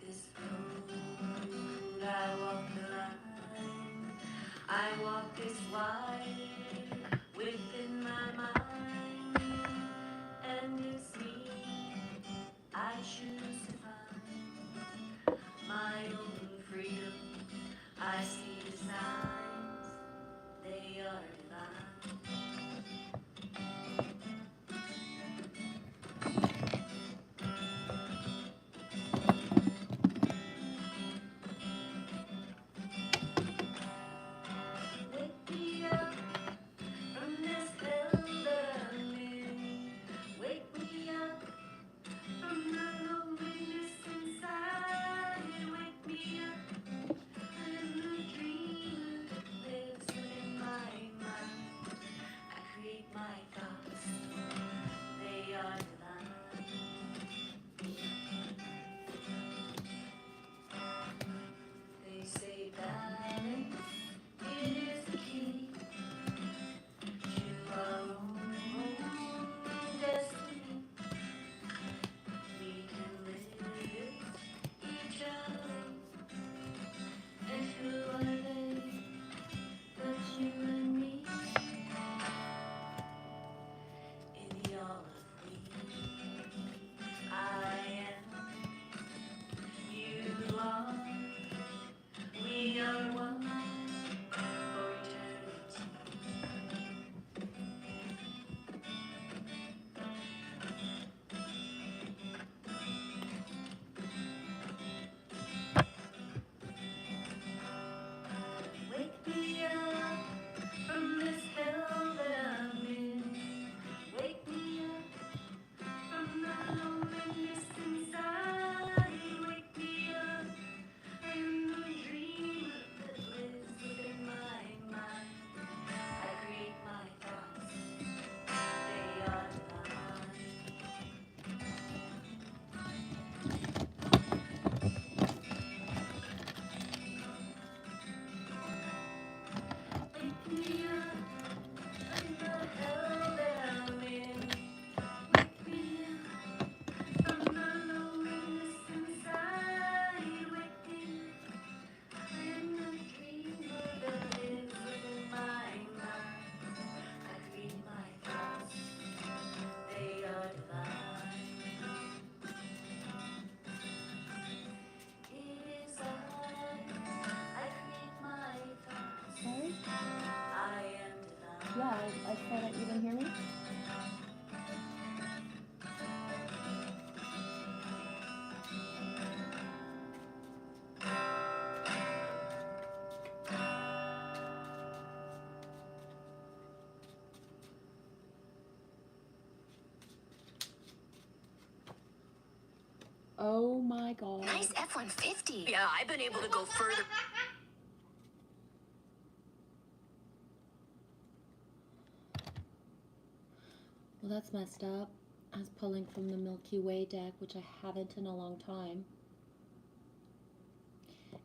this road, I walk the line, I walk this wire within my mind, and it's me I choose to find my own freedom. I see the signs, they are divine. Wake me up from this hell that I'm in. Wake me up from the loneliness inside. Wake me up and the dream that lives within my mind. I create my thoughts, they are divine. They say balance is the key to our own destiny. We can live each other, and who are they but you and me? In the all of we, I am, you are, we are one for eternity. Wake me up from this hell that I'm in. Wake me up from the loneliness inside. Wake me up in the dream that lives within my mind. I create my thoughts, they are divine. Wake me up from the hell that I'm in. Wake me up from the loneliness inside. Wake me up in the dream that lives within my mind. I create my thoughts, they are divine. It is I create my thoughts. Sorry? I am divine. Yeah, I thought you didn't hear me. Oh my god. Nice F-150. Yeah, I've been able to go further. Well, that's messed up. I was pulling from the Milky Way deck, which I haven't in a long time.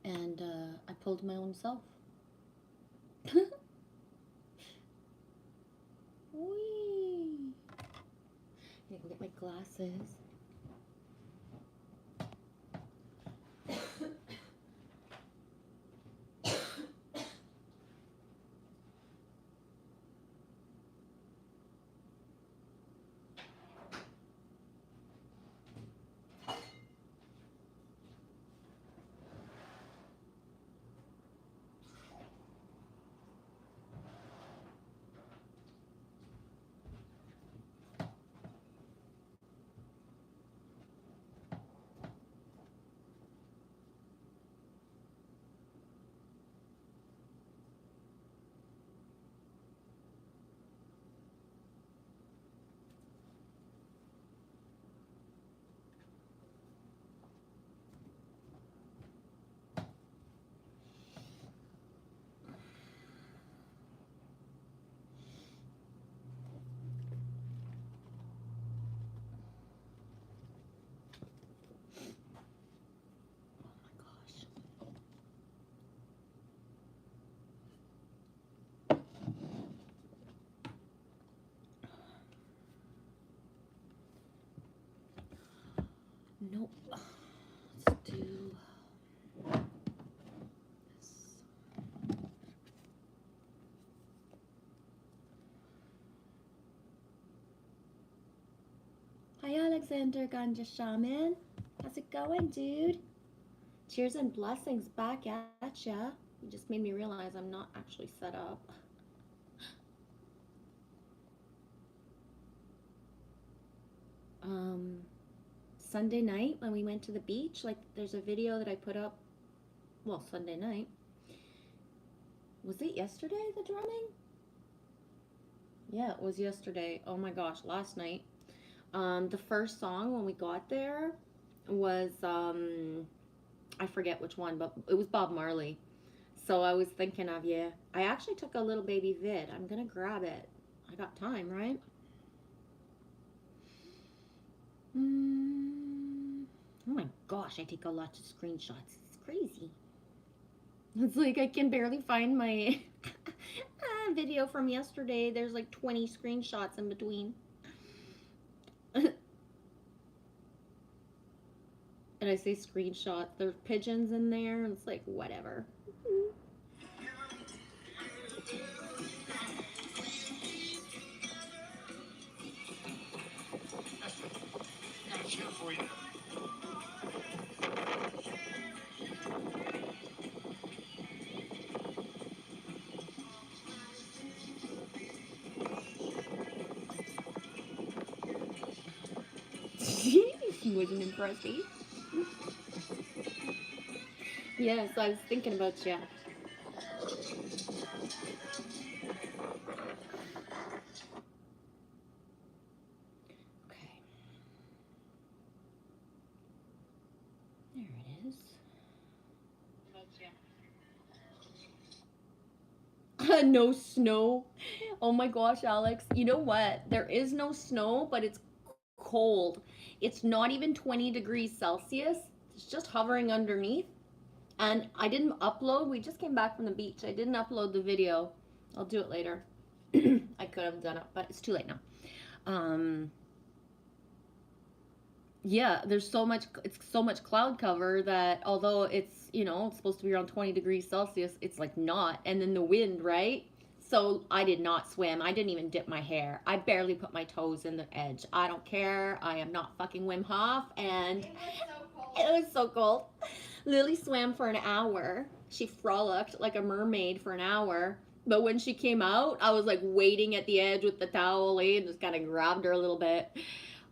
And I pulled my own self. Whee! I need to go get my glasses. Nope. Let's do Alexander Ganja Shaman. How's it going, dude? Cheers and blessings back at ya. You just made me realize I'm not actually set up. Um, Sunday night when we went to the beach, like there's a video that I put up. Well, Sunday night. Was it yesterday, the drumming? Yeah, it was yesterday. Oh my gosh, last night. The first song when we got there was I forget which one, but it was Bob Marley. So I was thinking of you. I actually took a little baby vid. I'm gonna grab it. I got time, right? Oh my gosh, I take a lot of screenshots. It's crazy. It's like I can barely find my video from yesterday. There's like 20 screenshots in between. And I say screenshots. There's pigeons in there, and it's like, whatever. Got a chair for you. She wasn't impressed, eh? Yes, I was thinking about you. Okay. There it is. No snow. Oh my gosh, Alex. You know what? There is no snow, but it's cold. It's not even 20 degrees Celsius. It's just hovering underneath. And I didn't upload. We just came back from the beach. I didn't upload the video. I'll do it later. I could have done it, but it's too late now. Yeah, there's so much, it's so much cloud cover that although it's, it's supposed to be around 20 degrees Celsius, it's like not. And then the wind, right? So I did not swim. I didn't even dip my hair. I barely put my toes in the edge. I don't care. I am not fucking Wim Hof. And it was so cold. Lily swam for an hour. She frolicked like a mermaid for an hour. But when she came out, I was like waiting at the edge with the towel and just kind of grabbed her a little bit.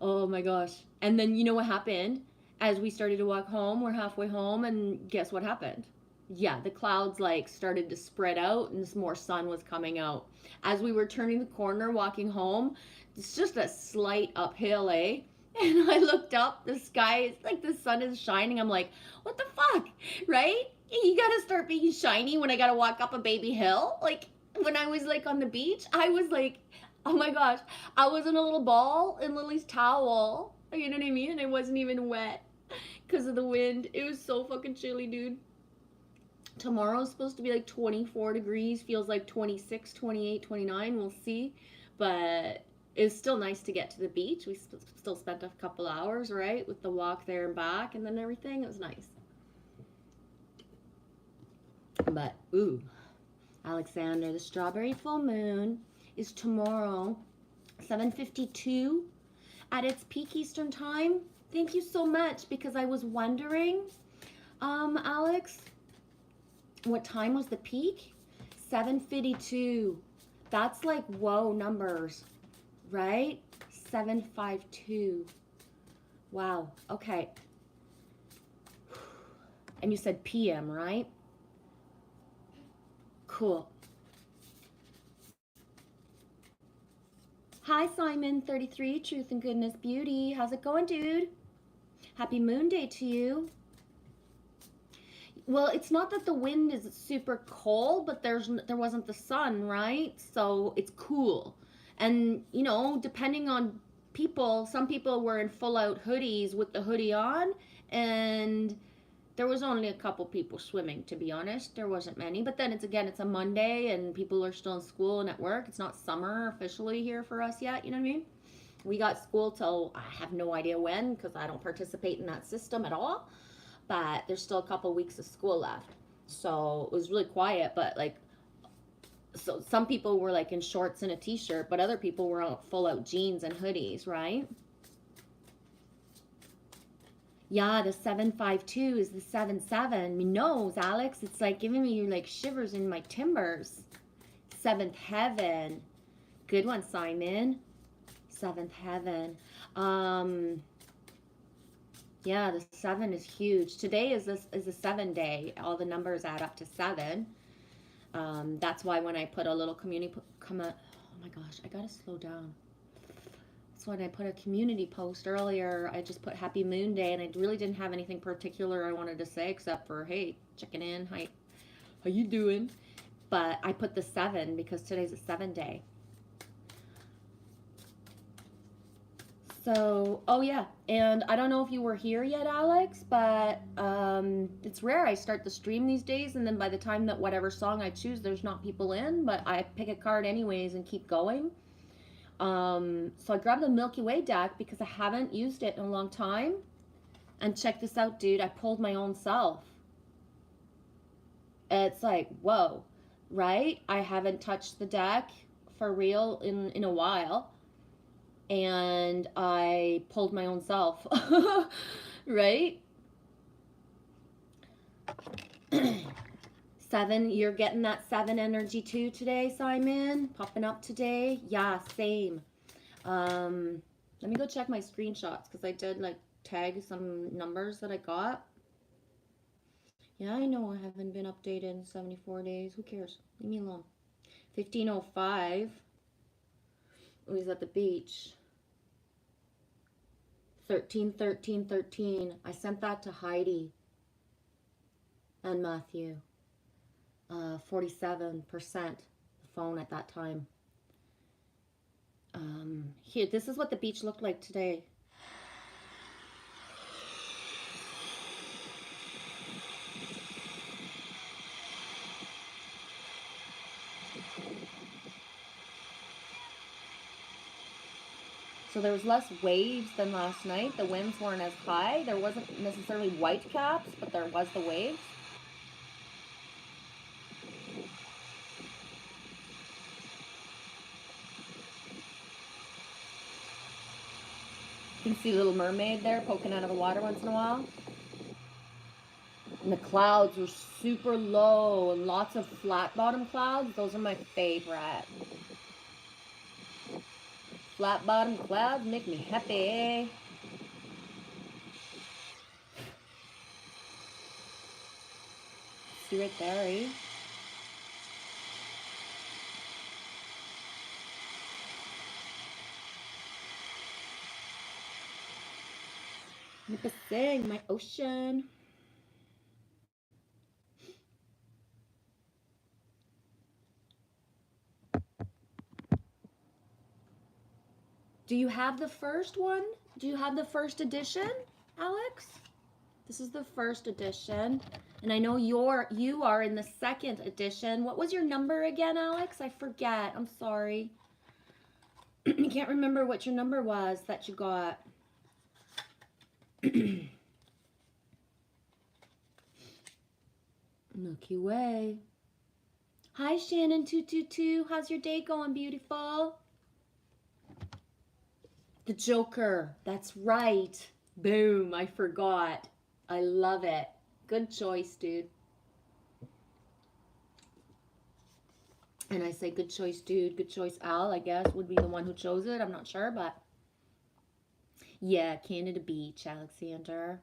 Oh my gosh. And then you know what happened? As we started to walk home, we're halfway home, and guess what happened? Yeah, the clouds like started to spread out and some more sun was coming out. As we were turning the corner walking home, it's just a slight uphill, eh? And I looked up, the sky is like the sun is shining. I'm like, what the fuck? Right? You gotta start being shiny when I gotta walk up a baby hill. Like when I was like on the beach, I was like, oh my gosh, I was in a little ball in Lily's towel. You know what I mean? And it wasn't even wet because of the wind. It was so fucking chilly, dude. Tomorrow's supposed to be like 24 degrees, feels like 26, 28, 29. We'll see. But it's still nice to get to the beach. We still spent a couple hours, right, with the walk there and back and then everything. It was nice. But, ooh, Alexander, the strawberry full moon is tomorrow, 7:52 at its peak Eastern time. Thank you so much, because I was wondering, Alex, what time was the peak? 7:52. That's like, whoa, numbers, right? 7:52. Wow, okay. And you said PM, right? Cool. Hi, Simon33, Truth and Goodness Beauty. How's it going, dude? Happy Moon Day to you. Well, it's not that the wind is super cold, but there wasn't the sun, right? So it's cool. And, depending on people, some people were in full out hoodies with the hoodie on, and there was only a couple people swimming, to be honest. There wasn't many. But then it's a Monday and people are still in school and at work. It's not summer officially here for us yet, you know what I mean? We got school till I have no idea when, because I don't participate in that system at all. But there's still a couple weeks of school left. So it was really quiet, but so some people were like in shorts and a t-shirt, but other people were out full out jeans and hoodies, right? Yeah, the 752 is the 7-7. Me knows, Alex. It's like giving me like shivers in my timbers. Seventh heaven. Good one, Simon. Seventh heaven. Yeah, the 7 is huge. Today is a 7 day. All the numbers add up to 7. That's why when I put a little community, oh my gosh, I gotta slow down. That's when I put a community post earlier. I just put Happy Moon Day, and I really didn't have anything particular I wanted to say except for, hey, checking in. Hi, how you doing? But I put the 7 because today's a 7 day. So, oh yeah, and I don't know if you were here yet, Alex, but it's rare I start the stream these days, and then by the time that whatever song I choose, there's not people in, but I pick a card anyways and keep going. So I grabbed the Milky Way deck because I haven't used it in a long time. And check this out, dude. I pulled my own self. It's like, whoa, right? I haven't touched the deck for real in a while. And I pulled my own self, right? 7, you're getting that 7 energy too today, Simon? Popping up today? Yeah, same. Let me go check my screenshots because I did like tag some numbers that I got. Yeah, I know I haven't been updated in 74 days. Who cares? Leave me alone. 15:05. Oh, he's at the beach. 13:13:13. I sent that to Heidi and Matthew. 47% the phone at that time. Here, this is what the beach looked like today. So there was less waves than last night. The winds weren't as high. There wasn't necessarily white caps, but there was the waves. You can see Little Mermaid there poking out of the water once in a while. And the clouds were super low and lots of flat bottom clouds. Those are my favorite. Flat bottom clouds make me happy. See right there, eh? Nipissing, my ocean. Do you have the first one? Do you have the first edition, Alex? This is the first edition. And I know you are in the second edition. What was your number again, Alex? I forget. I'm sorry. I can't remember what your number was that you got. Milky Way. Hi, Shannon222. How's your day going, beautiful? The Joker. That's right. Boom. I forgot. I love it. Good choice, dude. And I say good choice, dude. Good choice, Al, I guess, would be the one who chose it. I'm not sure, but yeah, Canada Beach, Alexander.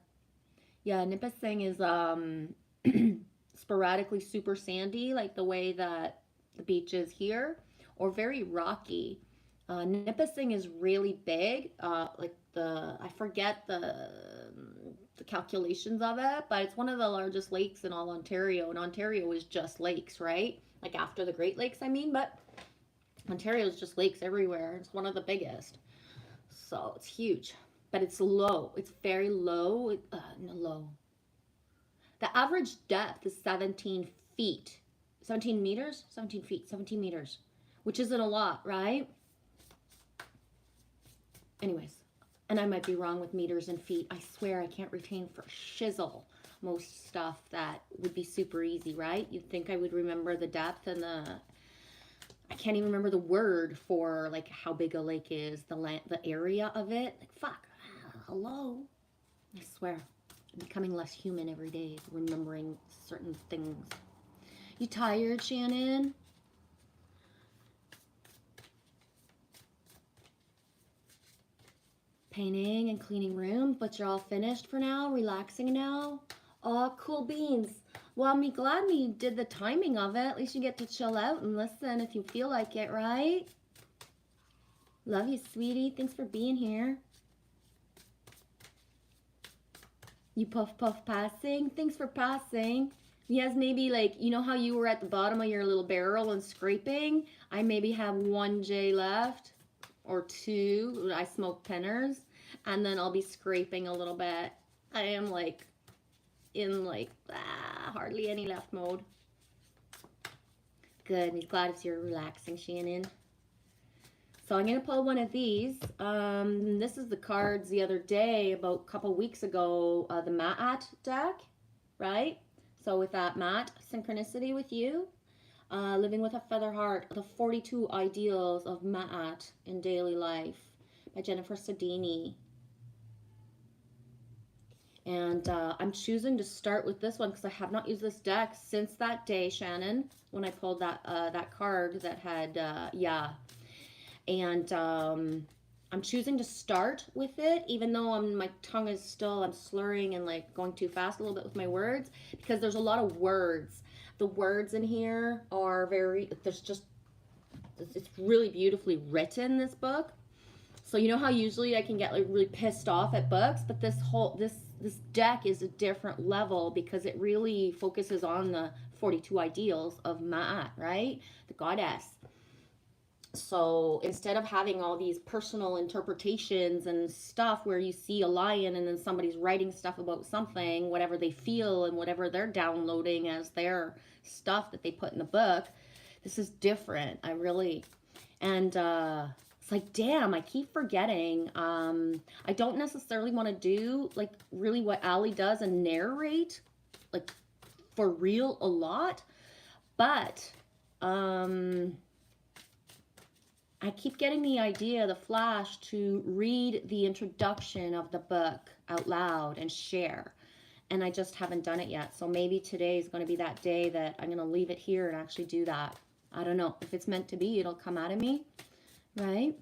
Yeah, Nipissing is sporadically super sandy, like the way that the beach is here, or very rocky. Nipissing is really big. Like I forget the calculations of it, but it's one of the largest lakes in all Ontario, and Ontario is just lakes, right? Like after the Great Lakes, I mean, but Ontario is just lakes everywhere. It's one of the biggest, so it's huge, but it's low. It's very low. Low. The average depth is 17 feet, 17 meters, 17 feet, 17 meters, which isn't a lot, right? Anyways, and I might be wrong with meters and feet. I swear I can't retain for shizzle most stuff that would be super easy, right? You'd think I would remember the depth and I can't even remember the word for like how big a lake is, the area of it. Like, fuck, hello. I swear. Becoming less human every day, remembering certain things. You tired, Shannon? Painting and cleaning rooms, but you're all finished for now, relaxing now. Oh, cool beans. Well, I'm glad we did the timing of it. At least you get to chill out and listen if you feel like it, right? Love you, sweetie. Thanks for being here. You puff puff passing. Thanks for passing. Yes, maybe like, you know how you were at the bottom of your little barrel and scraping? I maybe have 1 J left or 2. I smoke penners, and then I'll be scraping a little bit. I am like in like hardly any left mode. Good. I'm glad it's you're relaxing, Shannon. So I'm going to pull one of these. This is the cards the other day, about a couple weeks ago, the Ma'at deck, right? So with that, Matt, synchronicity with you. Living with a Feather Heart, the 42 Ideals of Ma'at in Daily Life by Jennifer Sedini. And I'm choosing to start with this one because I have not used this deck since that day, Shannon, when I pulled that card that had, And I'm choosing to start with it, even though my tongue is still, I'm slurring and like going too fast a little bit with my words, because there's a lot of words. The words in here are it's really beautifully written, this book. So you know how usually I can get like really pissed off at books, but this deck is a different level because it really focuses on the 42 ideals of Ma'at, right? The goddess. So instead of having all these personal interpretations and stuff where you see a lion and then somebody's writing stuff about something, whatever they feel and whatever they're downloading as their stuff that they put in the book, this is different. And it's like, damn, I keep forgetting. I don't necessarily want to do like really what Allie does and narrate like for real a lot, but I keep getting the idea, the flash, to read the introduction of the book out loud and share. And I just haven't done it yet. So maybe today is going to be that day that I'm going to leave it here and actually do that. I don't know. If it's meant to be, it'll come out of me. Right?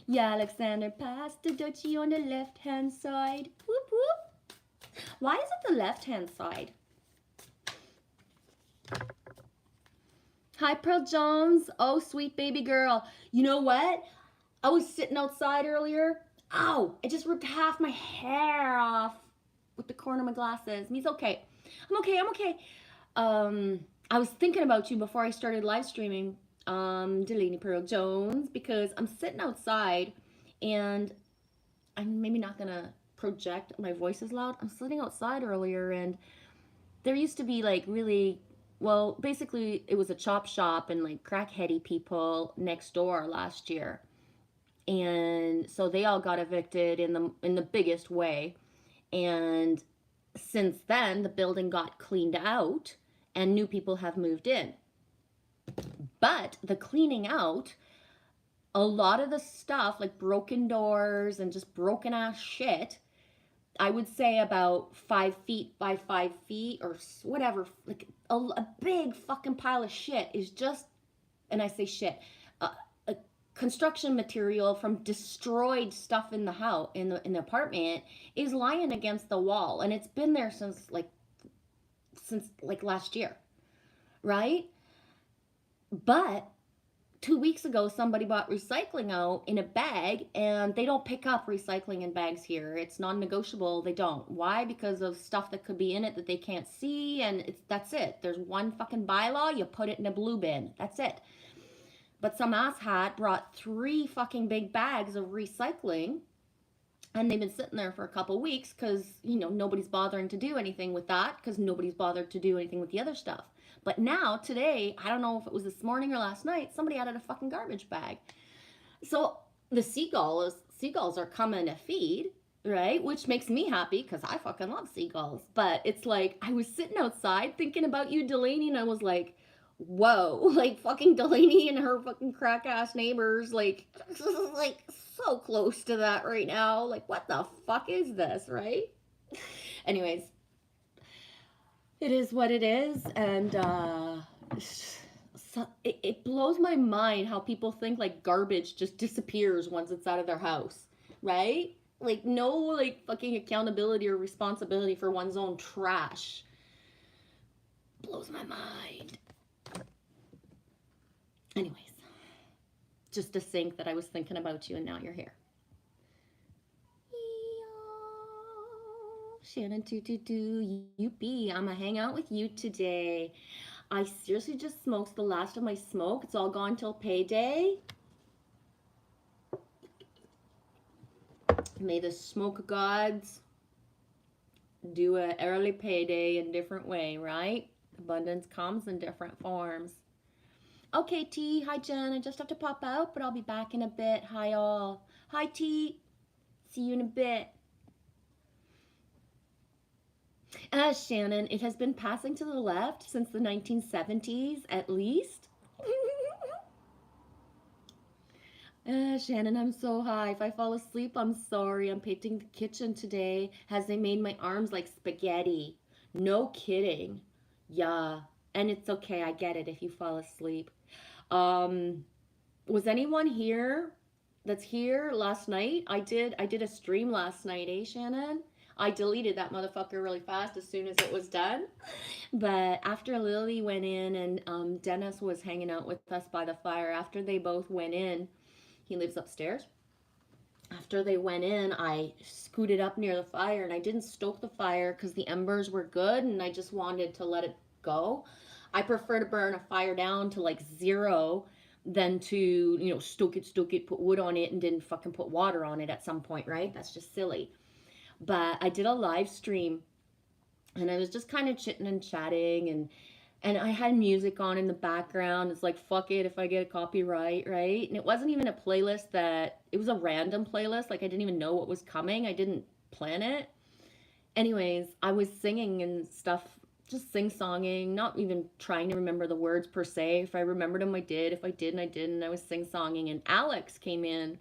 Yeah, Alexander, pass the duchy on the left-hand side. Whoop, whoop. Why is it the left-hand side? Hi, Pearl Jones. Oh, sweet baby girl. You know what? I was sitting outside earlier. Ow! I just ripped half my hair off with the corner of my glasses. Me's okay. I'm okay. I was thinking about you before I started live streaming, Delaney Pearl Jones, because I'm sitting outside and I'm maybe not gonna project my voice as loud. I'm sitting outside earlier and there used to be like really, well, basically it was a chop shop and like crackheady people next door last year. And so they all got evicted in the biggest way. And since then the building got cleaned out and new people have moved in. But the cleaning out, a lot of the stuff like broken doors and just broken ass shit, I would say about 5 feet by 5 feet or whatever, like a big fucking pile of shit is just, and I say shit, a construction material from destroyed stuff in the house, in the apartment, is lying against the wall, and it's been there since like last year, right? But 2 weeks ago, somebody bought recycling out in a bag, and they don't pick up recycling in bags here. It's non-negotiable. They don't. Why? Because of stuff that could be in it that they can't see, and that's it. There's one fucking bylaw. You put it in a blue bin. That's it. But some asshat brought 3 fucking big bags of recycling, and they've been sitting there for a couple weeks because, you know, nobody's bothering to do anything with that because nobody's bothered to do anything with the other stuff. But now, today, I don't know if it was this morning or last night, somebody added a fucking garbage bag. So the seagulls are coming to feed, right? Which makes me happy because I fucking love seagulls. But it's like, I was sitting outside thinking about you, Delaney, and I was like, whoa, like fucking Delaney and her fucking crack ass neighbors, like so close to that right now. Like, what the fuck is this, right? Anyways, it is what it is, and so it blows my mind how people think like garbage just disappears once it's out of their house, right? Like no like fucking accountability or responsibility for one's own trash. Blows my mind. Anyways, just a sync that I was thinking about you and now you're here. Shannon 222 UP. I'ma hang out with you today. I seriously just smoked the last of my smoke. It's all gone till payday. May the smoke gods do a early payday in different way, right? Abundance comes in different forms. Okay, T. Hi, Jen. I just have to pop out, but I'll be back in a bit. Hi, all. Hi, T. See you in a bit. Shannon, it has been passing to the left since the 1970s, at least. Shannon, I'm so high. If I fall asleep, I'm sorry. I'm painting the kitchen today as they made my arms like spaghetti. No kidding. Yeah. And it's okay. I get it if you fall asleep. Um, was anyone here that's here last night? I did a stream last night, Shannon? I deleted that motherfucker really fast as soon as it was done. But after Lily went in and Dennis was hanging out with us by the fire, after they both went in, he lives upstairs. After they went in, I scooted up near the fire and I didn't stoke the fire because the embers were good and I just wanted to let it go. I prefer to burn a fire down to like 0 than to, stoke it, put wood on it and didn't fucking put water on it at some point, right? That's just silly. But I did a live stream and I was just kind of chitting and chatting and I had music on in the background. It's like, fuck it if I get a copyright, right? And it wasn't even a playlist it was a random playlist. Like, I didn't even know what was coming. I didn't plan it. Anyways, I was singing and stuff, just sing-songing, not even trying to remember the words per se. If I remembered them, I did. If I didn't, I didn't. I was sing-songing. And Alex came in,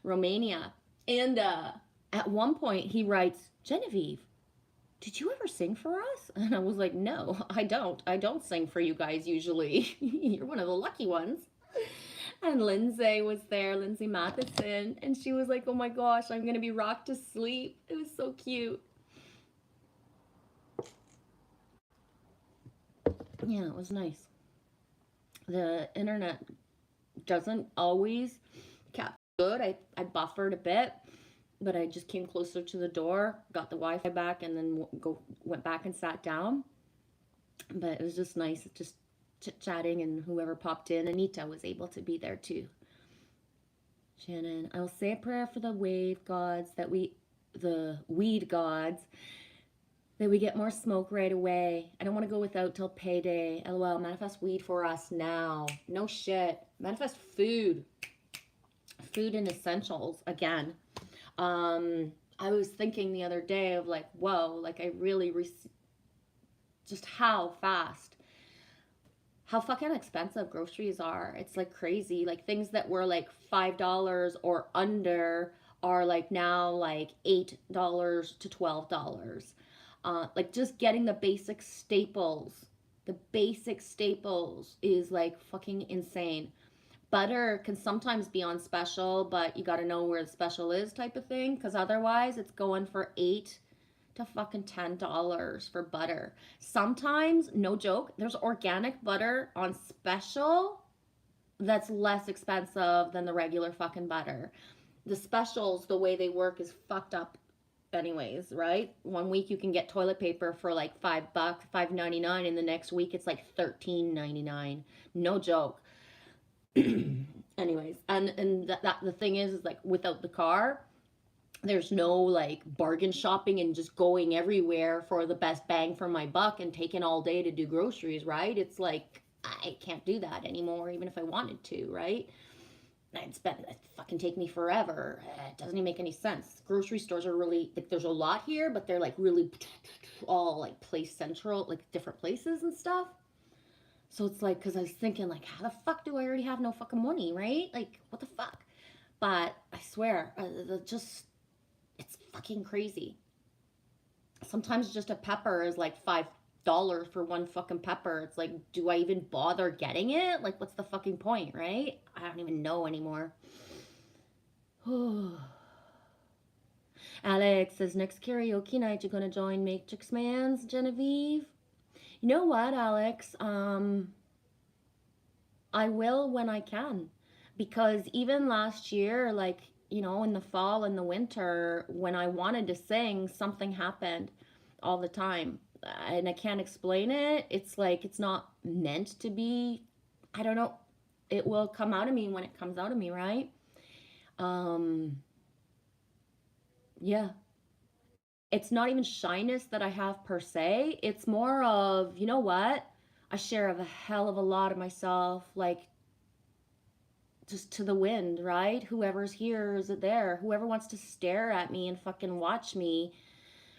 Romania. And at one point, he writes, Genevieve, did you ever sing for us? And I was like, no, I don't. I don't sing for you guys usually. You're one of the lucky ones. And Lindsay was there, Lindsay Matheson, and she was like, oh my gosh, I'm going to be rocked to sleep. It was so cute. Yeah, it was nice. The internet doesn't always capture good. I buffered a bit, but I just came closer to the door, got the Wi-Fi back, and then went back and sat down. But it was just nice, just chit-chatting, and whoever popped in. Anita was able to be there too. Shannon, I'll say a prayer for the wave gods the weed gods, that we get more smoke right away. I don't want to go without till payday. LOL, manifest weed for us now. No shit. Manifest food. Food and essentials again. I was thinking the other day of like, whoa, like I really just how fucking expensive groceries are. It's like crazy. Like things that were like $5 or under are like now like $8 to $12. Like just getting the basic staples. The basic staples is like fucking insane. Butter can sometimes be on special, but you got to know where the special is type of thing, because otherwise it's going for $8 to fucking $10 for butter. Sometimes, no joke, there's organic butter on special that's less expensive than the regular fucking butter. The specials, the way they work is fucked up anyways, right? One week you can get toilet paper for like $5, $5.99, and the next week it's like $13.99. No joke. Anyways, and that the thing is like without the car, there's no like bargain shopping and just going everywhere for the best bang for my buck and taking all day to do groceries, right? It's like I can't do that anymore, even if I wanted to, right? It fucking take me forever. It doesn't even make any sense. Grocery stores are really like there's a lot here, but they're like really all like place central, like different places and stuff. So it's like, because I was thinking, like, how the fuck do I already have no fucking money, right? Like, what the fuck? But I swear, it's fucking crazy. Sometimes just a pepper is like $5 for one fucking pepper. It's like, do I even bother getting it? Like, what's the fucking point, right? I don't even know anymore. Alex says, next karaoke night, you're gonna join Matrix Man's, Genevieve? You know what, Alex? I will when I can. Because even last year, like, in the fall and the winter, when I wanted to sing, something happened all the time. And I can't explain it. It's like it's not meant to be. I don't know. It will come out of me when it comes out of me, right? Um, yeah. It's not even shyness that I have per se. It's more of, you know what? I share a hell of a lot of myself, like just to the wind, right? Whoever's here is there. Whoever wants to stare at me and fucking watch me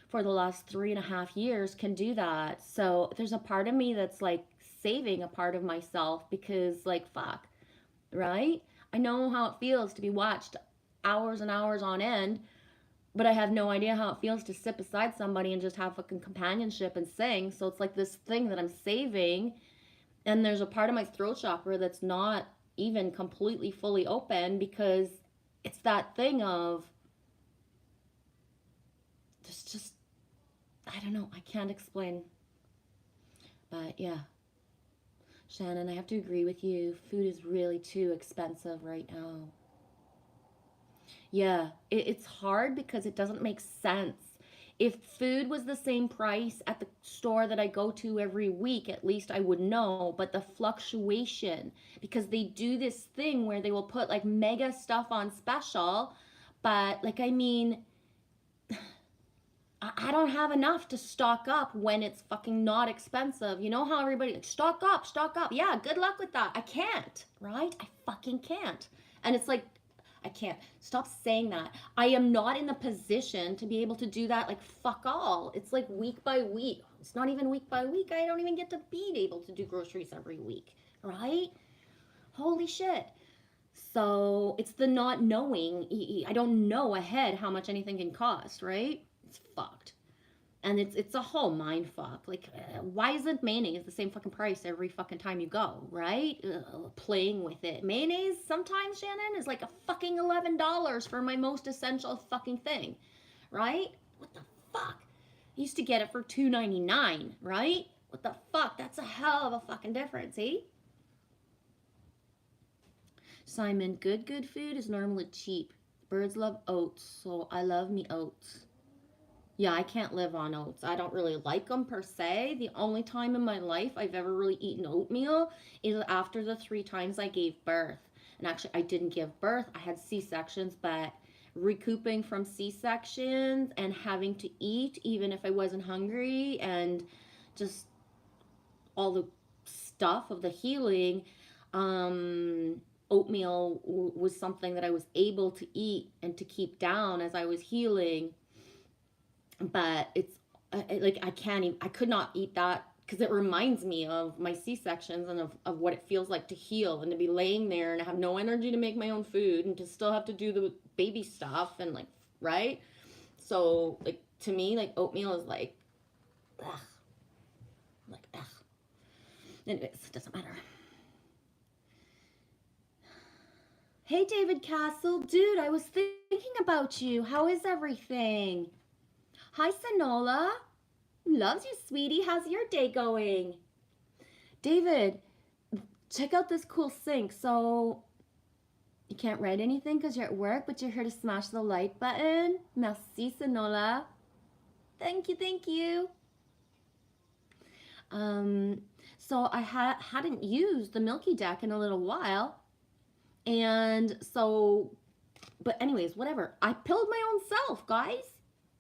for the last 3.5 years can do that. So there's a part of me that's like saving a part of myself because, like, fuck, right? I know how it feels to be watched hours and hours on end, but I have no idea how it feels to sit beside somebody and just have fucking companionship and sing. So it's like this thing that I'm saving, and there's a part of my throat chakra that's not even completely fully open because it's that thing of just I don't know, I can't explain. But yeah, Shannon, I have to agree with you. Food is really too expensive right now. Yeah, it's hard because it doesn't make sense. If food was the same price at the store that I go to every week, at least I would know. But the fluctuation, because they do this thing where they will put like mega stuff on special, but like, I mean, I don't have enough to stock up when it's fucking not expensive. You know how everybody like, stock up, stock up. Yeah, good luck with that. I can't, right? I fucking can't. And it's like, I can't. Stop saying that. I am not in the position to be able to do that. Like, fuck all. It's like week by week. It's not even week by week. I don't even get to be able to do groceries every week, right? Holy shit. So it's the not knowing. I don't know ahead how much anything can cost, right? It's fucked. And it's a whole mind fuck. Like, why isn't mayonnaise the same fucking price every fucking time you go, right? Playing with it. Mayonnaise sometimes, Shannon, is like a fucking $11 for my most essential fucking thing, right? What the fuck? I used to get it for $2.99, right? What the fuck? That's a hell of a fucking difference, eh? Simon, good food is normally cheap. Birds love oats, so I love me oats. Yeah, I can't live on oats. I don't really like them per se. The only time in my life I've ever really eaten oatmeal is after the 3 times I gave birth. And actually, I didn't give birth, I had C sections, but recouping from C sections and having to eat even if I wasn't hungry and just all the stuff of the healing, oatmeal was something that I was able to eat and to keep down as I was healing. But it's like I can't even, I could not eat that because it reminds me of my C-sections and of what it feels like to heal and to be laying there and have no energy to make my own food and to still have to do the baby stuff and like, right? So like, to me, like, oatmeal is like, ugh, like, ugh. Anyways, it doesn't matter. Hey, David Castle, dude, I was thinking about you. How is everything? Hi, Sonola. Loves you, sweetie. How's your day going? David, check out this cool sink. So, you can't write anything because you're at work, but you're here to smash the like button. Merci, Sonola. Thank you, thank you. Um, so I hadn't used the Milky Deck in a little while. And so, but anyways, whatever. I pilled my own self, guys.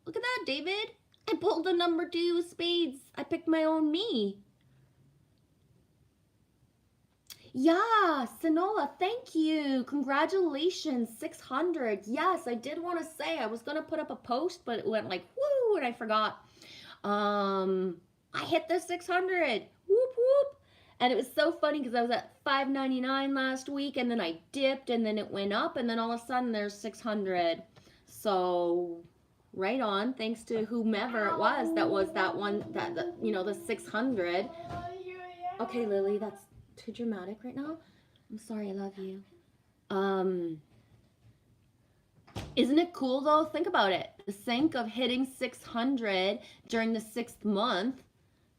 Look at that, David. I pulled the number 2 spades. I picked my own me. Yeah, Sonola, thank you. Congratulations, 600. Yes, I did want to say I was going to put up a post, but it went like, woo, and I forgot. I hit the 600. Whoop, whoop. And it was so funny because I was at 599 last week, and then I dipped, and then it went up, and then all of a sudden there's 600. So Right on. Thanks to whomever it was that was that one, the 600. Okay, Lily, that's too dramatic right now. I'm sorry, I love you. Um, Isn't it cool though? Think about it. The sync of hitting 600 during the 6th month,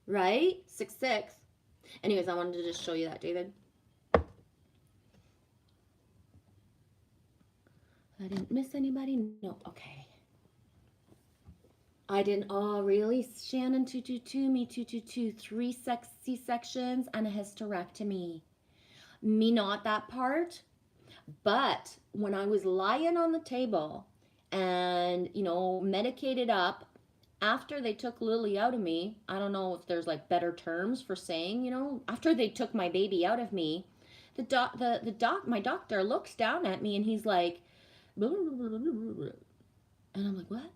right? 6 6. Anyways, I wanted to just show you that, David. I didn't miss anybody. No, okay. I didn't. Oh, really? Shannon 222, me 222, 3 C-sections and a hysterectomy. Me not that part. But when I was lying on the table and, medicated up, after they took Lily out of me, I don't know if there's like better terms for saying, after they took my baby out of me, my doctor looks down at me and he's like, blah, blah, blah, blah, and I'm like, what?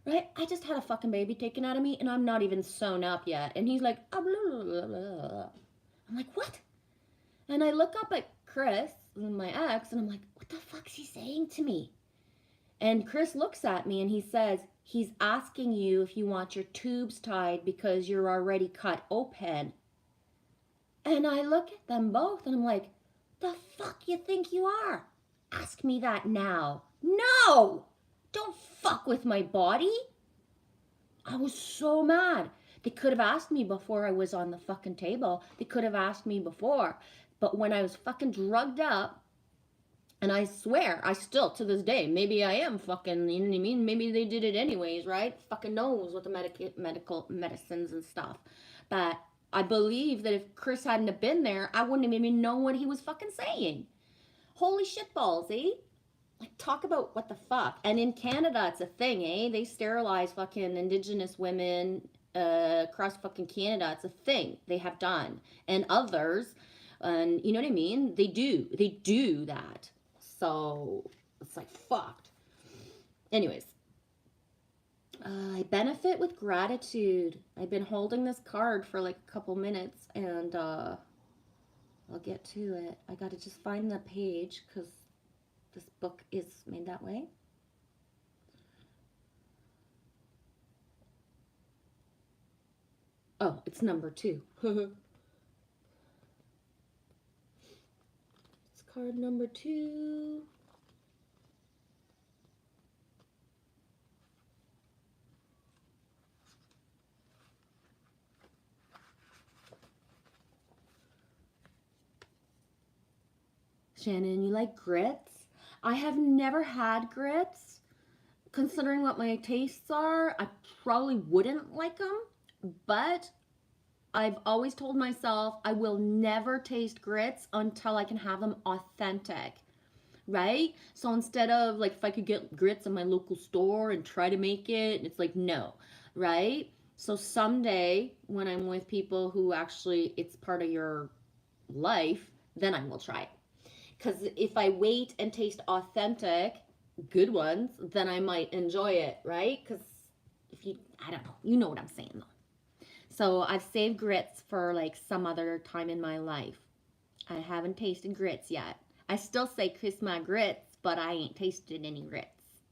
Right? I just had a fucking baby taken out of me and I'm not even sewn up yet. And he's like, blah, blah, blah, blah. I'm like, what? And I look up at Chris, my ex, and I'm like, what the fuck's he saying to me? And Chris looks at me and he says, he's asking you if you want your tubes tied because you're already cut open. And I look at them both and I'm like, the fuck you think you are? Ask me that now. No! Don't fuck with my body. I was so mad. They could have asked me before I was on the fucking table. They could have asked me before. But when I was fucking drugged up, and I swear, I still, to this day, maybe I am fucking, you know what I mean? Maybe they did it anyways, right? Fucking knows with the medical medicines and stuff. But I believe that if Chris hadn't have been there, I wouldn't have even known what he was fucking saying. Holy shit balls, eh? Like, talk about what the fuck. And in Canada, it's a thing, eh? They sterilize fucking Indigenous women across fucking Canada. It's a thing they have done. And others, and you know what I mean? They do that. So it's like fucked. Anyways, I benefit with gratitude. I've been holding this card for like a couple minutes and I'll get to it. I gotta just find the page because this book is made that way. Oh, it's number 2. It's card number 2. Shannon, you like grits? I have never had grits. Considering what my tastes are, I probably wouldn't like them, but I've always told myself I will never taste grits until I can have them authentic, right? So instead of like if I could get grits in my local store and try to make it, it's like no, right? So someday when I'm with people who actually it's part of your life, then I will try it. Because if I wait and taste authentic, good ones, then I might enjoy it, right? Because I don't know, you know what I'm saying though. So I've saved grits for like some other time in my life. I haven't tasted grits yet. I still say kiss my grits, but I ain't tasted any grits.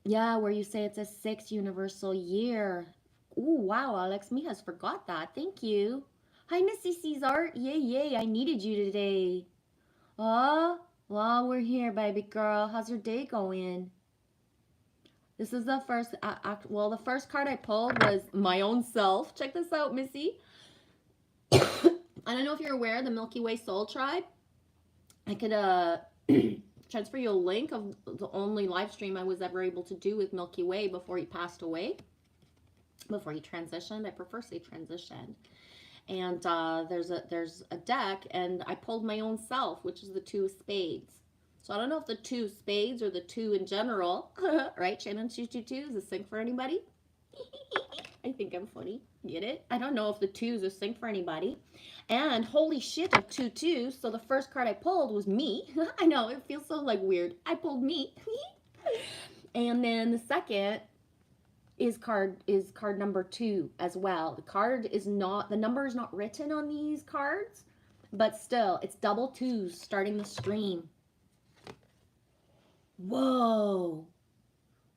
Yeah, where you say it's a 6 universal year. Ooh, wow, Alex, me has forgot that. Thank you. Hi, Missy Caesar. Yay, yay, I needed you today. Oh, well, we're here, baby girl. How's your day going? This is the first, the first card I pulled was my own self. Check this out, Missy. I don't know if you're aware of the Milky Way Soul Tribe. I could transfer you a link of the only live stream I was ever able to do with Milky Way before he passed away, before he transitioned. I prefer say transitioned. And there's a deck, and I pulled my own self, which is the 2 of spades. So I don't know if the 2 of spades or the 2 in general, right? Shannon 222 is a sync for anybody. I think I'm funny. Get it? I don't know if the 2 is a sync for anybody. And holy shit of 2 2s. So the first card I pulled was me. I know, it feels so like weird. I pulled me. And then the second is card number 2 as well. The number is not written on these cards, but still it's double 2s starting the stream. Whoa,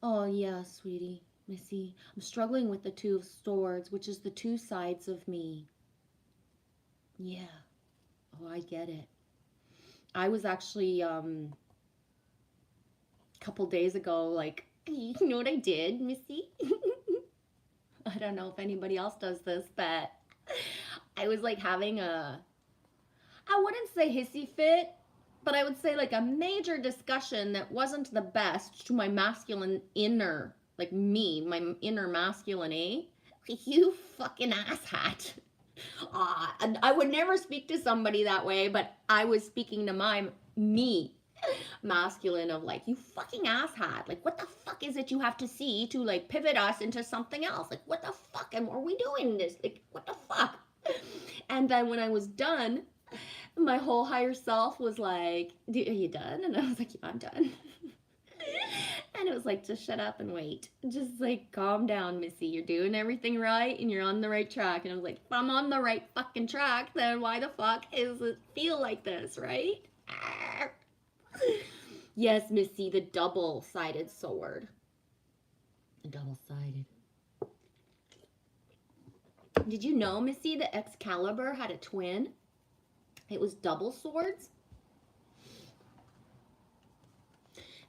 Oh, yeah, sweetie. Missy, I'm struggling with the Two of Swords, which is the two sides of me. Yeah. Oh, I get it. I was actually, a couple days ago, like, you know what I did, Missy? I don't know if anybody else does this, but I was like having I wouldn't say hissy fit, but I would say like a major discussion that wasn't the best to my masculine inner, like me, my inner masculine, eh? You fucking asshat. And I would never speak to somebody that way, but I was speaking to my me masculine of like, you fucking asshat. Like, what the fuck is it you have to see to like pivot us into something else? Like, what the fuck? And are we doing this? Like, what the fuck? And then when I was done, my whole higher self was like, are you done? And I was like, yeah, I'm done. And it was like, just shut up and wait. Just like, calm down, Missy. You're doing everything right and you're on the right track. And I was like, if I'm on the right fucking track, then why the fuck is it feel like this, right? Yes, Missy, the double-sided sword. The double-sided. Did you know, Missy, that Excalibur had a twin? It was double swords.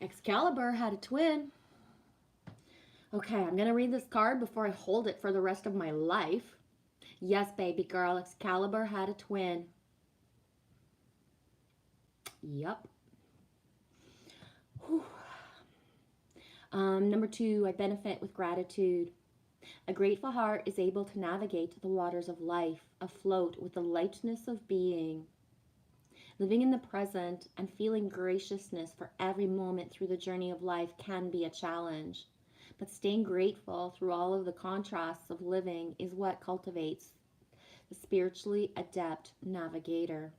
Excalibur had a twin. Okay, I'm going to read this card before I hold it for the rest of my life. Yes, baby girl, Excalibur had a twin. Yep. Number 2, I benefit with gratitude. A grateful heart is able to navigate the waters of life, afloat with the lightness of being. Living in the present and feeling graciousness for every moment through the journey of life can be a challenge. But staying grateful through all of the contrasts of living is what cultivates the spiritually adept navigator.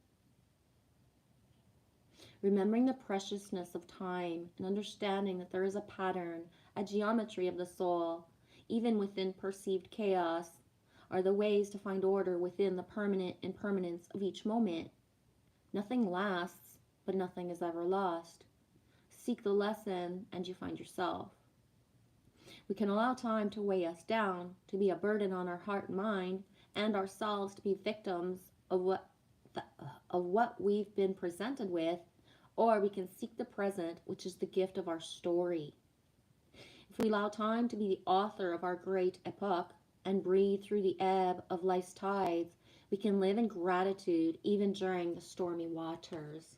Remembering the preciousness of time and understanding that there is a pattern, a geometry of the soul, even within perceived chaos, are the ways to find order within the permanent impermanence of each moment. Nothing lasts, but nothing is ever lost. Seek the lesson and you find yourself. We can allow time to weigh us down, to be a burden on our heart and mind, and ourselves to be victims of what we've been presented with, or we can seek the present, which is the gift of our story. If we allow time to be the author of our great epoch and breathe through the ebb of life's tides, we can live in gratitude even during the stormy waters.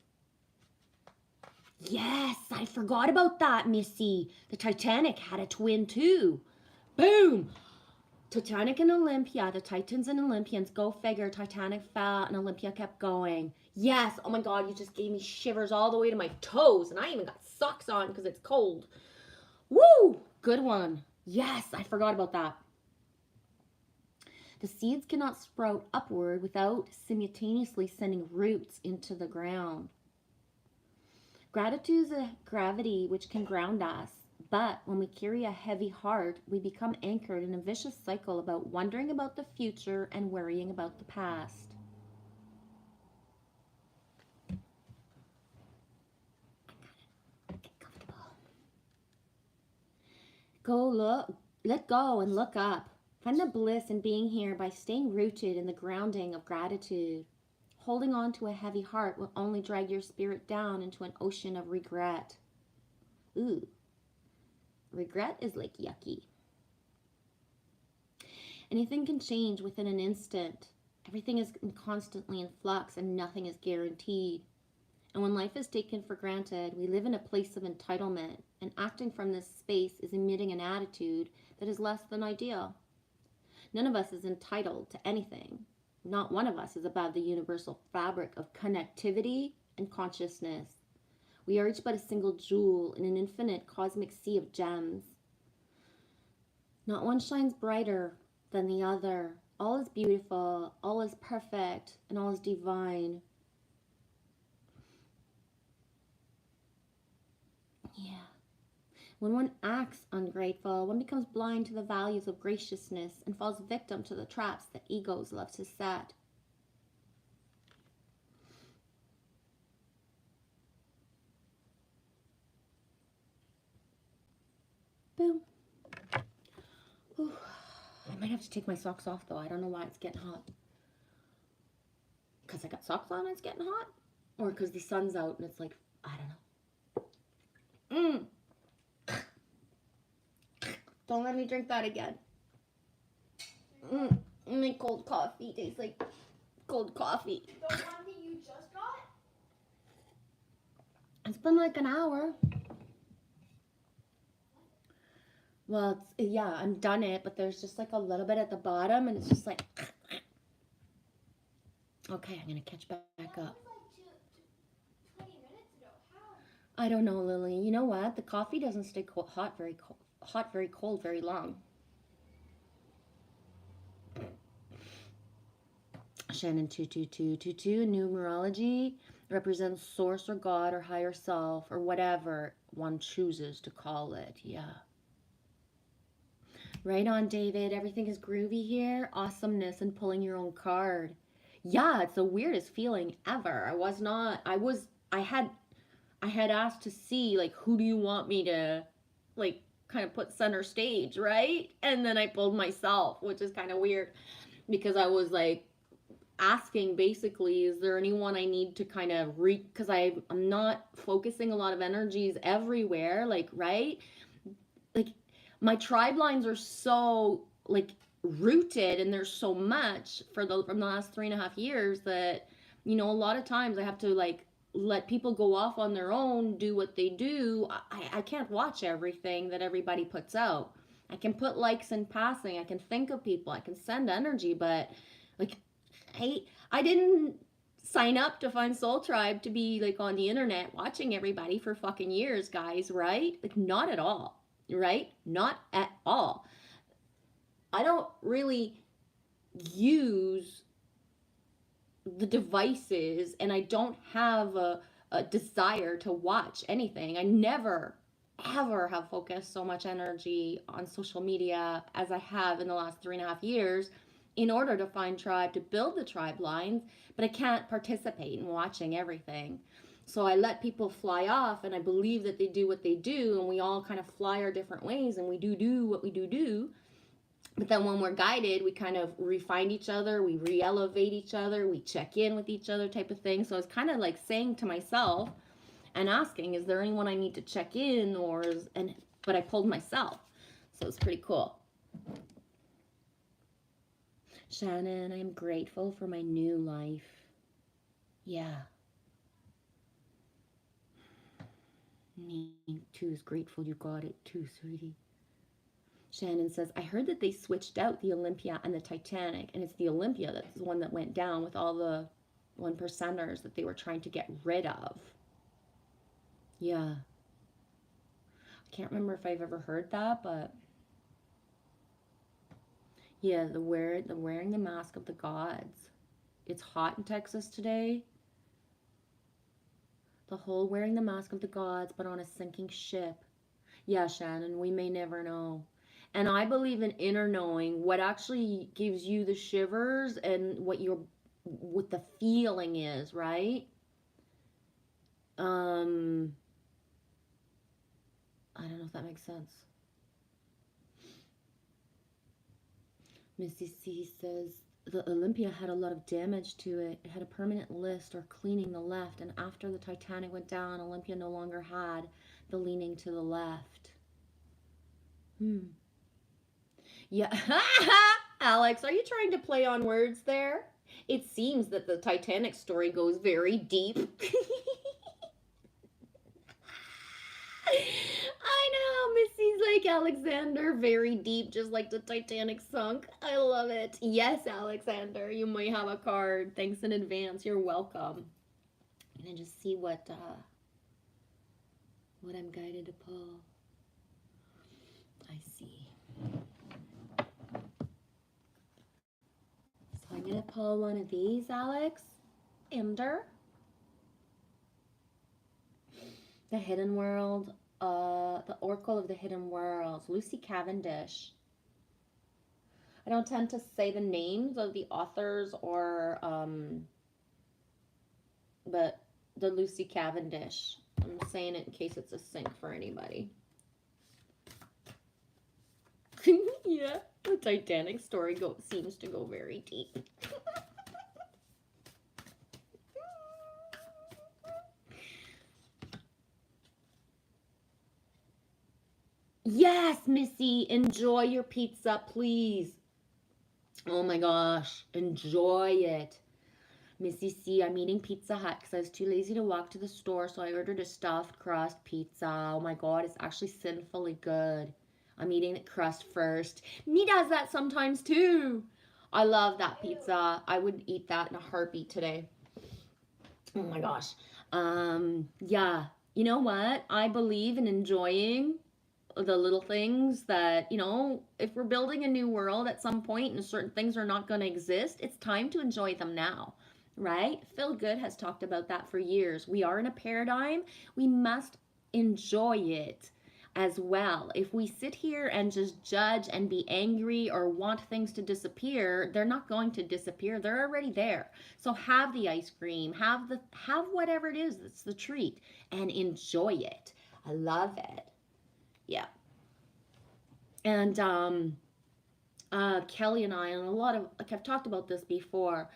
Yes, I forgot about that, Missy. The Titanic had a twin too. Boom! Titanic and Olympia, the Titans and Olympians, go figure. Titanic fell and Olympia kept going. Yes, oh my god, you just gave me shivers all the way to my toes, and I even got socks on because it's cold. Woo! Good one. Yes, I forgot about that. The seeds cannot sprout upward without simultaneously sending roots into the ground. Gratitude is a gravity which can ground us, but when we carry a heavy heart, we become anchored in a vicious cycle about wondering about the future and worrying about the past. Get comfortable. Let go and look up. Find the bliss in being here by staying rooted in the grounding of gratitude. Holding on to a heavy heart will only drag your spirit down into an ocean of regret. Ooh, regret is like yucky. Anything can change within an instant. Everything is constantly in flux and nothing is guaranteed. And when life is taken for granted, we live in a place of entitlement, and acting from this space is emitting an attitude that is less than ideal. None of us is entitled to anything. Not one of us is above the universal fabric of connectivity and consciousness. We are each but a single jewel in an infinite cosmic sea of gems. Not one shines brighter than the other. All is beautiful, all is perfect, and all is divine. Yeah. When one acts ungrateful, one becomes blind to the values of graciousness and falls victim to the traps that egos love to set. Boom. Whew. I might have to take my socks off though. I don't know why it's getting hot. Because I got socks on and it's getting hot? Or because the sun's out and it's like, I don't know. Don't let me drink that again. My cold coffee tastes like cold coffee. The one that you just got? It's been like an hour. Well, yeah, I'm done it, but there's just like a little bit at the bottom, and it's just like, okay, I'm gonna catch back up. That was like 20 minutes ago. How? I don't know, Lily. You know what? The coffee doesn't stay hot very cold very long. Shannon 22222, numerology represents source or God or higher self or whatever one chooses to call it. Yeah. Right on, David. Everything is groovy here. Awesomeness and pulling your own card. Yeah, it's the weirdest feeling ever. I had asked to see like who do you want me to like kind of put center stage, right? And then I pulled myself, which is kind of weird because I was like asking basically, is there anyone I need to kind of because I'm not focusing a lot of energies everywhere, like, right? Like my tribe lines are so like rooted and there's so much from the last 3.5 years that, you know, a lot of times I have to like let people go off on their own, do what they do. I can't watch everything that everybody puts out. I can put likes in passing, I can think of people, I can send energy, but like I didn't sign up to find Soul Tribe to be like on the internet watching everybody for fucking years, guys, right? Like not at all, right? Not at all. I don't really use the devices and I don't have a desire to watch anything. I never ever have focused so much energy on social media as I have in the last 3.5 years in order to find tribe, to build the tribe lines, but I can't participate in watching everything. So I let people fly off and I believe that they do what they do and we all kind of fly our different ways and we do what we do. But then when we're guided, we kind of refine each other, we re-elevate each other, we check in with each other type of thing. So it's kind of like saying to myself and asking, is there anyone I need to check in but I pulled myself. So it's pretty cool. Shannon, I am grateful for my new life. Yeah. Me too is grateful you got it too, sweetie. Shannon says, I heard that they switched out the Olympia and the Titanic, and it's the Olympia that's the one that went down with all the 1%ers that they were trying to get rid of. Yeah. I can't remember if I've ever heard that, but yeah, the wearing the mask of the gods. It's hot in Texas today. The whole wearing the mask of the gods, but on a sinking ship. Yeah, Shannon, we may never know. And I believe in inner knowing, what actually gives you the shivers and what the feeling is, right? I don't know if that makes sense. Missy C says, the Olympia had a lot of damage to it. It had a permanent list or cleaning the left, and after the Titanic went down, Olympia no longer had the leaning to the left. Yeah. Alex, are you trying to play on words there? It seems that the Titanic story goes very deep. I know, Missy's like Alexander, very deep, just like the Titanic sunk. I love it. Yes, Alexander, you might have a card. Thanks in advance. You're welcome. I'm gonna just see what I'm guided to pull. I see. So I'm gonna pull one of these, Alex. Ender. The Hidden World, the Oracle of the Hidden Worlds, Lucy Cavendish. I don't tend to say the names of the authors but the Lucy Cavendish. I'm saying it in case it's a sync for anybody. Yeah, the Titanic story seems to go very deep. Yes, Missy, enjoy your pizza, please. Oh my gosh, enjoy it. Missy C, I'm eating Pizza Hut because I was too lazy to walk to the store, so I ordered a stuffed crust pizza. Oh my god, it's actually sinfully good. I'm eating the crust first. Me does that sometimes too. I love that pizza. I would eat that in a heartbeat today. Oh my gosh. Yeah. You know what? I believe in enjoying the little things that, if we're building a new world at some point and certain things are not going to exist, it's time to enjoy them now, right? Phil Good has talked about that for years. We are in a paradigm. We must enjoy it as well. If we sit here and just judge and be angry or want things to disappear, they're not going to disappear. They're already there. So have the ice cream, have whatever it is that's the treat and enjoy it. I love it. Yeah. And Kelly and I, and a lot of, like, I've talked about this before,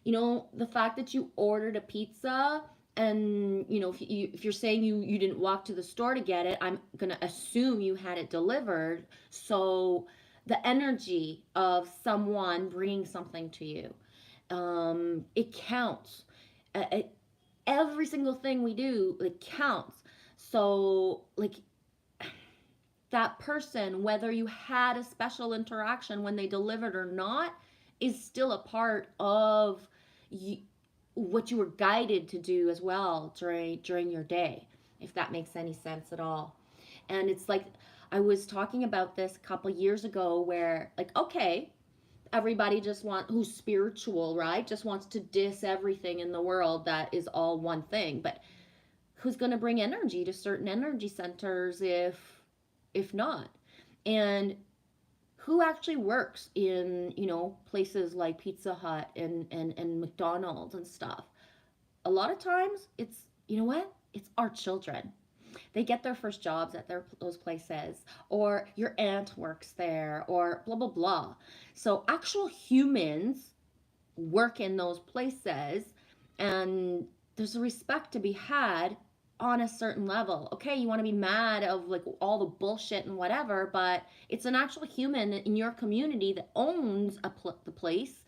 the fact that you ordered a pizza, and if you're saying you didn't walk to the store to get it, I'm gonna assume you had it delivered. So the energy of someone bringing something to you, it counts. Every single thing we do, it counts. So, like, that person, whether you had a special interaction when they delivered or not, is still a part of you, what you were guided to do as well during your day, if that makes any sense at all. And it's like, I was talking about this a couple years ago, where, like, okay, everybody who's spiritual, right, just wants to diss everything in the world that is all one thing, but who's going to bring energy to certain energy centers if not? And who actually works in, places like Pizza Hut and McDonald's and stuff? A lot of times it's, you know what? It's our children. They get their first jobs at those places, or your aunt works there, or blah blah blah. So actual humans work in those places, and there's a respect to be had on a certain level. Okay, you want to be mad of, like, all the bullshit and whatever, but it's an actual human in your community that owns the place,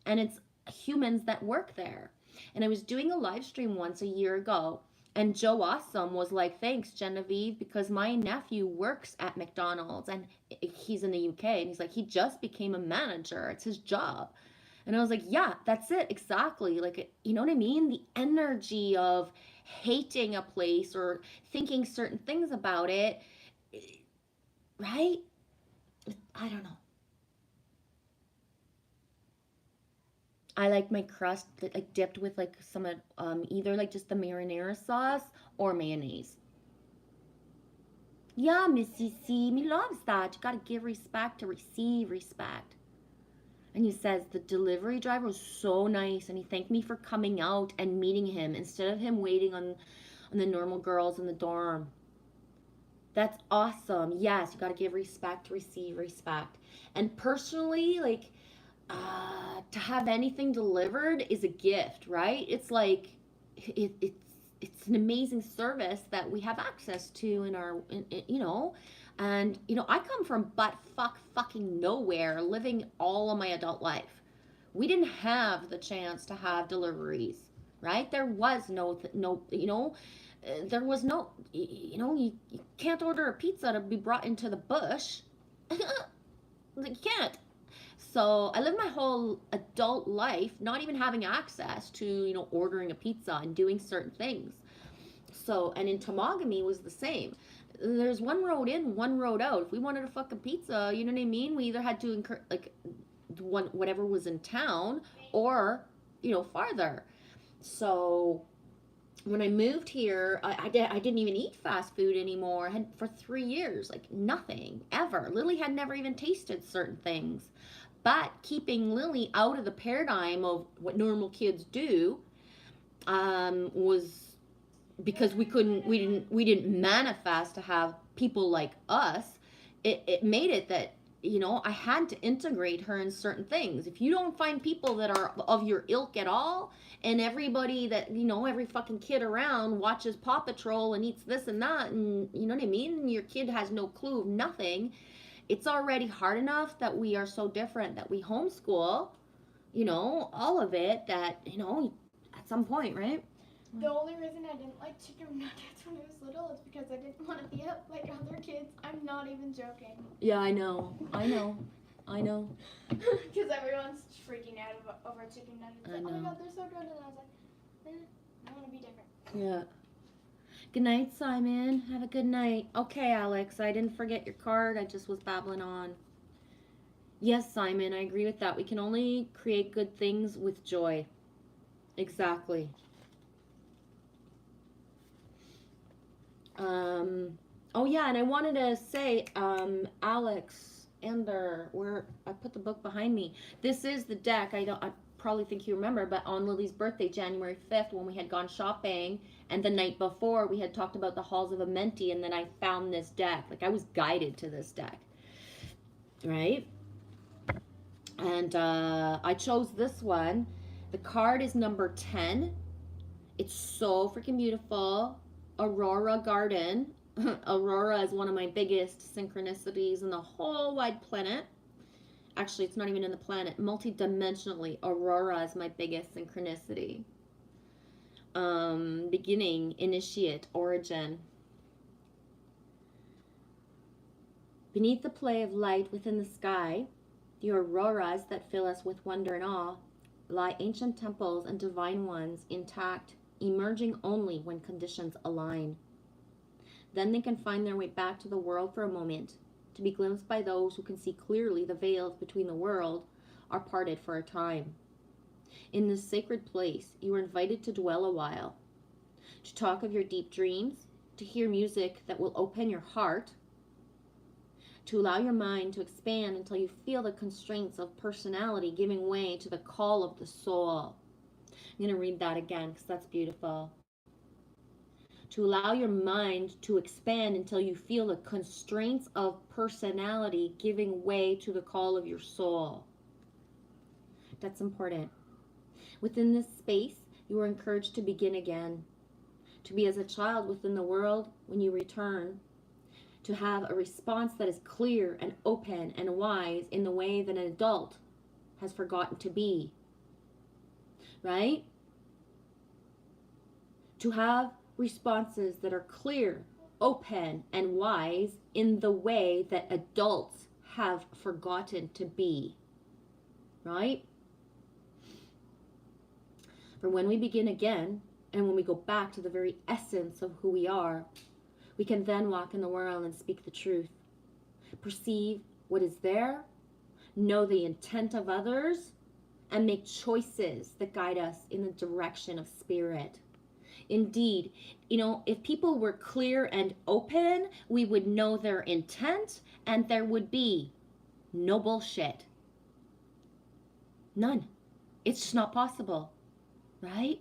and it's humans that work there. And I was doing a live stream once a year ago, and Joe Awesome was like, "Thanks, Genevieve, because my nephew works at McDonald's, and he's in the UK, and he's like, he just became a manager. It's his job." And I was like, yeah, that's it, exactly. Like, you know what I mean? The energy of hating a place or thinking certain things about it, right? I don't know. I like my crust like dipped with, like, some either, like, just the marinara sauce or mayonnaise. Yeah, Missy C, me loves that. You gotta give respect to receive respect. And he says the delivery driver was so nice, and he thanked me for coming out and meeting him instead of him waiting on the normal girls in the dorm. That's awesome. Yes, you got to give respect, receive respect. And personally, like, to have anything delivered is a gift, right? It's like, it's an amazing service that we have access to and I come from fucking nowhere, living all of my adult life. We didn't have the chance to have deliveries, right? There was no, there was no, you can't order a pizza to be brought into the bush. You can't. So I lived my whole adult life not even having access to, ordering a pizza and doing certain things. So, and in Tamagami was the same. There's one road in, one road out. If we wanted a fucking pizza, you know what I mean? We either had to incur, like, whatever was in town, or, farther. So when I moved here, I didn't even eat fast food anymore. I had for 3 years, like, nothing ever. Lily had never even tasted certain things. But keeping Lily out of the paradigm of what normal kids do, was because we didn't manifest to have people like us. It made it that I had to integrate her in certain things. If you don't find people that are of your ilk at all, and everybody that, every fucking kid around watches Paw Patrol and eats this and that, and you know what I mean? And your kid has no clue of nothing. It's already hard enough that we are so different, that we homeschool, all of it, that, at some point, right? The only reason I didn't like chicken nuggets when I was little is because I didn't want to be up like other kids. I'm not even joking. Yeah, I know. Because everyone's freaking out over chicken nuggets. Like, oh my god, they're so good. And I was like, I want to be different. Yeah. Good night, Simon. Have a good night. Okay, Alex, I didn't forget your card. I just was babbling on. Yes, Simon, I agree with that. We can only create good things with joy. Exactly. Oh yeah, and I wanted to say, Alex, Ender, where I put the book behind me. This is the deck. I probably think you remember, but on Lily's birthday, January 5th, when we had gone shopping, and the night before we had talked about the halls of Amenti, and then I found this deck. Like, I was guided to this deck, right? And I chose this one. The card is number 10. It's so freaking beautiful. Aurora Garden. Aurora is one of my biggest synchronicities in the whole wide planet. Actually, it's not even in the planet. Multidimensionally, Aurora is my biggest synchronicity. Beginning, initiate, origin. Beneath the play of light within the sky, the auroras that fill us with wonder and awe, lie ancient temples and divine ones intact, emerging only when conditions align. Then they can find their way back to the world for a moment, to be glimpsed by those who can see clearly the veils between the world are parted for a time. In this sacred place, you are invited to dwell a while, to talk of your deep dreams, to hear music that will open your heart, to allow your mind to expand until you feel the constraints of personality giving way to the call of the soul. I'm going to read that again because that's beautiful. To allow your mind to expand until you feel the constraints of personality giving way to the call of your soul. That's important. Within this space, you are encouraged to begin again, to be as a child within the world when you return, to have a response that is clear and open and wise in the way that an adult has forgotten to be. Right? To have responses that are clear, open, and wise in the way that adults have forgotten to be. Right? For when we begin again, and when we go back to the very essence of who we are, we can then walk in the world and speak the truth, perceive what is there, know the intent of others, and make choices that guide us in the direction of spirit. Indeed, if people were clear and open, we would know their intent, and there would be no bullshit. None. It's just not possible, right?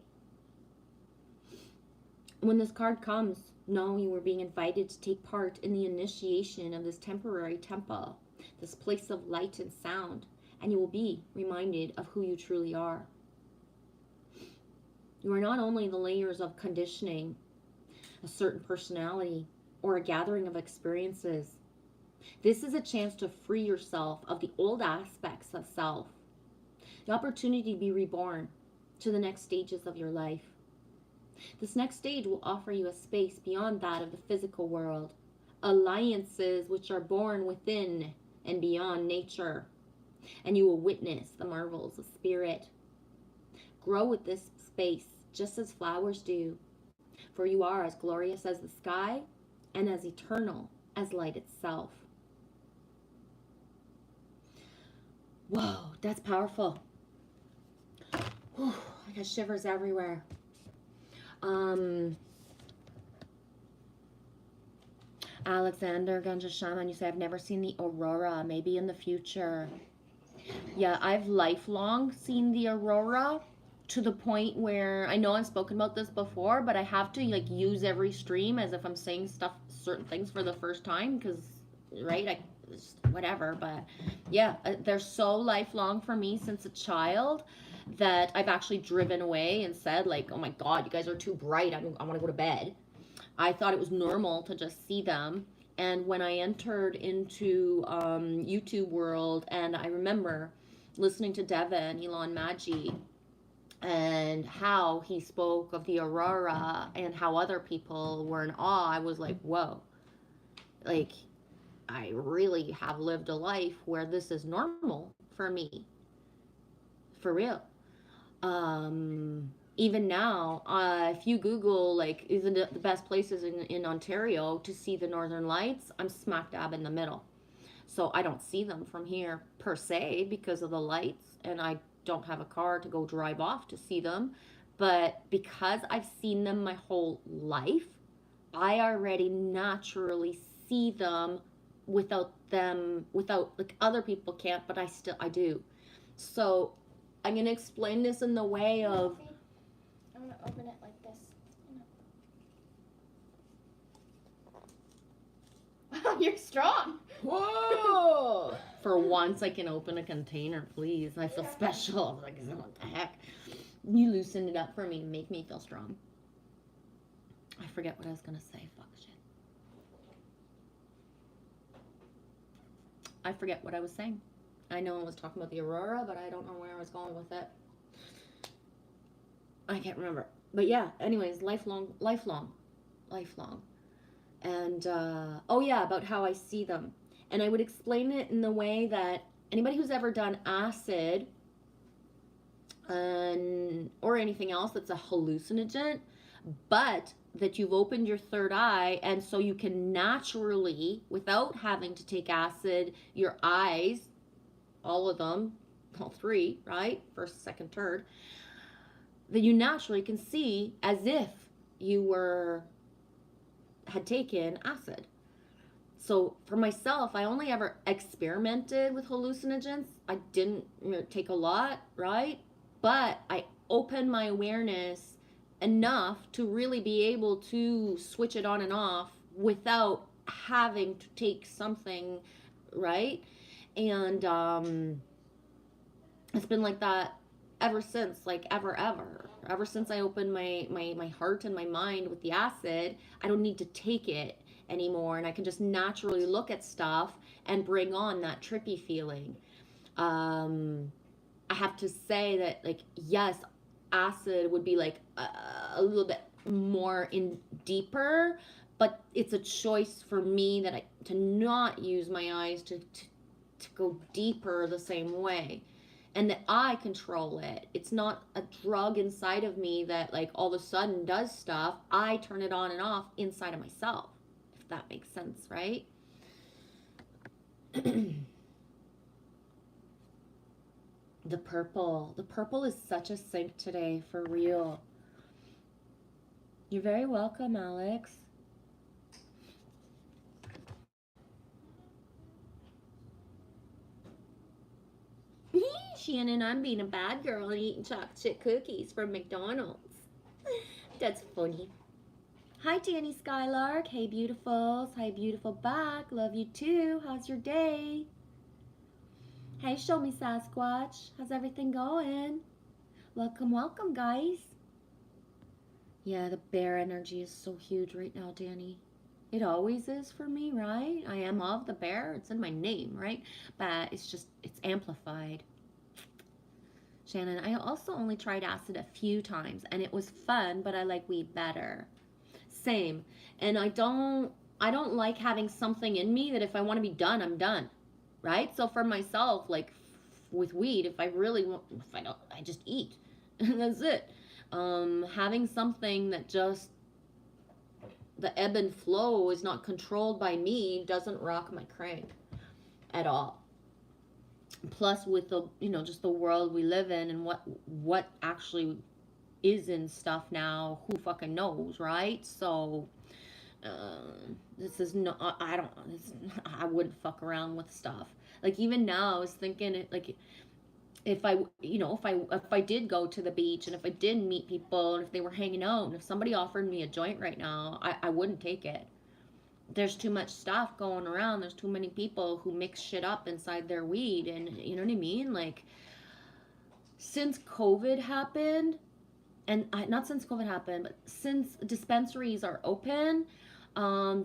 When this card comes, know you are being invited to take part in the initiation of this temporary temple, this place of light and sound, and you will be reminded of who you truly are. You are not only the layers of conditioning, a certain personality, or a gathering of experiences. This is a chance to free yourself of the old aspects of self, the opportunity to be reborn to the next stages of your life. This next stage will offer you a space beyond that of the physical world, alliances which are born within and beyond nature, and you will witness the marvels of spirit. Grow with this space just as flowers do, for you are as glorious as the sky and as eternal as light itself. Whoa, that's powerful. Whew, I got shivers everywhere. Alexander Ganja Shaman, you say, I've never seen the aurora, maybe in the future. Yeah, I've lifelong seen the aurora to the point where, I know I've spoken about this before, but I have to use every stream as if I'm saying certain things for the first time, because, right, whatever. But yeah, they're so lifelong for me since a child that I've actually driven away and said, like, oh my God, you guys are too bright. I want to go to bed. I thought it was normal to just see them. And when I entered into YouTube world, and I remember listening to Devin, Elon Maggi, and how he spoke of the aurora and how other people were in awe, I was like, whoa, like, I really have lived a life where this is normal for me, for real. Even now, if you Google, like, isn't it the best places in Ontario to see the Northern Lights, I'm smack dab in the middle. So I don't see them from here per se because of the lights, and I don't have a car to go drive off to see them. But because I've seen them my whole life, I already naturally see without like other people can't, but I do. So I'm gonna explain this in the way of I'm gonna open it like this. Wow, you're strong. whoa. For once, I can open a container, please. I feel special. I was like, what the heck? You loosen it up for me and make me feel strong. I forget what I was gonna say. Fuck shit. I forget what I was saying. I know I was talking about the aurora, but I don't know where I was going with it. I can't remember. But yeah, anyways, lifelong. And oh yeah, about how I see them. And I would explain it in the way that anybody who's ever done acid or anything else that's a hallucinogen, but that you've opened your third eye, and so you can naturally, without having to take acid, your eyes, all of them, all three, right? First, second, third, that you naturally can see as if you had taken acid. So for myself, I only ever experimented with hallucinogens. I didn't take a lot, right? But I opened my awareness enough to really be able to switch it on and off without having to take something, right? And it's been like that ever since, like ever since I opened my heart and my mind with the acid. I don't need to take it anymore, and I can just naturally look at stuff and bring on that trippy feeling. I have to say that, like, yes, acid would be like a little bit more in deeper, but it's a choice for me that to not use my eyes to go deeper the same way, and that I control it. It's not a drug inside of me that, like, all of a sudden does stuff. I turn it on and off inside of myself, if that makes sense, right? The purple is such a sync today, for real. You're very welcome, Alex. Shannon, I'm being a bad girl and eating chocolate chip cookies from McDonald's. That's funny. Hi, Danny Skylark. Hey, beautifuls. Hi, beautiful back. Love you too. How's your day? Hey, show me Sasquatch. How's everything going? Welcome, welcome, guys. Yeah, the bear energy is so huge right now, Danny. It always is for me, right? I am of the bear. It's in my name, right? But it's amplified. Shannon, I also only tried acid a few times, and it was fun, but I like weed better. Same. And I don't like having something in me that if I want to be done, I'm done. Right? So for myself, like with weed, if I really want, if I don't, I just eat. And that's it. Having something that just, the ebb and flow is not controlled by me doesn't rock my crank at all. Plus with the, just the world we live in and what actually is in stuff now, who fucking knows, right? So this is no, I wouldn't fuck around with stuff. Like, even now I was thinking, like, if I did go to the beach and if I did meet people and if they were hanging out and if somebody offered me a joint right now, I wouldn't take it. there's too much stuff going around. There's too many people who mix shit up inside their weed, and you know what I mean? Like, since COVID happened, and not since COVID happened, but since dispensaries are open,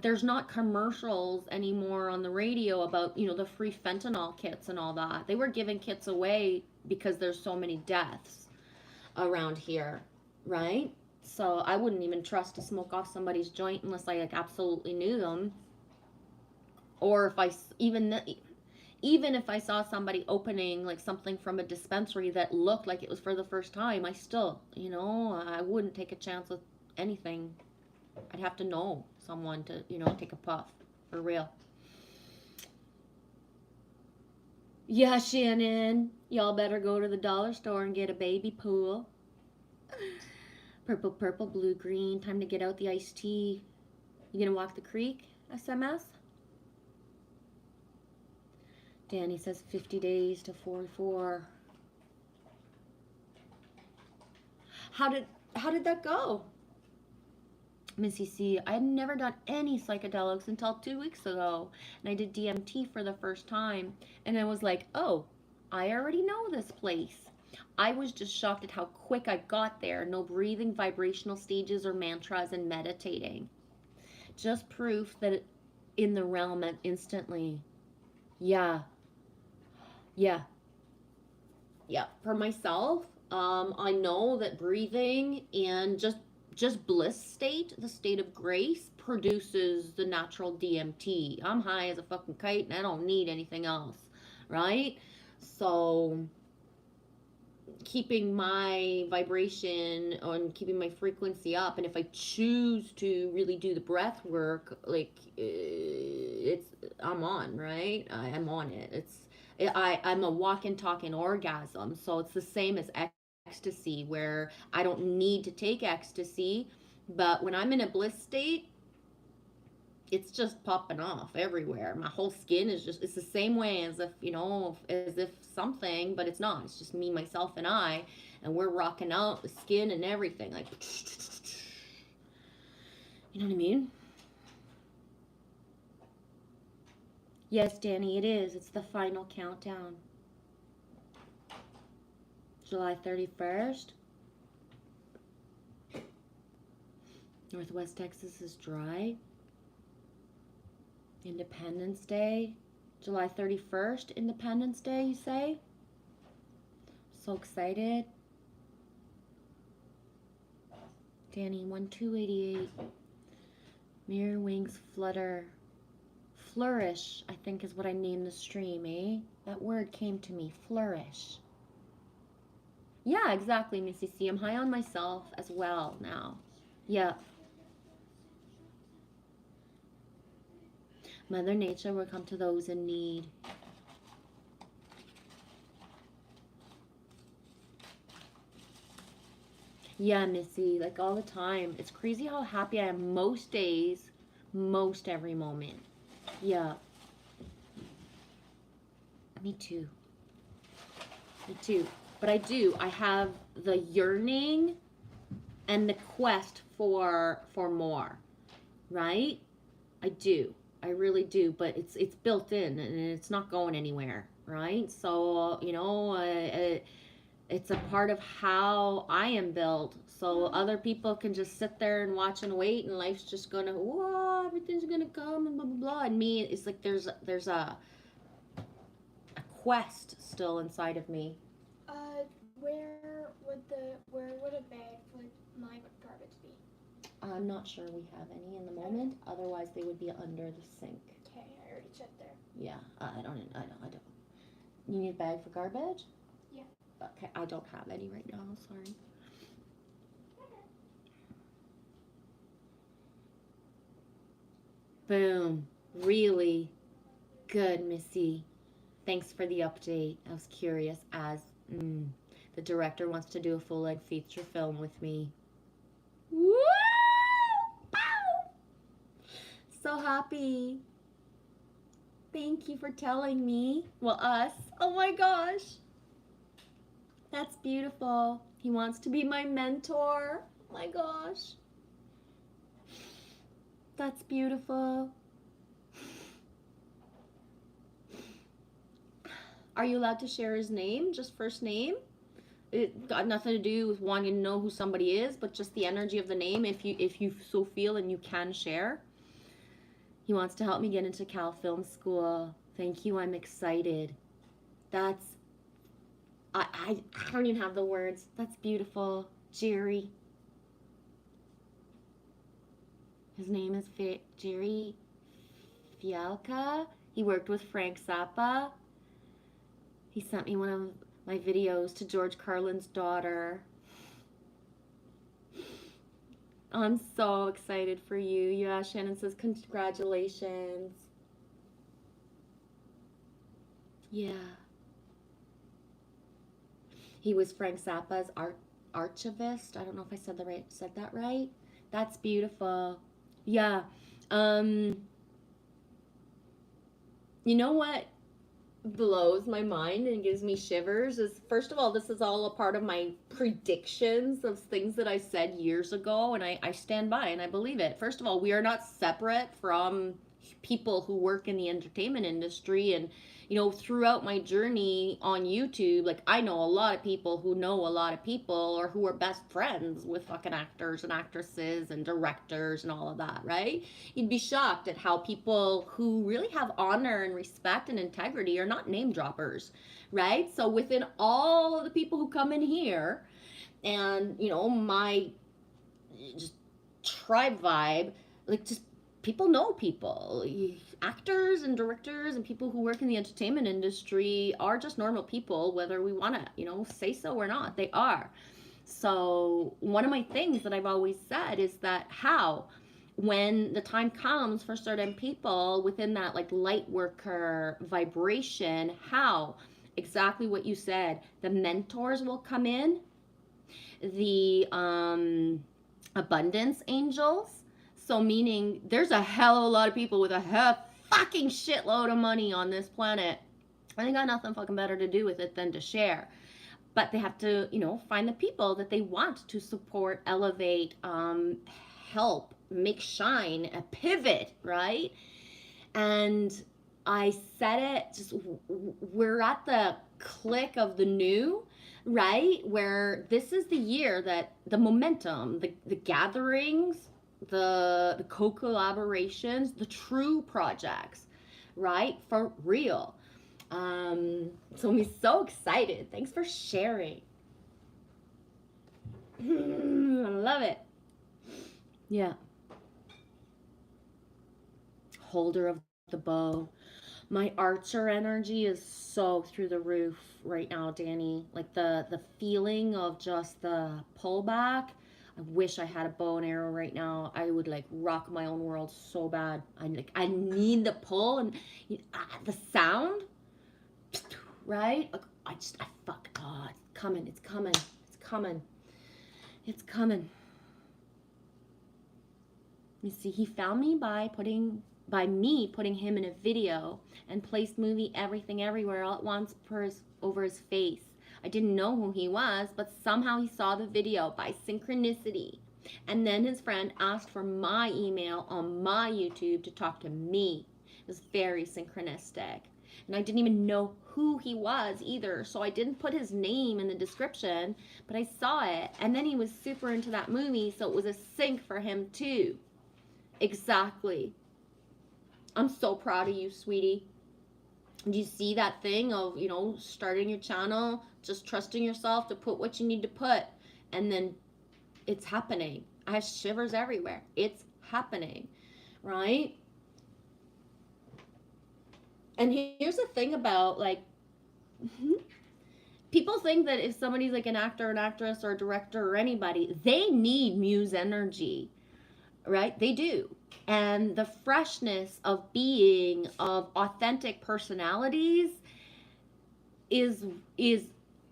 there's not commercials anymore on the radio about, you know, the free fentanyl kits and all that. They were giving kits away because there's so many deaths around here, right? So I wouldn't even trust to smoke off somebody's joint unless I like absolutely knew them, or if I even if I saw somebody opening like something from a dispensary that looked like it was for the first time, I still, you know, I wouldn't take a chance with anything. I'd have to know someone to, you know, take a puff for real. Yeah, Shannon, y'all better go to the dollar store and get a baby pool. Purple, purple, blue, green. Time to get out the iced tea. You gonna walk the creek? SMS. Danny says 50 days to 44. How did that go? Missy C, I had never done any psychedelics until 2 weeks ago, and I did DMT for the first time, and I was like, oh, I already know this place. I was just shocked at how quick I got there. No breathing, vibrational stages, or mantras, and meditating. Just proof that in the realm instantly. Yeah. Yeah. Yeah. For myself, I know that breathing and just bliss state, the state of grace, produces the natural DMT. I'm high as a fucking kite and I don't need anything else, right? So keeping my vibration and keeping my frequency up, and if I choose to really do the breath work, like it's I'm on, right? I'm on it. I'm a walking talking orgasm, so it's the same as ecstasy, where I don't need to take ecstasy, but when I'm in a bliss state, it's just popping off everywhere. My whole skin is just, it's the same way as if, you know, as if something, but it's not. It's just me, myself, and I, and we're rocking out the skin and everything. Like, you know what I mean? Yes, Danny, it is. It's the final countdown. July 31st. Northwest Texas is dry. Independence Day, July 31st, Independence Day, you say? So excited. Danny, 1288. Mirror wings flutter. Flourish, I think is what I named the stream, eh? That word came to me, flourish. Yeah, exactly, Missy C. I'm high on myself as well now. Yeah. Mother Nature will come to those in need. Yeah, Missy, like all the time. It's crazy how happy I am most days, most every moment. Yeah. Me too. Me too. But I have the yearning and the quest for more, right? I do. I really do, but it's built in and it's not going anywhere, right? So, you know, it's a part of how I am built. So other people can just sit there and watch and wait, and life's just gonna, whoa, everything's gonna come and blah blah blah. And me, it's like there's a quest still inside of me. Where would a bag for my garbage be? I'm not sure we have any in the moment. Otherwise, they would be under the sink. Okay, I already checked there. Yeah, I don't. You need a bag for garbage? Yeah. Okay, I don't have any right now. Sorry. Boom. Really good, Missy. Thanks for the update. I was curious as the director wants to do a full-length feature film with me. Woo! Pow! So happy. Thank you for telling me. Well, us. Oh my gosh. That's beautiful. He wants to be my mentor. Oh my gosh. That's beautiful. Are you allowed to share his name, just first name? It got nothing to do with wanting to know who somebody is, but just the energy of the name, if you so feel and you can share. He wants to help me get into Cal Film School. Thank you, I'm excited. That's I don't even have the words. That's beautiful. Jerry. His name is Jerry Fialka. He worked with Frank Zappa. He sent me one of my videos to George Carlin's daughter. I'm so excited for you. Yeah, Shannon says congratulations. Yeah. He was Frank Zappa's archivist. I don't know if I said that right. That's beautiful. Yeah. You know what blows my mind and gives me shivers is, first of all, this is all a part of my predictions of things that I said years ago, and I stand by and I believe it. First of all, we are not separate from people who work in the entertainment industry. And throughout my journey on YouTube, like, I know a lot of people who know a lot of people, or who are best friends with fucking actors and actresses and directors and all of that, right? You'd be shocked at how people who really have honor and respect and integrity are not name droppers, right? So within all of the people who come in here, and my just tribe vibe, like, just people know people. Actors and directors and people who work in the entertainment industry are just normal people, whether we want to say so or not. They are. So one of my things that I've always said is that when the time comes for certain people within that, like, light worker vibration, how exactly what you said, the mentors will come in, the abundance angels. So meaning there's a hell of a lot of people with a fucking shitload of money on this planet, and they got nothing fucking better to do with it than to share. But they have to, find the people that they want to support, elevate, help, make shine, a pivot, right? And I said it, just we're at the click of the new, right? Where this is the year that the momentum, the gatherings, the co-collaborations, the true projects, right? For real. So I'm so excited. Thanks for sharing. I love it. Yeah. Holder of the bow. My archer energy is so through the roof right now, Danny. Like, the feeling of just the pullback. I wish I had a bow and arrow right now. I would, like, rock my own world so bad. I need the pull and the sound, right? It's coming. It's coming. It's coming. It's coming. You see, he found me by me putting him in a video, and placed movie Everything Everywhere all at once over his face. I didn't know who he was, but somehow he saw the video by synchronicity. And then his friend asked for my email on my YouTube to talk to me. It was very synchronistic. And I didn't even know who he was either, so I didn't put his name in the description, but I saw it. And then he was super into that movie, so it was a sync for him too. Exactly. I'm so proud of you, sweetie. Do you see that thing of, starting your channel, just trusting yourself to put what you need to put, and then it's happening. I have shivers everywhere. It's happening, right? And here's the thing about, like, people think that if somebody's like an actor, an actress, or a director, or anybody, they need muse energy, right? They do. And the freshness of being, of authentic personalities is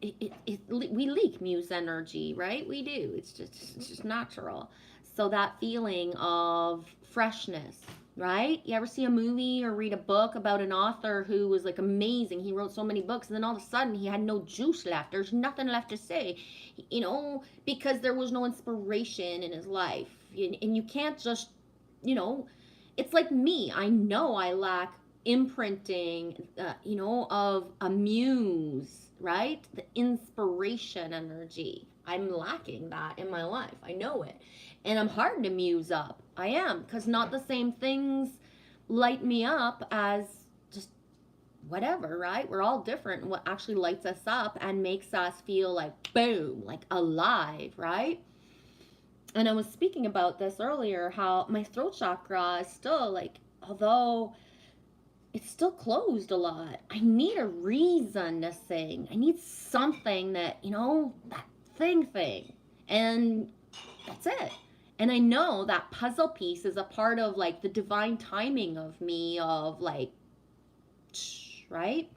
we leak muse energy, right? We do. It's just natural. So that feeling of freshness, right? You ever see a movie or read a book about an author who was, like, amazing? He wrote so many books, and then all of a sudden he had no juice left. There's nothing left to say, because there was no inspiration in his life. And you can't just, it's like me. I know I lack imprinting, of a muse, right? The inspiration energy. I'm lacking that in my life. I know it. And I'm hard to muse up. I am, because not the same things light me up as just whatever, right? We're all different. And what actually lights us up and makes us feel like boom, like alive, right? And I was speaking about this earlier, how my throat chakra is still like, although it's still closed a lot, I need a reason to sing. I need something that, that thing. And that's it. And I know that puzzle piece is a part of like the divine timing of me, of like, right?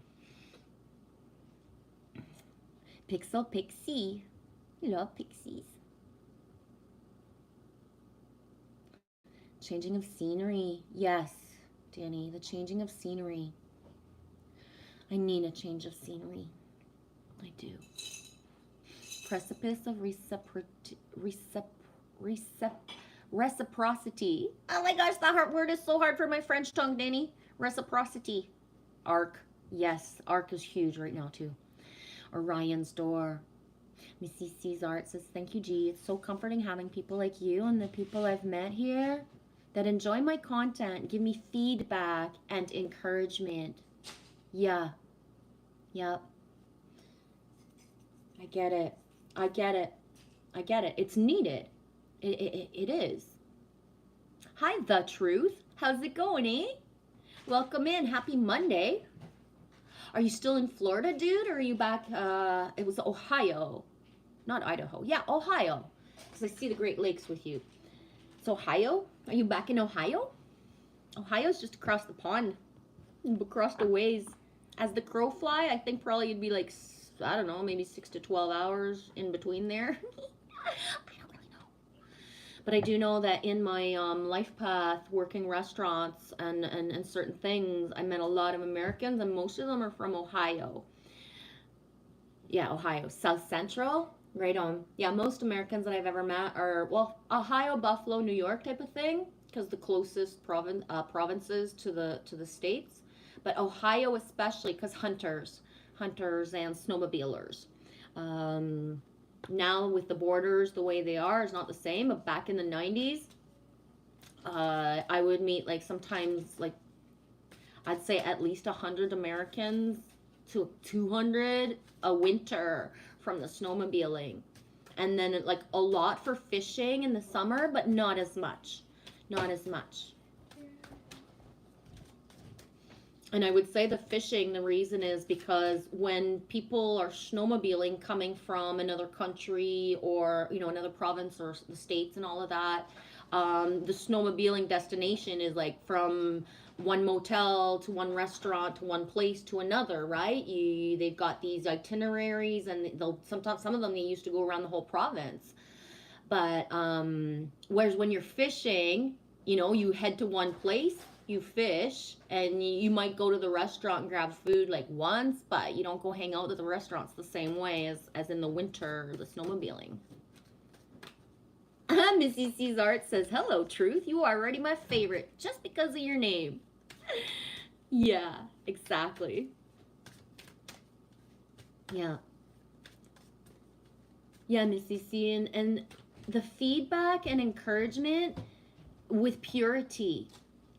Pixel Pixie. Love pixies. Changing of scenery. Yes, Danny, the changing of scenery. I need a change of scenery. I do. Precipice of reciprocity. Oh my gosh, that word is so hard for my French tongue, Danny. Reciprocity. Arc. Yes, arc is huge right now too. Orion's door. Missy C's Art says, thank you, G. It's so comforting having people like you and the people I've met here that enjoy my content, give me feedback and encouragement. Yeah. Yep. I get it. It's needed. It is. Hi, The Truth. How's it going, eh? Welcome in. Happy Monday. Are you still in Florida, dude? Or are you back? It was Ohio. Not Idaho. Yeah, Ohio. Because I see the Great Lakes with you. It's Ohio? Are you back in Ohio? Ohio's just across the pond. Across the ways. As the crow fly, I think probably you'd be like, I don't know, maybe 6 to 12 hours in between there. I don't really know. But I do know that in my life path, working restaurants and certain things, I met a lot of Americans, and most of them are from Ohio. Yeah, Ohio. South Central. Right on. Yeah, most Americans that I've ever met are, well, Ohio, Buffalo, New York type of thing, because the closest provinces to the states. But Ohio especially, because hunters and snowmobilers. Now with the borders the way they are, it's not the same. But back in the 90s, I would meet like sometimes like I'd say at least 100 Americans to 200 a winter from the snowmobiling, and then like a lot for fishing in the summer, but not as much. And I would say the fishing, the reason is because when people are snowmobiling coming from another country or, another province or the States and all of that, the snowmobiling destination is like from one motel to one restaurant to one place to another, right? They've got these itineraries, and sometimes some of them they used to go around the whole province. But whereas when you're fishing, you head to one place, you fish, and you might go to the restaurant and grab food like once, but you don't go hang out at the restaurants the same way as in the winter, the snowmobiling. Missy C's Art says, hello, Truth. You are already my favorite just because of your name. Yeah, exactly. Yeah. Yeah, Missy C. And the feedback and encouragement with purity,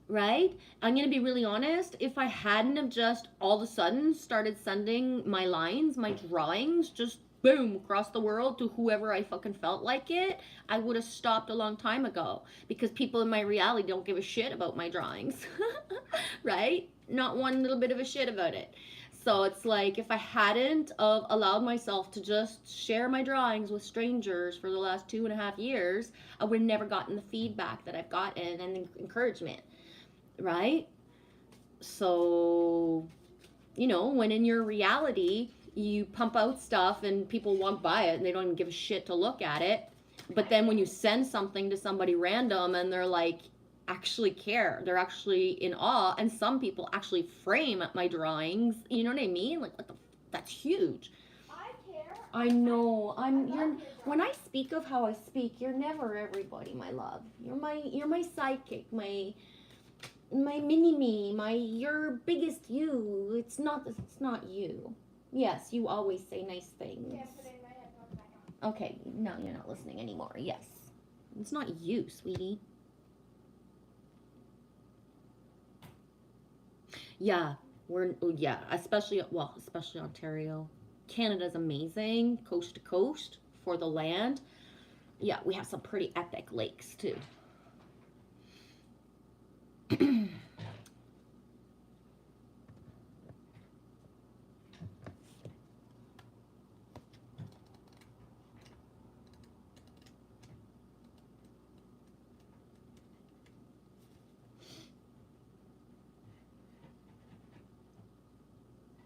right? I'm going to be really honest. If I hadn't have just all of a sudden started sending my lines, my drawings, just boom, across the world to whoever I fucking felt like it, I would have stopped a long time ago, because people in my reality don't give a shit about my drawings, right? Not one little bit of a shit about it. So it's like, if I hadn't of allowed myself to just share my drawings with strangers for the last 2.5 years, I would have never gotten the feedback that I've gotten and encouragement, right? So, when in your reality, you pump out stuff and people walk by it and they don't even give a shit to look at it. But then when you send something to somebody random and they're like, actually care, they're actually in awe, and some people actually frame my drawings, you know what I mean? Like, that's huge. I care. I know. When I speak of how I speak, you're never everybody, my love. You're my sidekick, my my mini me, my your biggest you. It's not you. Yes, you always say nice things. Yeah, putting my headphones back on. Okay, now you're not listening anymore. Yes. It's not you, sweetie. Yeah, especially Ontario. Canada's amazing, coast to coast for the land. Yeah, we have some pretty epic lakes too.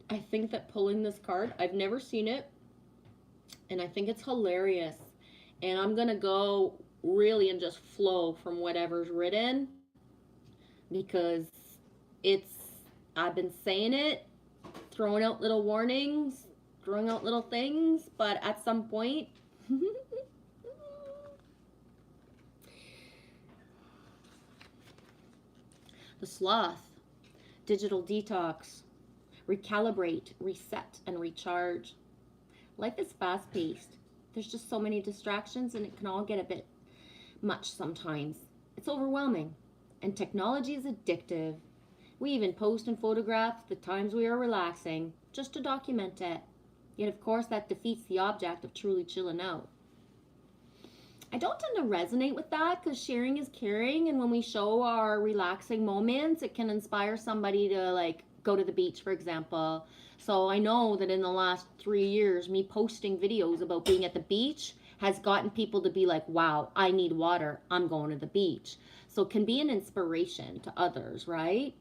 I think that pulling this card, I've never seen it, and I think it's hilarious. And I'm gonna go really and just flow from whatever's written because it's, I've been saying it, throwing out little warnings, throwing out little things, but at some point, the sloth, digital detox, recalibrate, reset, and recharge. Life is fast paced. There's just so many distractions, and it can all get a bit much sometimes. It's overwhelming, and technology is addictive. We even post and photograph the times we are relaxing just to document it. Yet, of course, that defeats the object of truly chilling out. I don't tend to resonate with that because sharing is caring, and when we show our relaxing moments, it can inspire somebody to like go to the beach, for example. So I know that in the last 3 years, me posting videos about being at the beach has gotten people to be like, wow, I need water, I'm going to the beach. So it can be an inspiration to others, right?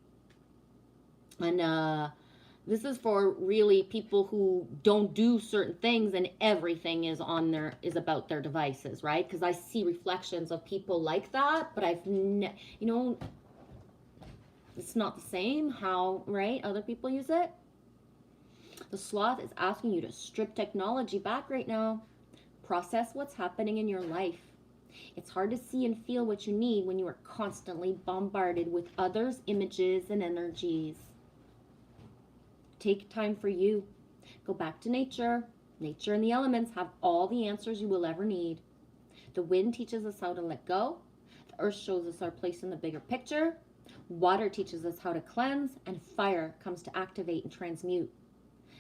And this is for really people who don't do certain things and everything is about their devices, right? Because I see reflections of people like that, but it's not the same how, right, other people use it. The sloth is asking you to strip technology back right now. Process what's happening in your life. It's hard to see and feel what you need when you are constantly bombarded with others' images and energies. Take time for you. Go back to nature. Nature and the elements have all the answers you will ever need. The wind teaches us how to let go. The earth shows us our place in the bigger picture. Water teaches us how to cleanse, and fire comes to activate and transmute.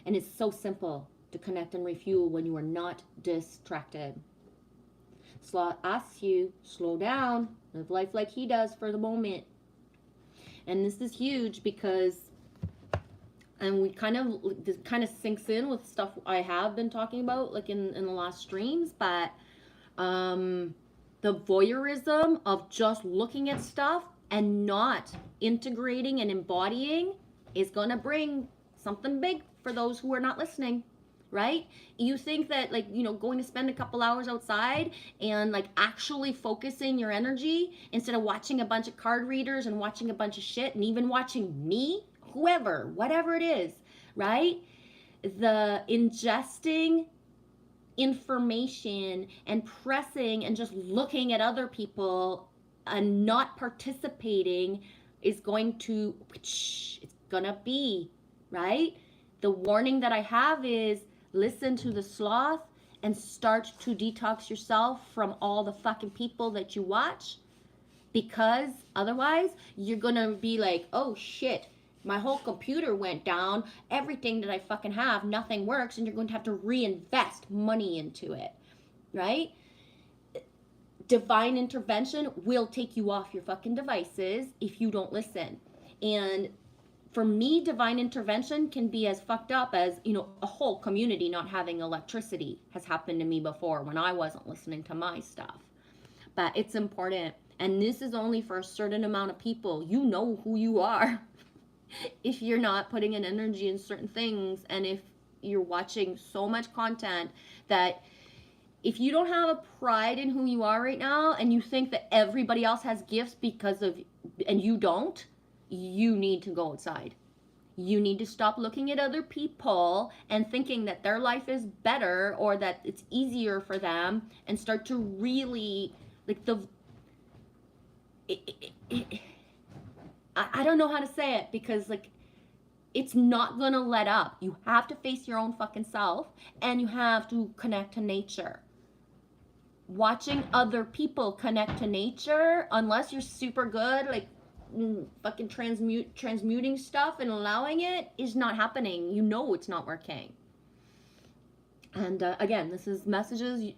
And it's so simple to connect and refuel when you are not distracted. Sloth asks you, slow down, live life like he does for the moment. And this is huge because, and this kind of sinks in with stuff I have been talking about like in the last streams, but the voyeurism of just looking at stuff and not integrating and embodying is going to bring something big for those who are not listening, right? You think that like, going to spend a couple hours outside and like actually focusing your energy instead of watching a bunch of card readers and watching a bunch of shit and even watching me, whoever, whatever it is, right? The ingesting information and pressing and just looking at other people and not participating is going to, it's gonna be, right? The warning that I have is listen to the sloth and start to detox yourself from all the fucking people that you watch, because otherwise you're gonna be like, oh shit, my whole computer went down, everything that I fucking have, nothing works, and you're going to have to reinvest money into it, right? Divine intervention will take you off your fucking devices if you don't listen. And for me, divine intervention can be as fucked up as, a whole community not having electricity has happened to me before when I wasn't listening to my stuff. But it's important. And this is only for a certain amount of people. You know who you are. If you're not putting an energy in certain things, and if you're watching so much content that if you don't have a pride in who you are right now and you think that everybody else has gifts and you don't, you need to go outside. You need to stop looking at other people and thinking that their life is better or that it's easier for them, and start to really like I don't know how to say it, because like it's not gonna let up. You have to face your own fucking self, and you have to connect to nature. Watching other people connect to nature, unless you're super good, like fucking transmuting stuff and allowing it, is not happening. You know it's not working. And again, this is messages.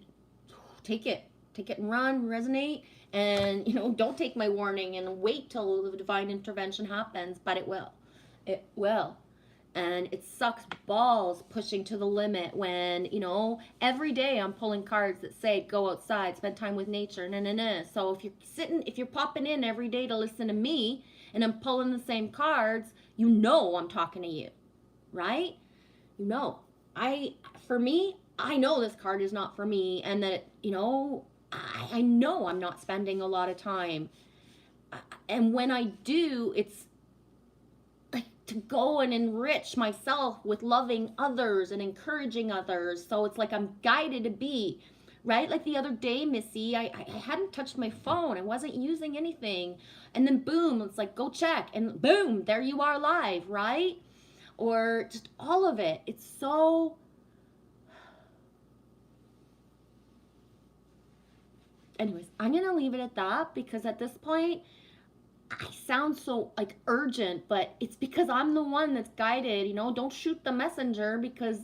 Take it, take it and run, resonate, and don't take my warning and wait till the divine intervention happens. But it will. And it sucks balls pushing to the limit when, every day I'm pulling cards that say go outside, spend time with nature, So if you're popping in every day to listen to me and I'm pulling the same cards, I'm talking to you, right? I for me, I know this card is not for me, and that I know I'm not spending a lot of time, and when I do, it's like to go and enrich myself with loving others and encouraging others. So it's like I'm guided to be right. Like the other day, Missy, I hadn't touched my phone, I wasn't using anything, and then boom, it's like go check, and boom, there you are live, right? Or just all of it. It's so. Anyways, I'm gonna leave it at that, because at this point I sound so like urgent, but it's because I'm the one that's guided. Don't shoot the messenger, because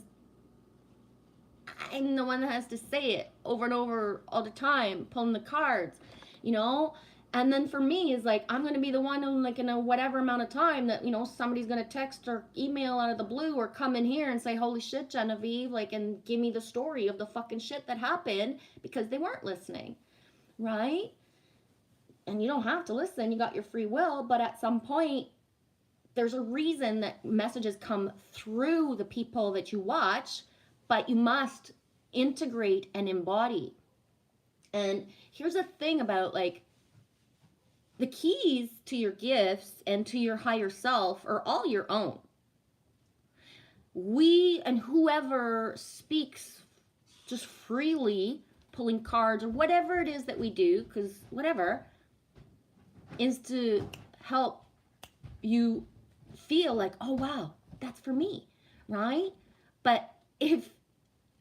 I'm the one that has to say it over and over all the time, pulling the cards, you know. And then for me is like, I'm gonna be the one who, like, in a whatever amount of time that somebody's gonna text or email out of the blue or come in here and say, holy shit, Genevieve, like, and give me the story of the fucking shit that happened, because they weren't listening, right? And you don't have to listen, you got your free will, but at some point there's a reason that messages come through the people that you watch, but you must integrate and embody. And here's the thing about, like, the keys to your gifts and to your higher self are all your own. We and whoever speaks just freely, pulling cards or whatever it is that we do, because whatever, is to help you feel like, oh wow, that's for me, right? But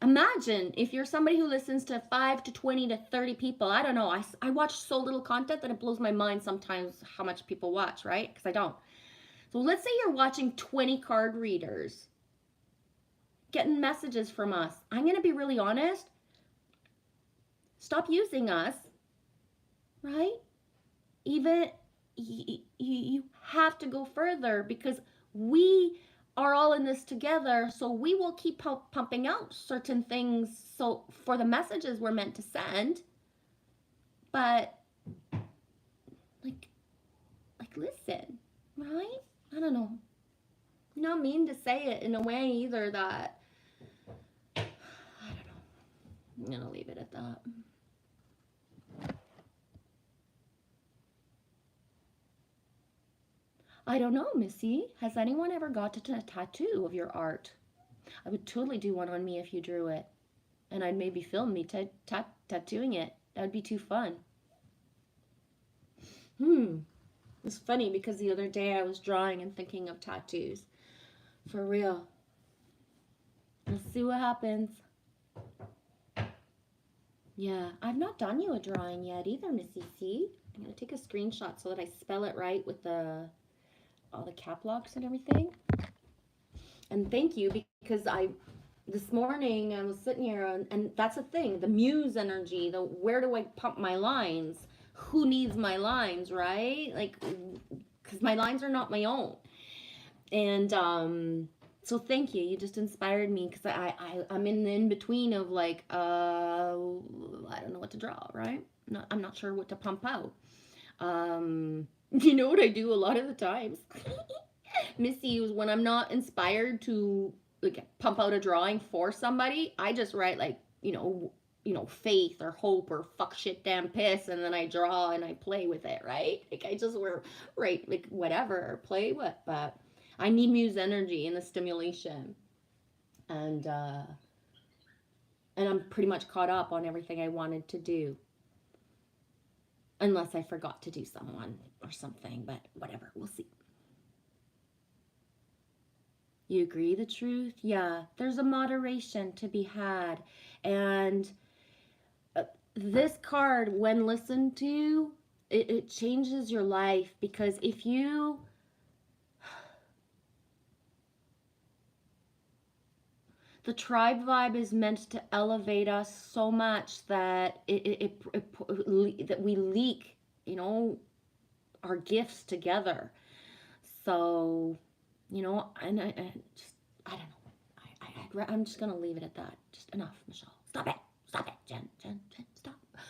imagine if you're somebody who listens to 5 to 20 to 30 people. I don't know, I watch so little content that it blows my mind sometimes how much people watch, right? Because I don't. So let's say you're watching 20 card readers getting messages from us. I'm going to be really honest. Stop using us, right? Even you have to go further, because we are all in this together. So we will keep pumping out certain things, so for the messages we're meant to send. But like listen, right? I don't know. You don't mean to say it in a way either that, I don't know. I'm gonna leave it at that. I don't know, Missy. Has anyone ever got a tattoo of your art? I would totally do one on me if you drew it. And I'd maybe film me tattooing it. That would be too fun. It's funny, because the other day I was drawing and thinking of tattoos. For real. Let's see what happens. Yeah, I've not done you a drawing yet either, Missy C. I'm going to take a screenshot so that I spell it right with all the cap locks and everything. And thank you, because this morning I was sitting here, and that's the thing, the muse energy, where do I pump my lines? Who needs my lines, right? Like, because my lines are not my own. And so thank you. You just inspired me, because I'm in the in-between of like, I don't know what to draw, right? I'm not sure what to pump out. You know what I do a lot of the times? Missy, is when I'm not inspired to like pump out a drawing for somebody, I just write like, faith or hope or fuck shit damn piss, and then I draw and I play with it, right? Like I just write like whatever or play with, but I need muse energy and the stimulation. And I'm pretty much caught up on everything I wanted to do. Unless I forgot to do someone or something, but whatever, we'll see. You agree the truth? Yeah, there's a moderation to be had. And this card, when listened to, it changes your life, because if you the tribe vibe is meant to elevate us so much that that we leak, you know, our gifts together. So, you know, and I just, I don't know. I'm just gonna leave it at that. Just enough, Michelle. Stop it. Stop it, Jen. Stop. Stop it.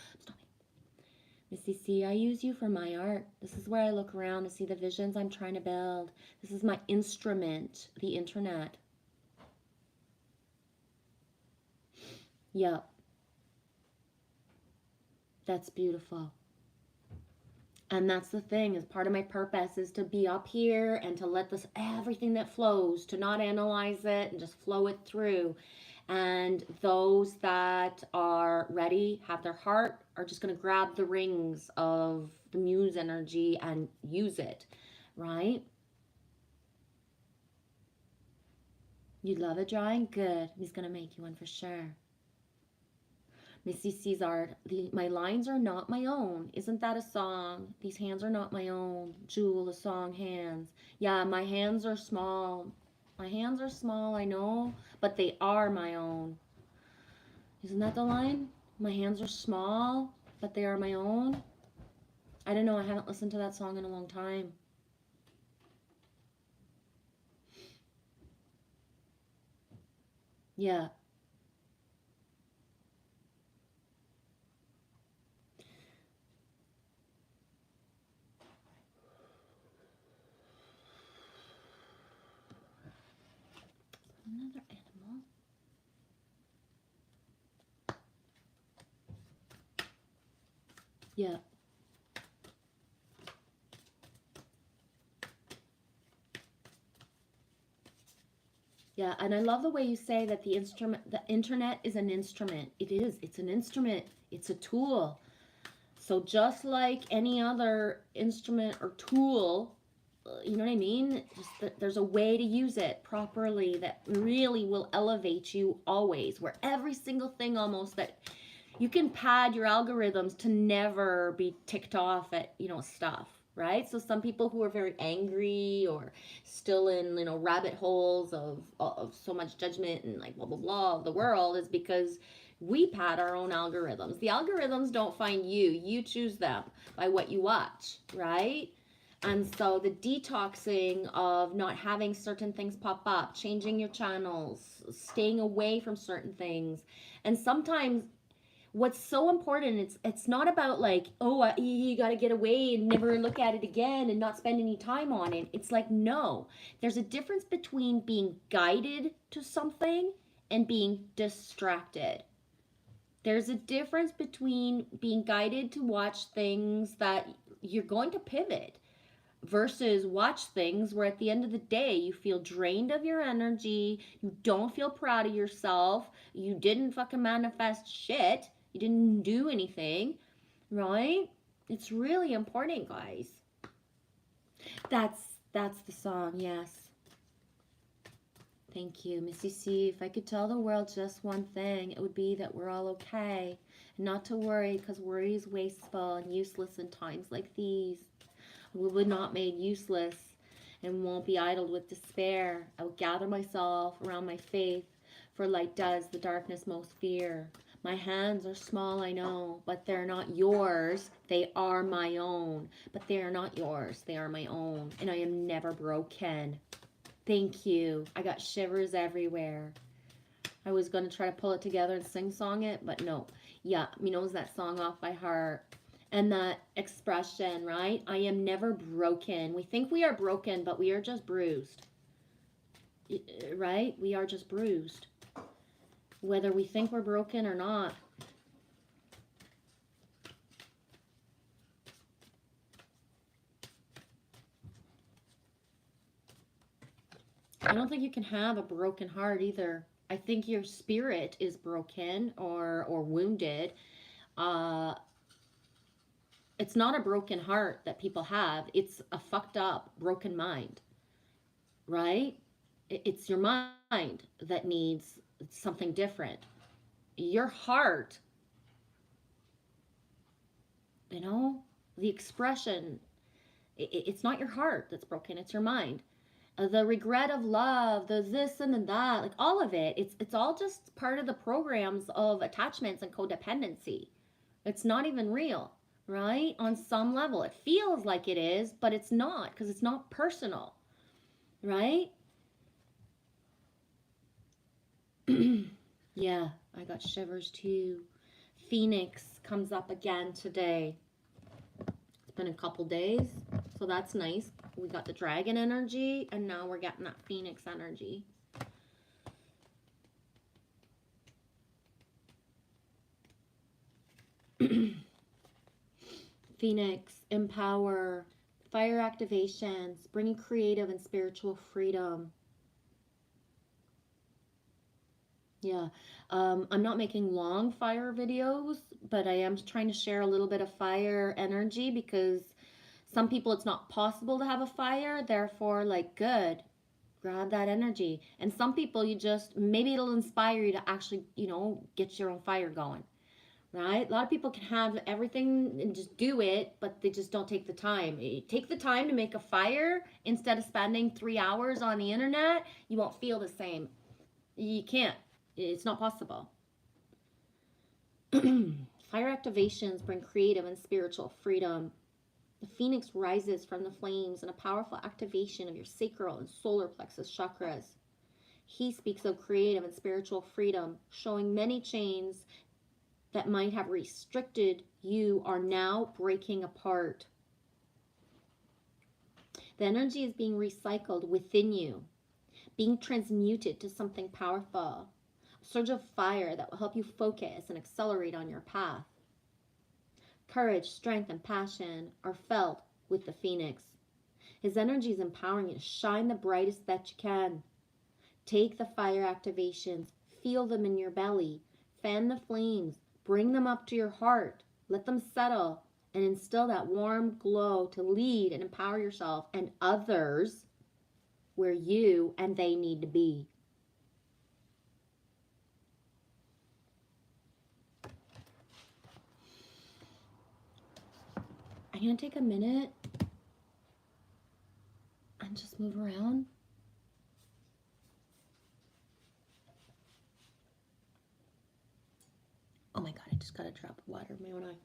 Missy C, I use you for my art. This is where I look around to see the visions I'm trying to build. This is my instrument, the internet. Yep. That's beautiful. And that's the thing, is part of my purpose is to be up here and to let this, everything that flows, to not analyze it and just flow it through. And those that are ready, have their heart, are just going to grab the rings of the muse energy and use it, right? You'd love a drawing? Good. He's going to make you one for sure. Missy C's art. My lines are not my own. Isn't that a song? These hands are not my own. Jewel, a song, hands. Yeah, my hands are small. My hands are small, I know, but they are my own. Isn't that the line? My hands are small, but they are my own. I don't know. I haven't listened to that song in a long time. Yeah. Another animal. Yeah. Yeah, and I love the way you say that the internet is an instrument. It is. It's an instrument. It's a tool. So just like any other instrument or tool, you know what I mean? Just that there's a way to use it properly that really will elevate you always. Where every single thing almost that you can pad your algorithms to never be ticked off at, you know, stuff, right? So some people who are very angry or still in, you know, rabbit holes of so much judgment and like blah blah blah of the world is because we pad our own algorithms. The algorithms don't find you. You choose them by what you watch, right? And so the detoxing of not having certain things pop up, changing your channels, staying away from certain things. And sometimes what's so important, it's not about like, oh, you got to get away and never look at it again and not spend any time on it. It's like, no, there's a difference between being guided to something and being distracted. There's a difference between being guided to watch things that you're going to pivot versus watch things where at the end of the day you feel drained of your energy, you don't feel proud of yourself, you didn't fucking manifest shit, you didn't do anything, right? It's really important, guys. That's the song, yes. Thank you, Missy C. If I could tell the world just one thing, it would be that we're all okay. And not to worry, because worry is wasteful and useless in times like these. We would not made useless and won't be idled with despair. I will gather myself around my faith, for light does the darkness most fear. My hands are small, I know, but they're not yours. They are my own. But they are not yours. They are my own. And I am never broken. Thank you. I got shivers everywhere. I was going to try to pull it together and sing-song it, but no. Yeah, me knows that song off by heart. And that expression, right? I am never broken. We think we are broken, but we are just bruised. Right? We are just bruised. Whether we think we're broken or not. I don't think you can have a broken heart either. I think your spirit is broken or wounded. It's not a broken heart that people have, it's a fucked up, broken mind, right? It's your mind that needs something different. Your heart, you know, the expression, it's not your heart that's broken, it's your mind. The regret of love, the this and the that, like all of it, it's all just part of the programs of attachments and codependency. It's not even real, right? On some level, it feels like it is, but it's not because it's not personal, right? Yeah, I got shivers too. Phoenix comes up again today. It's been a couple days, so that's nice. We got the dragon energy, and now we're getting that phoenix energy. Phoenix, empower, fire activations, bringing creative and spiritual freedom. Yeah, I'm not making long fire videos, but I am trying to share a little bit of fire energy because some people it's not possible to have a fire, therefore, like, good, grab that energy. And some people you just, maybe it'll inspire you to actually, get your own fire going, right? A lot of people can have everything and just do it, but they just don't take the time. Take the time to make a fire instead of spending 3 hours on the internet. You won't feel the same. You can't. It's not possible. Fire activations bring creative and spiritual freedom. The phoenix rises from the flames in a powerful activation of your sacral and solar plexus chakras. He speaks of creative and spiritual freedom, showing many chains that might have restricted you are now breaking apart. The energy is being recycled within you, being transmuted to something powerful. A surge of fire that will help you focus and accelerate on your path. Courage, strength, and passion are felt with the phoenix. His energy is empowering you to shine the brightest that you can. Take the fire activations, feel them in your belly, fan the flames, bring them up to your heart, let them settle, and instill that warm glow to lead and empower yourself and others where you and they need to be. I'm going to take a minute and just move around. Oh my God, I just got a drop of water in my own eye.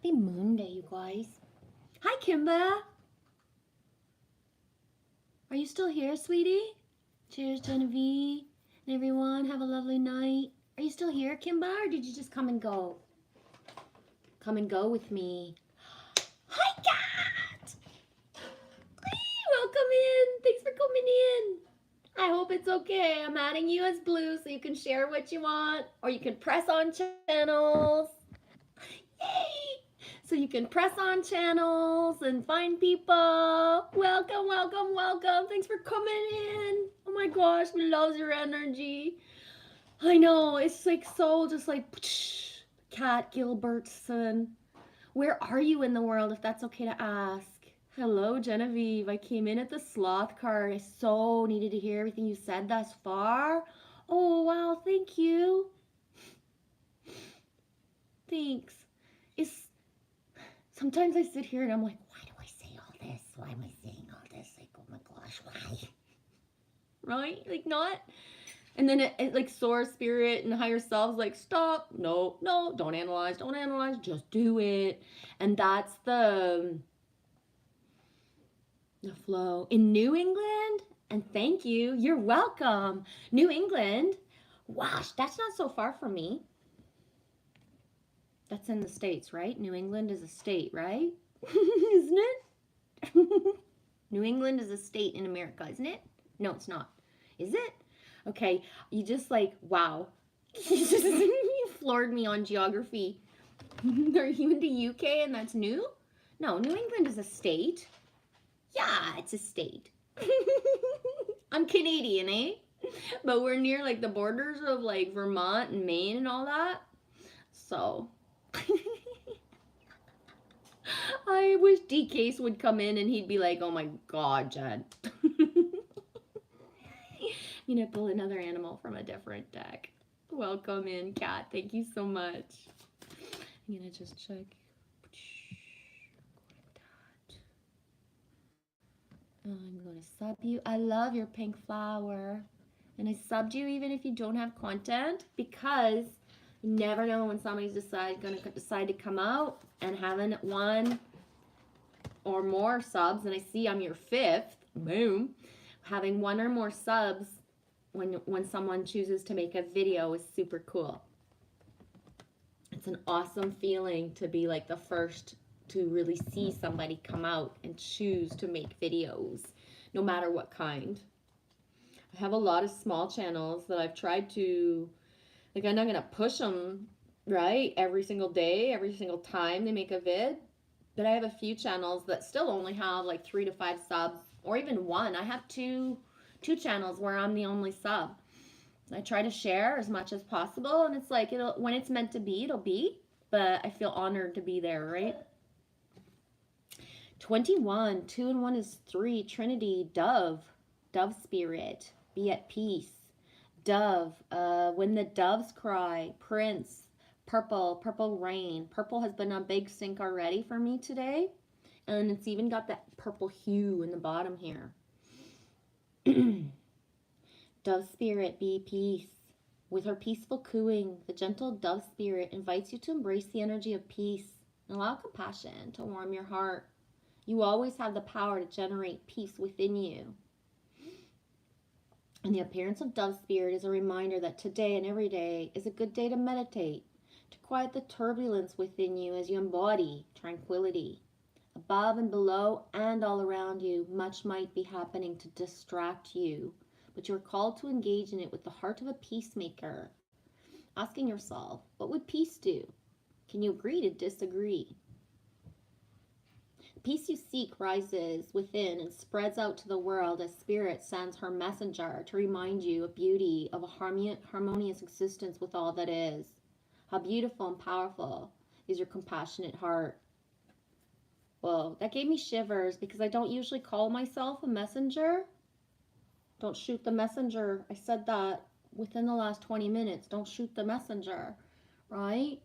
Happy Moon Day, you guys. Hi, Kimba. Are you still here, sweetie? Cheers, Genevieve. And everyone, have a lovely night. Are you still here, Kimba, or did you just come and go? Come and go with me. Hi, Kat! Welcome in. Thanks for coming in. I hope it's okay. I'm adding you as blue so you can share what you want, or you can press on channels. Yay! So you can press on channels and find people. Welcome, welcome, welcome. Thanks for coming in. Oh my gosh, we love your energy. I know, it's like so just like Kat Gilbertson. Where are you in the world, if that's okay to ask? Hello, Genevieve. I came in at the sloth card. I so needed to hear everything you said thus far. Oh, wow, thank you. Thanks. Sometimes I sit here and I'm like, why do I say all this? Why am I saying all this? Like, oh my gosh, why? Right? Like, not. And then it like soar spirit and higher selves like, stop. No, don't analyze, just do it. And that's the flow. In New England, and thank you, you're welcome. New England, gosh, that's not so far from me. That's in the States, right? New England is a state, right? Isn't it? New England is a state in America, isn't it? No, it's not. Is it? Okay, you just like, wow. You floored me on geography. Are you in the UK and that's new? No, New England is a state. Yeah, it's a state. I'm Canadian, eh? But we're near like the borders of like Vermont and Maine and all that. So I wish D Case would come in and he'd be like, oh my god, Jen. You know, pull another animal from a different deck. Welcome in, Kat. Thank you so much. I'm gonna just check. I'm gonna sub you. I love your pink flower. And I subbed you even if you don't have content, because you never know when somebody's gonna decide to come out, and having one or more subs, and I see I'm your fifth, boom. Having one or more subs when someone chooses to make a video is super cool. It's an awesome feeling to be like the first to really see somebody come out and choose to make videos, no matter what kind. I have a lot of small channels that I've tried to, like, I'm not gonna push them, right, every single day, every single time they make a vid, but I have a few channels that still only have like 3 to 5 subs, or even one. I have two channels where I'm the only sub. I try to share as much as possible, and it's like, when it's meant to be, it'll be, but I feel honored to be there, right? 21, 2 and 1 is 3, Trinity, Dove Spirit, be at peace. Dove, when the doves cry, Prince, purple rain. Purple has been a big sync already for me today, and it's even got that purple hue in the bottom here. Dove spirit, be peace. With her peaceful cooing, the gentle dove spirit invites you to embrace the energy of peace and allow compassion to warm your heart. You always have the power to generate peace within you. And the appearance of dove spirit is a reminder that today and every day is a good day to meditate, to quiet the turbulence within you as you embody tranquility. Above and below and all around you, much might be happening to distract you, but you're called to engage in it with the heart of a peacemaker, asking yourself, what would peace do? Can you agree to disagree? The peace you seek rises within and spreads out to the world as Spirit sends her messenger to remind you of beauty of a harmonious existence with all that is. How beautiful and powerful is your compassionate heart. Whoa, that gave me shivers, because I don't usually call myself a messenger. Don't shoot the messenger. I said that within the last 20 minutes. Don't shoot the messenger, right?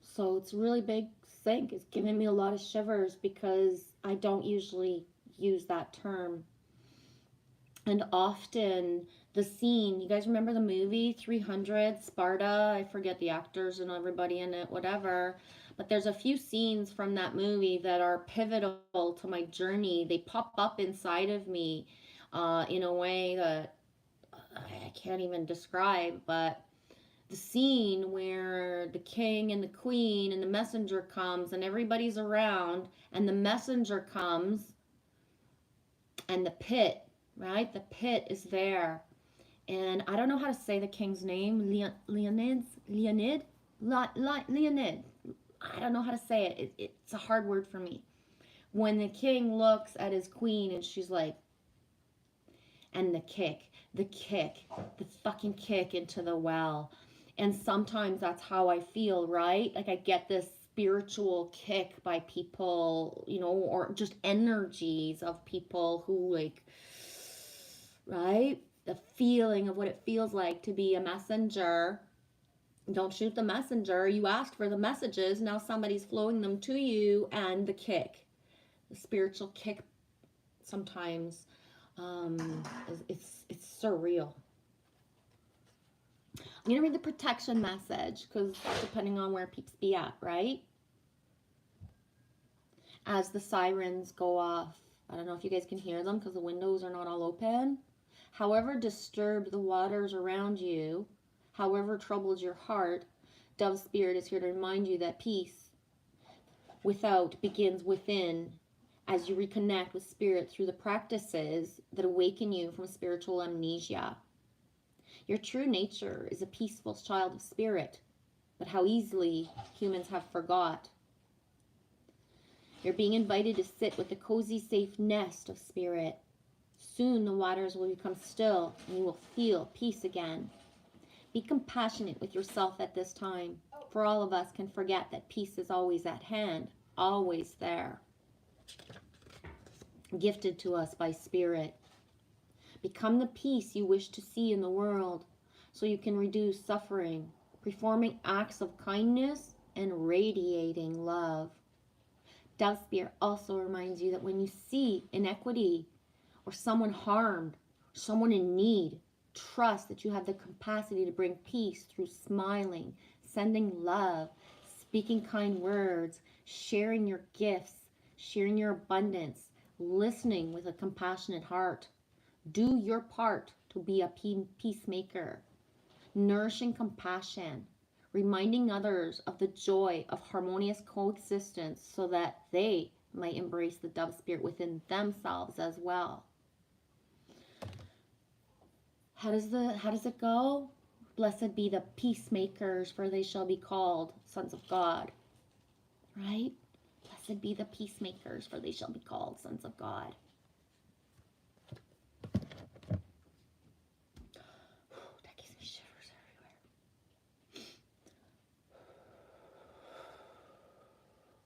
So it's a really big sync. It's giving me a lot of shivers because I don't usually use that term. And often the scene, you guys remember the movie 300, Sparta? I forget the actors and everybody in it, whatever. But there's a few scenes from that movie that are pivotal to my journey. They pop up inside of me in a way that I can't even describe. But the scene where the king and the queen and the messenger comes and everybody's around and the messenger comes and the pit, right? The pit is there. And I don't know how to say the king's name. Leonid? Leonid. I don't know how to say it. It's a hard word for me. When the king looks at his queen and she's like, and the fucking kick into the well. And sometimes that's how I feel, right? Like I get this spiritual kick by people, or just energies of people who, like, right? The feeling of what it feels like to be a messenger. Don't shoot the messenger. You asked for the messages. Now somebody's flowing them to you, and the kick, the spiritual kick, sometimes it's surreal. I'm gonna read the protection message because depending on where peeps be at, right? As the sirens go off, I don't know if you guys can hear them because the windows are not all open. However disturbed the waters around you, however troubles your heart, Dove Spirit is here to remind you that peace without begins within as you reconnect with Spirit through the practices that awaken you from spiritual amnesia. Your true nature is a peaceful child of Spirit, but how easily humans have forgot. You're being invited to sit with the cozy, safe nest of Spirit. Soon the waters will become still and you will feel peace again. Be compassionate with yourself at this time, for all of us can forget that peace is always at hand, always there, gifted to us by Spirit. Become the peace you wish to see in the world so you can reduce suffering, performing acts of kindness and radiating love. Dove Spirit also reminds you that when you see inequity or someone harmed, someone in need, trust that you have the capacity to bring peace through smiling, sending love, speaking kind words, sharing your gifts, sharing your abundance, listening with a compassionate heart. Do your part to be a peacemaker, nourishing compassion, reminding others of the joy of harmonious coexistence so that they might embrace the Dove Spirit within themselves as well. How does it go? Blessed be the peacemakers, for they shall be called sons of God. Right? Blessed be the peacemakers, for they shall be called sons of God. That gives me shivers everywhere.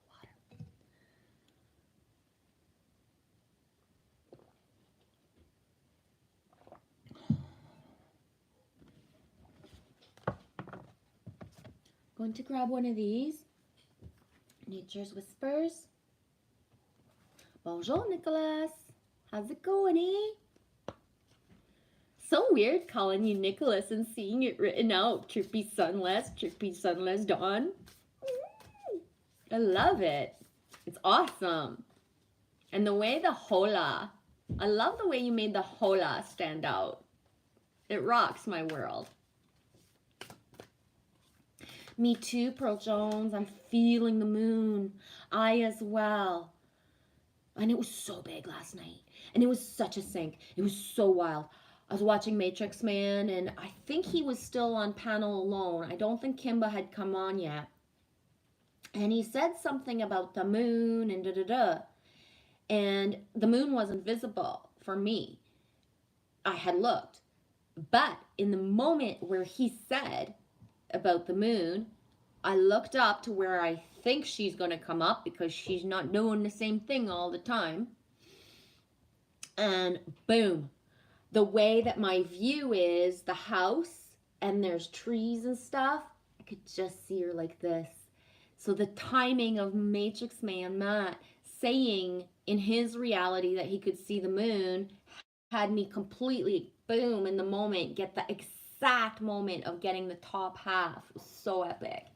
Water. Going to grab one of these. Nature's Whispers. Bonjour, Nicholas. How's it going, eh? So weird calling you Nicholas and seeing it written out. Trippy Sunless Dawn. I love it. It's awesome. And the way the hola, I love the way you made the hola stand out. It rocks my world. Me too, Pearl Jones. I'm feeling the moon. I as well. And it was so big last night. And it was such a sync. It was so wild. I was watching Matrix Man, and I think he was still on panel alone. I don't think Kimba had come on yet. And he said something about the moon and da-da-da. And the moon wasn't visible for me. I had looked. But in the moment where he said about the moon, I looked up to where I think she's going to come up because she's not doing the same thing all the time. And boom, the way that my view is the house and there's trees and stuff, I could just see her like this. So the timing of Matrix Man Matt saying in his reality that he could see the moon had me completely, boom, in the moment, get the exact moment of getting the top half. It was so epic.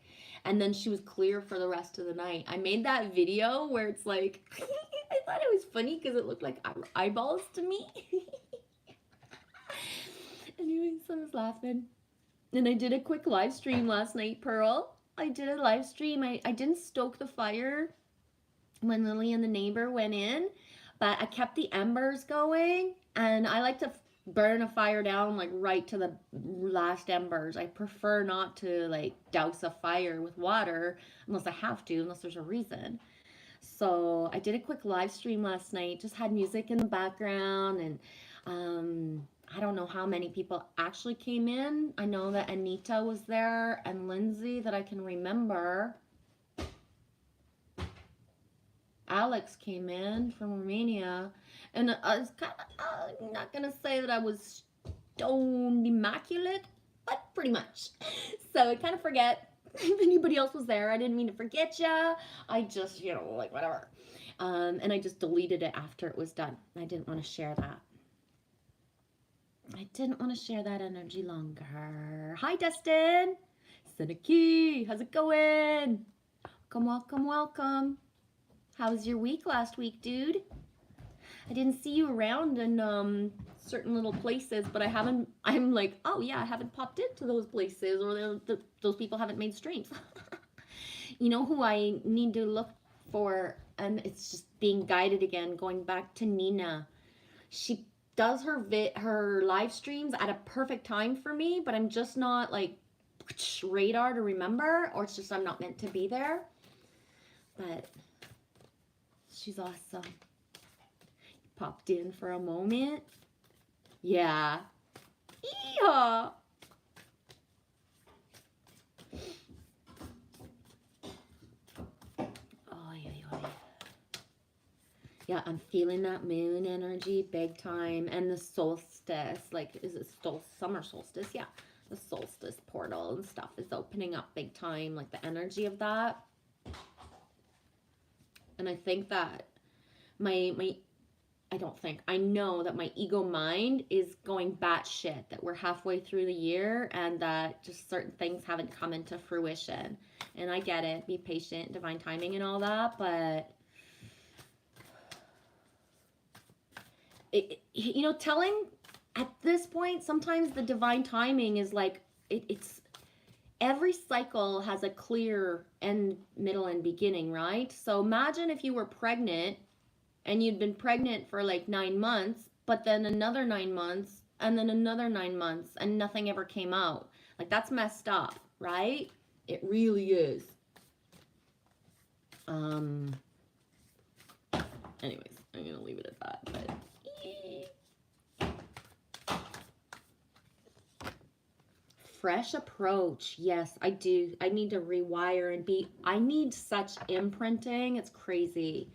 And then she was clear for the rest of the night. I made that video where it's like, I thought it was funny because it looked like eyeballs to me. Anyways, I was laughing. And I did a quick live stream last night, Pearl. I did a live stream. I didn't stoke the fire when Lily and the neighbor went in, but I kept the embers going, and I like to burn a fire down like right to the last embers. I prefer not to like douse a fire with water unless I have to, unless there's a reason. So I did a quick live stream last night, just had music in the background, and I don't know how many people actually came in. I know that Anita was there and Lindsay that I can remember. Alex came in from Romania, and I was kind of, I'm not gonna say that I was stoned immaculate, but pretty much. So I kind of forget if anybody else was there. I didn't mean to forget ya. I just, like whatever. And I just deleted it after it was done. I didn't want to share that. I didn't want to share that energy longer. Hi, Dustin. Seneki, how's it going? Welcome, welcome. How was your week last week, dude? I didn't see you around in certain little places, but I'm like, oh yeah, I haven't popped into those places, or those people haven't made streams. You know who I need to look for, and it's just being guided again, going back to Nina. She does her live streams at a perfect time for me, but I'm just not like radar to remember, or it's just I'm not meant to be there. But she's awesome. Popped in for a moment. Yeah. Yeehaw. Yeah, I'm feeling that moon energy big time. And the solstice, like, is it summer solstice? Yeah, the solstice portal and stuff is opening up big time, like the energy of that. And I think that I know that my ego mind is going batshit, that we're halfway through the year and that just certain things haven't come into fruition. And I get it, be patient, divine timing and all that, but telling at this point, sometimes the divine timing is like, it's every cycle has a clear end, middle, and beginning, right? So imagine if you were pregnant and you'd been pregnant for like 9 months, but then another 9 months, and then another 9 months, and nothing ever came out. Like, that's messed up, right? It really is. Anyways, I'm gonna leave it at that, but fresh approach. Yes, I do. I need to rewire and I need such imprinting. It's crazy.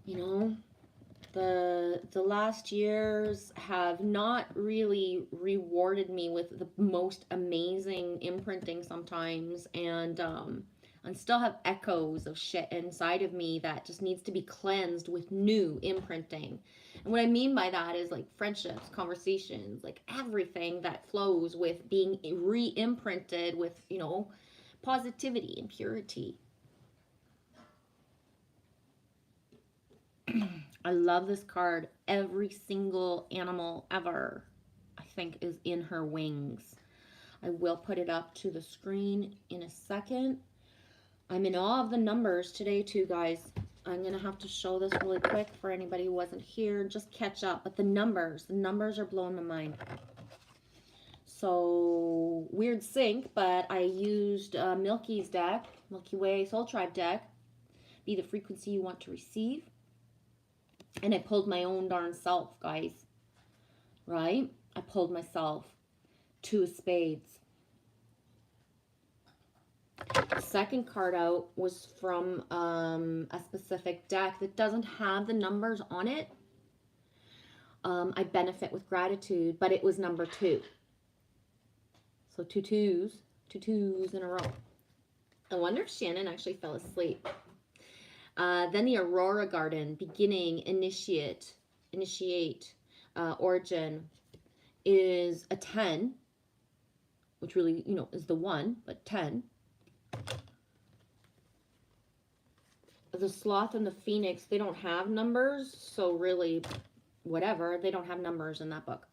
The last years have not really rewarded me with the most amazing imprinting sometimes, and still have echoes of shit inside of me that just needs to be cleansed with new imprinting. And what I mean by that is like friendships, conversations, like everything that flows with being re-imprinted with, positivity and purity. I love this card. Every single animal ever, I think, is in her wings. I will put it up to the screen in a second. I'm in awe of the numbers today too, guys. I'm going to have to show this really quick for anybody who wasn't here. Just catch up. But the numbers are blowing my mind. So, weird sync, but I used Milky's deck, Milky Way Soul Tribe deck. Be the frequency you want to receive. And I pulled my own darn self, guys. Right? I pulled myself. 2 of spades. The second card out was from a specific deck that doesn't have the numbers on it. I benefit with gratitude, but it was number 2. So 2 twos in a row. I wonder if Shannon actually fell asleep. Then the Aurora Garden, beginning, initiate. origin is a 10, which really, is the 1, but 10. The sloth and the phoenix, they don't have numbers, so really, whatever, they don't have numbers in that book.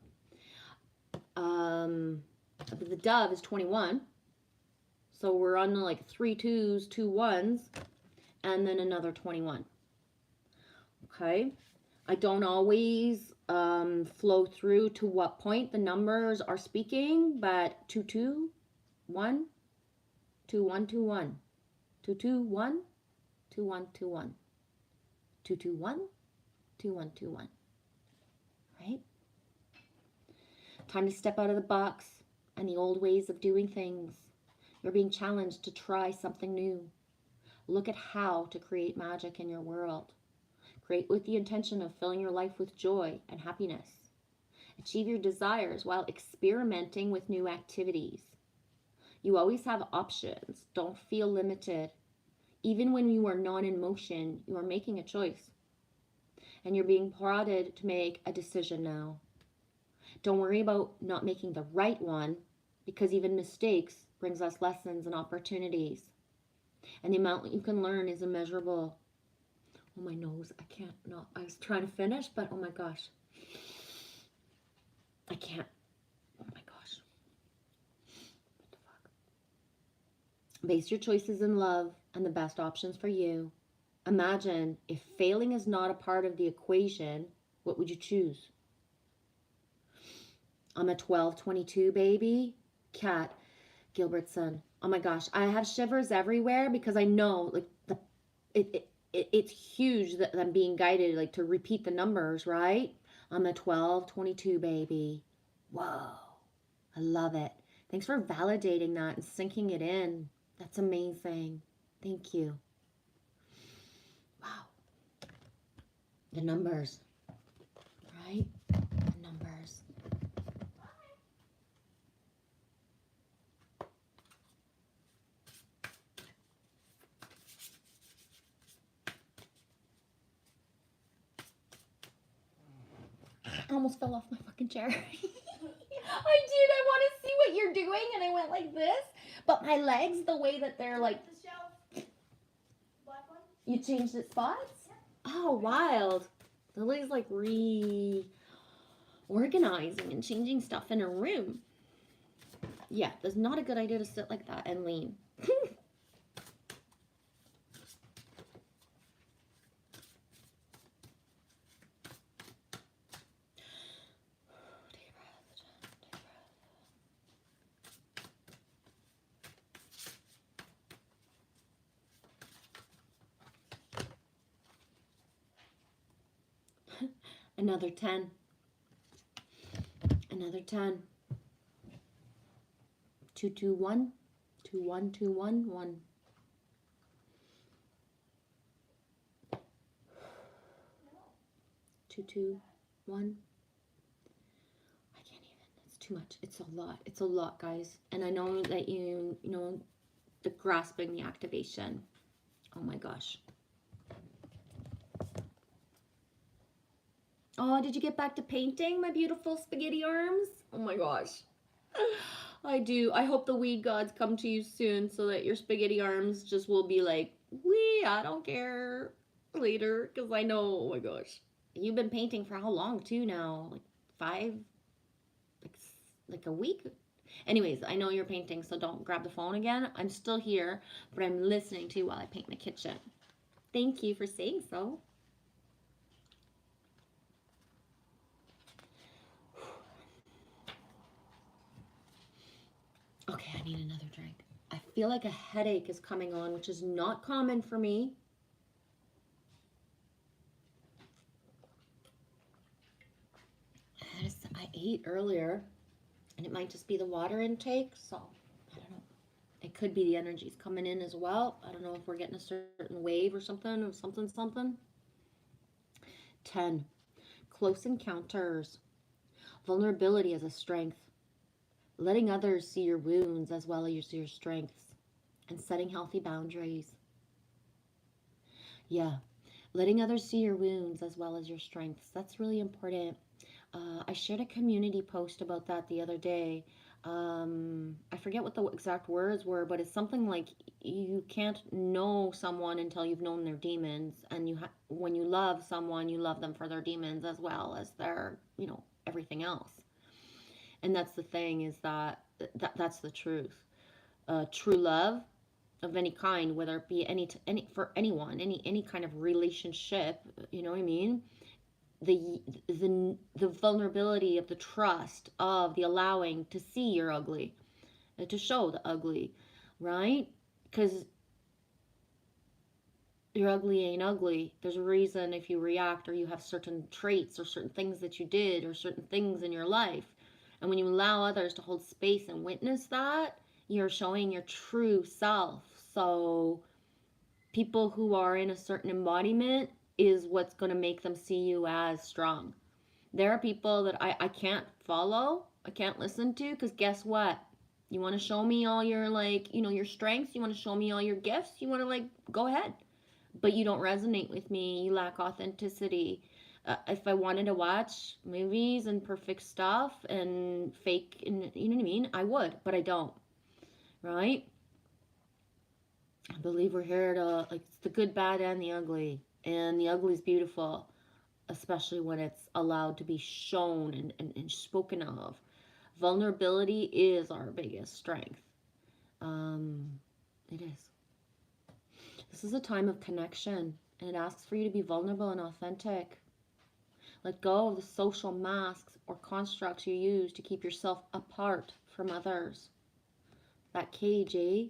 But the dove is 21, so we're on like 3 2s, 2 1s, and then another 21. Okay, I don't always flow through to what point the numbers are speaking, but 2 2 1 2 1 2 1 2 2 1 2 1 2 1 2 2 1 2 1 2 1. Right? Time to step out of the box and the old ways of doing things. You're being challenged to try something new. Look at how to create magic in your world. Create with the intention of filling your life with joy and happiness. Achieve your desires while experimenting with new activities. You always have options. Don't feel limited. Even when you are not in motion, you are making a choice. And you're being prodded to make a decision now. Don't worry about not making the right one, because even mistakes brings us lessons and opportunities. And the amount that you can learn is immeasurable. Oh, my nose, I can't not. I was trying to finish, but oh my gosh. I can't. Oh my gosh. What the fuck? Base your choices in love and the best options for you. Imagine if failing is not a part of the equation, what would you choose? I'm a 1222 baby. Kat Gilbertson. Oh my gosh, I have shivers everywhere because I know like it's huge that I'm being guided like to repeat the numbers, right? I'm a 1222 baby. Whoa. I love it. Thanks for validating that and sinking it in. That's amazing. Thank you. Wow. The numbers. Right? The numbers. I almost fell off my fucking chair. I did. I want to see what you're doing, and I went like this. But my legs, the way that they're like. The shelf. Black one. You changed its spots? Oh, wild. Lily's like reorganizing and changing stuff in her room. Yeah, that's not a good idea to sit like that and lean. Another 10. Another 10. 2 2 1 2 1 2 1 1. No. 2 2 1. I can't even. It's too much. It's a lot. It's a lot, guys. And I know that you know the grasping, the activation. Oh my gosh. Oh, did you get back to painting, my beautiful spaghetti arms? Oh my gosh. I do. I hope the weed gods come to you soon so that your spaghetti arms just will be like, wee, I don't care later. Because I know, oh my gosh. You've been painting for how long too now? Like 5? Like a week? Anyways, I know you're painting, so don't grab the phone again. I'm still here, but I'm listening to you while I paint my kitchen. Thank you for saying so. Okay, I need another drink. I feel like a headache is coming on, which is not common for me. I ate earlier, and it might just be the water intake, so I don't know. It could be the energy's coming in as well. I don't know if we're getting a certain wave or something, 10. Close encounters. Vulnerability as a strength. Letting others see your wounds as well as your strengths. And setting healthy boundaries. Yeah. Letting others see your wounds as well as your strengths. That's really important. I shared a community post about that the other day. I forget what the exact words were, but it's something like you can't know someone until you've known their demons, and when you love someone, you love them for their demons as well as their, everything else. And that's the thing, is that's the truth. True love of any kind, whether it be any for anyone, any kind of relationship, you know what I mean? The vulnerability of the trust of the allowing to see your ugly, to show the ugly, right? Because your ugly ain't ugly. There's a reason if you react or you have certain traits or certain things that you did or certain things in your life. And when you allow others to hold space and witness that, you're showing your true self. So people who are in a certain embodiment is what's going to make them see you as strong. There are people that I can't follow, I can't listen to, because guess what? You want to show me all your, your strengths, you want to show me all your gifts, you want to, go ahead. But you don't resonate with me, you lack authenticity. If I wanted to watch movies and perfect stuff and fake, and you know what I mean, I would, but I don't, right? I believe we're here to, it's the good, bad, and the ugly. And the ugly is beautiful, especially when it's allowed to be shown and spoken of. Vulnerability is our biggest strength. It is. This is a time of connection, and it asks for you to be vulnerable and authentic. Let go of the social masks or constructs you use to keep yourself apart from others. That cage, eh?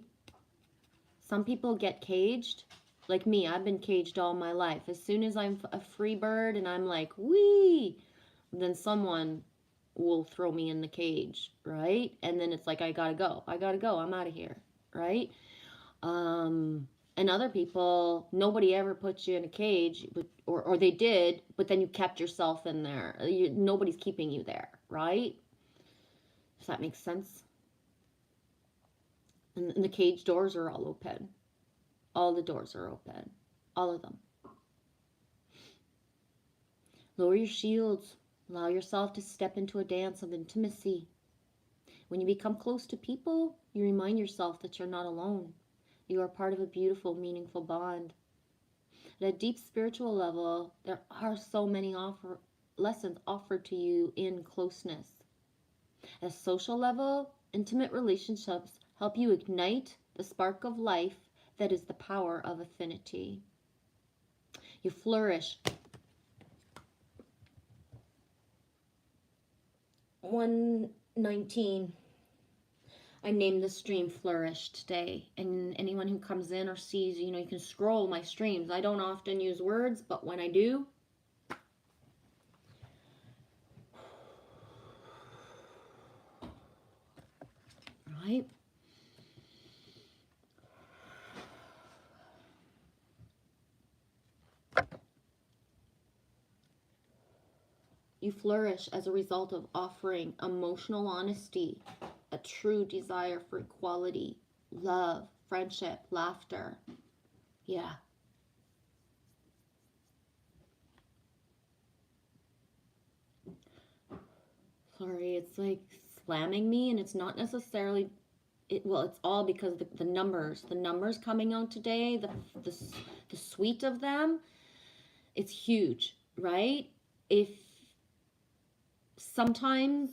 Some people get caged. Like me, I've been caged all my life. As soon as I'm a free bird and I'm like, wee, then someone will throw me in the cage, right? And then it's like, I gotta go, I'm out of here, right? And other people, nobody ever puts you in a cage, or they did, but then you kept yourself in there. Nobody's keeping you there, right? Does that make sense? And the cage doors are all open. All the doors are open. All of them. Lower your shields. Allow yourself to step into a dance of intimacy. When you become close to people, you remind yourself that you're not alone. You are part of a beautiful, meaningful bond. At a deep spiritual level, there are so many lessons offered to you in closeness. At a social level, intimate relationships help you ignite the spark of life that is the power of affinity. You flourish. 119. I named the stream Flourish today, and anyone who comes in or sees, you can scroll my streams. I don't often use words, but when I do, right? You flourish as a result of offering emotional honesty, a true desire for equality, love, friendship, laughter. Yeah. Sorry, it's like slamming me, and it's not necessarily it's all because the numbers coming out today, the suite of them, it's huge, right? If sometimes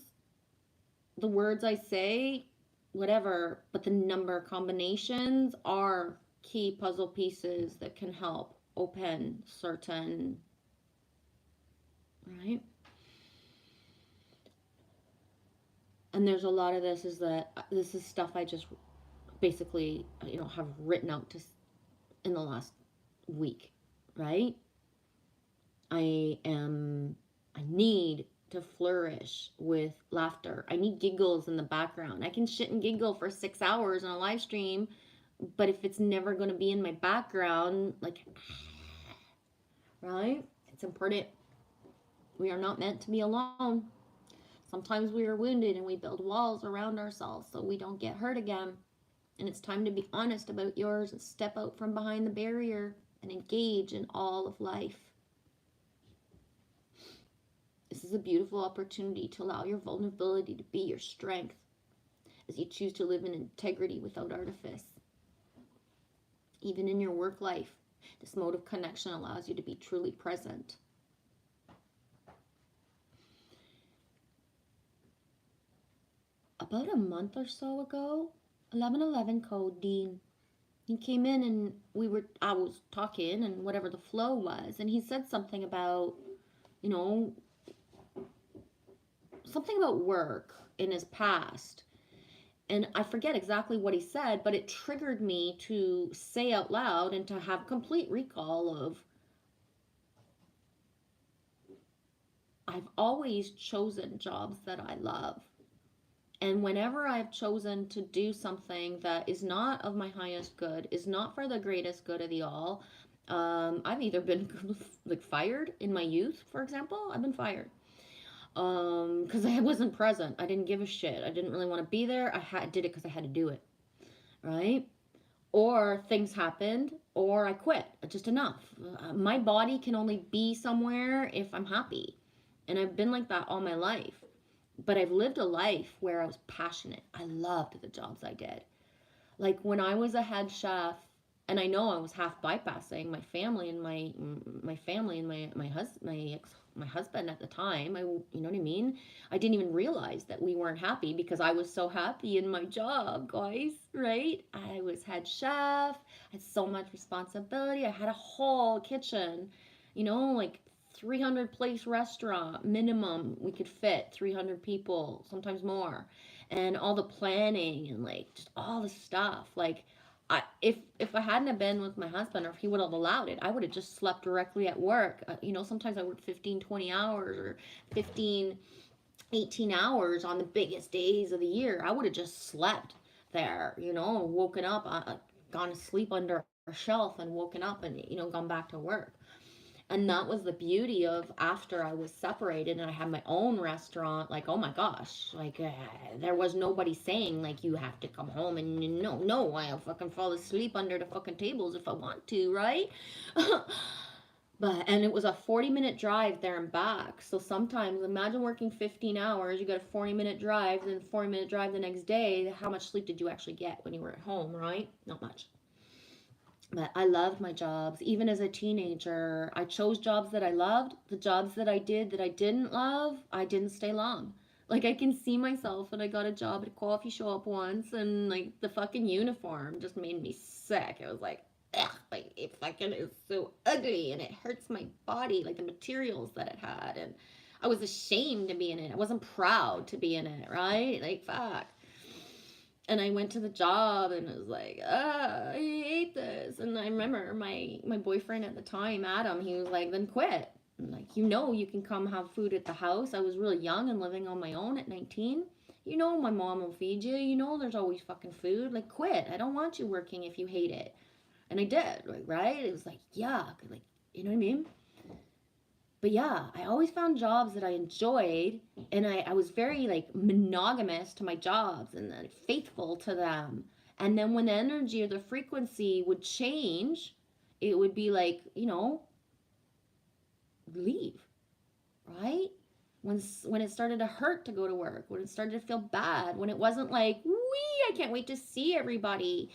the words I say, whatever, but the number combinations are key puzzle pieces that can help open certain, right? And there's a lot of this is stuff I just basically, have written out in the last week, right? I need to flourish with laughter. I need giggles in the background. I can shit and giggle for 6 hours on a live stream, but if it's never going to be in my background, right? It's important. We are not meant to be alone. Sometimes we are wounded and we build walls around ourselves so we don't get hurt again. And it's time to be honest about yours and step out from behind the barrier and engage in all of life. This is a beautiful opportunity to allow your vulnerability to be your strength as you choose to live in integrity without artifice. Even in your work life, this mode of connection allows you to be truly present. About a month or so ago, 1111 code Dean. He came in and I was talking and whatever the flow was, and he said something about, you know, something about work in his past. And I forget exactly what he said, but it triggered me to say out loud and to have complete recall of, I've always chosen jobs that I love. And whenever I've chosen to do something that is not of my highest good, is not for the greatest good of the all, I've either been like fired in my youth, for example. I've been fired because I wasn't present. I didn't give a shit. I didn't really want to be there. Did it because I had to do it, right? Or things happened, or I quit. Just enough. My body can only be somewhere if I'm happy, and I've been like that all my life. But I've lived a life where I was passionate. I loved the jobs I did. Like when I was a head chef, and I know I was half bypassing my family and my family and my husband at the time. You know what I mean? I didn't even realize that we weren't happy because I was so happy in my job, guys, right? I was head chef, I had so much responsibility. I had a whole kitchen, like 300 place restaurant minimum. We could fit 300 people, sometimes more, and all the planning and like just all the stuff. Like if I hadn't have been with my husband, or if he would have allowed it, I would have just slept directly at work. Sometimes I worked 15, 20 hours, or 15, 18 hours on the biggest days of the year. I would have just slept there, woken up, gone to sleep under a shelf and woken up and, gone back to work. And that was the beauty of after I was separated and I had my own restaurant. Like, oh my gosh, like there was nobody saying like you have to come home and no, I'll fucking fall asleep under the fucking tables if I want to, right? And it was a 40-minute drive there and back. So sometimes imagine working 15 hours, you got a 40-minute drive, then 40-minute drive the next day. How much sleep did you actually get when you were at home, right? Not much. But I loved my jobs. Even as a teenager, I chose jobs that I loved. The jobs that I didn't love, I didn't stay long. Like I can see myself, and I got a job at a coffee shop once, and like the fucking uniform just made me sick. It was like, ugh, like it fucking is so ugly, and it hurts my body, like the materials that it had, and I was ashamed to be in it. I wasn't proud to be in it, right? Like fuck. And I went to the job and it was like, I hate this. And I remember my boyfriend at the time, Adam, he was like, then quit. I'm like, you can come have food at the house. I was really young and living on my own at 19. My mom will feed you. There's always fucking food. Like, quit. I don't want you working if you hate it. And I did, like, right? It was like, yuck. Like, you know what I mean? But yeah, I always found jobs that I enjoyed, and I was very like monogamous to my jobs and then faithful to them. And then when the energy or the frequency would change, it would be like, leave, right? When it started to hurt to go to work, when it started to feel bad, when it wasn't like, wee, I can't wait to see everybody.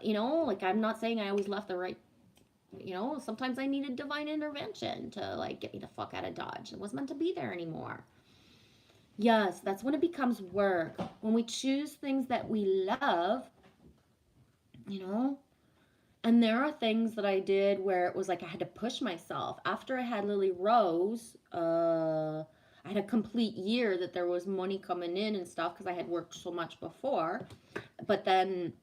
Like I'm not saying I always left the right. Sometimes I needed divine intervention to like get me the fuck out of Dodge. It wasn't meant to be there anymore. Yes, that's when it becomes work. When we choose things that we love, you know, and there are things that I did where it was like I had to push myself. After I had Lily Rose, I had a complete year that there was money coming in and stuff because I had worked so much before. But then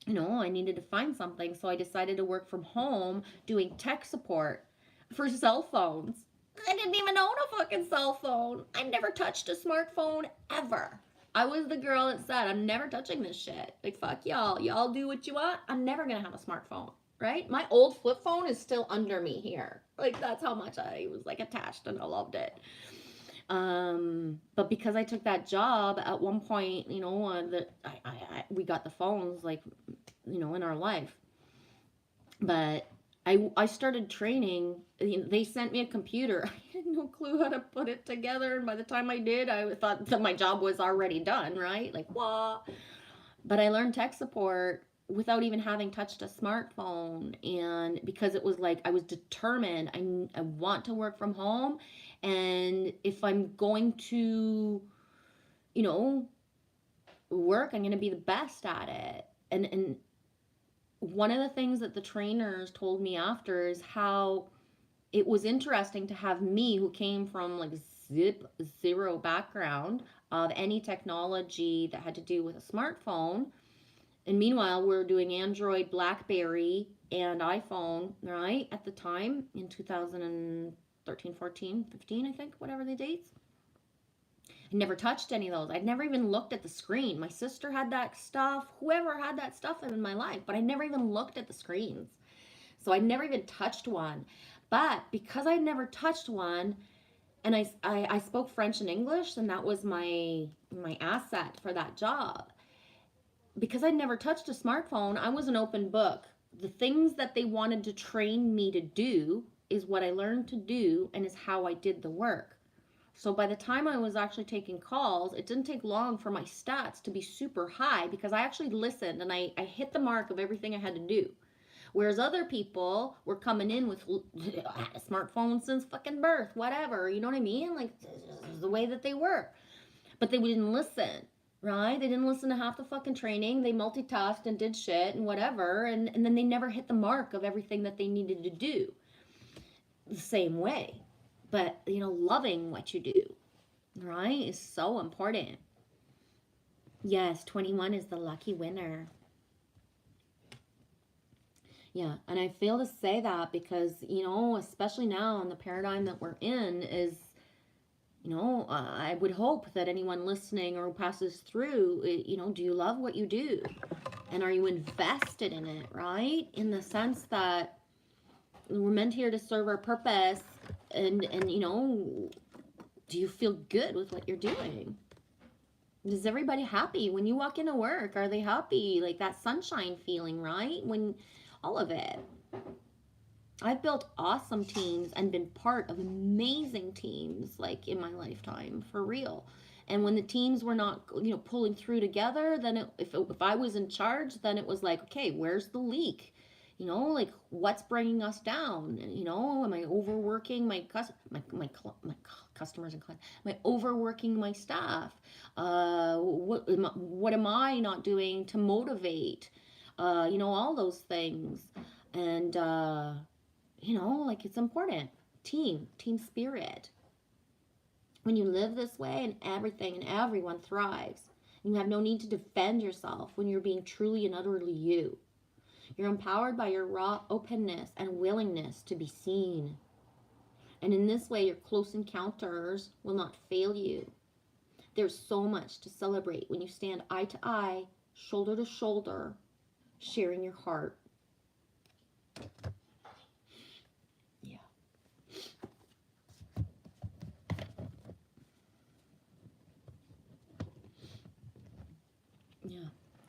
I needed to find something. So I decided to work from home doing tech support for cell phones. I didn't even own a fucking cell phone. I never touched a smartphone ever. I was the girl that said, I'm never touching this shit. Like, fuck y'all. Y'all do what you want. I'm never going to have a smartphone, right? My old flip phone is still under me here. Like, that's how much I was, like, attached and I loved it. But because I took that job at one point, we got the phones, like, in our life. But I started training. They sent me a computer. I had no clue how to put it together, and by the time I did, I thought that my job was already done, right? Like, wah. But I learned tech support without even having touched a smartphone, and because it was like I was determined, I want to work from home, and if I'm going to, you know, work, I'm going to be the best at it. And one of the things that the trainers told me after is how it was interesting to have me, who came from like zero background of any technology that had to do with a smartphone. And meanwhile, we're doing Android, Blackberry, and iPhone, right? At the time in 2013, 14, 15, I think, whatever the dates. I never touched any of those. I'd never even looked at the screen. My sister had that stuff, whoever had that stuff in my life, but I never even looked at the screens. So I never even touched one. But because I never touched one, and I spoke French and English, and that was my asset for that job. Because I'd never touched a smartphone, I was an open book. The things that they wanted to train me to do is what I learned to do and is how I did the work. So by the time I was actually taking calls, it didn't take long for my stats to be super high because I actually listened and I hit the mark of everything I had to do. Whereas other people were coming in with a smartphone since fucking birth, whatever, you know what I mean? Like, the way that they were. But they didn't listen, right? They didn't listen to half the fucking training. They multitasked and did shit and whatever. And then they never hit the mark of everything that they needed to do the same way. But, loving what you do, right, is so important. Yes, 21 is the lucky winner. Yeah, and I fail to say that because, especially now in the paradigm that we're in is, I would hope that anyone listening or who passes through, do you love what you do? And are you invested in it, right? In the sense that we're meant here to serve our purpose and do you feel good with what you're doing? Is everybody happy when you walk into work? Are they happy? Like that sunshine feeling, right? When all of it. I've built awesome teams and been part of amazing teams like in my lifetime, for real. And when the teams were not, pulling through together, then if I was in charge, then it was like, okay, where's the leak? Like what's bringing us down? Am I overworking my customers and clients? Am I overworking my staff? What am I not doing to motivate? All those things. And, like it's important. Team spirit. When you live this way and everything and everyone thrives, you have no need to defend yourself when you're being truly and utterly you. You're empowered by your raw openness and willingness to be seen. And in this way, your close encounters will not fail you. There's so much to celebrate when you stand eye to eye, shoulder to shoulder, sharing your heart. Yeah. Yeah.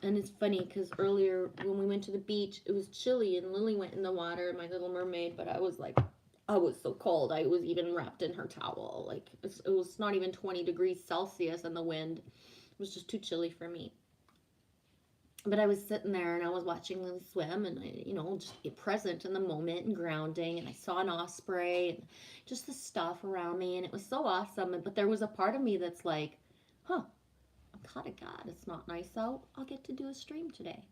And it's funny because earlier when we went to the beach, it was chilly and Lily went in the water, my little mermaid, but I was so cold. I was even wrapped in her towel. Like it was not even 20 degrees Celsius in the wind. It was just too chilly for me. But I was sitting there and I was watching them swim and I, just get present in the moment and grounding. And I saw an osprey and just the stuff around me. And it was so awesome. But there was a part of me that's like, I'm kind of glad it's not nice out. I'll get to do a stream today.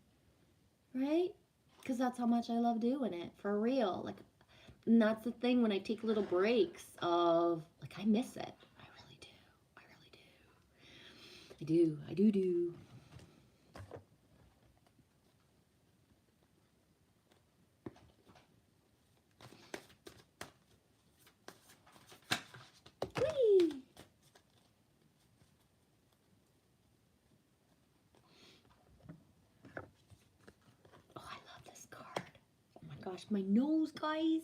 Right? Because that's how much I love doing it. For real. Like, and that's the thing when I take little breaks of, like, I miss it. I really do. I really do. I do. Whee! Oh, I love this card. Oh my gosh, my nose, guys.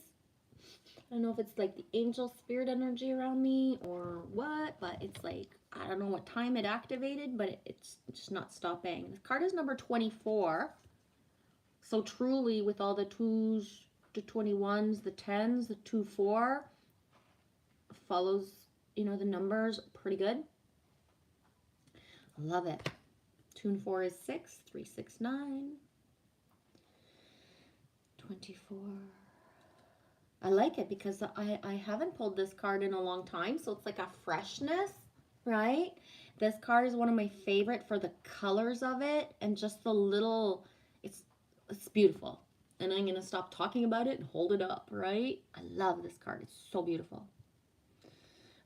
I don't know if it's like the angel spirit energy around me or what, but it's like, I don't know what time it activated, but it's just not stopping. The card is number 24. So truly, with all the twos, the 21s, the 10s, the 2-4 follows, you know, the numbers pretty good. I love it. 2 and 4 is 6, 3, 6, 9, 24. I like it because I haven't pulled this card in a long time, so it's like a freshness, right? This card is one of my favorite for the colors of it and just the little, it's beautiful. And I'm going to stop talking about it and hold it up, right? I love this card. It's so beautiful.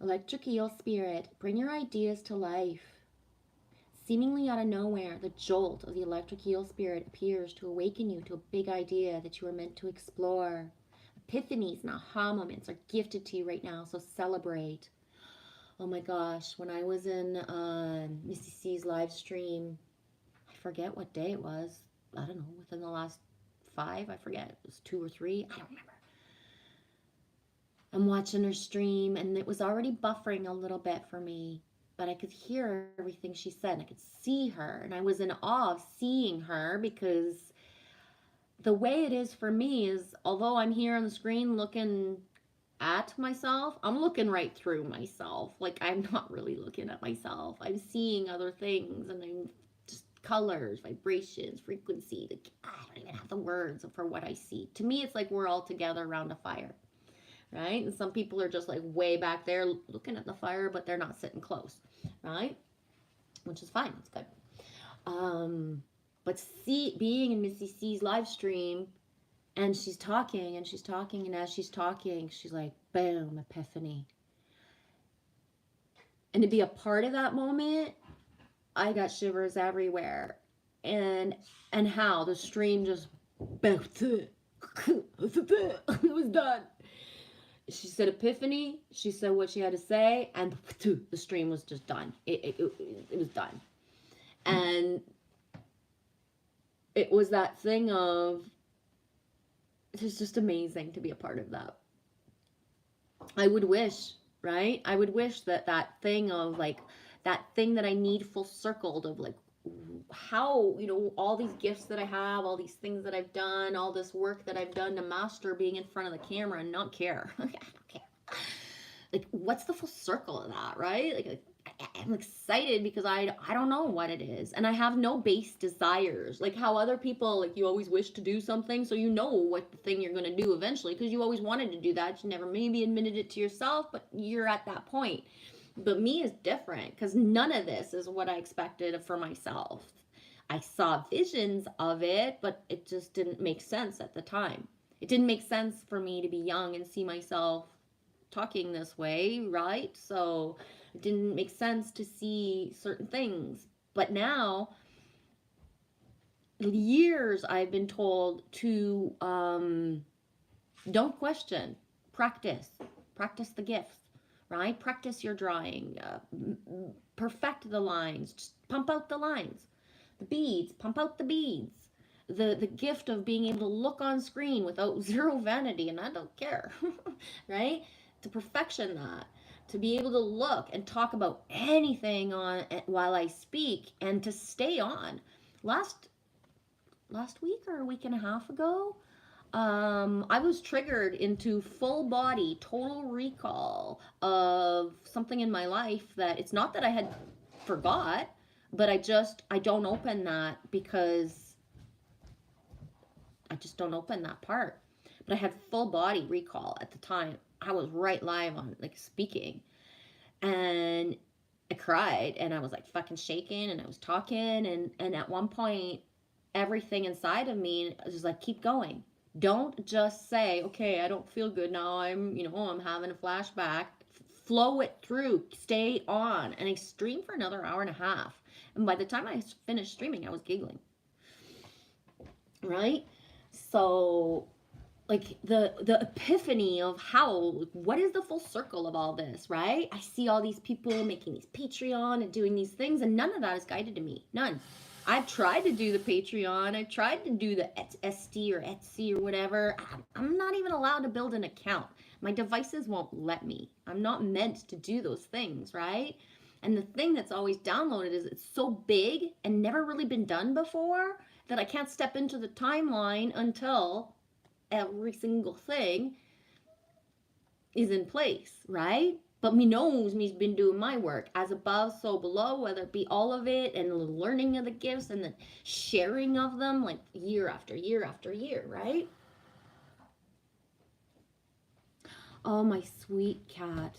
Electric Eel Spirit, bring your ideas to life. Seemingly out of nowhere, the jolt of the electric eel spirit appears to awaken you to a big idea that you are meant to explore. Epiphanies and aha moments are gifted to you right now, so celebrate. Oh my gosh, when I was in Missy C's live stream, I forget what day it was. I don't know, within the last 5, I forget. It was 2 or 3, I don't remember. I'm watching her stream, and it was already buffering a little bit for me. But I could hear everything she said, and I could see her, and I was in awe of seeing her because the way it is for me is, although I'm here on the screen looking at myself, I'm looking right through myself. Like, I'm not really looking at myself. I'm seeing other things, and I'm just colors, vibrations, frequency. Like, I don't even have the words for what I see. To me, it's like we're all together around a fire, right? And some people are just like way back there looking at the fire, but they're not sitting close, right? Which is fine. It's good. But being in Missy C's live stream, and she's talking, and she's talking, and as she's talking, she's like, boom, epiphany. And to be a part of that moment, I got shivers everywhere. And how the stream just, it was done. She said epiphany, she said what she had to say, and the stream was just done. It was done. And it was that thing of, it's just amazing to be a part of that. I would wish, right? I would wish that thing of like, that thing that I need full circled of like, how, you know, all these gifts that I have, all these things that I've done, all this work that I've done to master being in front of the camera and not care. I don't care. Like, what's the full circle of that, right? Like, I'm excited because I don't know what it is. And I have no base desires. Like how other people, like you always wish to do something, so you know what the thing you're going to do eventually because you always wanted to do that. You never maybe admitted it to yourself, but you're at that point. But me is different because none of this is what I expected for myself. I saw visions of it, but it just didn't make sense at the time. It didn't make sense for me to be young and see myself talking this way, right? So it didn't make sense to see certain things. But now, years I've been told to don't question, practice the gifts, right? Practice your drawing, perfect the lines, just pump out the lines. The beads, pump out the beads. The gift of being able to look on screen without zero vanity, and I don't care, right? To perfection that. To be able to look and talk about anything on while I speak and to stay on. Last week or a week and a half ago, I was triggered into full body total recall of something in my life that it's not that I had forgot, but I don't open that because I just don't open that part. But I had full body recall at the time. I was right live on like speaking, and I cried and I was like fucking shaking and I was talking and at one point everything inside of me was like, keep going. Don't just say, okay, I don't feel good now. I'm having a flashback. Flow it through. Stay on. And I streamed for another hour and a half. And by the time I finished streaming, I was giggling. Right? So, like, the epiphany of what is the full circle of all this, right? I see all these people making these Patreon and doing these things, and none of that is guided to me. None. I've tried to do the Patreon. I've tried to do the Etsy or Etsy or whatever. I'm not even allowed to build an account. My devices won't let me. I'm not meant to do those things, right? And the thing that's always downloaded is it's so big and never really been done before that I can't step into the timeline until every single thing is in place, right? But me knows me's been doing my work. As above, so below, whether it be all of it and the learning of the gifts and the sharing of them, like year after year after year, right? Oh, my sweet cat.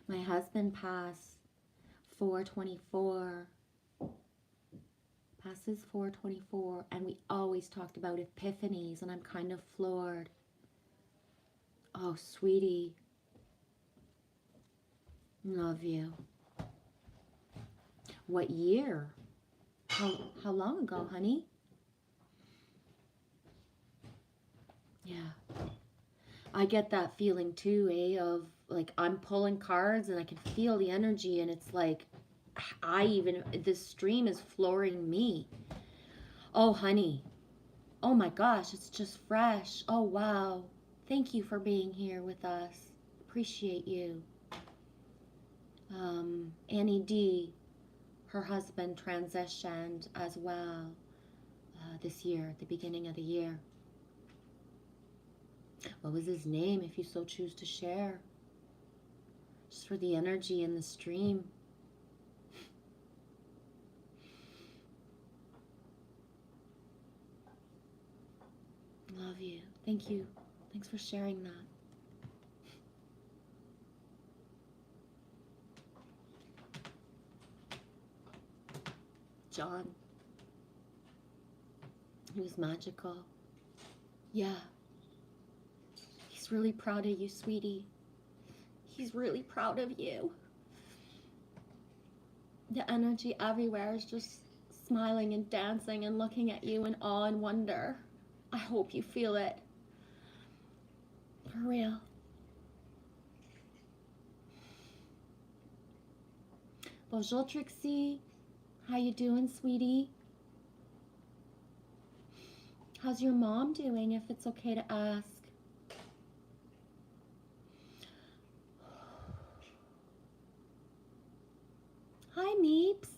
My husband passed 424. Passes 424, and we always talked about epiphanies, and I'm kind of floored. Oh, sweetie. Love you. What year? How long ago, honey? Yeah. I get that feeling too, of like I'm pulling cards and I can feel the energy, and it's like this stream is flooring me. Oh, honey. Oh my gosh, it's just fresh. Oh, wow. Thank you for being here with us. Appreciate you. Annie D, her husband transitioned as well this year, at the beginning of the year. What was his name, if you so choose to share? Just for the energy in the stream. Love you. Thank you. Thanks for sharing that. John. He was magical. Yeah. He's really proud of you, sweetie. He's really proud of you. The energy everywhere is just smiling and dancing and looking at you in awe and wonder. I hope you feel it. For real. Bonjour, Trixie. How you doing, sweetie? How's your mom doing, if it's okay to ask? Hi, Meeps.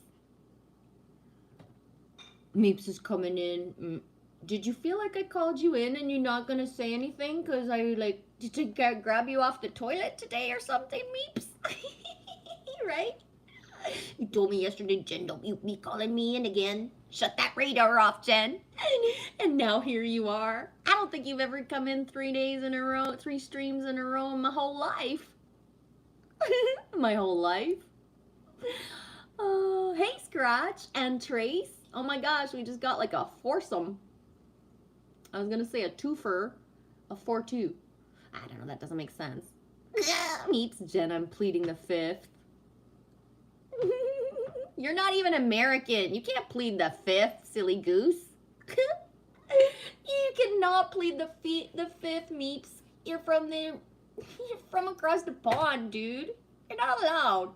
Meeps is coming in. Did you feel like I called you in and you're not going to say anything? Because I, like, did I grab you off the toilet today or something, Meeps? Right? You told me yesterday, Jen, don't you be calling me in again. Shut that radar off, Jen. And now here you are. I don't think you've ever come in 3 days in a row, 3 streams in a row in my whole life. My whole life. Hey, Scratch and Trace. Oh my gosh, we just got like a foursome. I was gonna say a twofer, a 4-2. I don't know, that doesn't make sense. Meets Jen, I'm pleading the 5th. You're not even American. You can't plead the 5th, silly goose. You cannot plead the 5th, Meeps. You're from across the pond, dude. You're not allowed.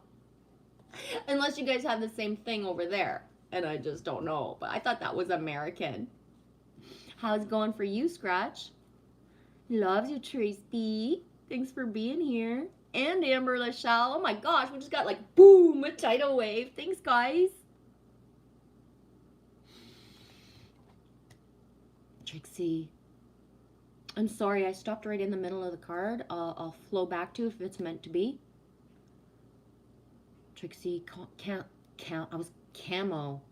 Unless you guys have the same thing over there. And I just don't know. But I thought that was American. How's it going for you, Scratch? Loves you, Tracy. Thanks for being here. And Amber Lachelle. Oh my gosh, we just got like, boom, a tidal wave. Thanks, guys. Trixie. I'm sorry, I stopped right in the middle of the card. I'll flow back to if it's meant to be. Trixie, can't count. I was camo.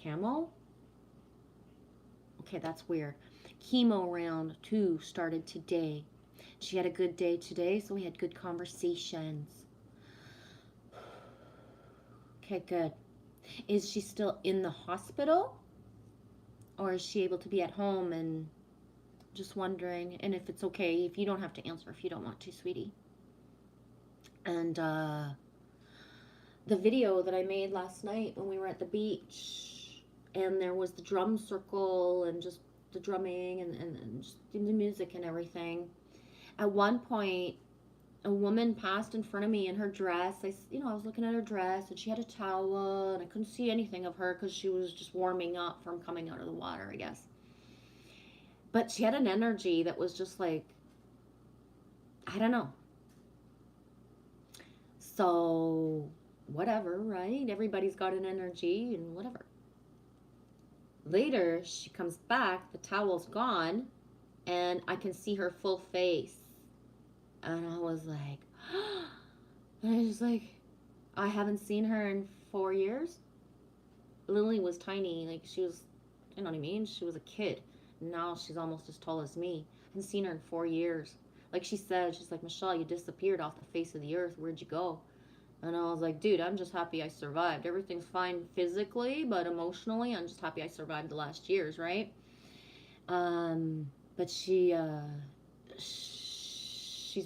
Camo? Okay, that's weird. Chemo round 2 started today. She had a good day today, so we had good conversations. Okay, good. Is she still in the hospital? Or is she able to be at home? And just wondering, and if it's okay, if you don't have to answer if you don't want to, sweetie. And the video that I made last night when we were at the beach, and there was the drum circle and just the drumming and just the music and everything. At one point, a woman passed in front of me in her dress. I was looking at her dress, and she had a towel, and I couldn't see anything of her because she was just warming up from coming out of the water, I guess. But she had an energy that was just like, I don't know. So, whatever, right? Everybody's got an energy and whatever. Later, she comes back, the towel's gone, and I can see her full face. And I was like, and I was just like, I haven't seen her in 4 years. Lily was tiny, like she was, you know what I mean? She was a kid. Now she's almost as tall as me. I haven't seen her in 4 years. Like she said, she's like, Michelle, you disappeared off the face of the earth. Where'd you go? And I was like, dude, I'm just happy I survived. Everything's fine physically, but emotionally, I'm just happy I survived the last years, right? But she's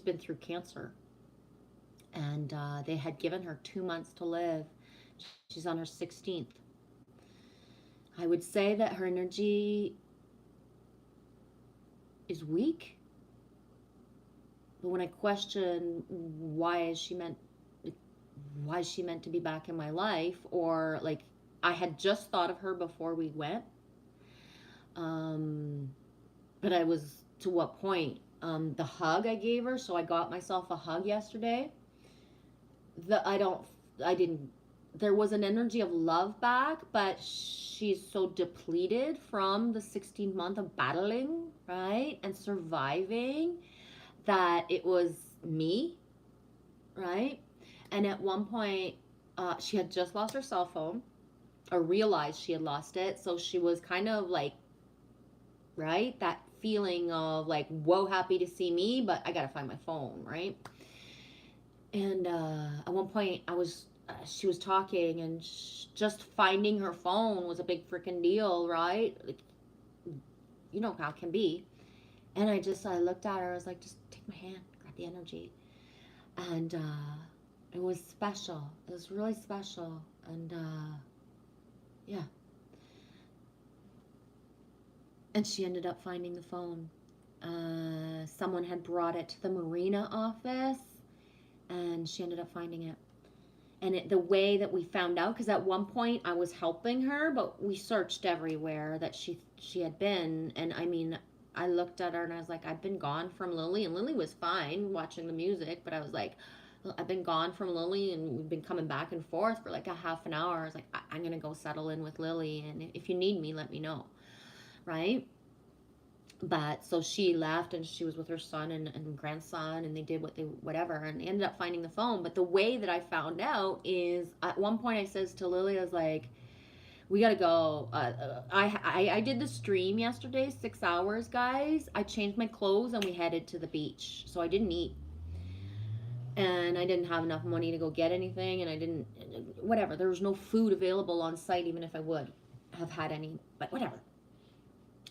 been through cancer, and they had given her 2 months to live. She's on her 16th. I would say that her energy is weak, but when I question why is she meant to be back in my life, or like I had just thought of her before we went, but I was to what point? The hug I gave her, so I got myself a hug yesterday. The I didn't. There was an energy of love back, but she's so depleted from the 16 month of battling, right, and surviving, that it was me, right? And at one point, she had just lost her cell phone, or realized she had lost it, so she was kind of like, right, that feeling of like, whoa, happy to see me, but I gotta find my phone, right? And at one point, she was talking, and just finding her phone was a big freaking deal, right? Like, you know how it can be. And I looked at her. I was like, just take my hand, grab the energy, and it was special. It was really special, and yeah. And she ended up finding the phone. Someone had brought it to the marina office, and she ended up finding it. And the way that we found out, because at one point I was helping her, but we searched everywhere that she had been. And I mean, I looked at her and I was like, I've been gone from Lily, and Lily was fine watching the music, but I was like, I've been gone from Lily, and we've been coming back and forth for like a half an hour. I was like, I'm gonna go settle in with Lily, and if you need me, let me know, right? But so she left, and she was with her son and grandson, and they did whatever, and ended up finding the phone. But the way that I found out is, at one point I says to Lily, I was like, we gotta go. I did the stream yesterday, 6 hours, guys. I changed my clothes and we headed to the beach, so I didn't eat, and I didn't have enough money to go get anything, and I didn't, whatever, there was no food available on site, even if I would have had any, but whatever.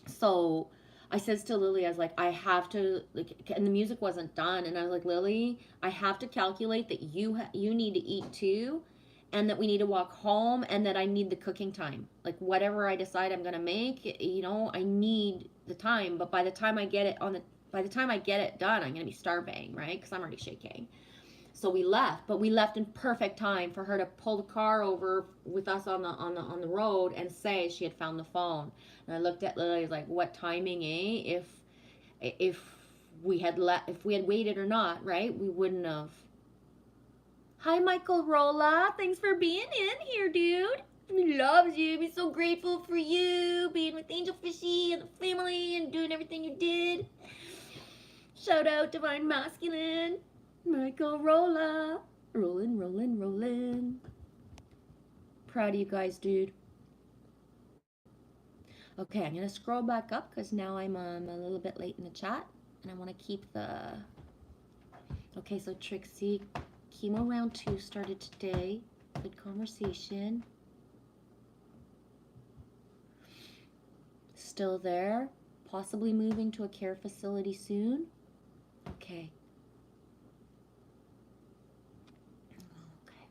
So I says to Lily, I was like, I have to, like, and the music wasn't done, and I was like, Lily, I have to calculate that you need to eat too, and that we need to walk home, and that I need the cooking time. Like, whatever I decide I'm gonna make, I need the time. But by the time I get it done, I'm gonna be starving, right? Because I'm already shaking. So we left, but we left in perfect time for her to pull the car over with us on the road and say she had found the phone. And I looked at Lily, I was like, what timing, eh? If if we had waited or not, right? We wouldn't have. Hi, Michael Rolla. Thanks for being in here, dude. He loves you. He's so grateful for you being with Angel Fishy and the family and doing everything you did. Shout out Divine Masculine. Michael Rolla. Rollin', rollin', rollin'. Proud of you guys, dude. Okay, I'm gonna scroll back up because now I'm a little bit late in the chat, and I want to keep the. Okay, so Trixie, chemo round 2 started today. Good conversation. Still there. Possibly moving to a care facility soon. Okay. Okay.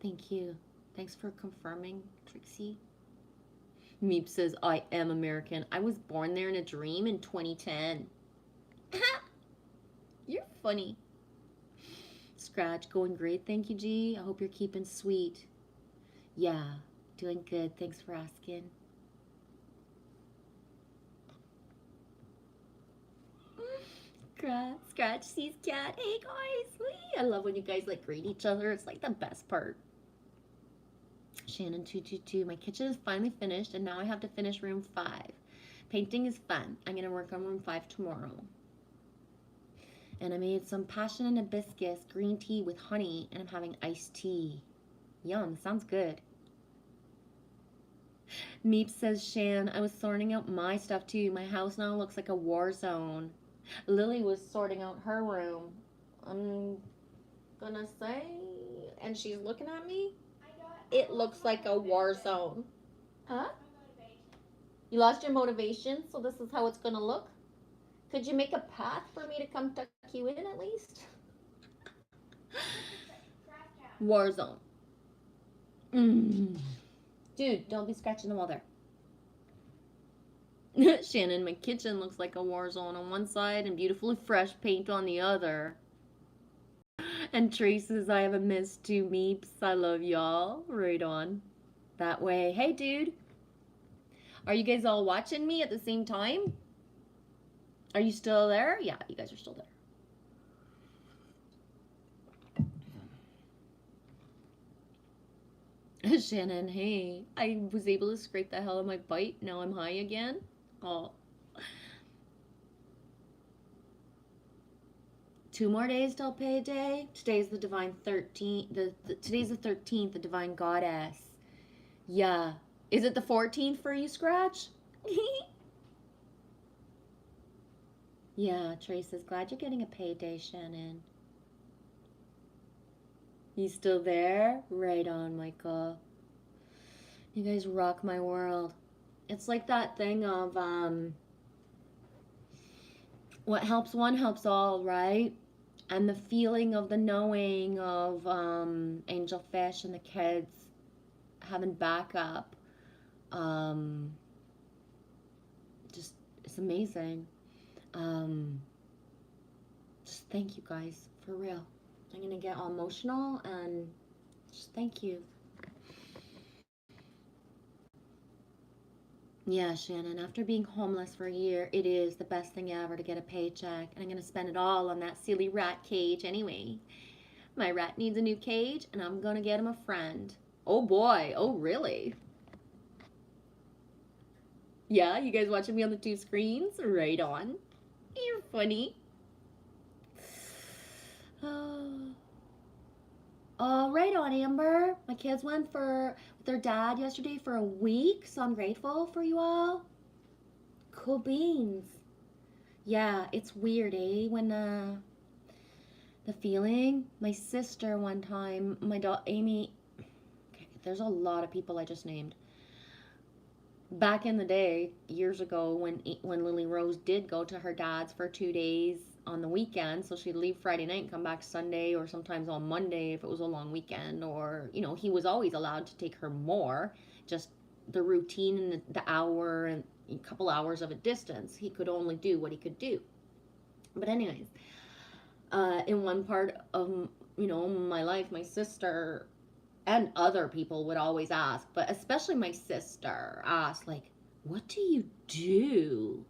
Thank you. Thanks for confirming, Trixie. Meep says, I am American. I was born there in a dream in 2010. You're funny. Scratch, going great. Thank you, G. I hope you're keeping sweet. Yeah, doing good. Thanks for asking. Scratch sees cat. Hey, guys. Whee! I love when you guys, like, greet each other. It's, like, the best part. Shannon 222. My kitchen is finally finished, and now I have to finish room 5. Painting is fun. I'm gonna work on room 5 tomorrow. And I made some passion and hibiscus green tea with honey, and I'm having iced tea. Yum, sounds good. Meep says, Shan, I was sorting out my stuff too. My house now looks like a war zone. Lily was sorting out her room. I'm gonna say, and she's looking at me, it looks like a war zone. Huh? You lost your motivation, so this is how it's gonna look? Could you make a path for me to come tuck you in at least? War zone. Dude, don't be scratching the wall there. Shannon, my kitchen looks like a war zone on one side and beautifully fresh paint on the other. And Trace says, I have a miss too, Meeps. I love y'all. Right on. That way. Hey, dude. Are you guys all watching me at the same time? Are you still there? Yeah, you guys are still there. Shannon, hey. I was able to scrape the hell out of my bite. Now I'm high again. Oh. 2 more days till payday. Today's the divine 13th. Today's the 13th, the divine goddess. Yeah. Is it the 14th for you, Scratch? Yeah, Trace is glad you're getting a payday, Shannon. You still there? Right on, Michael. You guys rock my world. It's like that thing of, what helps one helps all, right? And the feeling of the knowing of Angel Fish and the kids having backup. Just, it's amazing. Just thank you guys, for real. I'm gonna get all emotional and just thank you. Yeah, Shannon, after being homeless for a year, it is the best thing ever to get a paycheck. And I'm going to spend it all on that silly rat cage anyway. My rat needs a new cage, and I'm going to get him a friend. Oh, boy. Oh, really? Yeah, you guys watching me on the 2 screens? Right on. You're funny. Oh, right on, Amber. My kids went with their dad yesterday for a week, so I'm grateful for you all. Cool beans. Yeah, it's weird, eh? When the feeling. My sister one time, my daughter Amy. Okay, there's a lot of people I just named. Back in the day, years ago, when Lily Rose did go to her dad's for 2 days on the weekend, so she'd leave Friday night and come back Sunday, or sometimes on Monday if it was a long weekend, or, you know, he was always allowed to take her more, just the routine and the hour and a couple hours of a distance, he could only do what he could do. But anyways, in one part of, you know, my life, my sister and other people would always ask, but especially my sister asked, like, what do you do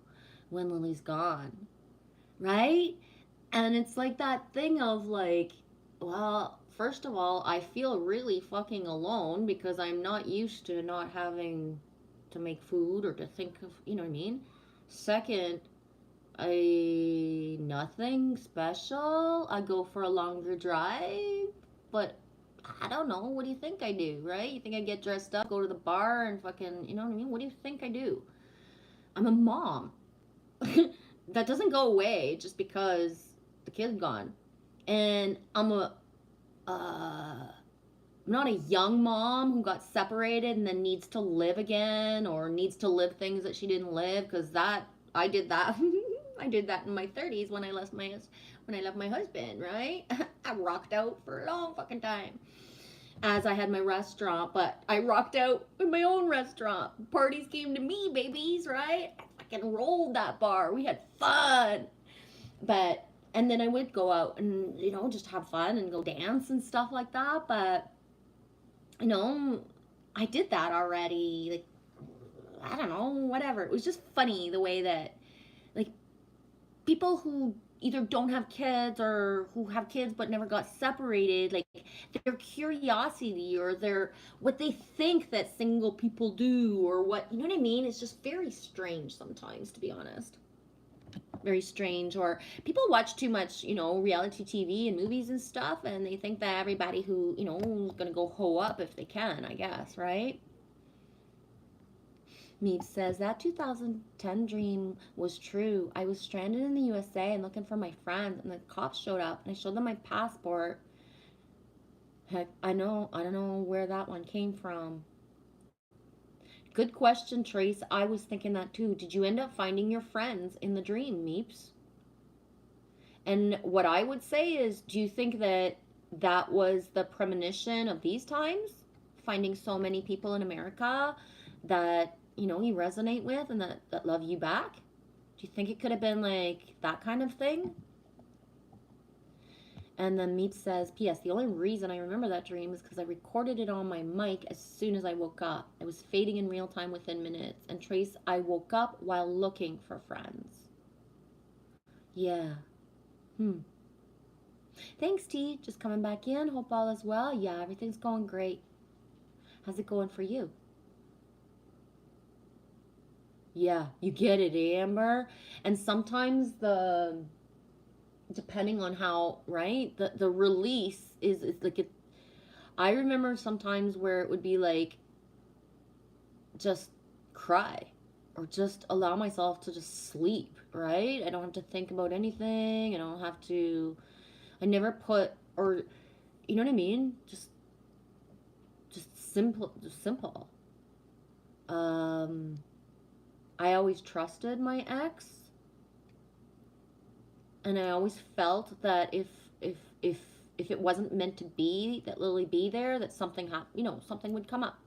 when Lily's gone? Right? And it's like that thing of like, well, first of all, I feel really fucking alone because I'm not used to not having to make food or to think of, you know what I mean? Second, nothing special. I go for a longer drive, but I don't know. What do you think I do, right? You think I get dressed up, go to the bar and fucking, you know what I mean? What do you think I do? I'm a mom. That doesn't go away just because the kid's gone. And I'm not a young mom who got separated and then needs to live again or needs to live things that she didn't live, because I did that. I did that in my 30s when I left my husband, right? I rocked out for a long fucking time. As I had my restaurant, but I rocked out in my own restaurant. Parties came to me, babies, right? I fucking rolled that bar. We had fun. And then I would go out and, you know, just have fun and go dance and stuff like that. But, you know, I did that already. Like, I don't know, whatever. It was just funny the way that, like, people who, either don't have kids or who have kids but never got separated, like their curiosity or their what they think that single people do, or what, you know what I mean? It's just very strange sometimes, to be honest. Very strange. Or people watch too much, reality TV and movies and stuff, and they think that everybody who, is gonna go hoe up if they can, I guess, right? Mead says that 2010 dream was true. I was stranded in the USA and looking for my friends, and the cops showed up, and I showed them my passport. Heck, I don't know where that one came from. Good question, Trace. I was thinking that too. Did you end up finding your friends in the dream, Meeps? And what I would say is, do you think that that was the premonition of these times? Finding so many people in America that, you resonate with and that love you back? Do you think it could have been like that kind of thing? And then Meep says, P.S. The only reason I remember that dream is because I recorded it on my mic as soon as I woke up. It was fading in real time within minutes. And Trace, I woke up while looking for friends. Yeah. Thanks, T. Just coming back in. Hope all is well. Yeah, everything's going great. How's it going for you? Yeah, you get it, Amber. And sometimes depending on how, right, the release is like it. I remember sometimes where it would be like, just cry or just allow myself to just sleep, right? I don't have to think about anything. I never put, or, you know what I mean? Just simple. I always trusted my ex, and I always felt that if it wasn't meant to be, that Lily be there, that something something would come up.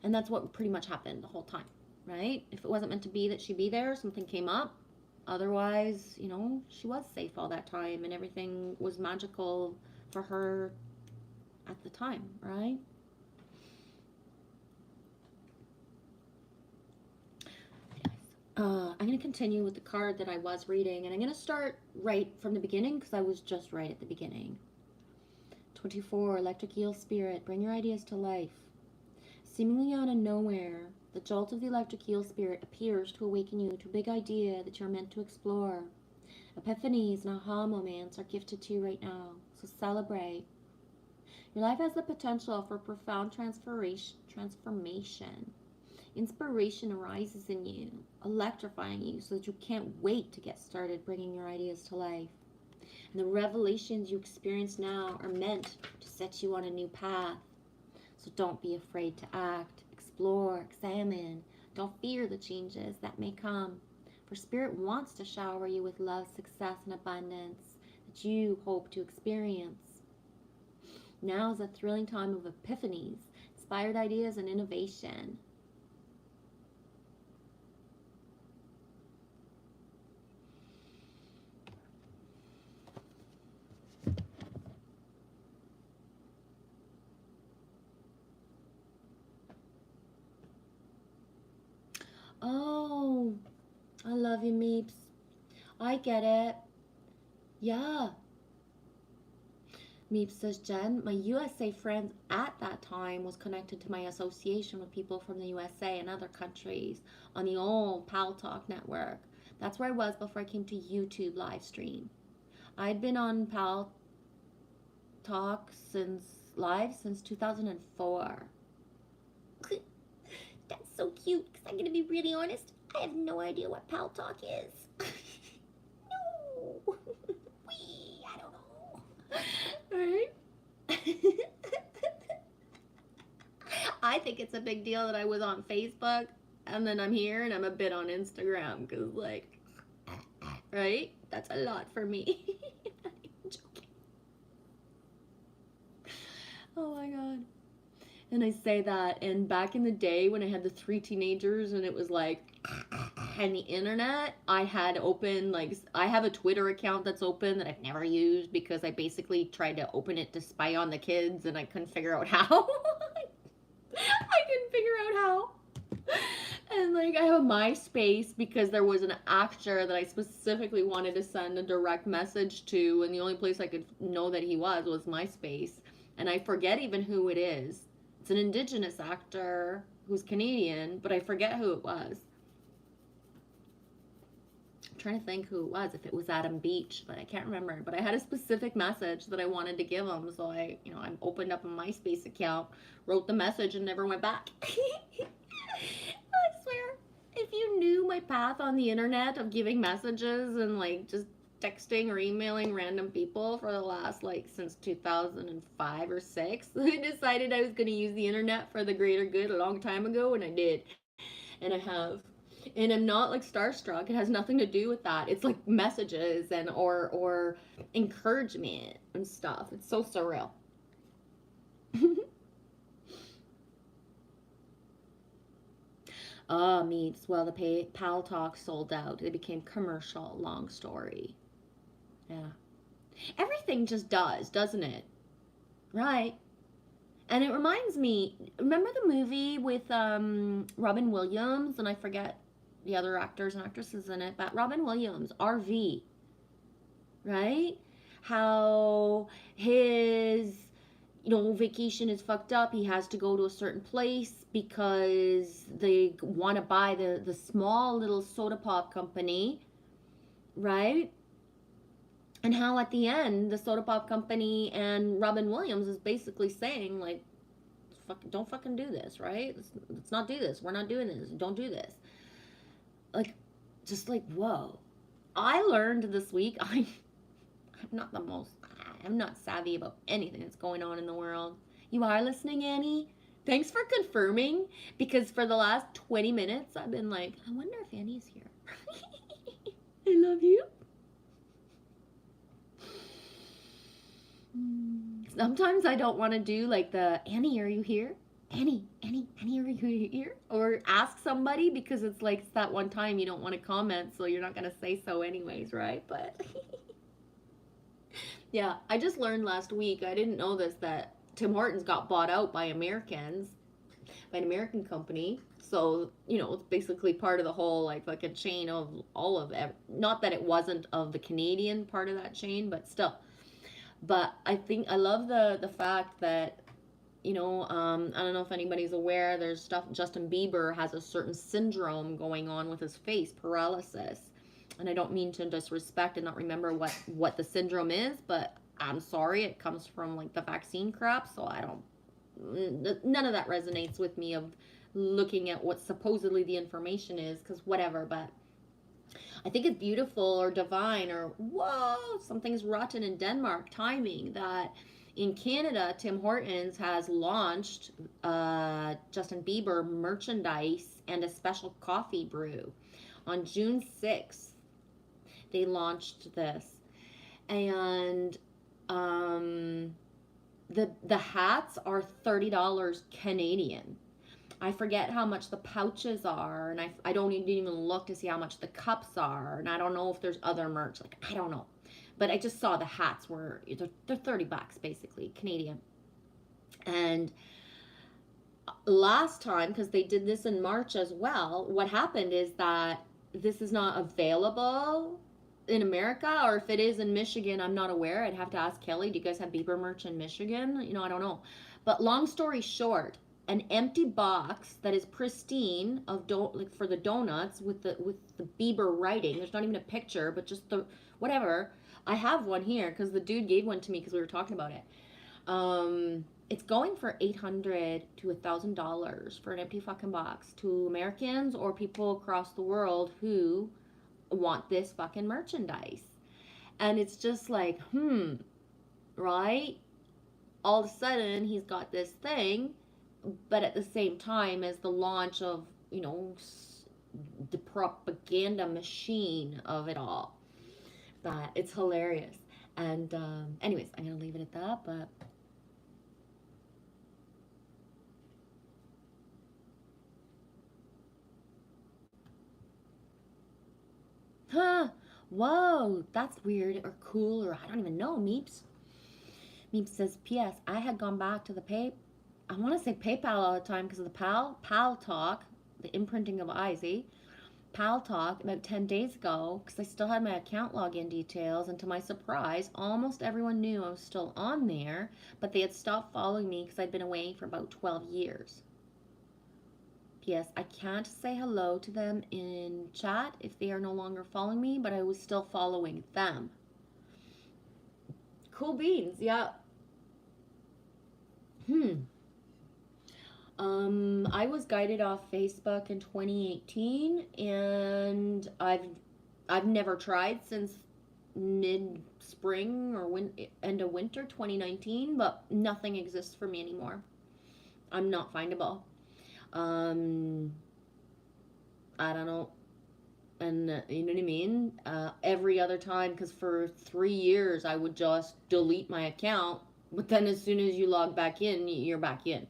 And that's what pretty much happened the whole time, right? If it wasn't meant to be that she be there, something came up. Otherwise, she was safe all that time and everything was magical for her at the time, right? I'm going to continue with the card that I was reading, and I'm going to start right from the beginning because I was just right at the beginning. 24, Electric Eel Spirit, bring your ideas to life. Seemingly out of nowhere, the jolt of the electric eel spirit appears to awaken you to a big idea that you're meant to explore. Epiphanies and aha moments are gifted to you right now, so celebrate. Your life has the potential for profound transformation. Inspiration arises in you, electrifying you so that you can't wait to get started bringing your ideas to life. And the revelations you experience now are meant to set you on a new path. So don't be afraid to act, explore, examine. Don't fear the changes that may come. For Spirit wants to shower you with love, success, and abundance that you hope to experience. Now is a thrilling time of epiphanies, inspired ideas, and innovation. Oh, I love you, Meeps. I get it. Yeah. Meeps says, Jen, my USA friends at that time was connected to my association with people from the USA and other countries on the old Pal Talk network. That's where I was before I came to YouTube live stream. I'd been on Pal Talk since 2004. That's so cute, because I'm going to be really honest, I have no idea what Pal Talk is. No. I don't know. Alright? I think it's a big deal that I was on Facebook, and then I'm here, and I'm a bit on Instagram, because, like, right? That's a lot for me. I'm not even joking. Oh my god. And I say that, and back in the day when I had the 3 teenagers and it was like, and the internet, I had open, like, I have a Twitter account that's open that I've never used because I basically tried to open it to spy on the kids and I couldn't figure out how. I couldn't figure out how. And like, think I have a MySpace because there was an actor that I specifically wanted to send a direct message to, and the only place I could know that he was MySpace. And I forget even who it is. It's an Indigenous actor who's Canadian, but I forget who it was. I'm trying to think who it was, if it was Adam Beach, but I can't remember. But I had a specific message that I wanted to give him, so I opened up a MySpace account, wrote the message, and never went back. I swear, if you knew my path on the internet of giving messages and like just texting or emailing random people for the last like since 2005 or 6, I decided I was going to use the internet for the greater good a long time ago, and I did, and I have. And I'm not like starstruck. It has nothing to do with that. It's like messages and or encouragement and stuff. It's so surreal. Meets. Well, the Pal Talk sold out. It became commercial. Long story. Yeah. Everything just does, doesn't it? Right. And it reminds me, remember the movie with Robin Williams, and I forget the other actors and actresses in it, but Robin Williams, RV, right? How his vacation is fucked up. He has to go to a certain place because they want to buy the small little soda pop company, right? And how at the end, the soda pop company and Robin Williams is basically saying, like, don't fucking do this, right? Let's not do this. We're not doing this. Don't do this. Like, just like, whoa. I learned this week, I'm not savvy about anything that's going on in the world. You are listening, Annie? Thanks for confirming, because for the last 20 minutes, I've been like, I wonder if Annie's here. I love you. Sometimes I don't want to do like the, Annie, are you here? Annie, are you here? Or ask somebody, because it's like it's that one time you don't want to comment, so you're not going to say so anyways, right? But yeah, I just learned last week, I didn't know this, that Tim Hortons got bought out by Americans, by an American company. So, it's basically part of the whole like a chain of all of it. Not that it wasn't of the Canadian part of that chain, but still. But I think I love the fact that, I don't know if anybody's aware, there's stuff, Justin Bieber has a certain syndrome going on with his face, paralysis. And I don't mean to disrespect and not remember what the syndrome is, but I'm sorry, it comes from like the vaccine crap, so none of that resonates with me of looking at what supposedly the information is, because whatever, but I think it's beautiful or divine or whoa, something's rotten in Denmark timing that in Canada, Tim Hortons has launched Justin Bieber merchandise and a special coffee brew. On June 6th, they launched this. And the hats are $30 Canadian. I forget how much the pouches are, and I don't even look to see how much the cups are, and I don't know if there's other merch. Like, I don't know. But I just saw the hats they're $30 basically, Canadian. And last time, because they did this in March as well, what happened is that this is not available in America, or if it is in Michigan, I'm not aware. I'd have to ask Kelly, do you guys have Bieber merch in Michigan? I don't know. But long story short, an empty box that is pristine for the donuts with the Bieber writing. There's not even a picture, but just the whatever. I have one here because the dude gave one to me because we were talking about it. It's going for $800 to $1,000 for an empty fucking box to Americans or people across the world who want this fucking merchandise. And it's just like, right? All of a sudden, he's got this thing, but at the same time as the launch of, the propaganda machine of it all. But it's hilarious. And anyways, I'm going to leave it at that, but whoa, that's weird or cool, or I don't even know, Meeps. Meeps says, P.S. I had gone back to I want to say PayPal all the time because of the Pal Talk. the imprinting of eyes, eh? Pal Talk about 10 days ago because I still had my account login details, and to my surprise, almost everyone knew I was still on there, but they had stopped following me because I'd been away for about 12 years. P.S. I can't say hello to them in chat if they are no longer following me, but I was still following them. Cool beans, yeah. I was guided off Facebook in 2018, and I've never tried since mid spring or end of winter 2019, but nothing exists for me anymore. I'm not findable. Um, I don't know, and you know what I mean. Every other time, because for 3 years I would just delete my account, but then as soon as you log back in, you're back in,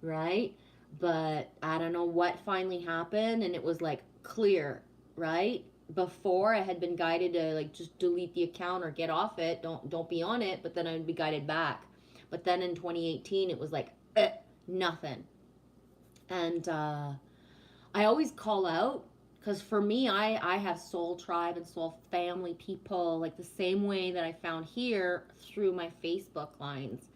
right? But I don't know what finally happened, and it was like clear, right? Before I had been guided to like just delete the account or get off it, don't be on it, but then I would be guided back. But then in 2018 it was like nothing. And I always call out because for me, I have soul tribe and soul family people like the same way that I found here through my Facebook lines.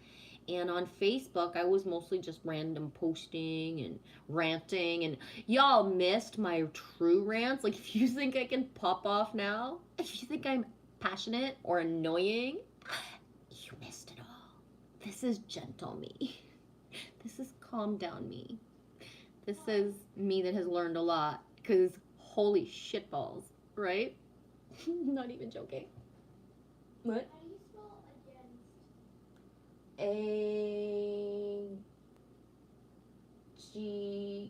And on Facebook, I was mostly just random posting and ranting. And y'all missed my true rants. Like, if you think I can pop off now, if you think I'm passionate or annoying, you missed it all. This is gentle me. This is calm down me. This is me that has learned a lot. Because holy shitballs, right? Not even joking. What? How do you spell against? Against. Thank you.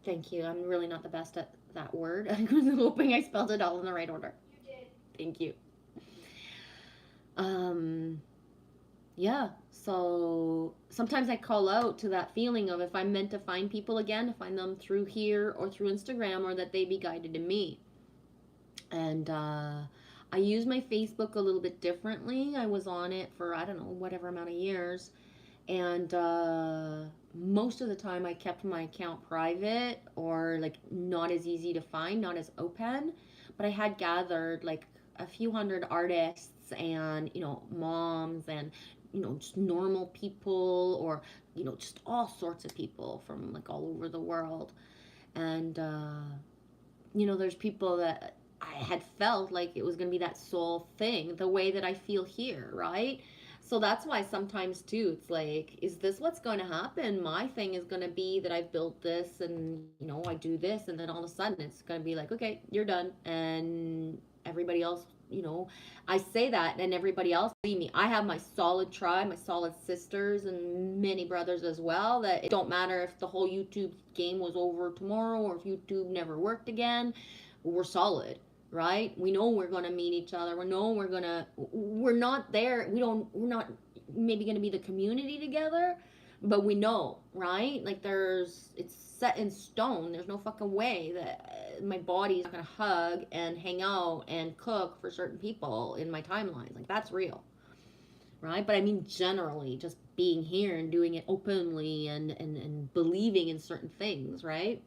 Thank you. I'm really not the best at that word. I was hoping I spelled it all in the right order. You did. Thank you. Yeah, so sometimes I call out to that feeling of if I'm meant to find people again, to find them through here or through Instagram, or that they be guided to me. And I use my Facebook a little bit differently. I was on it for, I don't know, whatever amount of years. And most of the time I kept my account private or like not as easy to find, not as open. But I had gathered like a few hundred artists and, moms and, just normal people, or, just all sorts of people from like all over the world. And, there's people that I had felt like it was going to be that soul thing, the way that I feel here, right? So that's why sometimes too, it's like, is this what's going to happen? My thing is going to be that I've built this and, I do this, and then all of a sudden it's going to be like, okay, you're done. And everybody else, I say that and everybody else, believe me, I have my solid tribe, my solid sisters and many brothers as well, that it don't matter if the whole YouTube game was over tomorrow or if YouTube never worked again, we're solid, right? We know we're going to meet each other. We know we're not there. We're not maybe going to be the community together, but we know, right? Like it's set in stone. There's no fucking way that my body's not going to hug and hang out and cook for certain people in my timelines. Like that's real, right? But I mean, generally, just being here and doing it openly and believing in certain things, right?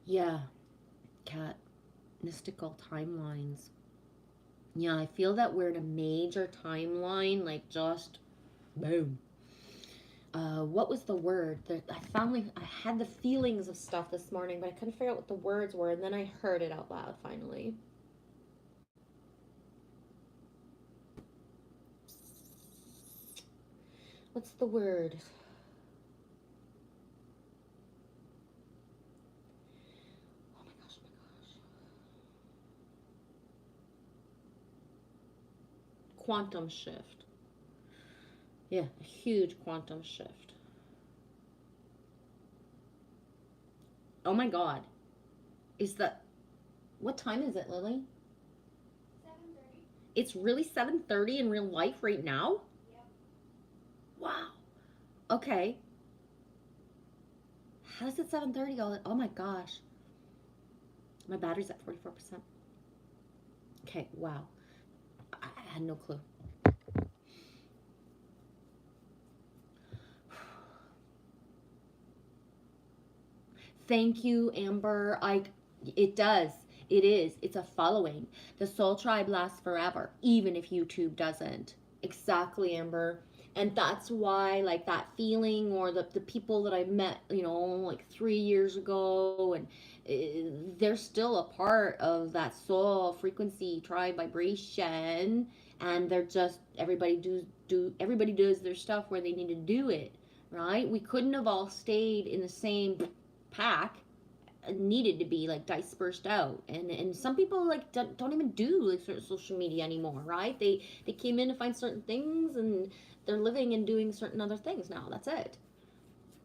Yeah, cat, mystical timelines. Yeah, I feel that we're in a major timeline, like just boom. What was the word? I finally I had the feelings of stuff this morning, but I couldn't figure out what the words were, and then I heard it out loud finally. What's the word? Oh my gosh, oh my gosh. Quantum shift. Yeah, a huge quantum shift. Oh my god. Is that what time is it, Lily? 7:30. It's really 7:30 in real life right now? Yep. Wow. Okay. How does it 7:30 go? Oh my gosh. My battery's at 44%. Okay, wow. I had no clue. Thank you, Amber. It does. It is. It's a following. The Soul Tribe lasts forever, even if YouTube doesn't. Exactly, Amber. And that's why, like, that feeling, or the people that I met, like 3 years ago, and they're still a part of that soul frequency tribe vibration, and they're just, everybody does their stuff where they need to do it, right? We couldn't have all stayed in the same pack, needed to be like dispersed out, and some people like don't even do like certain social media anymore, right? They came in to find certain things, and they're living and doing certain other things now. That's it.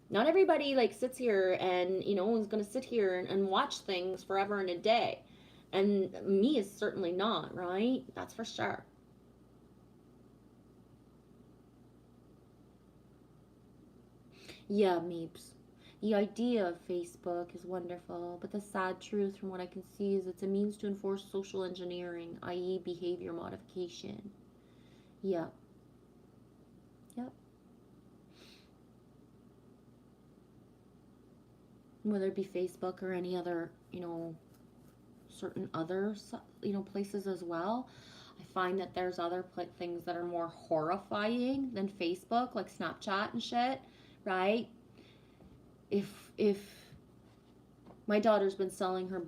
Not everybody like sits here and is going to sit here and watch things forever and a day, and me is certainly not, right? That's for sure. Yeah, Meeps. The idea of Facebook is wonderful, but the sad truth, from what I can see, is it's a means to enforce social engineering, i.e., behavior modification. Yep, yep. Whether it be Facebook or any other, certain other, places as well. I find that there's other things that are more horrifying than Facebook, like Snapchat and shit, right? If my daughter's been selling her,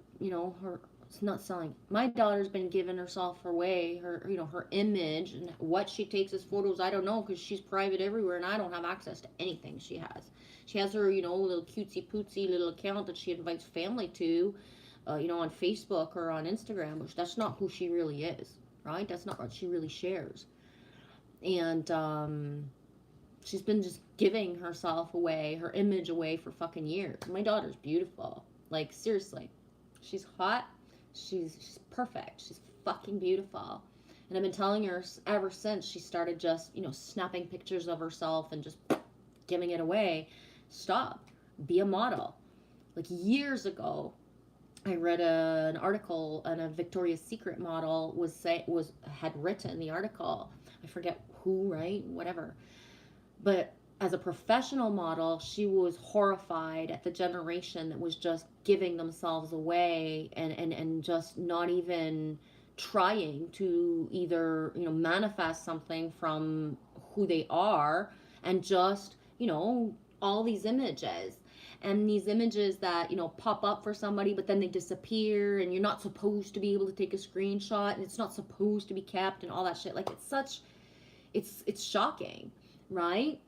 her, it's not selling. My daughter's been giving herself away, her image, and what she takes as photos, I don't know, because she's private everywhere, and I don't have access to anything she has. She has her, little cutesy pootsy little account that she invites family to, on Facebook or on Instagram, which that's not who she really is, right? That's not what she really shares. And she's been just giving herself away, her image away for fucking years. My daughter's beautiful. Like, seriously. She's hot. She's perfect. She's fucking beautiful. And I've been telling her ever since she started just, snapping pictures of herself and just giving it away. Stop. Be a model. Like, years ago, I read an article, and a Victoria's Secret model had written the article. I forget who, right? Whatever. But as a professional model, she was horrified at the generation that was just giving themselves away, and just not even trying to either, manifest something from who they are, and just, all these images. And these images that, pop up for somebody, but then they disappear, and you're not supposed to be able to take a screenshot, and it's not supposed to be kept, and all that shit. Like, it's shocking, right?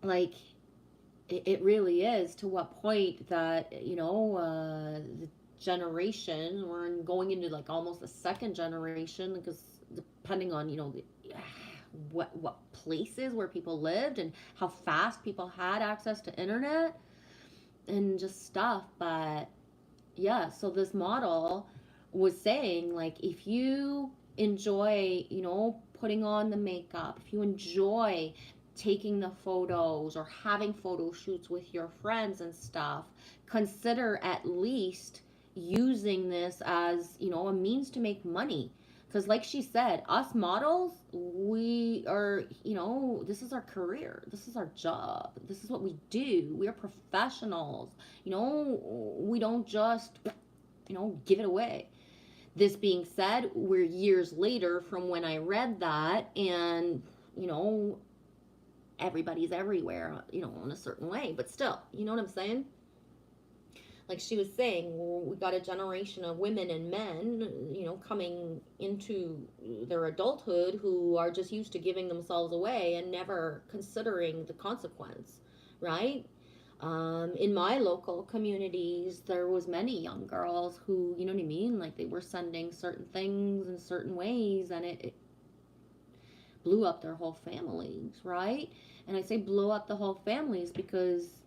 Like, it really is, to what point that, the generation, we're going into like almost the second generation, because depending on, what places where people lived, and how fast people had access to internet and just stuff. But yeah, so this model was saying, like, if you enjoy, putting on the makeup, if you enjoy taking the photos or having photo shoots with your friends and stuff, consider at least using this as, a means to make money. Because, like she said, us models, we are, this is our career, this is our job, this is what we do. We're professionals. We don't just, give it away. This being said, we're years later from when I read that, and, everybody's everywhere, in a certain way, but still, you know what I'm saying? Like she was saying, we got a generation of women and men, coming into their adulthood, who are just used to giving themselves away and never considering the consequence, right? In my local communities, there was many young girls who, you know what I mean, like they were sending certain things in certain ways, and it blew up their whole families, right? And I say blow up the whole families because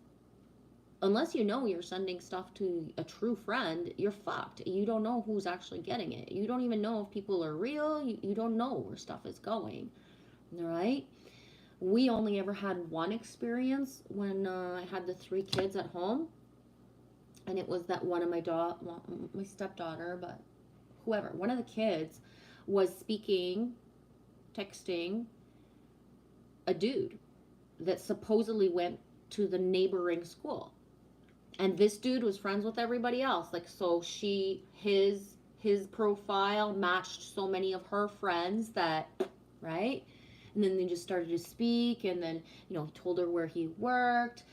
unless you're sending stuff to a true friend, you're fucked. You don't know who's actually getting it. You don't even know if people are real. You don't know where stuff is going, right? We only ever had one experience when I had the three kids at home. and it was that one of my stepdaughter, but whoever, one of the kids was texting a dude that supposedly went to the neighboring school. And this dude was friends with everybody else. Like, so his profile matched so many of her friends that, right? And then they just started to speak, and then, he told her where he worked.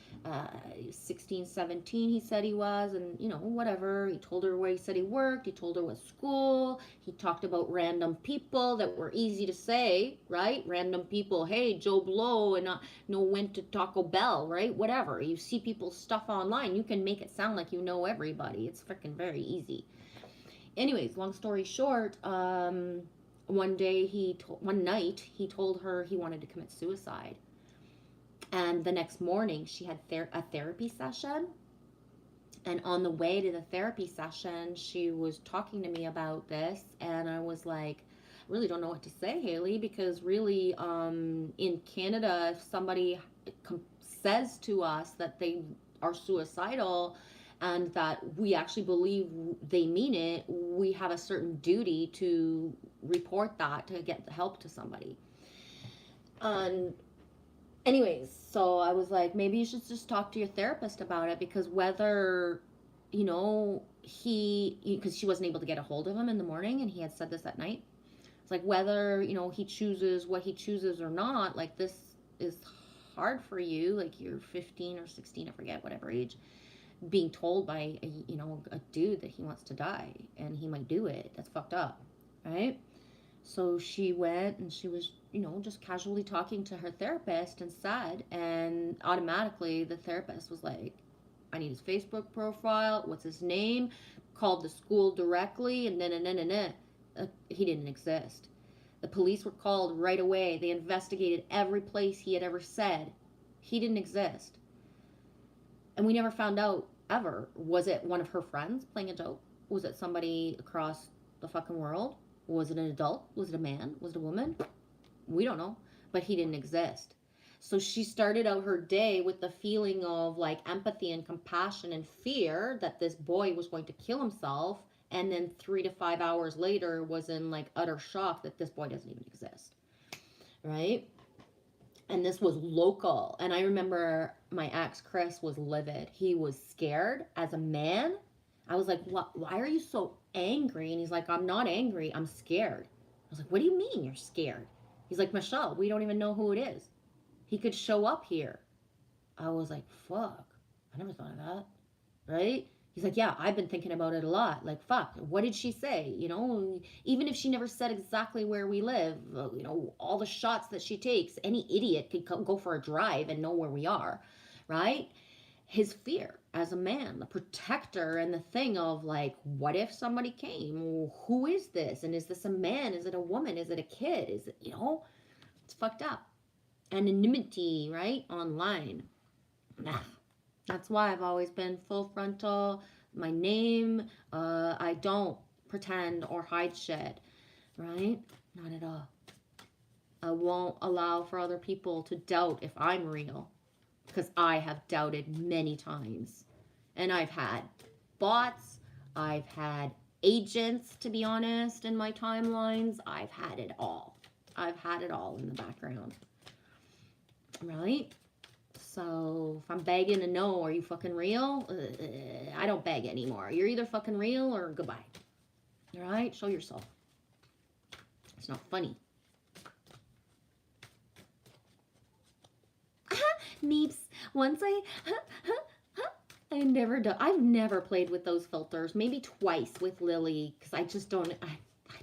16, 17, he said he was, and, whatever. He told her where he said he worked. He told her what school. He talked about random people that were easy to say, right? Random people, hey, Joe Blow, and went to Taco Bell, right? Whatever. You see people's stuff online, you can make it sound like you know everybody. It's freaking very easy. Anyways, long story short, one night he told her he wanted to commit suicide, and the next morning she had a therapy session, and on the way to the therapy session she was talking to me about this, and I was like, I really don't know what to say, Haley, because really, in Canada, if somebody says to us that they are suicidal and that we actually believe they mean it, we have a certain duty to report that, to get the help to somebody. And anyways, so I was like, maybe you should just talk to your therapist about it, because whether, because she wasn't able to get a hold of him in the morning, and he had said this at night. It's like, whether, he chooses what he chooses or not, like, this is hard for you. Like, you're 15 or 16, I forget, whatever age, being told by a dude that he wants to die and he might do it. That's fucked up, right? So she went and she was, just casually talking to her therapist and said, and automatically the therapist was like, I need his Facebook profile, what's his name, called the school directly, and then he didn't exist. The police were called right away. They investigated every place he had ever said. He didn't exist. And we never found out, ever. Was it one of her friends playing a joke? Was it somebody across the fucking world? Was it an adult? Was it a man? Was it a woman? We don't know. But he didn't exist. So she started out her day with the feeling of like empathy and compassion and fear that this boy was going to kill himself. And then 3 to 5 hours later was in like utter shock that this boy doesn't even exist. Right? And this was local. And I remember my ex, Chris, was livid. He was scared as a man. I was like, what? Why are you so angry? And he's like, I'm not angry. I'm scared. I was like, what do you mean you're scared? He's like, Michelle, we don't even know who it is. He could show up here. I was like, fuck. I never thought of that. Right? He's like, yeah, I've been thinking about it a lot. Like, fuck, what did she say? Even if she never said exactly where we live, all the shots that she takes, any idiot could go for a drive and know where we are, right? His fear as a man, the protector, and the thing of like, what if somebody came? Who is this? And is this a man? Is it a woman? Is it a kid? Is it, it's fucked up. Anonymity, right? Online. Nah. That's why I've always been full frontal. My name, I don't pretend or hide shit, right? Not at all. I won't allow for other people to doubt if I'm real, because I have doubted many times. And I've had bots, I've had agents, to be honest, in my timelines. I've had it all. I've had it all in the background, right? So if I'm begging to know, are you fucking real? I don't beg anymore. You're either fucking real or goodbye. All right? Show yourself. It's not funny. Meeps. Once I've never played with those filters. Maybe twice with Lily, because I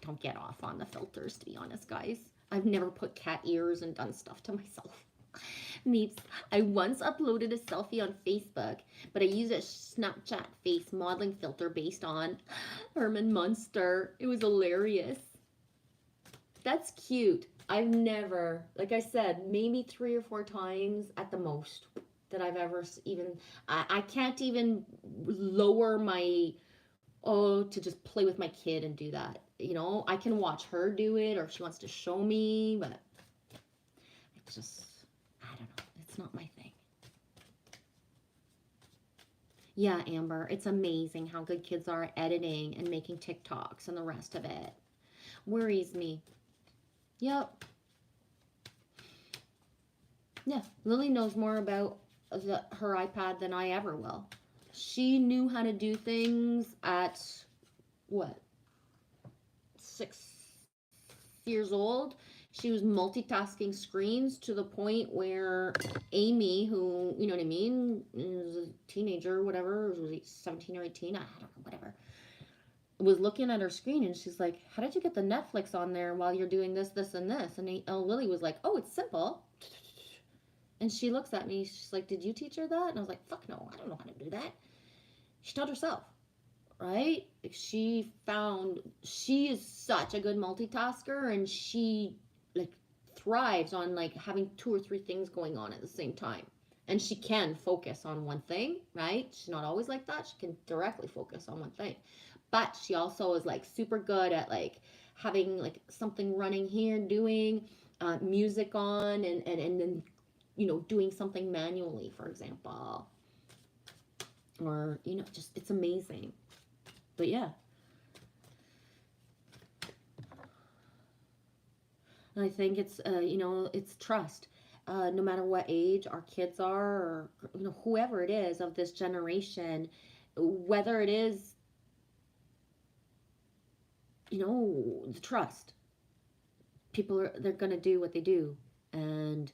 don't get off on the filters, to be honest, guys. I've never put cat ears and done stuff to myself. Meeps, I once uploaded a selfie on Facebook, but I used a Snapchat face modeling filter based on Herman Munster. It was hilarious. That's cute. I've never, like I said, maybe 3 or 4 times at the most that I've ever even, I can't even lower my, to just play with my kid and do that. I can watch her do it, or if she wants to show me, but it's just, I don't know. It's not my thing. Yeah, Amber, it's amazing how good kids are at editing and making TikToks and the rest of it. Worries me. Yep. Yeah, Lily knows more about her iPad than I ever will. She knew how to do things at what, 6 years old. She was multitasking screens to the point where Amy, who, you know what I mean, is a teenager, whatever, was 17 or 18, I don't know, whatever, was looking at her screen and she's like, how did you get the Netflix on there while you're doing this, this, and this? And Lily was like, oh, it's simple. And she looks at me, she's like, did you teach her that? And I was like, fuck no, I don't know how to do that. She taught herself, right? She is such a good multitasker, and she like thrives on like having two or three things going on at the same time. And she can focus on one thing, right? She's not always like that. She can directly focus on one thing. But she also is like super good at like having like something running here, doing music on, and then, you know, doing something manually, for example. Or, you know, just it's amazing. But yeah. And I think it's, you know, it's trust. No matter what age our kids are, or, you know, whoever it is of this generation, whether it is, you know, the trust. They're going to do what they do. And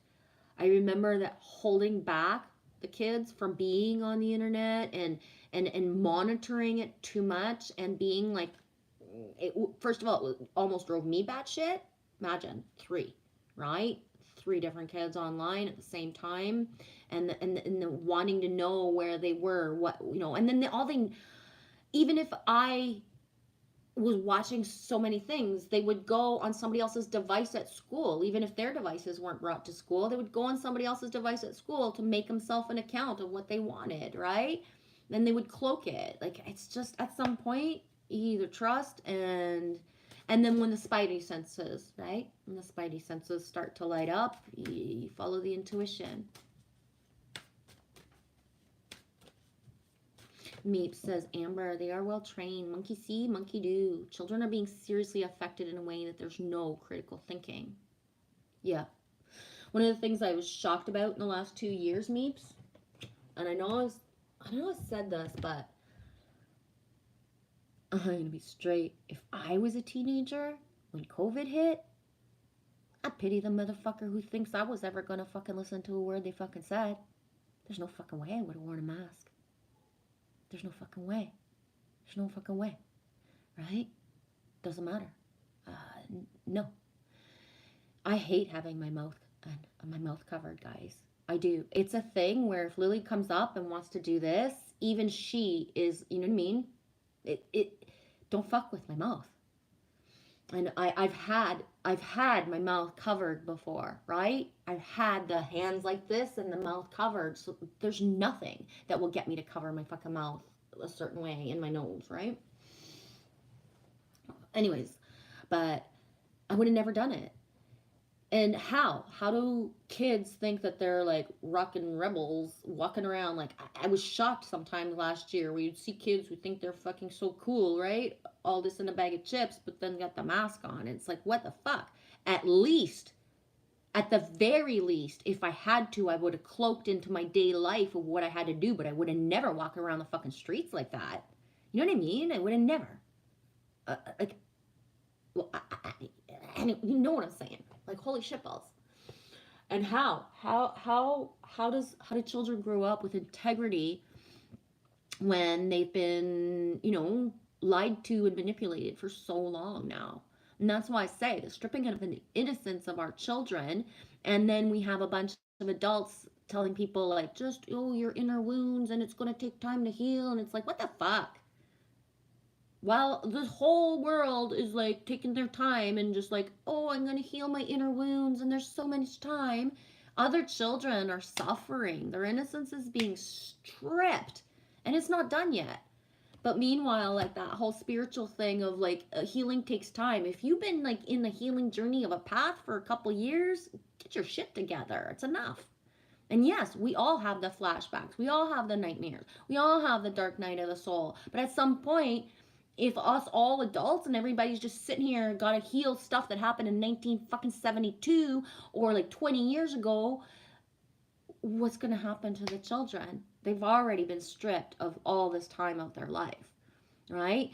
I remember that holding back the kids from being on the internet and monitoring it too much and being like, first of all, it almost drove me batshit. Imagine three, right? Three different kids online at the same time, and the wanting to know where they were, what, you know, and then even if I was watching so many things, they would go on somebody else's device at school. Even if their devices weren't brought to school, they would go on somebody else's device at school to make themselves an account of what they wanted, right? Then they would cloak it. Like, it's just, at some point you either trust, and then when the spidey senses, right, when the spidey senses start to light up, you follow the intuition. Meep says, Amber, they are well trained. Monkey see, monkey do. Children are being seriously affected in a way that there's no critical thinking. Yeah. One of the things I was shocked about in the last 2 years, Meeps, and I know I said this, but I'm gonna be straight. If I was a teenager when COVID hit, I pity the motherfucker who thinks I was ever gonna fucking listen to a word they fucking said. There's no fucking way I would have worn a mask. There's no fucking way. There's no fucking way. Right? Doesn't matter. No. I hate having my mouth covered, guys. I do. It's a thing where if Lily comes up and wants to do this, even she is, you know what I mean? It don't fuck with my mouth. And I've had my mouth covered before, right? I've had the hands like this and the mouth covered. So there's nothing that will get me to cover my fucking mouth a certain way in my nose, right? Anyways, but I would have never done it. And how do kids think that they're like rockin' rebels walking around? Like, I was shocked sometimes last year where you'd see kids who think they're fucking so cool, right? All this in a bag of chips, but then got the mask on. It's like, what the fuck? At the very least, if I had to, I would have cloaked into my day life of what I had to do, but I would have never walked around the fucking streets like that. You know what I mean? I would have never. Like, well, you know what I'm saying? Like, holy shitballs. And how do children grow up with integrity when they've been, you know, lied to and manipulated for so long now? And that's why I say the stripping of the innocence of our children, and then we have a bunch of adults telling people like, just, oh, your inner wounds and it's going to take time to heal. And it's like, what the fuck? While the whole world is like taking their time and just like, oh, I'm going to heal my inner wounds and there's so much time, other children are suffering. Their innocence is being stripped and it's not done yet. But meanwhile, like that whole spiritual thing of like healing takes time. If you've been like in the healing journey of a path for a couple years, get your shit together. It's enough. And yes, we all have the flashbacks. We all have the nightmares. We all have the dark night of the soul. But at some point, if us all adults and everybody's just sitting here gotta heal stuff that happened in 1972 or like 20 years ago, what's gonna happen to the children? They've already been stripped of all this time of their life, right?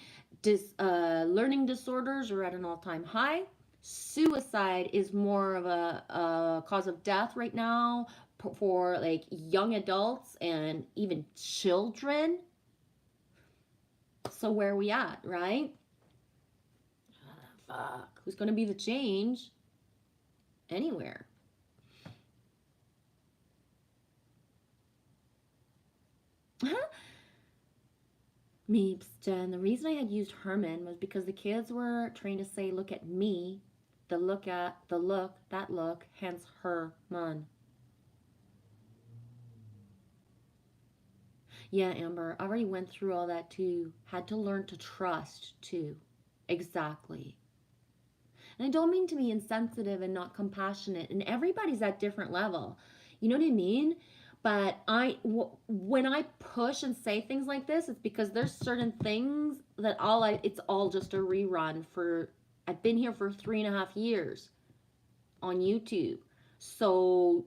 Learning disorders are at an all-time high. Suicide is more of a cause of death right now for like young adults and even children. So where are we at, right? Fuck. Who's going to be the change? Anywhere. Meeps, Jen. The reason I had used Herman was because the kids were trying to say, look at me. The look at, the look, that look, hence Herman. Yeah, Amber, I already went through all that too. Had to learn to trust too. Exactly. And I don't mean to be insensitive and not compassionate. And everybody's at different level. You know what I mean? But when I push and say things like this, it's because there's certain things that it's all just a rerun for. I've been here for 3.5 years on YouTube, so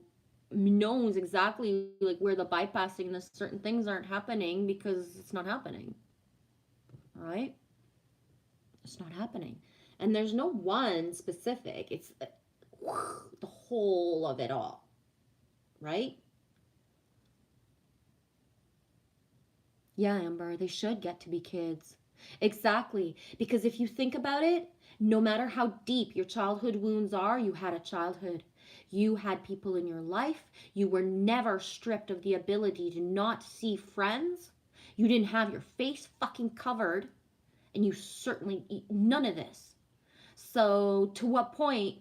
knows exactly like where the bypassing and the certain things aren't happening because it's not happening. All right, it's not happening, and there's no one specific. It's the whole of it all, right? Yeah, Amber, they should get to be kids. Exactly. Because if you think about it, no matter how deep your childhood wounds are, you had a childhood. You had people in your life. You were never stripped of the ability to not see friends. You didn't have your face fucking covered. And you certainly, none of this. So, to what point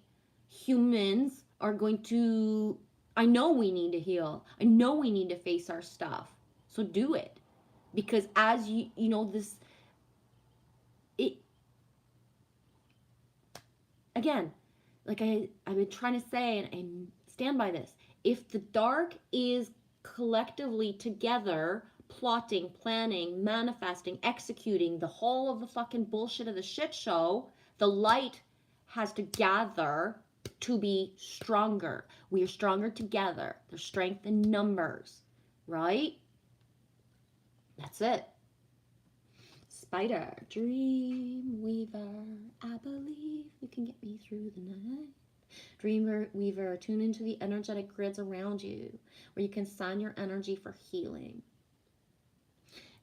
humans are going to, I know we need to heal. I know we need to face our stuff. So, do it. Because as you know, it, again, like I've been trying to say, and I stand by this, if the dark is collectively together, plotting, planning, manifesting, executing the whole of the fucking bullshit of the shit show, the light has to gather to be stronger. We are stronger together. There's strength in numbers, right? That's it. Spider, dream weaver, I believe you can get me through the night. Dream weaver, tune into the energetic grids around you where you can sign your energy for healing.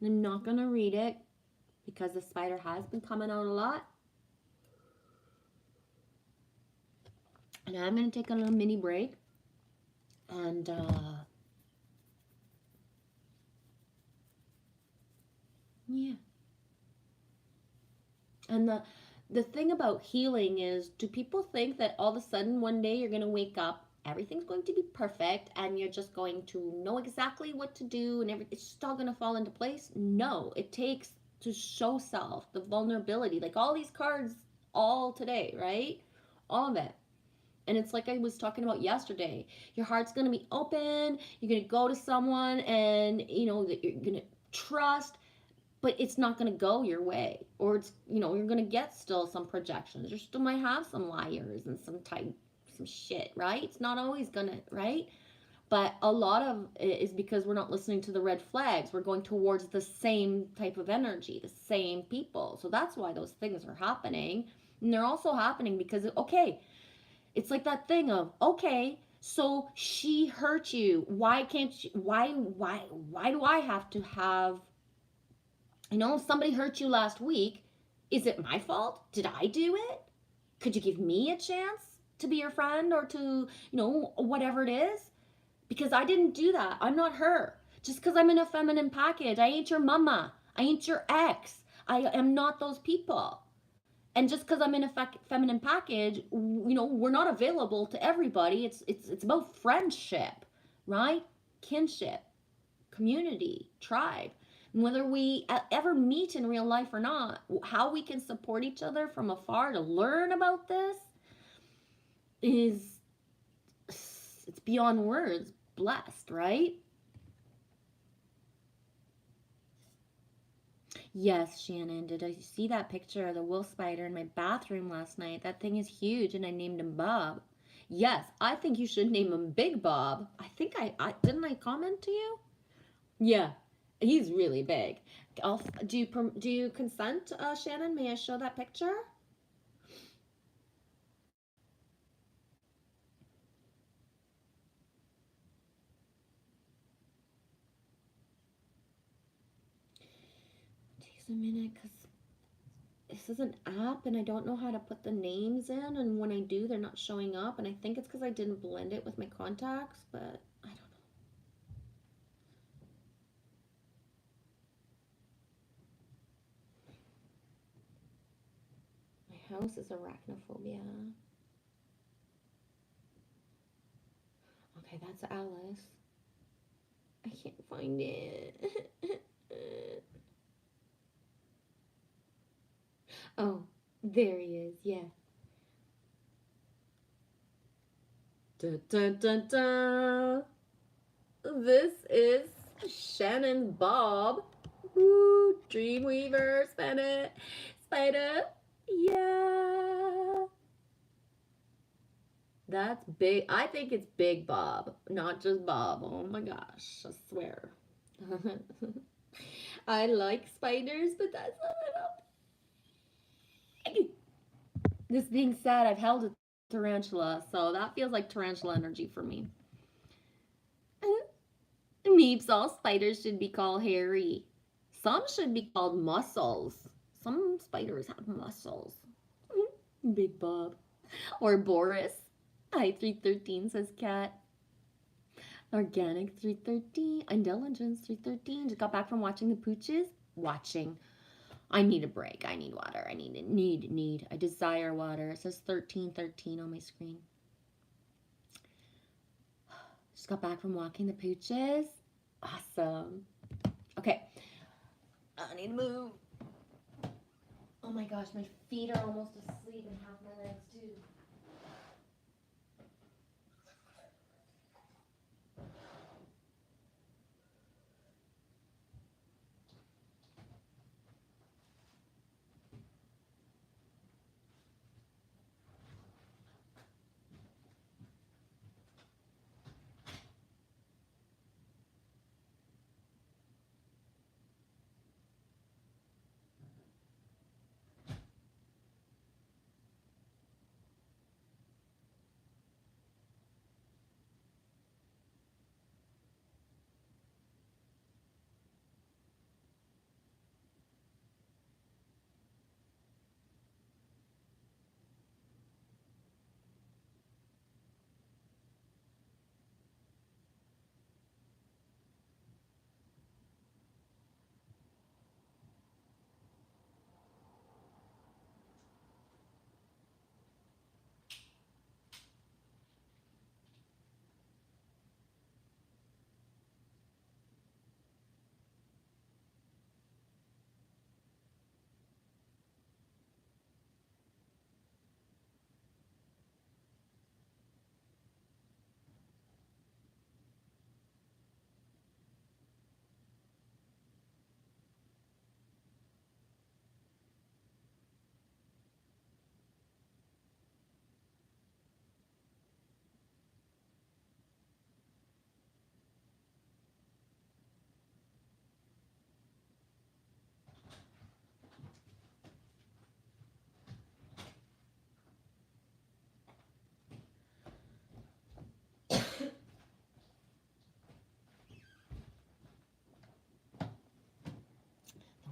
And I'm not going to read it because the spider has been coming out a lot. And I'm going to take a little mini break. And yeah. And the thing about healing is, do people think that all of a sudden one day you're going to wake up, everything's going to be perfect, and you're just going to know exactly what to do, and it's just all going to fall into place? No, it takes to show self, the vulnerability, like all these cards all today, right? All of it. And it's like I was talking about yesterday. Your heart's going to be open. You're going to go to someone and, you know, that you're going to trust, but it's not going to go your way. Or it's, you know, you're going to get still some projections. You still might have some liars and some shit, right? It's not always going to, right? But a lot of it is because we're not listening to the red flags. We're going towards the same type of energy, the same people. So that's why those things are happening. And they're also happening because, okay, it's like that thing of, okay, so she hurt you. Why can't you, why do I have to have, you know, somebody hurt you last week. Is it my fault? Did I do it? Could you give me a chance to be your friend or to, you know, whatever it is? Because I didn't do that. I'm not her. Just because I'm in a feminine package, I ain't your mama. I ain't your ex. I am not those people. And just because I'm in a feminine package, you know, we're not available to everybody. It's about friendship, right? Kinship, community, tribe. And whether we ever meet in real life or not, how we can support each other from afar to learn about this is, it's beyond words. blessed, right? Yes, Shannon, did I see that picture of the wolf spider in my bathroom last night? That thing is huge, and I named him Bob. Yes, I think you should name him Big Bob. I think I didn't I comment to you? Yeah, he's really big. Do you consent, Shannon? May I show that picture? Takes a minute because this is an app and I don't know how to put the names in, and when I do, they're not showing up, and I think it's because I didn't blend it with my contacts, but I don't know. My house is arachnophobia. Okay, that's Alice. I can't find it. Oh, there he is. Yeah. Dun, dun, dun, dun. This is Shannon Bob. Woo, Dreamweaver, Spider. Yeah. That's big. I think it's Big Bob, not just Bob. Oh my gosh, I swear. I like spiders, but that's a little big. This being said, I've held a tarantula, so that feels like tarantula energy for me. Meeps, all spiders should be called hairy. Some should be called mussels. Some spiders have muscles. Big Bob. Or Boris. Hi, 313, says Cat. Organic 313. Intelligence 313. Just got back from watching the pooches. Watching. I need a break. I need water. I need. I desire water. It says 1313 on my screen. Just got back from walking the pooches. Awesome. Okay. I need to move. Oh my gosh, my feet are almost asleep and half my legs too.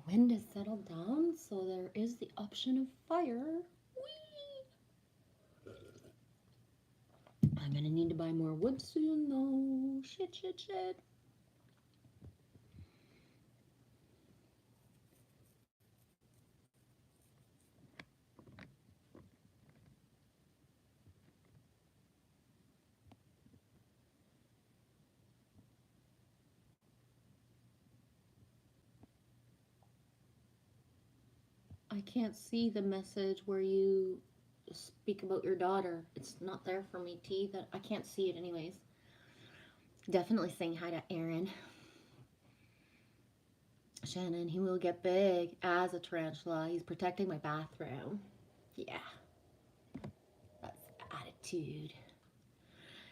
The wind has settled down, so there is the option of fire. Whee! I'm gonna need to buy more wood soon, though. Shit. I can't see the message where you speak about your daughter. It's not there for me, T. That I can't see it anyways. Definitely saying hi to Aaron. Shannon, he will get big as a tarantula. He's protecting my bathroom. Yeah, that's attitude.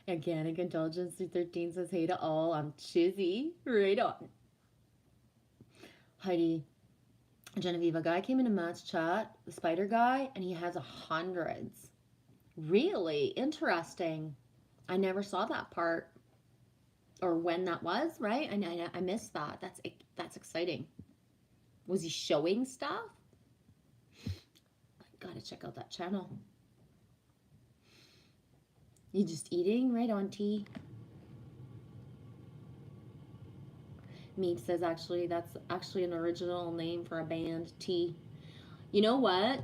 Organic Indulgence 13 says hey to all. I'm Chizzy. Right on. Heidi, Genevieve, a guy came into Matt's chat, the spider guy, and he has hundreds. Really interesting. I never saw that part or when that was, right? I missed that. That's exciting. Was he showing stuff? Gotta check out that channel. You just eating? Right on, T. Meep says actually that's actually an original name for a band, T. You know what?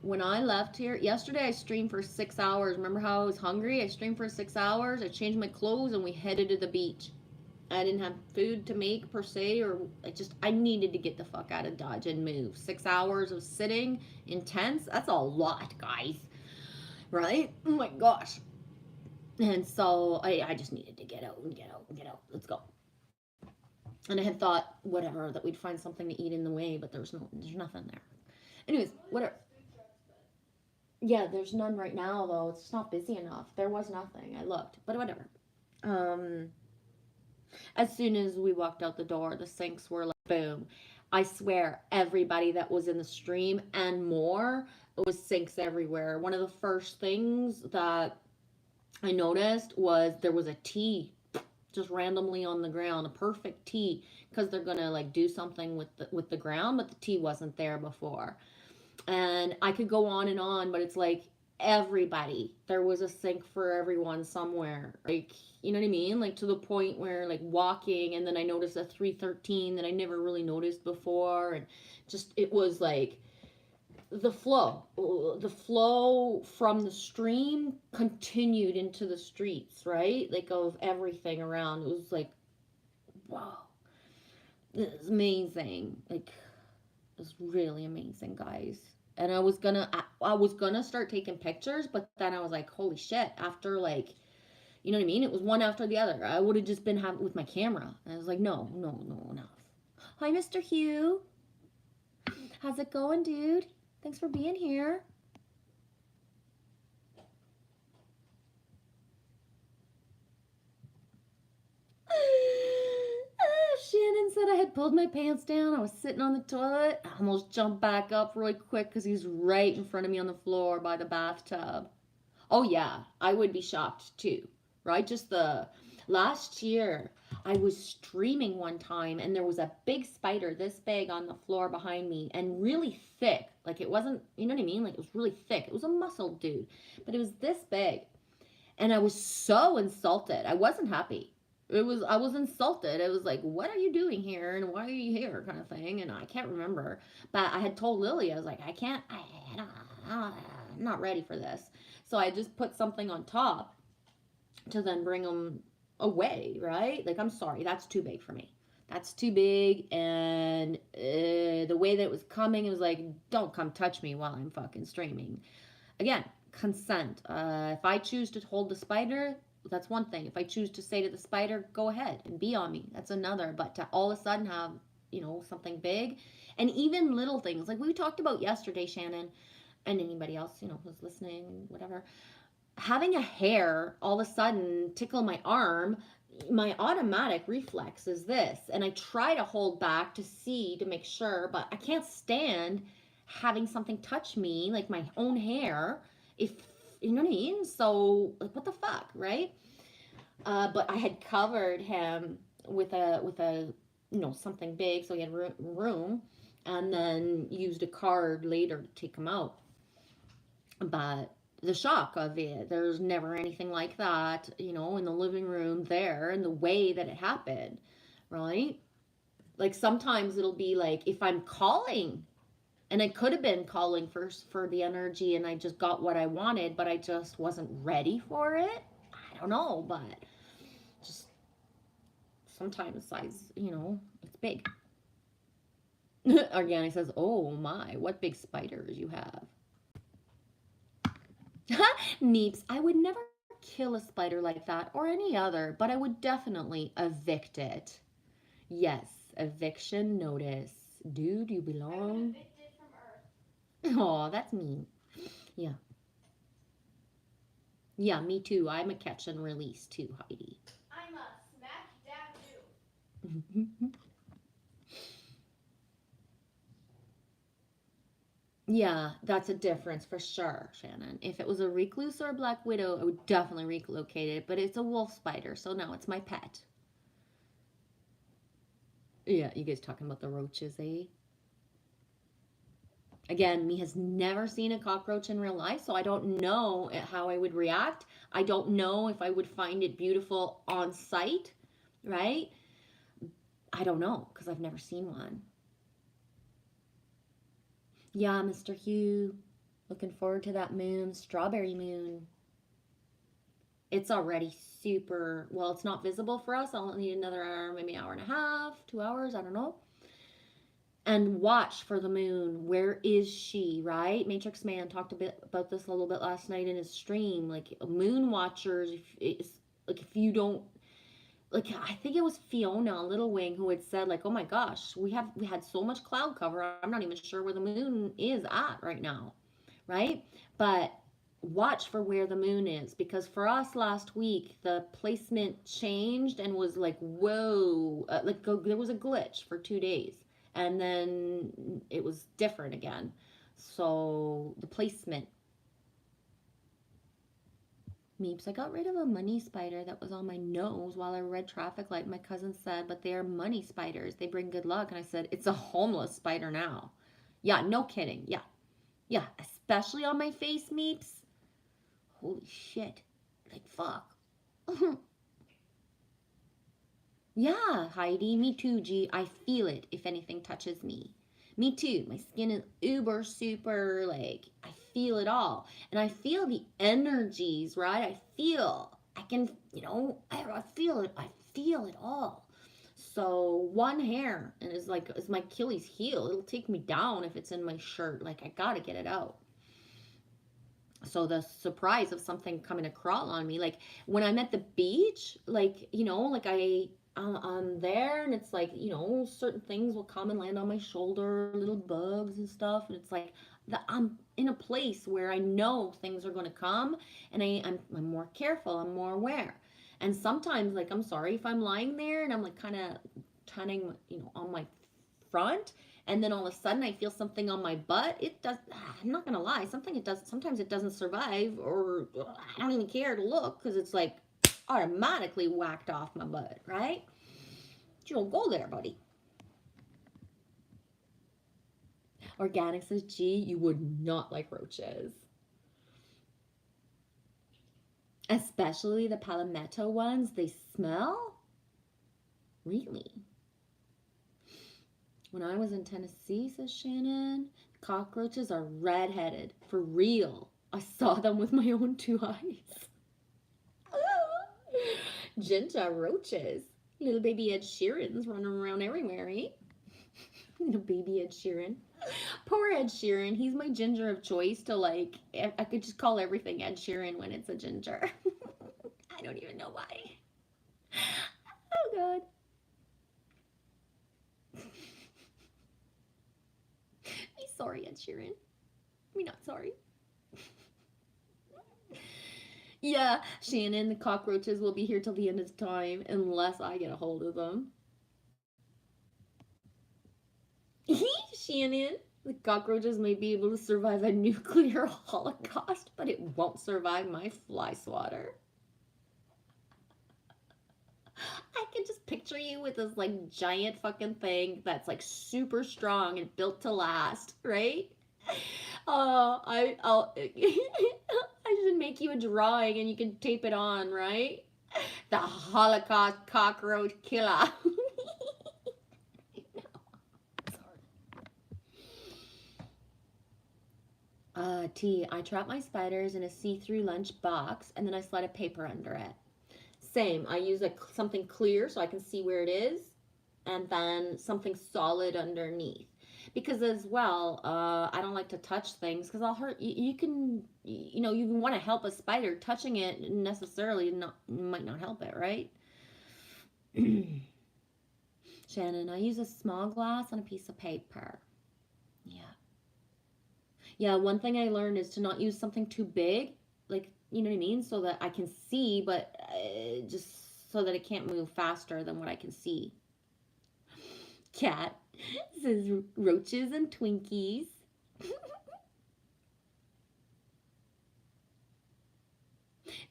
When I left here yesterday, I streamed for 6 hours. Remember how I was hungry? I streamed for 6 hours. I changed my clothes and we headed to the beach. I didn't have food to make per se, or I needed to get the fuck out of Dodge and move. 6 hours of sitting intense. That's a lot, guys. Right? Oh my gosh. And so I just needed to get out and get out and get out. Let's go. And I had thought, whatever, that we'd find something to eat in the way, but there's nothing there. Anyways, whatever. Yeah, there's none right now though. It's not busy enough. There was nothing. I looked, but whatever. As soon as we walked out the door, the sinks were like boom. I swear, everybody that was in the stream and more, it was sinks everywhere. One of the first things that I noticed was there was a tea just randomly on the ground, a perfect tea, because they're gonna like do something with the ground, but the tea wasn't there before. And I could go on and on, but it's like everybody, there was a sink for everyone somewhere, like, you know what I mean, like to the point where like walking, and then I noticed a 313 that I never really noticed before, and just it was like the flow from the stream continued into the streets, right, like of everything around. It was like, wow, this is amazing. Like, it's really amazing, guys. And I was gonna start taking pictures, but then I was like, holy shit, after like, you know what I mean, it was one after the other. I would have just been with my camera, and I was like, no, enough. Hi, Mr. Hugh. How's it going, dude? Thanks for being here. Shannon said I had pulled my pants down. I was sitting on the toilet. I almost jumped back up really quick because he's right in front of me on the floor by the bathtub. Oh, yeah, I would be shocked too, right? Just the last year, I was streaming one time and there was a big spider this big on the floor behind me and really thick. Like, it wasn't, you know what I mean? Like, it was really thick. It was a muscle dude, but it was this big. And I was so insulted. I wasn't happy. I was insulted. It was like, what are you doing here and why are you here, kind of thing. And I can't remember, but I had told Lily, I was like, I'm not ready for this. So I just put something on top to then bring them away, right? Like, I'm sorry, that's too big for me. That's too big. And the way that it was coming, it was like, don't come touch me while I'm fucking streaming. Again, consent. If I choose to hold the spider, that's one thing. If I choose to say to the spider, go ahead and be on me, that's another. But to all of a sudden have, something big, and even little things like we talked about yesterday, Shannon, and anybody else, who's listening, whatever, having a hair all of a sudden tickle my arm, my automatic reflex is this, and I try to hold back to make sure, but I can't stand having something touch me, like my own hair, if you know what I mean. So like, what the fuck, right? But I had covered him with a something big, so he had room, and then used a card later to take him out. But the shock of it, there's never anything like that, in the living room there, and the way that it happened, right? Like, sometimes it'll be like if I'm calling, and I could have been calling first for the energy, and I just got what I wanted, but I just wasn't ready for it. I don't know, but just sometimes size, it's big. Organic says, oh my, what big spiders you have. Meeps, I would never kill a spider like that or any other, but I would definitely evict it. Yes, eviction notice. Dude, you I would belong. evict it from Earth. Oh, that's mean. Yeah. Yeah, me too. I'm a catch and release too, Heidi. I'm a smack dab do. Yeah, that's a difference for sure, Shannon. If it was a recluse or a black widow, I would definitely relocate it, but it's a wolf spider, so now it's my pet. Yeah, you guys talking about the roaches, eh? Again, me has never seen a cockroach in real life, so I don't know how I would react. I don't know if I would find it beautiful on sight, right? I don't know because I've never seen one. Yeah, Mr. Hugh. Looking forward to that moon, strawberry moon. It's already super, well, it's not visible for us. I'll need another hour, maybe hour and a half, 2 hours, I don't know. And watch for the moon. Where is she, right? Matrix Man talked a bit about this a little bit last night in his stream. Like moon watchers, if you don't, like, I think it was Fiona Little Wing who had said, like, oh my gosh, we had so much cloud cover, I'm not even sure where the moon is at right now, right? But watch for where the moon is, because for us last week the placement changed and was like, whoa, there was a glitch for 2 days, and then it was different again. So the placement. Meeps, I got rid of a money spider that was on my nose while I read traffic light. My cousin said, but they are money spiders. They bring good luck. And I said, it's a homeless spider now. Yeah, no kidding. Yeah. Yeah, especially on my face, Meeps. Holy shit. Like, fuck. Yeah, Heidi, me too, G. I feel it if anything touches me. Me too. My skin is uber super, like, I feel it all. And I feel the energies, right? I can, I feel it. I feel it all. So one hair and is like, is my Achilles heel. It'll take me down if it's in my shirt. Like, I gotta get it out. So the surprise of something coming to crawl on me, like when I'm at the beach, like, like I'm there and it's like, certain things will come and land on my shoulder, little bugs and stuff, and it's like I'm in a place where I know things are going to come, and I'm more careful, I'm more aware. And sometimes, like, I'm sorry if I'm lying there and I'm like kind of turning, on my front, and then all of a sudden I feel something on my butt. It does. I'm not gonna lie. Sometimes it doesn't survive, or I don't even care to look because it's like automatically whacked off my butt, right? You don't go there, buddy. Organic says, gee, you would not like roaches. Especially the palmetto ones. They smell? Really? When I was in Tennessee, says Shannon, cockroaches are red-headed. For real. I saw them with my own 2 eyes. Ginger roaches. Little baby Ed Sheeran's running around everywhere, eh? Little baby Ed Sheeran. Poor Ed Sheeran. He's my ginger of choice to, like, I could just call everything Ed Sheeran when it's a ginger. I don't even know why. Oh, God. Be sorry, Ed Sheeran. Me not sorry. Yeah, Shannon, the cockroaches will be here till the end of time unless I get a hold of them. Shannon, the cockroaches may be able to survive a nuclear holocaust, but it won't survive my fly swatter. I can just picture you with this like giant fucking thing that's like super strong and built to last, right? I'll I should make you a drawing and you can tape it on, right? The Holocaust cockroach killer. T, I trap my spiders in a see-through lunch box and then I slide a paper under it. Same, I use something clear so I can see where it is, and then something solid underneath. Because as well, I don't like to touch things because I'll hurt you. You can, you know, you want to help a spider. Touching it necessarily might not help it, right? Shannon, I use a small glass on a piece of paper. Yeah. Yeah, one thing I learned is to not use something too big, like, you know what I mean? So that I can see, but just so that it can't move faster than what I can see. Cat says roaches and Twinkies.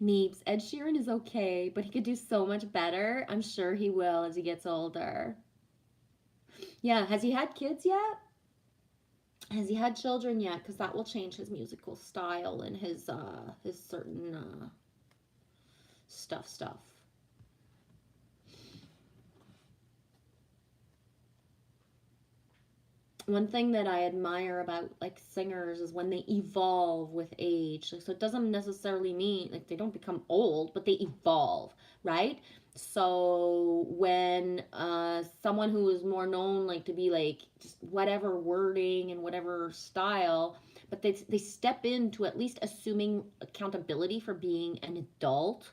Meeps, Ed Sheeran is okay, but he could do so much better. I'm sure he will as he gets older. Yeah, has he had kids yet? Has he had children yet? Because that will change his musical style and his certain stuff. One thing that I admire about like singers is when they evolve with age. So it doesn't necessarily mean like they don't become old, but they evolve, right? So when someone who is more known like to be like just whatever wording and whatever style, but they step into at least assuming accountability for being an adult,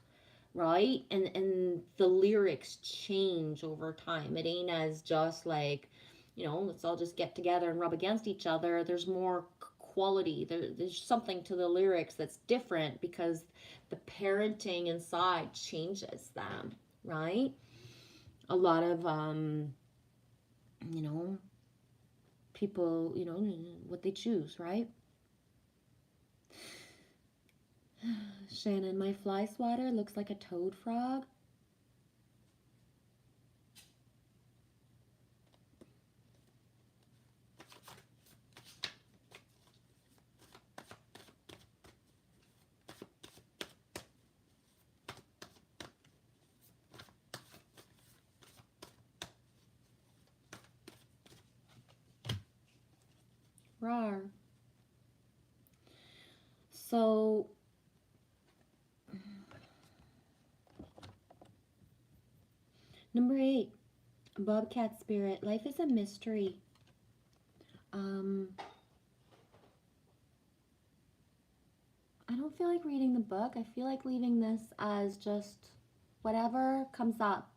right? And the lyrics change over time. It ain't as just like, you know, let's all just get together and rub against each other. There's more quality. There's something to the lyrics that's different because the parenting inside changes them, right? A lot of, you know, people, you know, what they choose, right? Shannon, my fly swatter looks like a toad frog. Rar. So, number 8, Bobcat Spirit. Life is a mystery. I don't feel like reading the book. I feel like leaving this as just whatever comes up.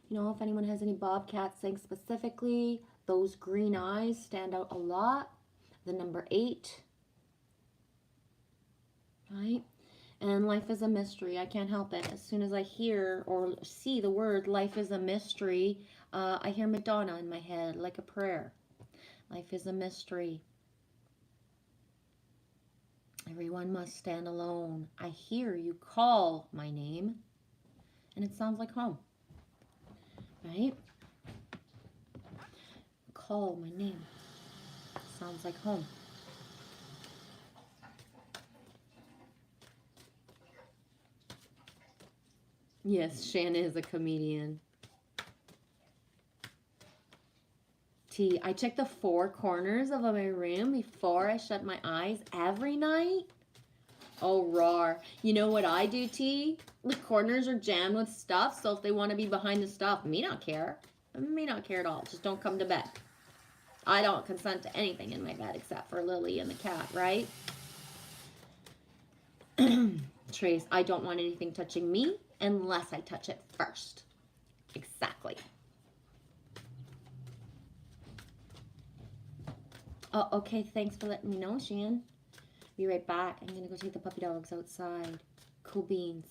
You know, if anyone has any bobcats saying specifically, those green eyes stand out a lot. The number 8, right? And life is a mystery. I can't help it. As soon as I hear or see the word life is a mystery, I hear Madonna in my head like a prayer. Life is a mystery. Everyone must stand alone. I hear you call my name, and it sounds like home, right? Call my name. Sounds like home. Yes, Shanna is a comedian. T, I check the 4 corners of my room before I shut my eyes every night. Oh, roar. You know what I do, T? The corners are jammed with stuff, so if they want to be behind the stuff, me not care. Me not care at all. Just don't come to bed. I don't consent to anything in my bed except for Lily and the cat, right? Trace, I don't want anything touching me unless I touch it first. Exactly. Oh, okay, thanks for letting me know, Shan. Be right back. I'm gonna go take the puppy dogs outside. Cool beans.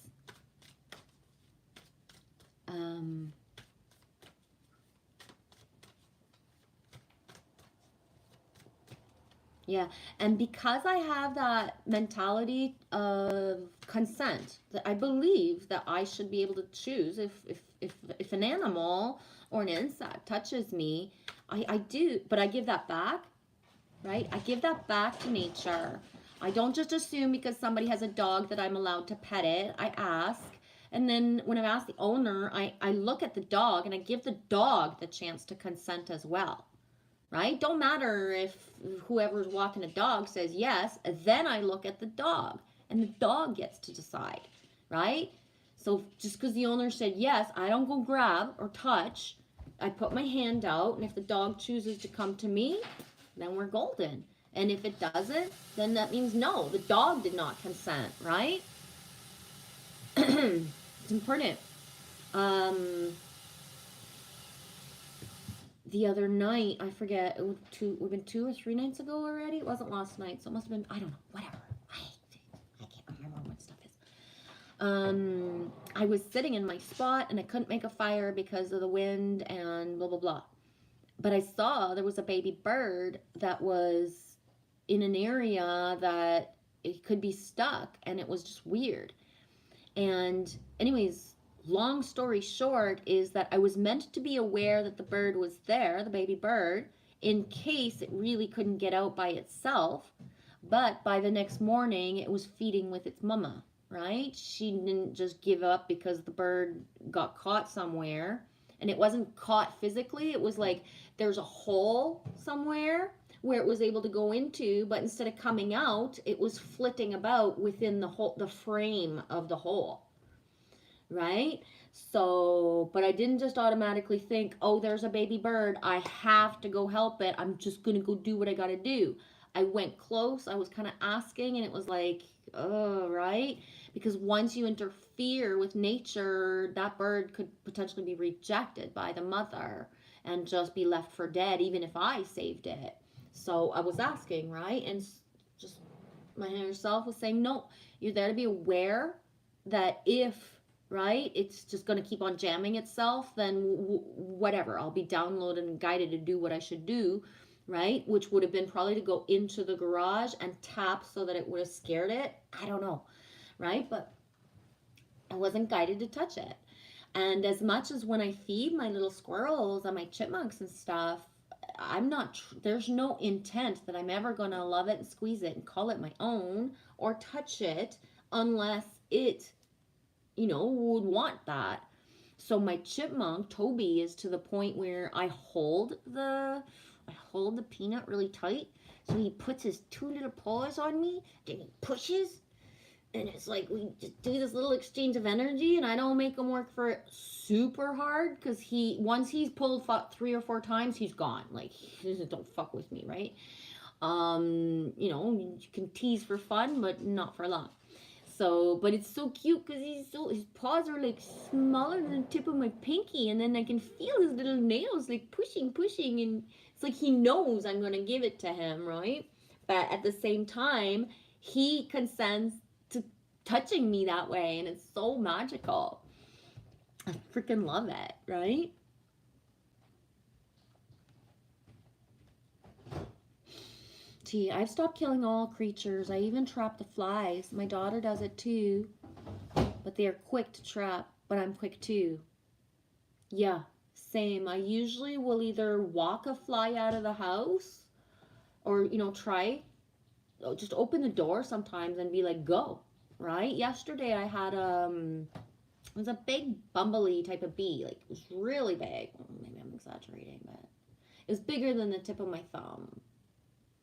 Yeah, and because I have that mentality of consent, that I believe that I should be able to choose if an animal or an insect touches me, I do, but I give that back, right? I give that back to nature. I don't just assume because somebody has a dog that I'm allowed to pet it. I ask. And then when I've asked the owner, I look at the dog and I give the dog the chance to consent as well, right? Don't matter if whoever's walking the dog says yes, then I look at the dog and the dog gets to decide, right? So just because the owner said yes, I don't go grab or touch. I put my hand out, and if the dog chooses to come to me, then we're golden. And if it doesn't, then that means no, the dog did not consent, right? It's important. Um, the other night, I forget, it was would have been 2 or 3 nights ago already. It wasn't last night, so it must have been, I don't know, whatever. I can't remember what stuff is. I was sitting in my spot and I couldn't make a fire because of the wind and blah blah blah. But I saw there was a baby bird that was in an area that it could be stuck, and it was just weird. And anyways, long story short is that I was meant to be aware that the bird was there, the baby bird, in case it really couldn't get out by itself. But by the next morning, it was feeding with its mama, right? She didn't just give up because the bird got caught somewhere. And it wasn't caught physically, it was like there's a hole somewhere where it was able to go into, but instead of coming out, it was flitting about within the hole, the frame of the hole, right? So, but I didn't just automatically think, oh, there's a baby bird, I have to go help it, I'm just gonna go do what I gotta do. I went close, I was kind of asking, and it was like, oh, right? Because once you interfere with nature, that bird could potentially be rejected by the mother and just be left for dead, even if I saved it. So I was asking, right? And just my higher self was saying, no, you're there to be aware that if, right, it's just going to keep on jamming itself, then whatever, I'll be downloaded and guided to do what I should do, right? Which would have been probably to go into the garage and tap so that it would have scared it. I don't know, right? But I wasn't guided to touch it. And as much as when I feed my little squirrels and my chipmunks and stuff, I'm not, there's no intent that I'm ever going to love it and squeeze it and call it my own or touch it unless it, would want that. So my chipmunk, Toby, is to the point where I hold the peanut really tight. So he puts his two little paws on me, then he pushes, and it's like we just do this little exchange of energy, and I don't make him work for it super hard because once he's pulled 3 or 4 times, he's gone. Like, he doesn't, don't fuck with me, right? You can tease for fun, but not for long. So, but it's so cute because his paws are like smaller than the tip of my pinky, and then I can feel his little nails like pushing, and it's like he knows I'm gonna give it to him, right? But at the same time, he consents to touching me that way, and it's so magical. I freaking love it, right? See, I've stopped killing all creatures. I even trap the flies. My daughter does it too. But they are quick to trap. But I'm quick too. Yeah, same. I usually will either walk a fly out of the house or, try. Just open the door sometimes and be like, go. Right? Yesterday I had, it was a big bumblebee type of bee. Like, it was really big. Maybe I'm exaggerating, but it was bigger than the tip of my thumb.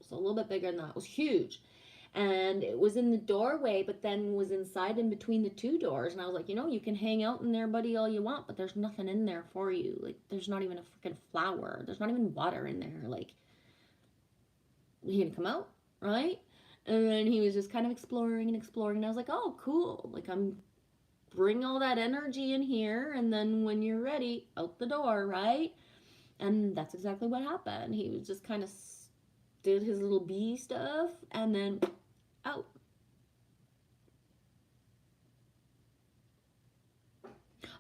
So a little bit bigger than that. It was huge. And it was in the doorway, but then was inside in between the two doors. And I was like, you can hang out in there, buddy, all you want, but there's nothing in there for you. Like, there's not even a freaking flower. There's not even water in there. Like, you gonna come out, right? And then he was just kind of exploring. And I was like, oh, cool. Like, I'm bring all that energy in here, and then when you're ready, out the door, right? And that's exactly what happened. He was just kind of did his little bee stuff, and then out.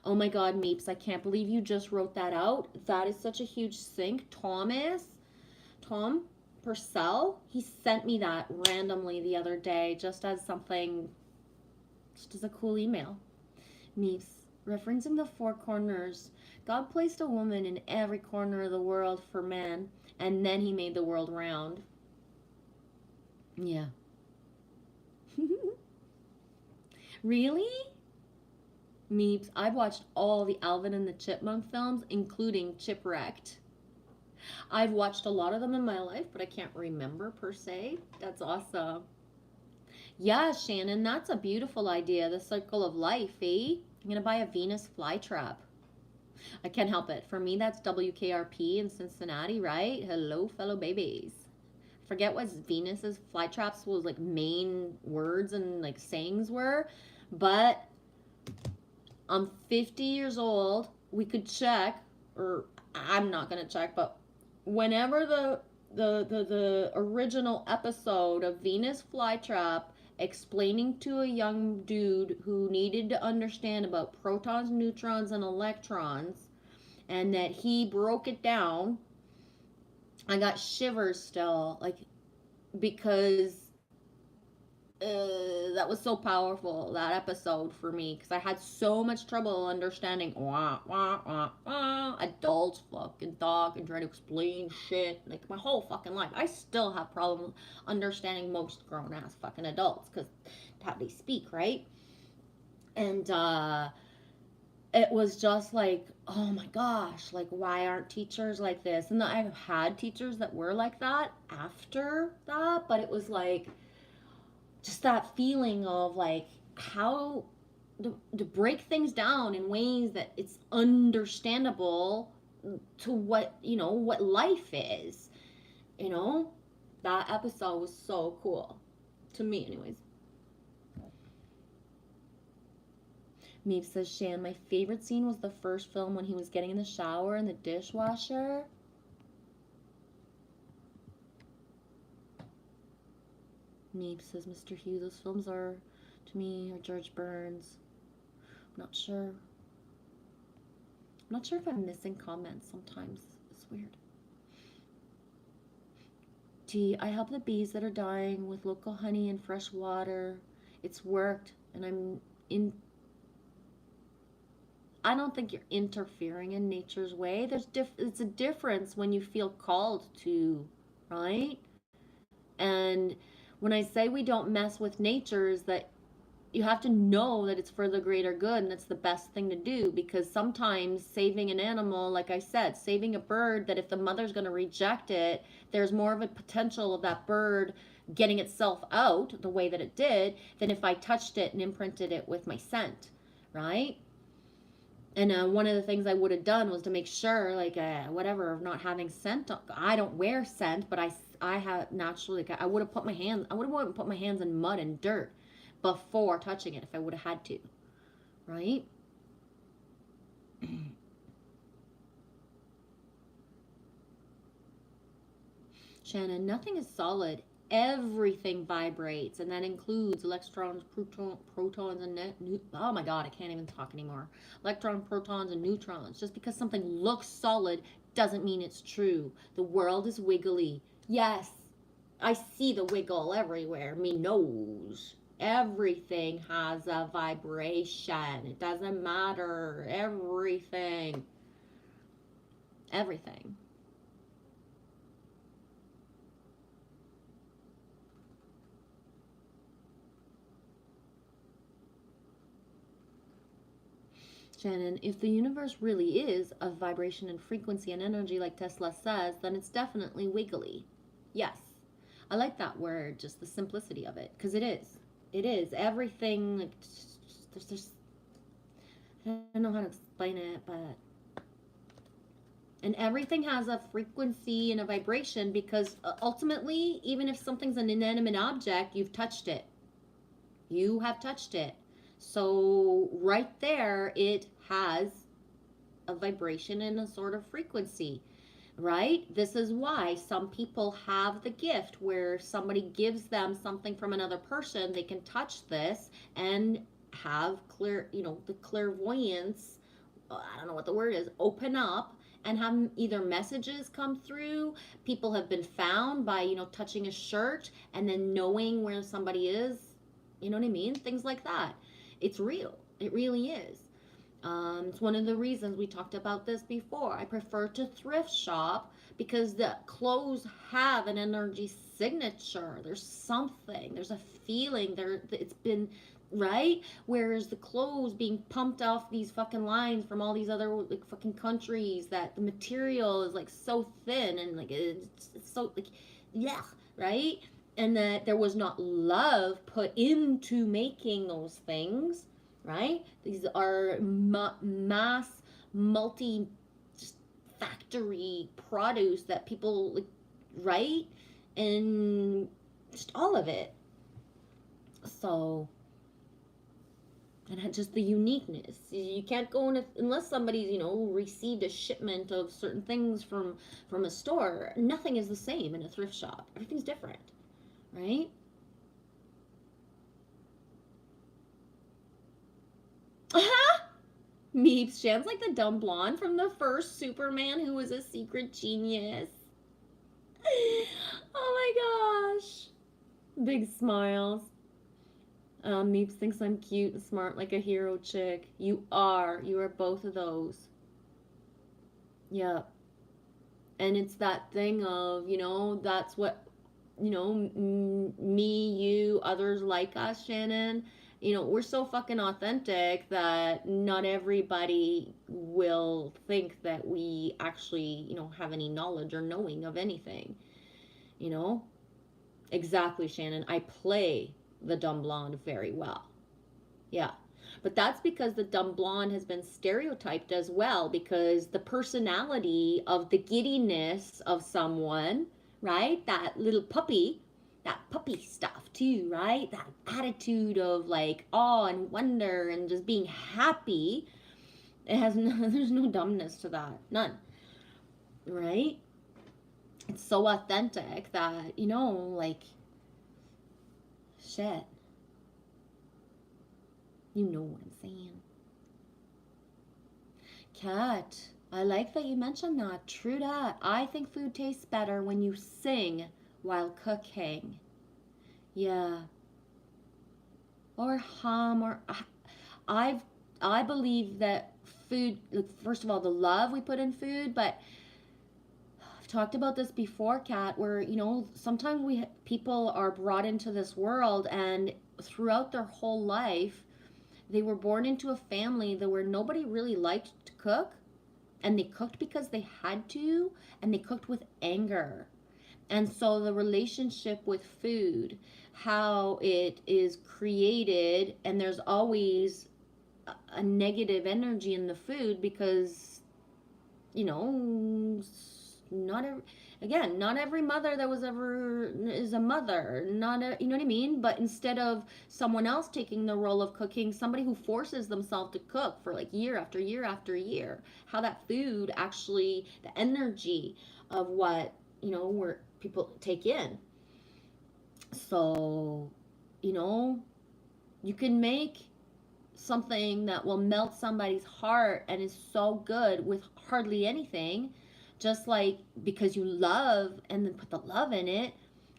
Oh my God, Meeps, I can't believe you just wrote that out. That is such a huge sync. Tom Purcell, he sent me that randomly the other day, just as a cool email. Meeps, referencing the four corners, God placed a woman in every corner of the world for man, and then he made the world round. Yeah. Really? Meeps, I've watched all the Alvin and the Chipmunk films, including Chipwrecked. I've watched a lot of them in my life, but I can't remember per se. That's awesome. Yeah, Shannon, that's a beautiful idea. The circle of life, eh? I'm going to buy a Venus flytrap. I can't help it. For me, that's WKRP in Cincinnati, right? Hello, fellow babies. forget what Venus's flytraps was like main words and like sayings were, but I'm 50 years old. We could check, or I'm not gonna check, but whenever the original episode of Venus flytrap explaining to a young dude who needed to understand about protons, neutrons, and electrons, and that he broke it down, I got shivers still, like, because that was so powerful, that episode for me, because I had so much trouble understanding adults fucking talk and try to explain shit like my whole fucking life. I still have problems understanding most grown ass fucking adults because how they speak, right? And it was just like, oh my gosh, like, why aren't teachers like this? And I've had teachers that were like that after that, but it was like just that feeling of like how to break things down in ways that it's understandable to what, you know, what life is, you know. That episode was so cool to me anyways. Meep says, Shan, my favorite scene was the first film when he was getting in the shower in the dishwasher. Meep says, Mr. Hugh, those films are, to me, are George Burns. I'm not sure. I'm not sure if I'm missing comments sometimes. It's weird. Gee, I help the bees that are dying with local honey and fresh water. It's worked, and I don't think you're interfering in nature's way. It's a difference when you feel called to, right? And when I say we don't mess with nature, is that you have to know that it's for the greater good and it's the best thing to do, because sometimes saving an animal, like I said, saving a bird, that if the mother's going to reject it, there's more of a potential of that bird getting itself out the way that it did than if I touched it and imprinted it with my scent, right? And one of the things I would have done was to make sure, like, whatever, of not having scent. I don't wear scent, but I have naturally, like, I would have put my hands, I would have put my hands in mud and dirt before touching it if I would have had to, right? Shannon, nothing is solid. Everything vibrates, and that includes electrons, protons, and oh my god, I can't even talk anymore. Electrons, protons, and neutrons. Just because something looks solid doesn't mean it's true. The world is wiggly. Yes, I see the wiggle everywhere. Me knows. Everything has a vibration. It doesn't matter. Everything. Everything. Shannon, if the universe really is of vibration and frequency and energy like Tesla says, then it's definitely wiggly. Yes. I like that word, just the simplicity of it, because it is. It is. Everything, like, there's, I don't know how to explain it, but, and everything has a frequency and a vibration, because ultimately, even if something's an inanimate object, you've touched it. You have touched it. So right there, it has a vibration and a sort of frequency, right? This is why some people have the gift where somebody gives them something from another person, they can touch this and have clear, you know, the clairvoyance, I don't know what the word is, open up and have either messages come through. People have been found by, you know, touching a shirt and then knowing where somebody is. You know what I mean? Things like that. It's real. It really is. It's one of the reasons we talked about this before. I prefer to thrift shop because the clothes have an energy signature. There's something. There's a feeling. It's been right. Whereas the clothes being pumped off these fucking lines from all these other like fucking countries, that the material is like so thin and like it's so like yeah, right. And that there was not love put into making those things, right? These are mass, multi factory produce that people, like, right? and just all of it. So, and just the uniqueness. You can't go in unless somebody's, received a shipment of certain things from a store. Nothing is the same in a thrift shop. Everything's different, right? Meeps, Shan's like the dumb blonde from the first Superman who was a secret genius. Oh my gosh. Big smiles. Meeps thinks I'm cute and smart like a hero chick. You are. You are both of those. Yeah. And it's that thing of, that's what, me, you, others like us, Shannon. We're so fucking authentic that not everybody will think that we actually, have any knowledge or knowing of anything. You know? Exactly, Shannon. I play the dumb blonde very well. Yeah. But that's because the dumb blonde has been stereotyped as well, because the personality of the giddiness of someone, right? That little puppy, that puppy stuff too, right? That attitude of like awe and wonder and just being happy. It has no, there's no dumbness to that. None. Right? It's so authentic that, like, shit. You know what I'm saying. Cat, I like that you mentioned that. True that. I think food tastes better when you sing while cooking. Yeah. Or hum or I've I believe that food, like, first of all, the love we put in food, but I've talked about this before, Kat, where, sometimes people are brought into this world and throughout their whole life they were born into a family that where nobody really liked to cook, and they cooked because they had to, and they cooked with anger. And so the relationship with food, how it is created, and there's always a negative energy in the food because, not every, again, not every mother that was ever is a mother. You know what I mean? But instead of someone else taking the role of cooking, somebody who forces themselves to cook for like year after year after year, how that food actually, the energy of what, where people take in. So, you know, you can make something that will melt somebody's heart and is so good with hardly anything, just like because you love and then put the love in it.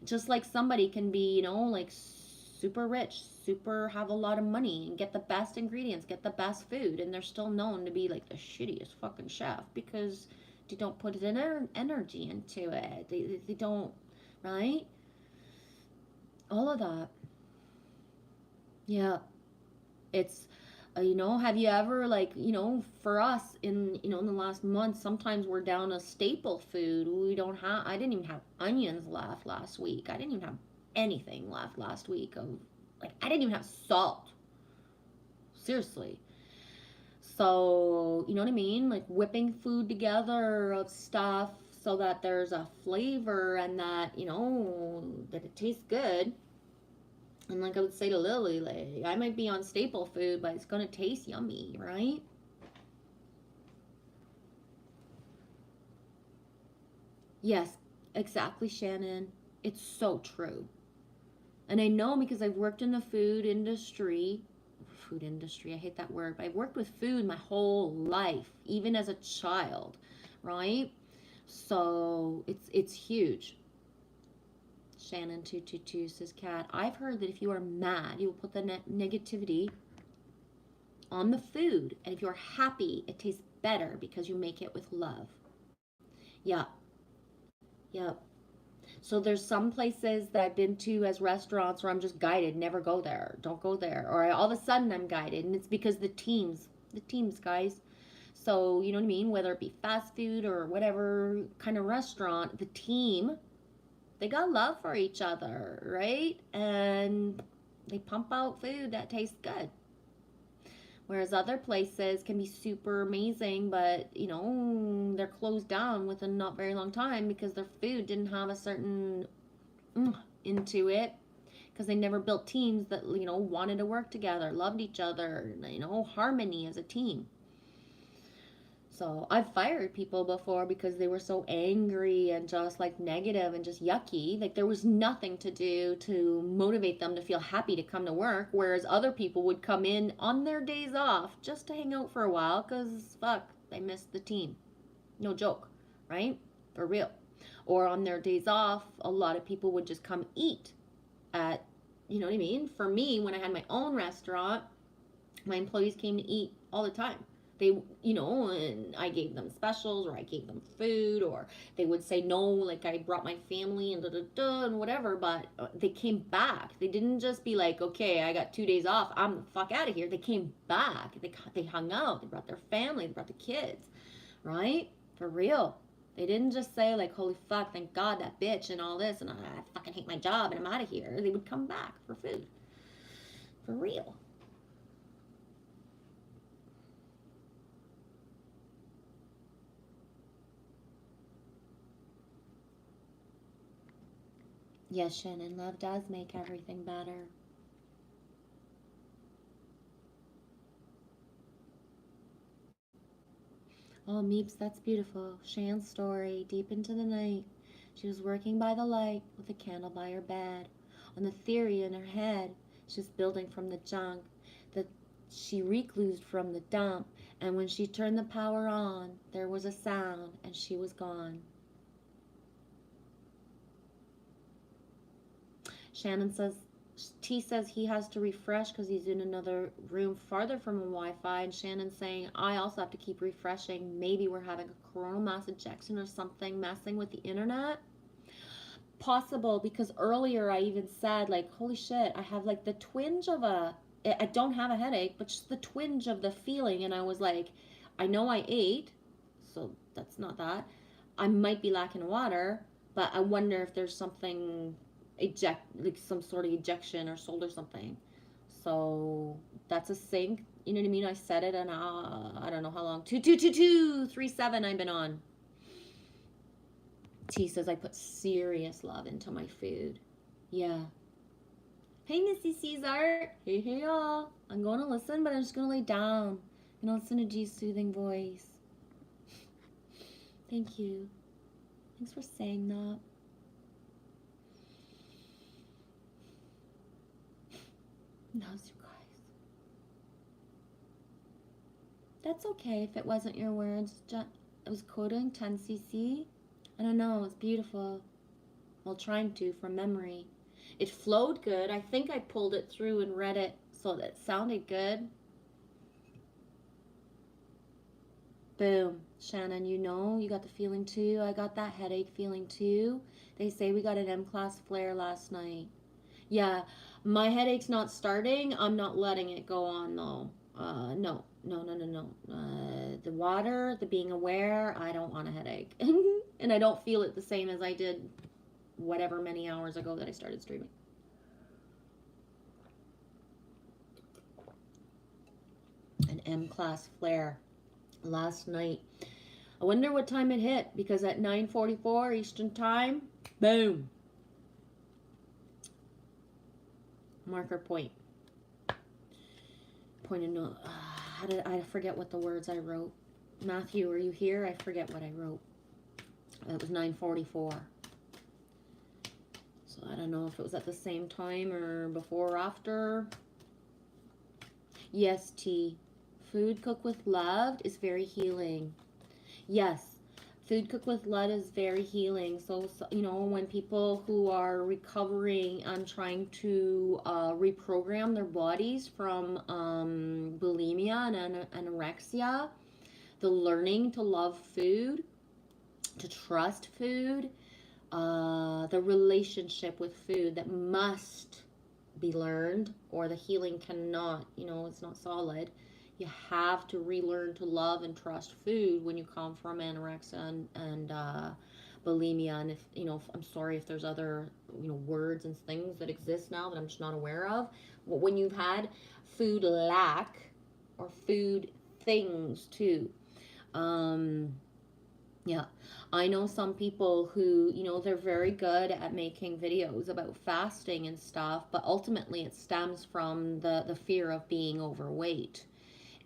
Just like somebody can be, like super rich, super have a lot of money and get the best ingredients, get the best food, and they're still known to be like the shittiest fucking chef because they don't put energy into it. They don't, right? All of that. Yeah. It's have you ever, like, for us in the last month, sometimes we're down a staple food. We don't have I didn't even have onions left last week. I didn't even have anything left last week of, like, I didn't even have salt. Seriously. So, you know what I mean? Like whipping food together of stuff so that there's a flavor and that, that it tastes good. And like I would say to Lily, like, I might be on staple food, but it's gonna taste yummy, right? Yes, exactly, Shannon. It's so true. And I know because I've worked in the food industry, I hate that word, but I've worked with food my whole life, even as a child, right? So it's huge. Shannon 222 says, Kat, I've heard that if you are mad, you will put the negativity on the food. And if you're happy, it tastes better because you make it with love. Yeah. Yeah. So there's some places that I've been to as restaurants where I'm just guided, never go there, don't go there. Or all of a sudden I'm guided, and it's because the teams, guys. So, you know what I mean? Whether it be fast food or whatever kind of restaurant, the team, they got love for each other, right? And they pump out food that tastes good. Whereas other places can be super amazing, but they're closed down within not very long time because their food didn't have a certain into it, because they never built teams that, wanted to work together, loved each other, harmony as a team. So I've fired people before because they were so angry and just like negative and just yucky. Like there was nothing to do to motivate them to feel happy to come to work. Whereas other people would come in on their days off just to hang out for a while because fuck, they missed the team. No joke, right? For real. Or on their days off, a lot of people would just come eat at, you know what I mean? For me, when I had my own restaurant, my employees came to eat all the time. They, and I gave them specials or I gave them food, or they would say no, like I brought my family and and whatever, but they came back. They didn't just be like, okay, I got 2 days off, I'm the fuck out of here. They came back. They hung out. They brought their family. They brought the kids, right? For real. They didn't just say like, holy fuck, thank God that bitch and all this, and I fucking hate my job and I'm out of here. They would come back for food. For real. Yes, Shannon, love does make everything better. Oh, Meeps, that's beautiful. Shan's story, deep into the night. She was working by the light with a candle by her bed. On the theory in her head, she was building from the junk that she reclused from the dump. And when she turned the power on, there was a sound and she was gone. Shannon says, T says he has to refresh because he's in another room farther from a Wi-Fi, and Shannon's saying, I also have to keep refreshing. Maybe we're having a coronal mass ejection or something messing with the internet. Possible, because earlier I even said, like, holy shit, I have like the twinge of I don't have a headache, but just the twinge of the feeling, and I was like, I know I ate, so that's not that. I might be lacking water, but I wonder if there's something like some sort of ejection or sold or something. So that's a sync. You know what I mean? I said it, and I don't know how long. 22223 I've been on. T says I put serious love into my food. Yeah. Hey, Missy Caesar. Hey, y'all. I'm going to listen, but I'm just going to lay down. I'm going to listen to G's soothing voice. Thank you. Thanks for saying that. Knows you guys. That's okay if it wasn't your words. I was quoting 10cc. I don't know, it's beautiful. Well, trying to from memory. It flowed good. I think I pulled it through and read it so that it sounded good. Boom. Shannon, you got the feeling too. I got that headache feeling too. They say we got an M-class flare last night. Yeah, my headache's not starting. I'm not letting it go on though. No. The water, the being aware, I don't want a headache. And I don't feel it the same as I did whatever many hours ago that I started streaming. An M-class flare last night. I wonder what time it hit, because at 9:44 Eastern time, boom. Marker point. Point of note. I forget what the words I wrote. Matthew, are you here? I forget what I wrote. It was 9:44. So I don't know if it was at the same time or before or after. Yes, T. Food cooked with love is very healing. Yes. Food cooked with love is very healing. So, when people who are recovering and trying to reprogram their bodies from bulimia and anorexia, the learning to love food, to trust food, the relationship with food that must be learned, or the healing cannot, it's not solid. You have to relearn to love and trust food when you come from anorexia and bulimia. And if I'm sorry if there's other words and things that exist now that I'm just not aware of. When you've had food lack or food things too, Yeah. I know some people who, they're very good at making videos about fasting and stuff, but ultimately it stems from the fear of being overweight.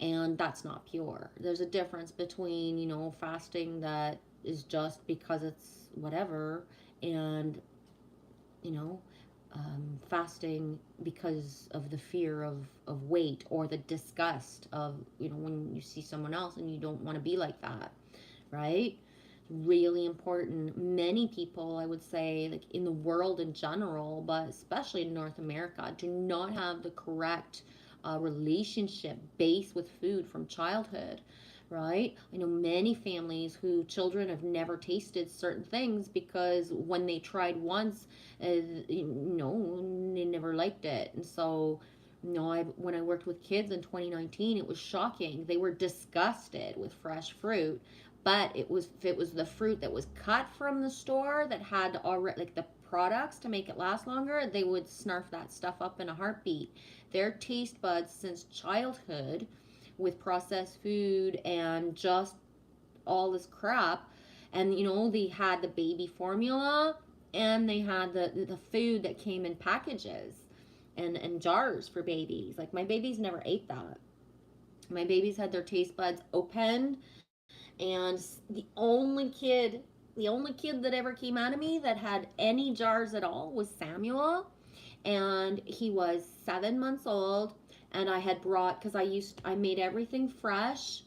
And that's not pure. There's a difference between, fasting that is just because it's whatever, and, you know, fasting because of the fear of weight, or the disgust of, when you see someone else and you don't want to be like that, right? Really important. Many people, I would say, like in the world in general, but especially in North America, do not have the correct relationship base with food from childhood, right? I know many families who children have never tasted certain things because when they tried once, they never liked it. And so, when I worked with kids in 2019, it was shocking. They were disgusted with fresh fruit, but if it was the fruit that was cut from the store that had already, like, the products to make it last longer, they would snarf that stuff up in a heartbeat. Their taste buds since childhood, with processed food and just all this crap, and they had the baby formula, and they had the food that came in packages and jars for babies. Like, my babies never ate that. My babies had their taste buds opened, and the only kid that ever came out of me that had any jars at all was Samuel, and he was 7 months old. And I had brought, because I made everything fresh,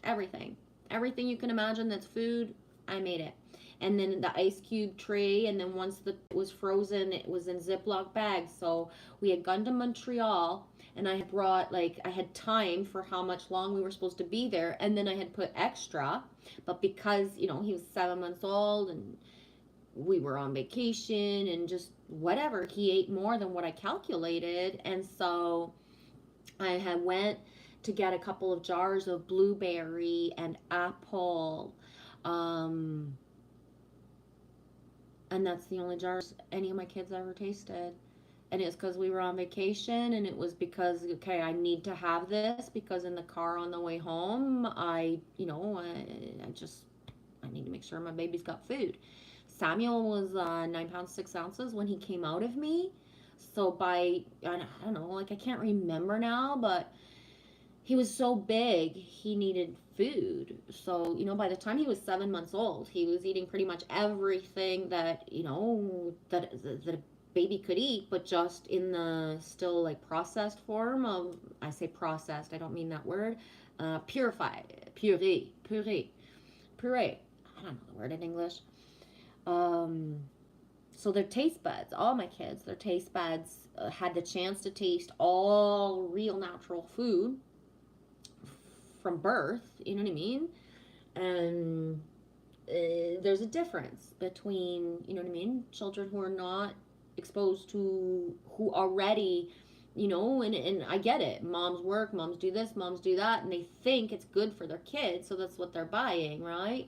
everything, everything you can imagine that's food, I made it. And then the ice cube tray, and then once it was frozen, it was in Ziploc bags. So we had gone to Montreal, and I had brought, like, I had time for how much long we were supposed to be there, and then I had put extra. But because he was 7 months old, and we were on vacation, and just whatever, he ate more than what I calculated. And so I had went to get a couple of jars of blueberry and apple, um, and that's the only jars any of my kids ever tasted. And it's because we were on vacation, and it was because, okay, I need to have this because in the car on the way home, I need to make sure my baby's got food. Samuel was 9 pounds 6 ounces when he came out of me. So I don't know, like, I can't remember now, but he was so big, he needed food. So, by the time he was 7 months old, he was eating pretty much everything that a baby could eat, but just in the still, like, processed form of, I say processed, I don't mean that word, purified, puree. I don't know the word in English. Um, so their taste buds, all my kids, their taste buds had the chance to taste all real natural food from birth, you know what I mean? And there's a difference between, you know what I mean, children who are not exposed to, who already, and I get it. Moms work, moms do this, moms do that, and they think it's good for their kids, so that's what they're buying, right?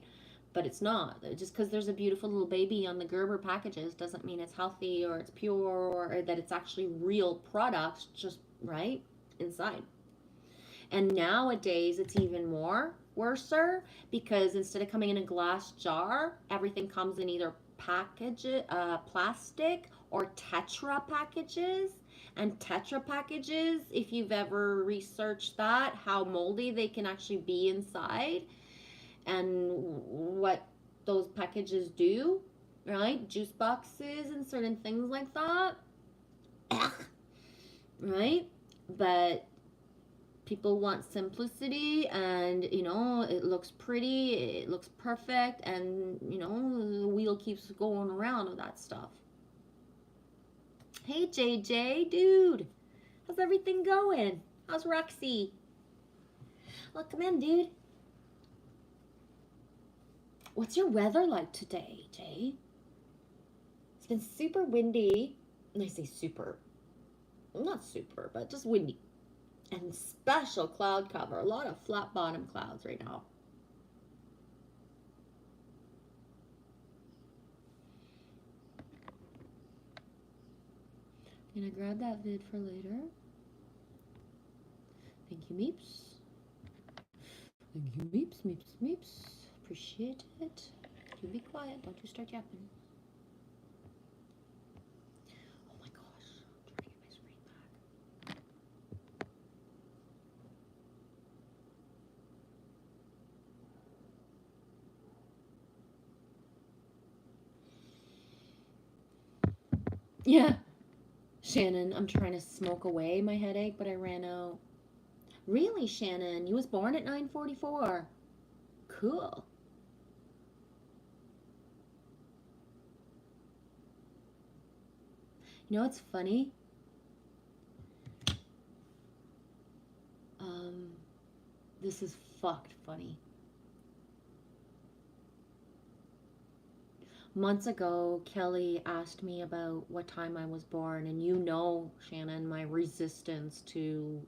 But it's not. Just because there's a beautiful little baby on the Gerber packages doesn't mean it's healthy, or it's pure, or that it's actually real products, just right inside. And nowadays, it's even more worser, because instead of coming in a glass jar, everything comes in either plastic or Tetra packages. And Tetra packages, if you've ever researched that, how moldy they can actually be inside, and what those packages do, right? Juice boxes and certain things like that, right? But people want simplicity, and it looks pretty, it looks perfect, and the wheel keeps going around with that stuff. Hey, JJ, dude, how's everything going? How's Roxy? Well, come in, dude. What's your weather like today, Jay? It's been super windy, and I say super, not super, but just windy, and special cloud cover. A lot of flat bottom clouds right now. Gonna grab that vid for later. Thank you, Meeps. Thank you, Meeps, Meeps, Meeps. Appreciate it. You be quiet. Don't you start yapping. Oh my gosh. I'm trying to get my screen back. Yeah. Shannon, I'm trying to smoke away my headache, but I ran out. Really, Shannon? You was born at 9:44. Cool. You know what's funny? This is fucked funny. Months ago, Kelly asked me about what time I was born, and you know, Shannon, my resistance to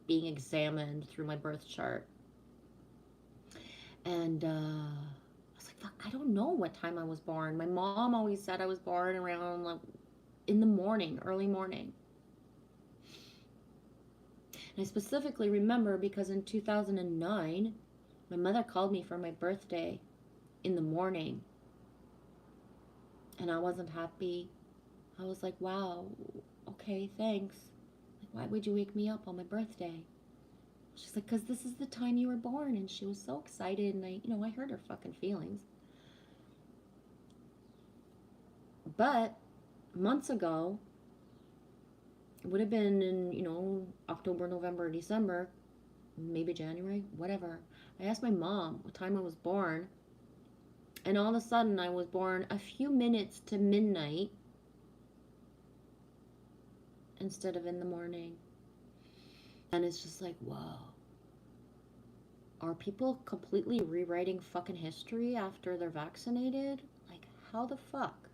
being examined through my birth chart. And I was like, fuck, I don't know what time I was born. My mom always said I was born around like in the morning, early morning. And I specifically remember because in 2009, my mother called me for my birthday in the morning. And I wasn't happy. I was like, wow, okay, thanks. Like, why would you wake me up on my birthday? She's like, because this is the time you were born. And she was so excited. And I hurt her fucking feelings. But months ago, it would have been in, October, November, December, maybe January, whatever. I asked my mom what time I was born. And all of a sudden, I was born a few minutes to midnight instead of in the morning. And it's just like, whoa. Are people completely rewriting fucking history after they're vaccinated? Like, how the fuck?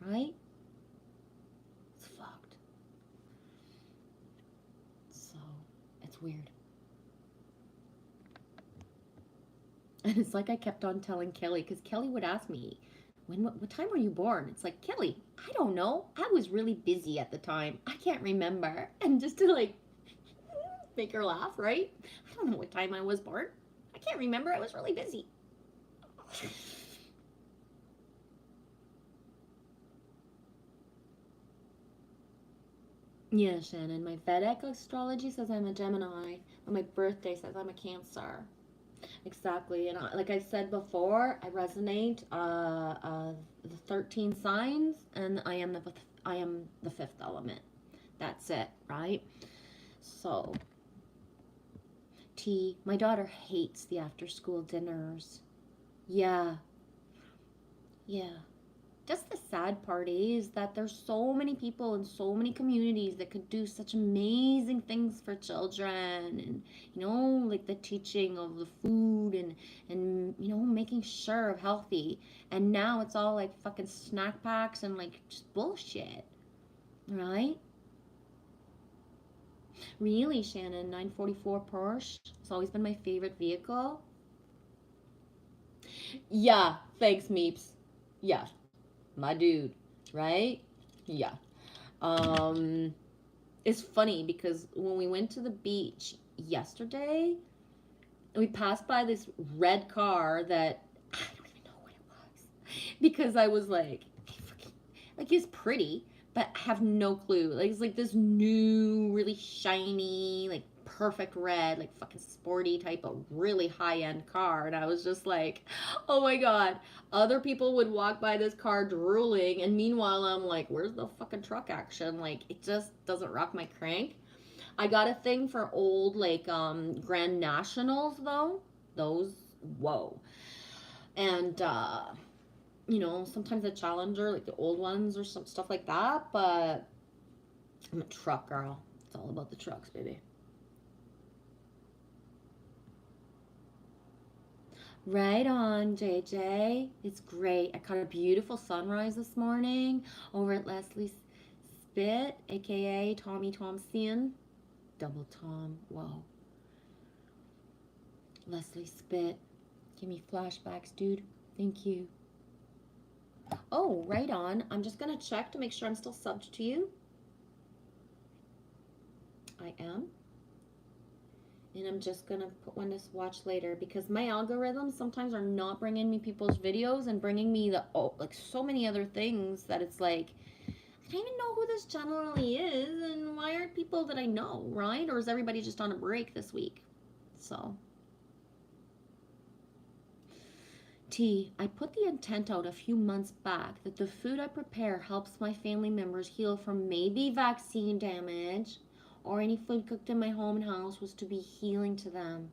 Right? It's fucked. So, it's weird. And it's like I kept on telling Kelly, because Kelly would ask me, what time were you born? It's like, Kelly, I don't know. I was really busy at the time. I can't remember. And just to like make her laugh, right? I don't know what time I was born. I can't remember. I was really busy. Yeah, Shannon, my Vedic astrology says I'm a Gemini, but my birthday says I'm a Cancer. Exactly, and like I said before, I resonate the 13 signs, and I am the fifth element. That's it, right? So, my daughter hates the after-school dinners. Yeah, yeah. Just the sad part is that there's so many people in so many communities that could do such amazing things for children, and like the teaching of the food, and making sure of healthy, and now it's all like fucking snack packs and like just bullshit, right? Really, Shannon, 944 Porsche, it's always been my favorite vehicle. Yeah, thanks, Meeps. Yeah, my dude, right? Yeah. Um, it's funny because when we went to the beach yesterday, we passed by this red car that I don't even know what it was, because I was like it's pretty, but I have no clue. Like, it's like this new, really shiny, like perfect red, like fucking sporty type of really high end car. And I was just like, oh my god. Other people would walk by this car drooling, and meanwhile I'm like, where's the fucking truck action? Like, it just doesn't rock my crank. I got a thing for old like Grand Nationals though. Those, whoa. And sometimes a Challenger, like the old ones or some stuff like that, but I'm a truck girl. It's all about the trucks, baby. Right on, JJ. It's great. I caught a beautiful sunrise this morning over at Leslie Spit, aka Tommy Thompson. Double Tom. Whoa. Leslie Spit. Give me flashbacks, dude. Thank you. Oh, right on. I'm just going to check to make sure I'm still subbed to you. I am. And I'm just gonna put one to watch later because my algorithms sometimes are not bringing me people's videos and bringing me the like so many other things that it's like I don't even know who this channel really is and why aren't people that I know, right? Or is everybody just on a break this week? So T, I put the intent out a few months back that the food I prepare helps my family members heal from maybe vaccine damage or any food cooked in my home and house was to be healing to them.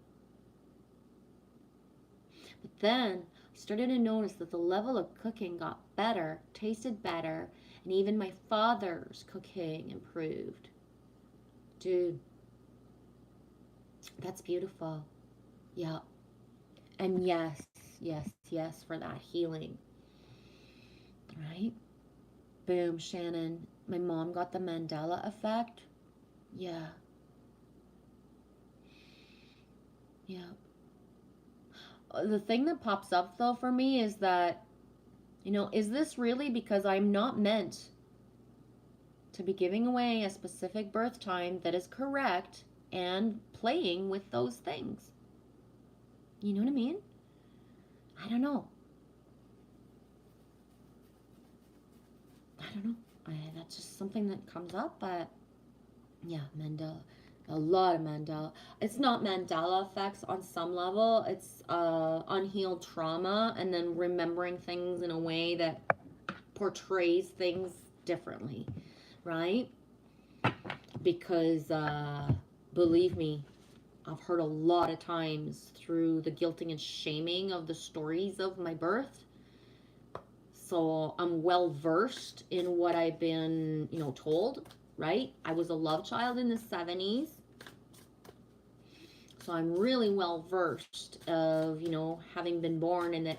But then I started to notice that the level of cooking got better, tasted better, and even my father's cooking improved. Dude, that's beautiful. Yeah. And yes, yes, yes for that healing. Right? Boom, Shannon. My mom got the Mandela effect. Yeah. Yeah. The thing that pops up though for me is that, is this really because I'm not meant to be giving away a specific birth time that is correct and playing with those things? You know what I mean? I don't know. I don't know. That's just something that comes up, but yeah, Mandela. A lot of Mandela. It's not Mandela effects on some level. It's unhealed trauma and then remembering things in a way that portrays things differently, right? Because believe me, I've heard a lot of times through the guilting and shaming of the stories of my birth. So I'm well versed in what I've been, told, right? I was a love child in the 70s. So I'm really well versed of, having been born and that,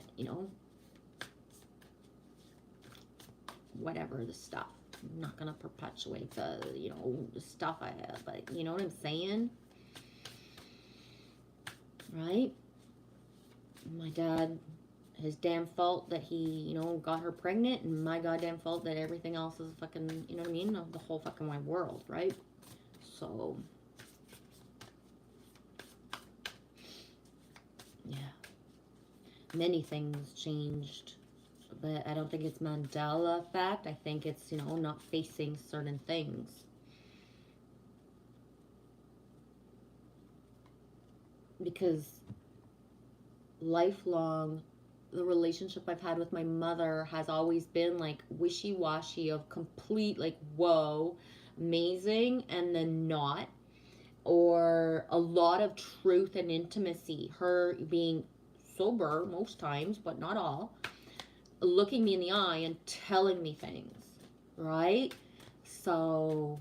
whatever the stuff. I'm not going to perpetuate the stuff I have, but you know what I'm saying? Right? My dad, his damn fault that he, got her pregnant, and my goddamn fault that everything else is fucking, you know what I mean? Of the whole fucking wide world, right? So, yeah. Many things changed, but I don't think it's Mandela effect. I think it's, not facing certain things. Because lifelong, the relationship I've had with my mother has always been like wishy-washy of complete like whoa, amazing, and then not, or a lot of truth and intimacy, her being sober most times but not all, looking me in the eye and telling me things, right? So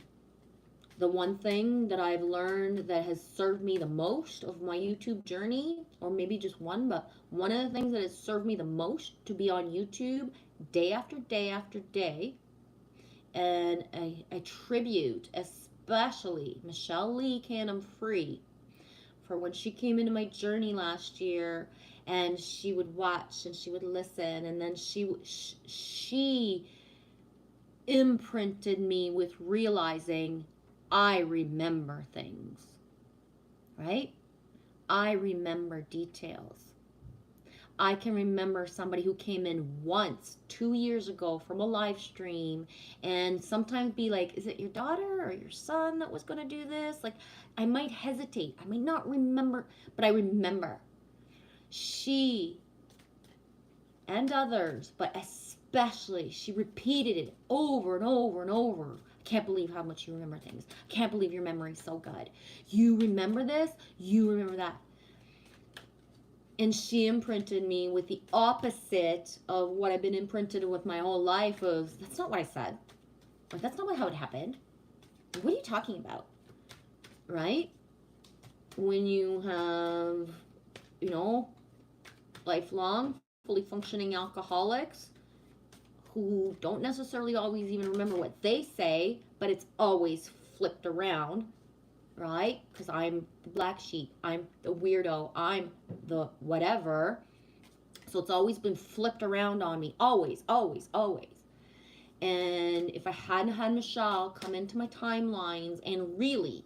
the one thing that I've learned that has served me the most of my YouTube journey, or maybe just one, but one of the things that has served me the most to be on YouTube day after day after day, and I tribute especially Michelle Lee Canham Free for when she came into my journey last year, and she would watch and she would listen, and then she imprinted me with realizing I remember things, right? I remember details. I can remember somebody who came in once 2 years ago from a live stream and sometimes be like, is it your daughter or your son that was going to do this? Like, I might hesitate. I might not remember, but I remember. She and others, but especially, she repeated it over and over and over. I can't believe how much you remember things. I can't believe your memory's so good. You remember this, you remember that. And she imprinted me with the opposite of what I've been imprinted with my whole life of, that's not what I said. Or that's not how it happened. What are you talking about? Right? When you have, lifelong, fully functioning alcoholics who don't necessarily always even remember what they say, but it's always flipped around, right? Because I'm the black sheep, I'm the weirdo, I'm the whatever. So it's always been flipped around on me, always, always, always. And if I hadn't had Michelle come into my timelines and really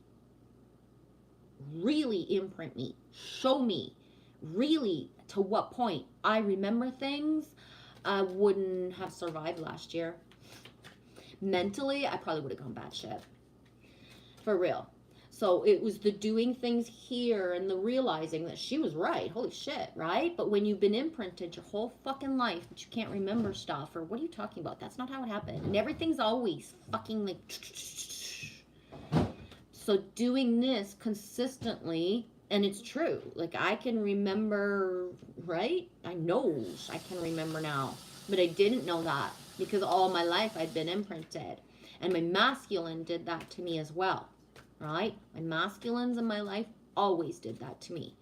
really imprint me, show me really to what point I remember things, I wouldn't have survived last year. Mentally, I probably would have gone bad shit. For real. So it was the doing things here and the realizing that she was right. Holy shit, right? But when you've been imprinted your whole fucking life that you can't remember stuff, or what are you talking about? That's not how it happened. And everything's always fucking like. So doing this consistently, and it's true. Like I can remember, right? I know I can remember now. But I didn't know that because all my life I'd been imprinted. And my masculine did that to me as well, right? My masculines in my life always did that to me.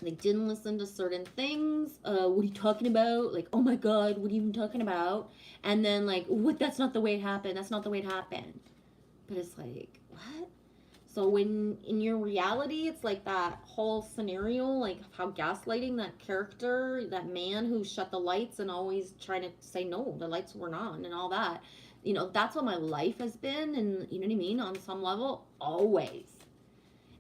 They didn't listen to certain things. What are you talking about? Like, oh my God, what are you even talking about? And then like, what? That's not the way it happened. That's not the way it happened. But it's like, what? So when in your reality, it's like that whole scenario, like how gaslighting that character, that man who shut the lights and always trying to say, no, the lights weren't on and all that. You know, that's what my life has been. And you know what I mean? On some level, always.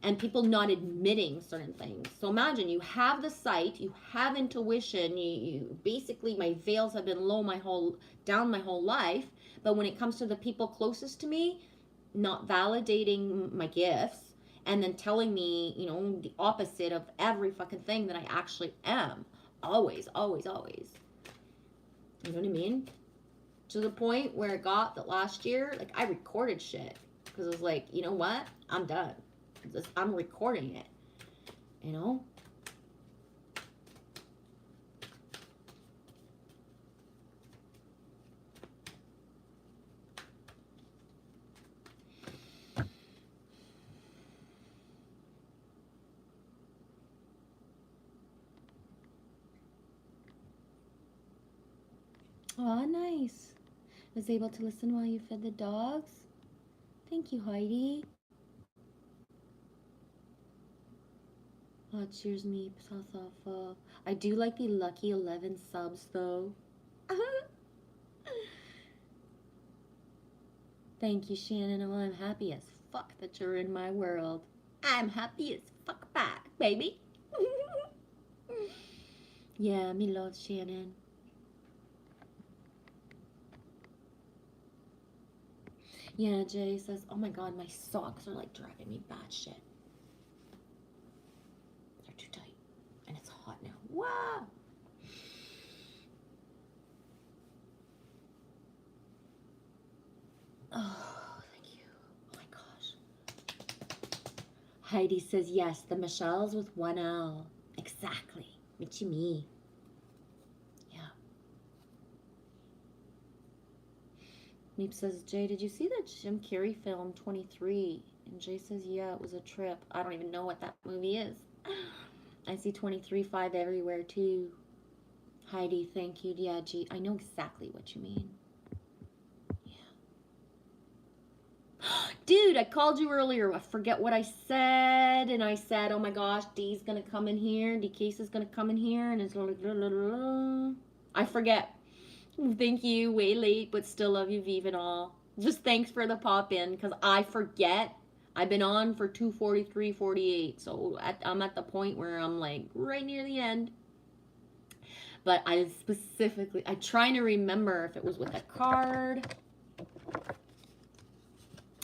And people not admitting certain things. So imagine you have the sight, you have intuition, you basically, my veils have been down my whole life. But when it comes to the people closest to me, not validating my gifts and then telling me, you know, the opposite of every fucking thing that I actually am. Always, always, always. You know what I mean? To the point where it got that last year, like I recorded shit because it was like, you know what? I'm done. I'm recording it. You know? Oh, nice. Was able to listen while you fed the dogs. Thank you, Heidi. Oh, cheers me. South awful. I do like the lucky 11 subs though. Thank you, Shannon. Well, I'm happy as fuck that you're in my world. I'm happy as fuck back, baby. Yeah, me love Shannon. Yeah, Jay says, oh my God, my socks are like driving me batshit. They're too tight. And it's hot now. Wow. Oh, thank you. Oh my gosh. Heidi says, yes, the Michelle's with one L. Exactly. Mitchy me. Yeah. Meep says, Jay, did you see that Jim Carrey film 23? And Jay says, yeah, it was a trip. I don't even know what that movie is. I see 23.5 everywhere too. Heidi, thank you. Yeah, G, I know exactly what you mean. Dude, I called you earlier. I forget what I said. And I said, oh my gosh, D's going to come in here. D Case is going to come in here. And it's like, blah, blah, blah. I forget. Thank you. Way late, but still love you, Viv and all. Just thanks for the pop in because I forget. I've been on for 2:43:48. So I'm at the point where I'm like right near the end. But I trying to remember if it was with a card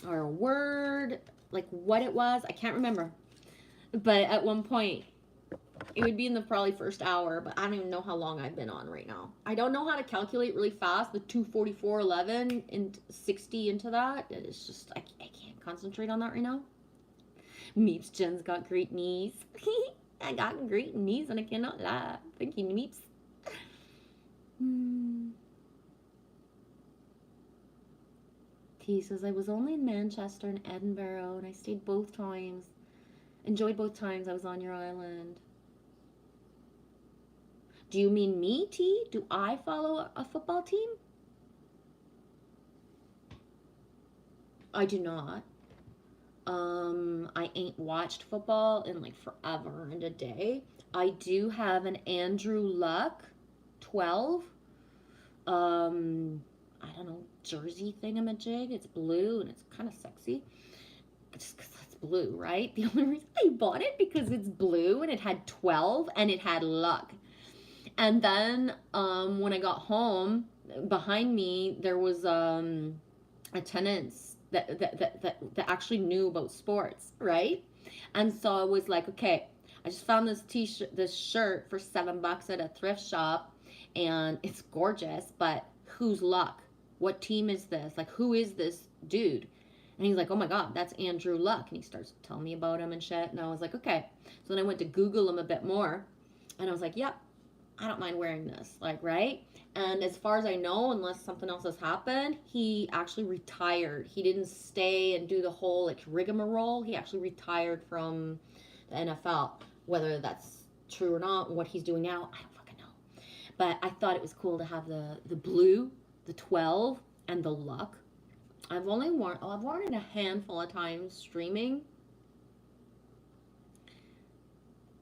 or a word, like what it was. I can't remember. But at one point, it would be in the probably first hour, but I don't even know how long I've been on right now. I don't know how to calculate really fast the 2:44:11 and 60 into that. It's just, I can't concentrate on that right now. Meeps, Jen's got great knees. I got great knees and I cannot lie. Thank you, Meeps. T says, I was only in Manchester and Edinburgh and I stayed both times. Enjoyed both times I was on your island. Do you mean me, T? Do I follow a football team? I do not. I ain't watched football in like forever and a day. I do have an Andrew Luck 12. I don't know, jersey thingamajig. It's blue and it's kind of sexy. Just because that's blue, right? The only reason I bought it because it's blue and it had 12 and it had luck. And then when I got home, behind me there was attendants that actually knew about sports, right? And so I was like, okay, I just found this t-shirt, this shirt for $7 at a thrift shop, and it's gorgeous. But whose luck? What team is this? Like, who is this dude? And he's like, oh my God, that's Andrew Luck. And he starts telling me about him and shit. And I was like, okay. So then I went to Google him a bit more. And I was like, yep, I don't mind wearing this. Like, right? And as far as I know, unless something else has happened, he actually retired. He didn't stay and do the whole like rigmarole. He actually retired from the NFL. Whether that's true or not, what he's doing now, I don't fucking know. But I thought it was cool to have the blue, the 12, and the luck. I've worn it a handful of times streaming.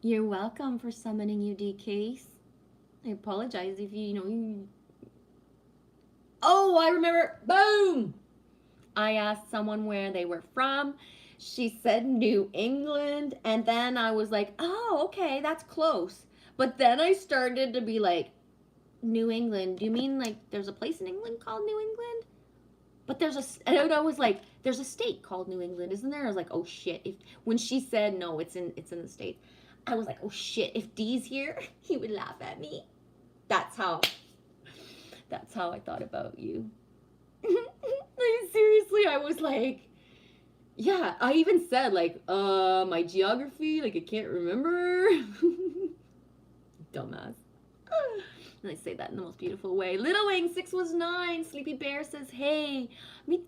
You're welcome for summoning you, DCase. I apologize if you. Oh, I remember. Boom! I asked someone where they were from. She said New England. And then I was like, oh, okay, that's close. But then I started to be like, New England? Do you mean like there's a place in England called New England? But and I was like, there's a state called New England, isn't there? I was like, oh shit. When she said no, it's in the States, I was like, oh shit, if Dee's here, he would laugh at me. That's how I thought about you. Like, seriously, I was like, yeah, I even said like, my geography, like I can't remember. Dumbass. And I say that in the most beautiful way. Little Wing 619, Sleepy Bear says, hey, we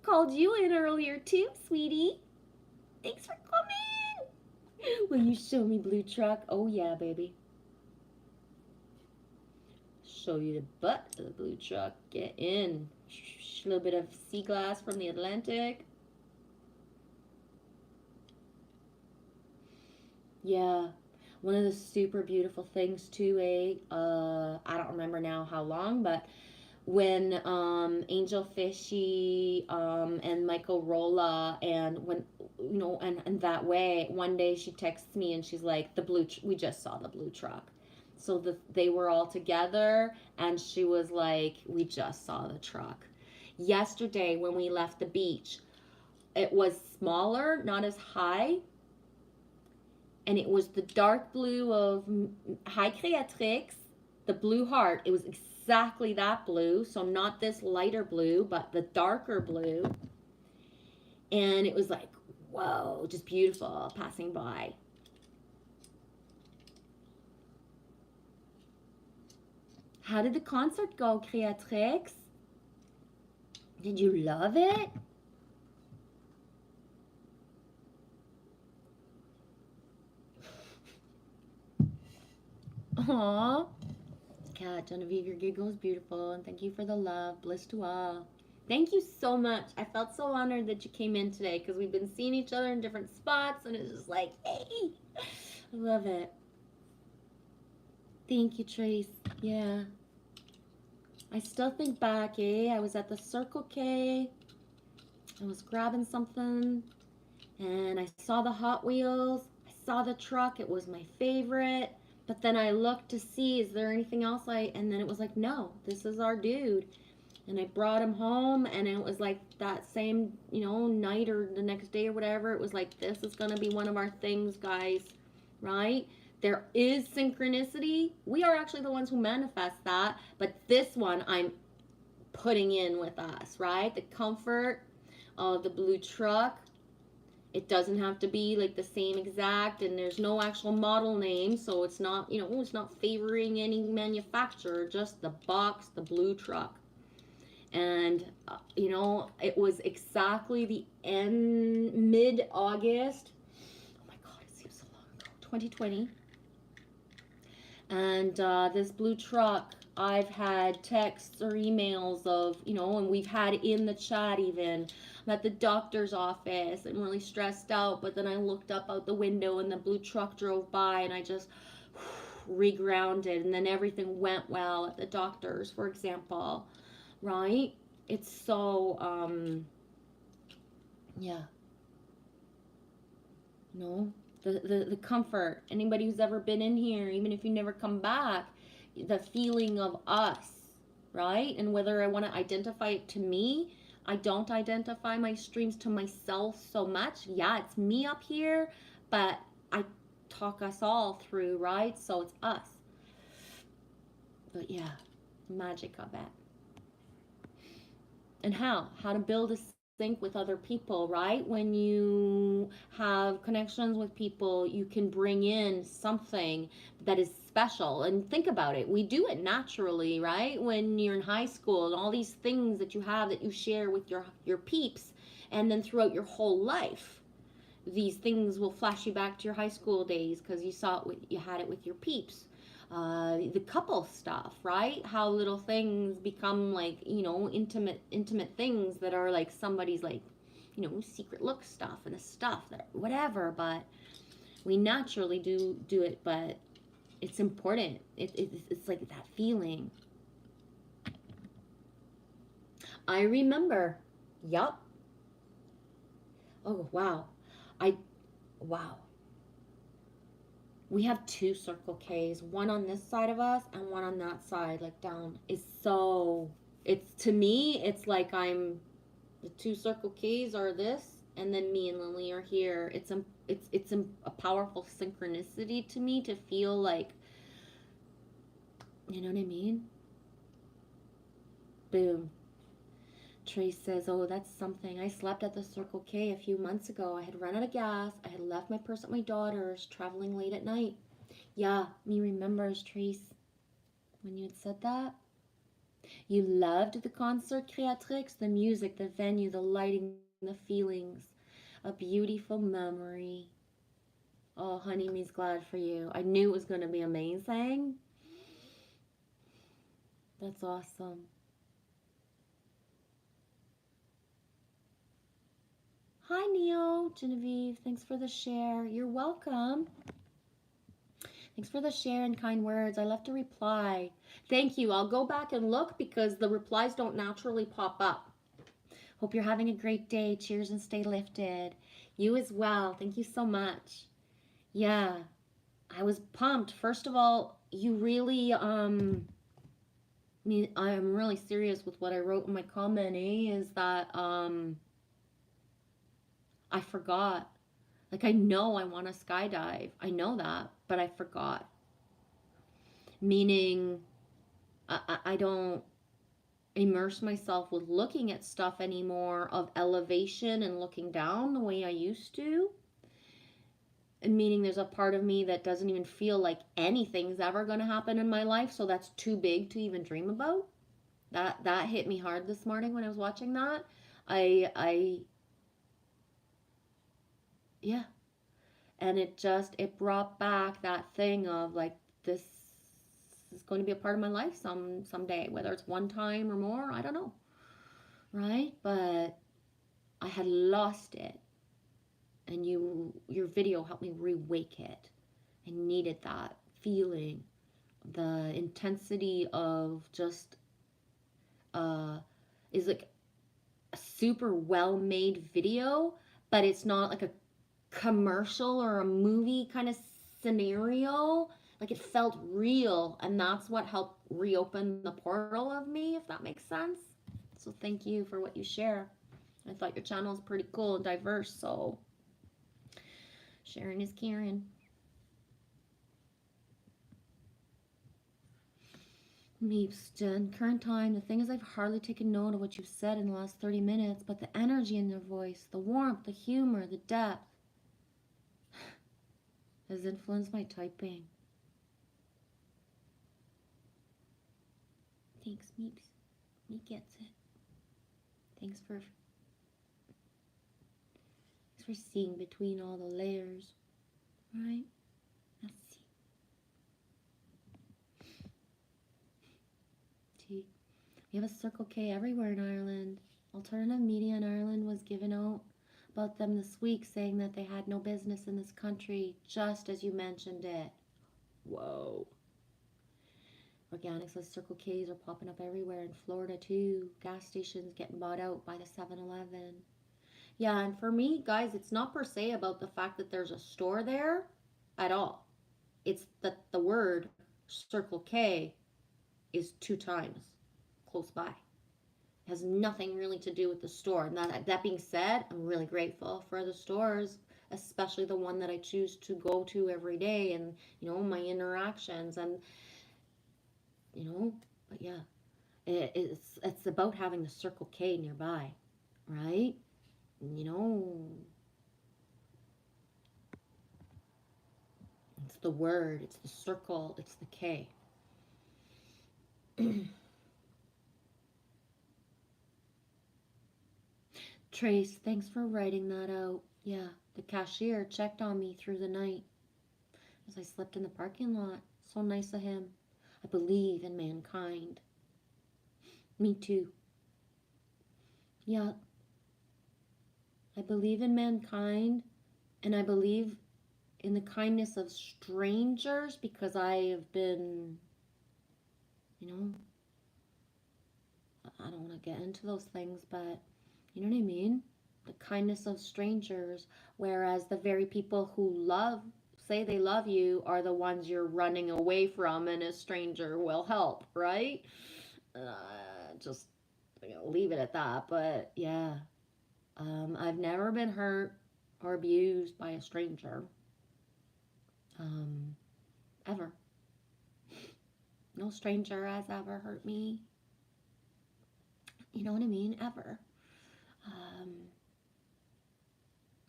called you in earlier too, sweetie. Thanks for coming. Will you show me blue truck? Oh yeah, baby. Show you the butt of the blue truck. Get in. A little bit of sea glass from the Atlantic. Yeah. One of the super beautiful things too, I don't remember now how long, but when Angel Fishy and Michael Rolla and when and that way, one day she texts me and she's like, we just saw the blue truck. So they were all together and she was like, we just saw the truck. Yesterday when we left the beach, it was smaller, not as high. And it was the dark blue of High Creatrix, the blue heart. It was exactly that blue. So not this lighter blue, but the darker blue. And it was like, whoa, just beautiful passing by. How did the concert go, Creatrix? Did you love it? Aww. Kat, Genevieve, your giggle is beautiful, and thank you for the love. Bliss to all. Thank you so much. I felt so honored that you came in today because we've been seeing each other in different spots, and it's just like, hey, I love it. Thank you, Trace. Yeah. I still think back, I was at the Circle K. I was grabbing something, and I saw the Hot Wheels. I saw the truck. It was my favorite. But then I looked to see, is there anything else and then it was like, no, this is our dude. And I brought him home, and it was like that same, night or the next day or whatever, it was like, this is going to be one of our things, guys, right? There is synchronicity. We are actually the ones who manifest that, but this one I'm putting in with us, right? The comfort of the blue truck. It doesn't have to be like the same exact, and there's no actual model name, so it's not, it's not favoring any manufacturer, just the box, the blue truck. And, it was exactly the mid-August. Oh my God, it seems so long ago. 2020. And this blue truck, I've had texts or emails of, and we've had in the chat even. I'm at the doctor's office and really stressed out, but then I looked up out the window and the blue truck drove by and I just regrounded, and then everything went well at the doctor's, for example, right? It's so, yeah. No, the comfort. Anybody who's ever been in here, even if you never come back, the feeling of us, right? And whether I want to identify it to me, I don't identify my streams to myself so much. Yeah, it's me up here, but I talk us all through, right? So it's us. But yeah, magic of it. And how to build a sync with other people, right? When you have connections with people, you can bring in something that is special. And think about it, we do it naturally, right? When you're in high school and all these things that you have that you share with your peeps, and then throughout your whole life these things will flash you back to your high school days because you saw it with, you had it with your peeps. The couple stuff, right? How little things become like, intimate things that are like somebody's like, secret look stuff and the stuff that whatever. But we naturally do it, but it's important. It's like that feeling. I remember. Yup. Oh wow. I wow. We have two Circle K's, one on this side of us and one on that side, like down. Is so, it's to me, it's like I'm the two Circle K's are this, and then me and Lily are here. A powerful synchronicity to me to feel like, you know what I mean? Boom. Trace says, "Oh, that's something. I slept at the Circle K a few months ago. I had run out of gas. I had left my purse at my daughter's, traveling late at night." Yeah, me remembers, Trace, when you had said that. You loved the concert Creatrix, the music, the venue, the lighting, the feelings. A beautiful memory. Oh, honey, me's glad for you. I knew it was going to be amazing. That's awesome. Hi, Neo, Genevieve. Thanks for the share. You're welcome. Thanks for the share and kind words. I left a reply. Thank you. I'll go back and look because the replies don't naturally pop up. Hope you're having a great day. Cheers and stay lifted. You as well. Thank you so much. Yeah, I was pumped. First of all, you really I mean, I'm really serious with what I wrote in my comment, is that I forgot. Like, I know I want to skydive. I know that, but I forgot. Meaning I don't immerse myself with looking at stuff anymore of elevation and looking down the way I used to. And meaning there's a part of me that doesn't even feel like anything's ever going to happen in my life, so that's too big to even dream about. That hit me hard this morning when I was watching that. I yeah, and it brought back that thing of like, this is going to be a part of my life someday, whether it's one time or more, I don't know, right? But I had lost it, and your video helped me rewake it. I needed that feeling, the intensity of just is like a super well made video, but it's not like a commercial or a movie kind of scenario. Like, it felt real, and that's what helped reopen the portal of me, if that makes sense. So thank you for what you share. I thought your channel is pretty cool and diverse, so sharing is caring. Meeps, Jen. Current time. The thing is, I've hardly taken note of what you've said in the last 30 minutes, but the energy in your voice, the warmth, the humor, the depth has influenced my typing. Thanks, Meeps. Me gets it. Thanks for seeing between all the layers, right? Merci. T. We have a Circle K everywhere in Ireland. Alternative media in Ireland was given out about them this week, saying that they had no business in this country, just as you mentioned it. Whoa. Organics as Circle K's are popping up everywhere in Florida too. Gas stations getting bought out by the 7-Eleven. Yeah, and for me, guys, it's not per se about the fact that there's a store there at all. It's that the word Circle K is two times close by. It has nothing really to do with the store. And that being said, I'm really grateful for the stores, especially the one that I choose to go to every day, and my interactions, and you know but yeah, it's about having the Circle K nearby, right? you know it's the word, it's the circle, it's the K. Trace, thanks for writing that out. Yeah, the cashier checked on me through the night as I slept in the parking lot. So nice of him. I believe in mankind. Me too. Yeah, I believe in mankind, and I believe in the kindness of strangers because I have been, you know, I don't want to get into those things, but you know what I mean? The kindness of strangers, whereas the very people who say they love you, are the ones you're running away from, and a stranger will help, right? Just leave it at that. But yeah, I've never been hurt or abused by a stranger, um, ever. No stranger has ever hurt me. You know what I mean? Ever. Um,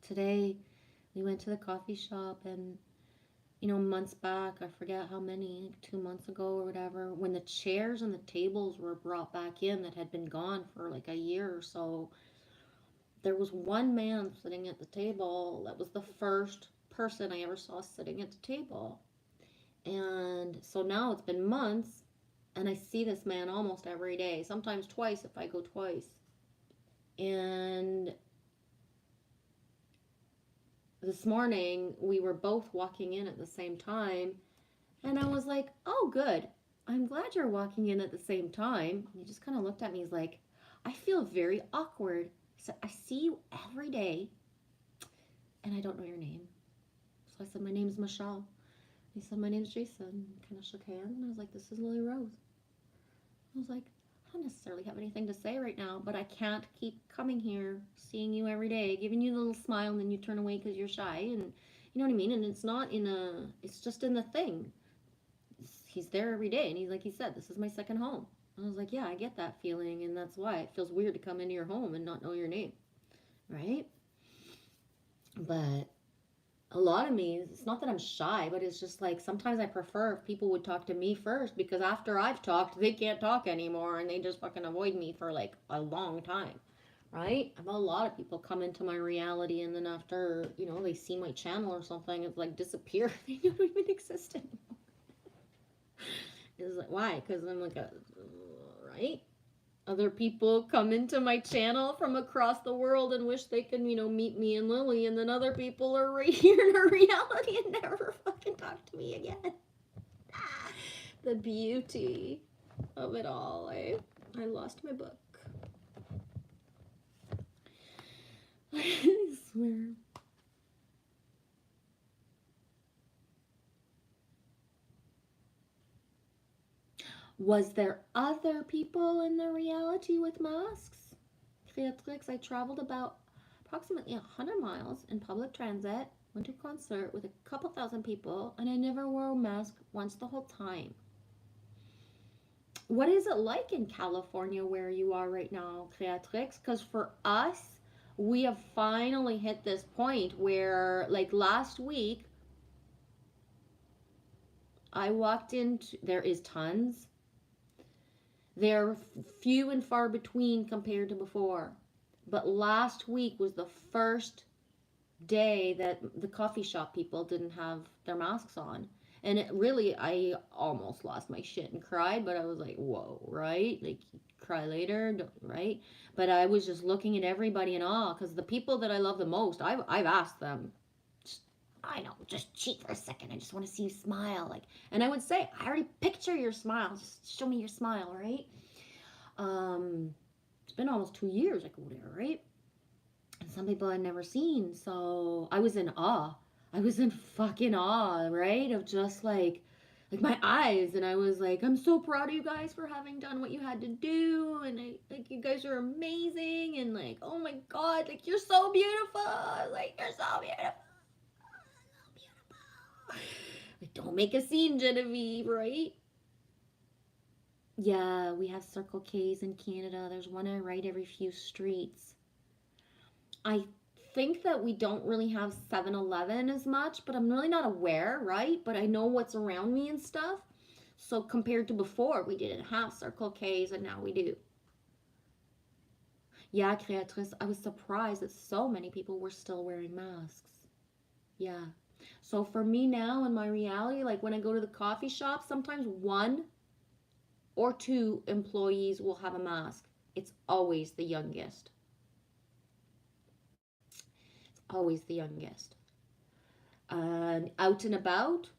Today, we went to the coffee shop, and months back, I forget how many, like 2 months ago or whatever, when the chairs and the tables were brought back in that had been gone for like a year or so, there was one man sitting at the table that was the first person I ever saw sitting at the table. And so now it's been months, and I see this man almost every day, sometimes twice if I go twice. And this morning, we were both walking in at the same time, and I was like, oh, good. I'm glad you're walking in at the same time. And he just kind of looked at me. He's like, I feel very awkward. He said, I see you every day, and I don't know your name. So I said, my name's Michelle. He said, my name's Jason. Kind of shook hands, and I was like, this is Lily Rose. I was like, I don't necessarily have anything to say right now, but I can't keep coming here, seeing you every day, giving you a little smile, and then you turn away because you're shy, and you know what I mean? And it's just in the thing. He's there every day, and he's like he said, this is my second home. I was like, yeah, I get that feeling, and that's why it feels weird to come into your home and not know your name, right? But a lot of me, it's not that I'm shy, but it's just like sometimes I prefer if people would talk to me first, because after I've talked, they can't talk anymore, and they just fucking avoid me for like a long time, right? I've had a lot of people come into my reality, and then after they see my channel or something, it's like disappear. They don't even exist anymore. It's like, why? Because I'm like right? Other people come into my channel from across the world and wish they can, meet me and Lily, and then other people are right here in our reality and never fucking talk to me again. The beauty of it all, eh? I lost my book. I swear. Was there other people in the reality with masks? I traveled about approximately 100 miles in public transit, went to a concert with a couple thousand people, and I never wore a mask once the whole time. What is it like in California where you are right now, Creatrix? Because for us, we have finally hit this point where, like last week, I walked into, there is tons. They're few and far between compared to before. But last week was the first day that the coffee shop people didn't have their masks on. And it really, I almost lost my shit and cried, but I was like, whoa, right? Like, cry later, right? But I was just looking at everybody in awe, because the people that I love the most, I've asked them, I know, just cheat for a second. I just want to see you smile. Like, and I would say, I already picture your smile. Just show me your smile, right? It's been almost 2 years I go there, right? And some people I'd never seen. So I was in awe. I was in fucking awe, right? Of just like my eyes, and I was like, I'm so proud of you guys for having done what you had to do, and I like you guys are amazing, and like, oh my god, like you're so beautiful, like you're so beautiful, so beautiful. Like, don't make a scene, Genevieve, right? Yeah, we have Circle K's in Canada. There's one I ride every few streets. I think that we don't really have 7-Eleven as much, but I'm really not aware, right? But I know what's around me and stuff. So compared to before, we didn't have Circle K's and now we do. Yeah, Créatrice, I was surprised that so many people were still wearing masks. Yeah. So for me now in my reality, like when I go to the coffee shop, sometimes one or two employees will have a mask. It's always the youngest. It's always the youngest. Out and about,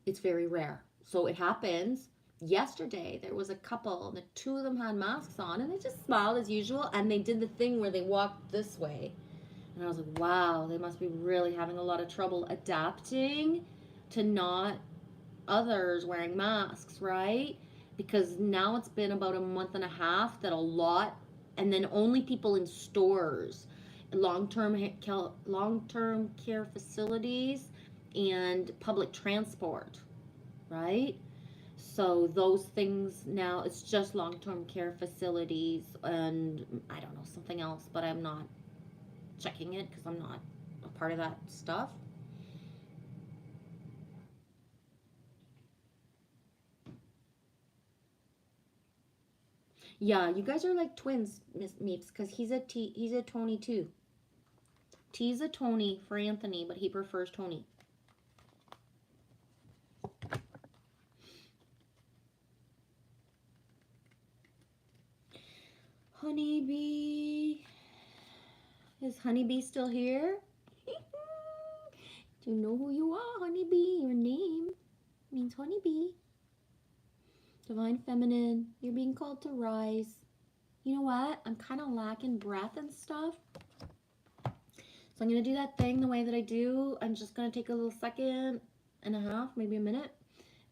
it's very rare. So it happens. Yesterday, there was a couple, the two of them had masks on, and they just smiled as usual, and they did the thing where they walked this way. And I was like, wow, they must be really having a lot of trouble adapting to not others wearing masks, right? Because now it's been about a month and a half that a lot, and then only people in stores, long-term care facilities, and public transport, right? So those things now it's just long-term care facilities and I don't know something else, but I'm not checking it because I'm not a part of that stuff. Yeah, you guys are like twins, Miss Meeps, because he's a Tony too. T's a Tony for Anthony, but he prefers Tony. Honeybee. Is Honeybee still here? Do you know who you are, Honeybee? Your name means Honeybee. Divine Feminine, you're being called to rise. You know what? I'm kind of lacking breath and stuff. So I'm going to do that thing the way that I do. I'm just going to take a little second and a half, maybe a minute,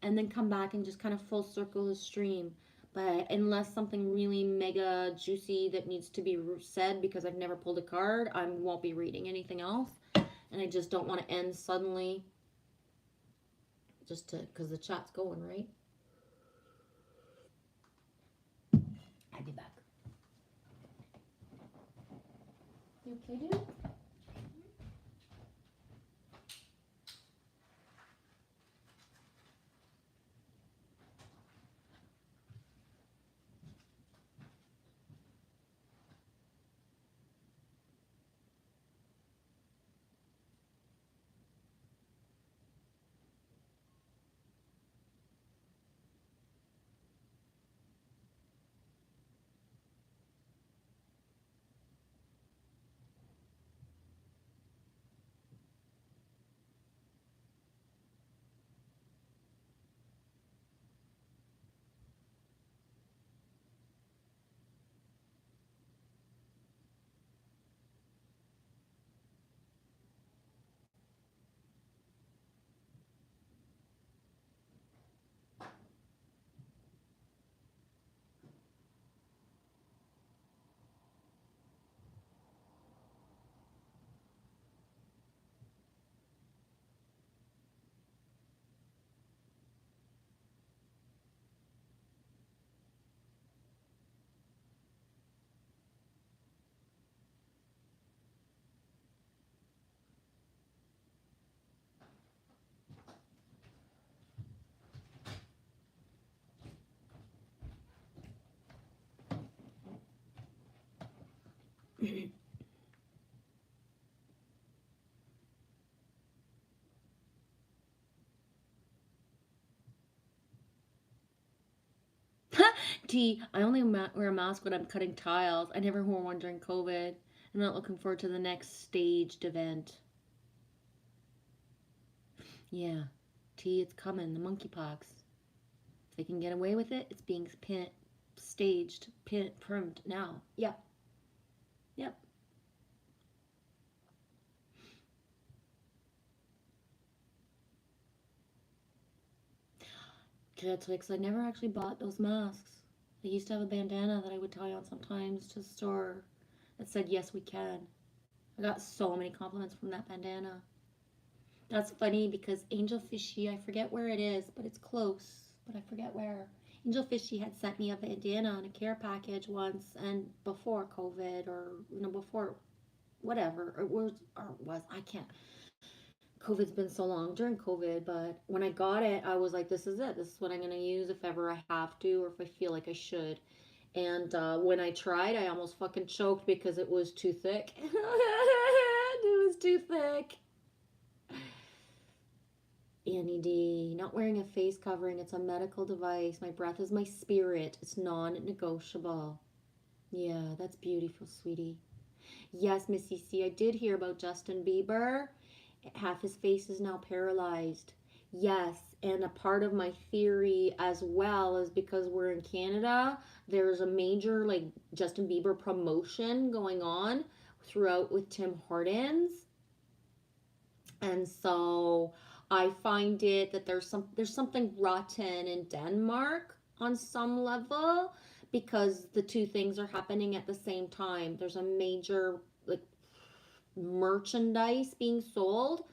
and then come back and just kind of full circle the stream. But unless something really mega juicy that needs to be said because I've never pulled a card, I won't be reading anything else. And I just don't want to end suddenly just to, because the chat's going, right? I'll be back. You okay, dude? T, I only wear a mask when I'm cutting tiles. I never wore one during COVID. I'm not looking forward to the next staged event. Yeah, T, it's coming. The monkeypox. If they can get away with it, it's being staged, permed now. Yep, yep. It's like, 'cause I never actually bought those masks. I used to have a bandana that I would tie on sometimes to the store that said, yes, we can. I got so many compliments from that bandana. That's funny because Angel Fishy, I forget where it is, but it's close, but I forget where. Angel Fishy had sent me a bandana on a care package once, and before COVID, or before whatever it was, I can't. COVID's been so long during COVID, but when I got it, I was like, this is it. This is what I'm gonna use if ever I have to, or if I feel like I should. And when I tried, I almost fucking choked because it was too thick. It was too thick. Annie D, not wearing a face covering. It's a medical device. My breath is my spirit. It's non-negotiable. Yeah, that's beautiful, sweetie. Yes, Missy C, I did hear about Justin Bieber. Half his face is now paralyzed. Yes, and a part of my theory as well is because we're in Canada, there's a major like Justin Bieber promotion going on throughout with Tim Hortons. And so I find it that there's something rotten in Denmark on some level because the two things are happening at the same time. There's a major like merchandise being sold,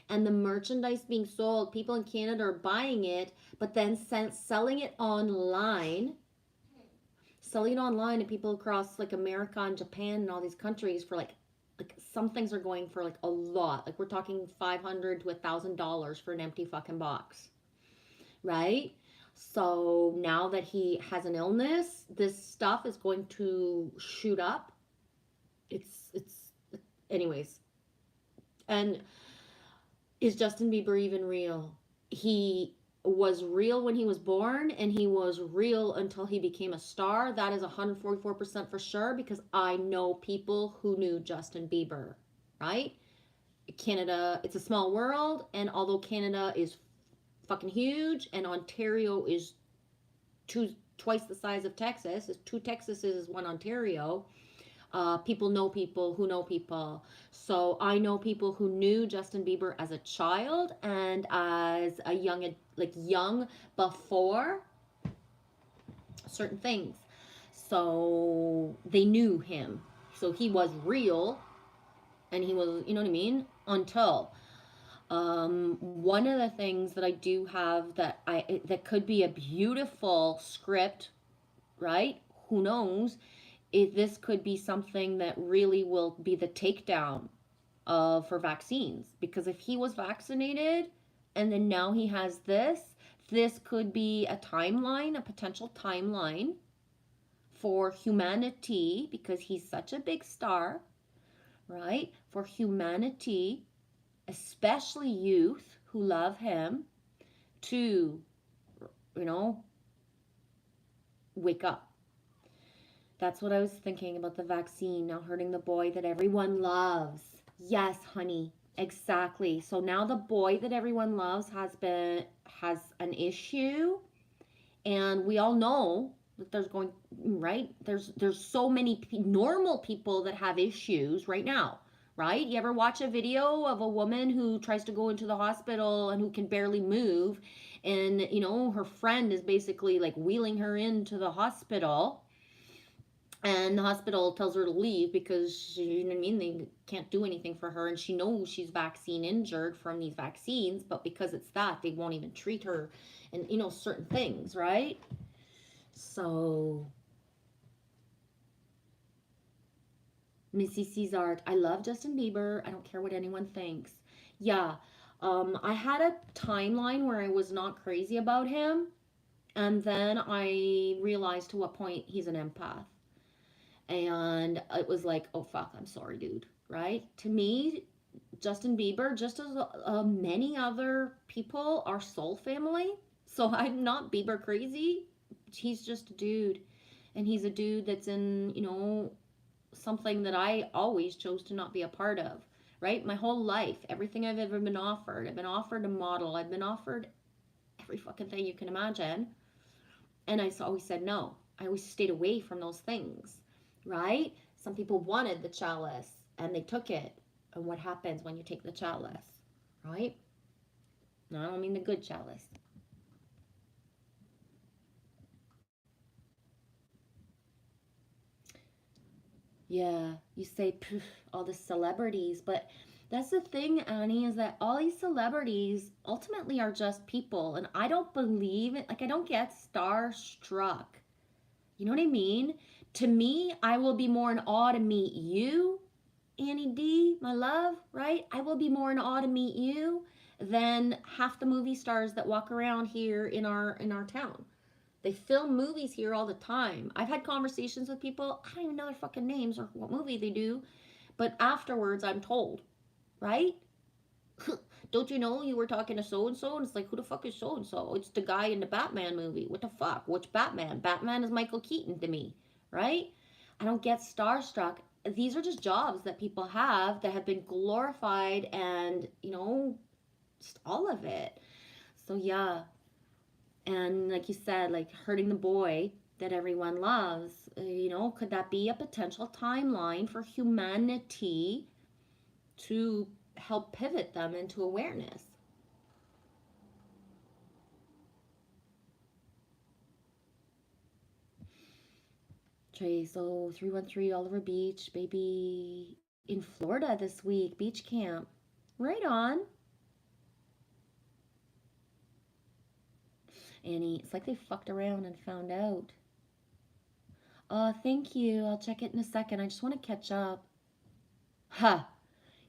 and the merchandise being sold, people in Canada are buying it, but then selling it online to people across like America and Japan and all these countries for like some things are going for like a lot. Like we're talking $500 to $1,000 for an empty fucking box, right? So now that he has an illness, this stuff is going to shoot up. It's anyways. And is Justin Bieber even real? He was real when he was born, and he was real until he became a star. That is 144% for sure, because I know people who knew Justin Bieber, right? Canada, it's a small world, and although Canada is fucking huge and Ontario is twice the size of Texas, is two Texases is one Ontario. People know people who know people. So I know people who knew Justin Bieber as a child and as a young before certain things. So they knew him. So he was real, and he was, you know what I mean? Until one of the things that I do have that could be a beautiful script, right? Who knows? If this could be something that really will be the takedown for vaccines. Because if he was vaccinated and then now he has this could be a timeline, a potential timeline for humanity, because he's such a big star, right? For humanity, especially youth who love him, to, wake up. That's what I was thinking about the vaccine now hurting the boy that everyone loves. Yes, honey, exactly. So now the boy that everyone loves has an issue, and we all know that there's going right. There's so many normal people that have issues right now. Right? You ever watch a video of a woman who tries to go into the hospital and who can barely move, and her friend is basically like wheeling her into the hospital, and the hospital tells her to leave because you know what I mean, they can't do anything for her, and she knows she's vaccine injured from these vaccines, but because it's that, they won't even treat her, and certain things, right? So Missy Cesar, I love Justin Bieber. I don't care what anyone thinks. Yeah, I had a timeline where I was not crazy about him, and then I realized to what point he's an empath. And it was like, oh fuck, I'm sorry, dude, right? To me, Justin Bieber, just as many other people, are soul family. So I'm not Bieber crazy. He's just a dude, and he's a dude that's in something that I always chose to not be a part of, right? My whole life, everything I've ever been offered, I've been offered a model, I've been offered every fucking thing you can imagine, and I always said no. I always stayed away from those things, right? Some people wanted the chalice and they took it. And what happens when you take the chalice, right? No, I don't mean the good chalice. Yeah, you say "Pff, all the celebrities, but that's the thing, Annie, is that all these celebrities ultimately are just people, and I don't believe it. Like, I don't get starstruck. You know what I mean? To me, I will be more in awe to meet you, Annie D, my love, right? I will be more in awe to meet you than half the movie stars that walk around here in our town. They film movies here all the time. I've had conversations with people, I don't even know their fucking names or what movie they do, but afterwards I'm told, right? Don't you know you were talking to so and so? And it's like, who the fuck is so and so? It's the guy in the Batman movie. What the fuck? Which Batman? Batman is Michael Keaton to me, right? I don't get starstruck. These are just jobs that people have been glorified and, just all of it. So, yeah. And like you said, like hurting the boy that everyone loves, could that be a potential timeline for humanity to help pivot them into awareness? Trey, so 313 Oliver Beach, baby, in Florida this week, beach camp. Right on. Annie, it's like they fucked around and found out. Thank you. I'll check it in a second. I just want to catch up. Huh.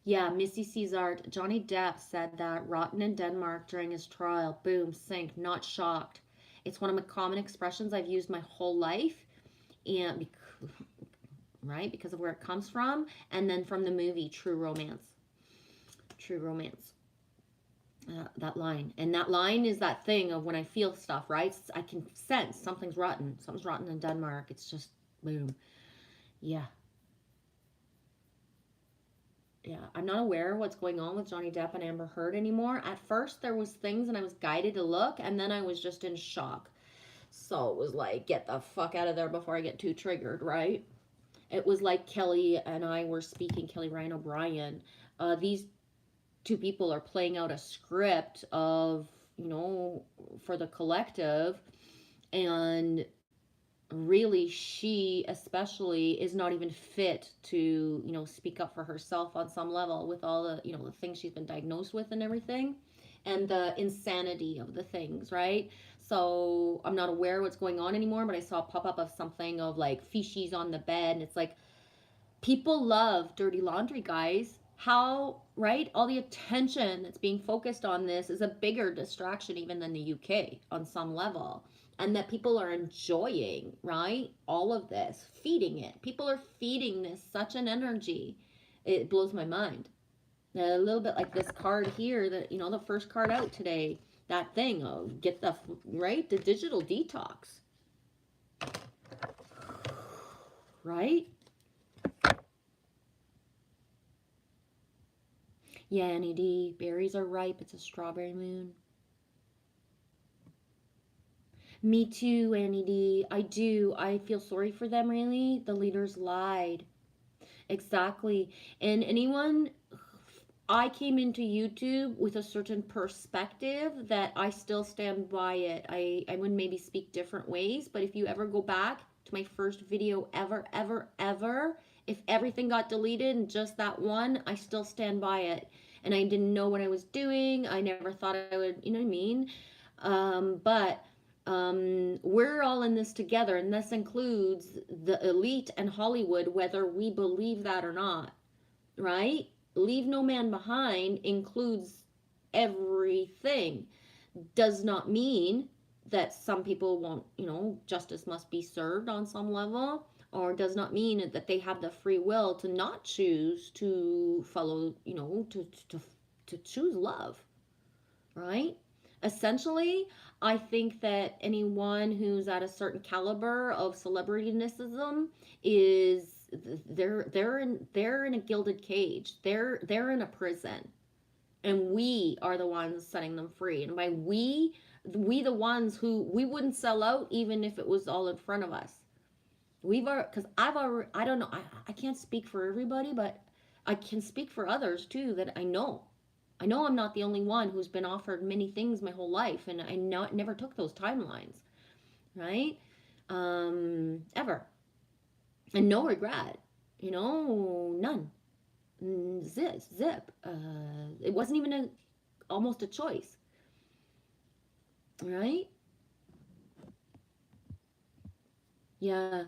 Yeah, Missy Cesart. Johnny Depp said that rotten in Denmark during his trial. Boom, sink, not shocked. It's one of my common expressions I've used my whole life. And right, because of where it comes from, and then from the movie True Romance. True Romance. That line. And that line is that thing of when I feel stuff, right? I can sense something's rotten. Something's rotten in Denmark. It's just, boom. Yeah. Yeah. I'm not aware of what's going on with Johnny Depp and Amber Heard anymore. At first, there was things and I was guided to look, and then I was just in shock. So it was like, get the fuck out of there before I get too triggered, right? It was like Kelly and I were speaking, Kelly Ryan O'Brien. These two people are playing out a script of, for the collective, and really she especially is not even fit to, speak up for herself on some level with all the, the things she's been diagnosed with and everything, and the insanity of the things, right? So I'm not aware what's going on anymore, but I saw a pop-up of something of like feces on the bed, and it's like, people love dirty laundry, guys. How, right? All the attention that's being focused on this is a bigger distraction even than the UK on some level. And that people are enjoying, right? All of this, feeding it. People are feeding this such an energy. It blows my mind. A little bit like this card here, that, the first card out today, that thing of get the, right? The digital detox, right? Yeah, Annie D. Berries are ripe. It's a strawberry moon. Me too, Annie D. I do. I feel sorry for them, really. The leaders lied. Exactly. And anyone, I came into YouTube with a certain perspective that I still stand by it. I would maybe speak different ways, but if you ever go back to my first video ever, ever, ever, if everything got deleted and just that one, I still stand by it. And I didn't know what I was doing. I never thought I would, you know what I mean? But we're all in this together, and this includes the elite and Hollywood, whether we believe that or not, right? Leave no man behind includes everything. Does not mean that some people won't, justice must be served on some level, or does not mean that they have the free will to not choose to follow, to choose love, right? Essentially, I think that anyone who's at a certain caliber of celebrityism is, they're in a gilded cage. They're in a prison, and we are the ones setting them free. And by we the ones who, we wouldn't sell out even if it was all in front of us. We've already, because I've already, I don't know, I can't speak for everybody, but I can speak for others too, that I know I'm not the only one who's been offered many things my whole life, and I never took those timelines, right? Ever. And no regret. None. Zip. It wasn't even almost a choice, right? Yeah,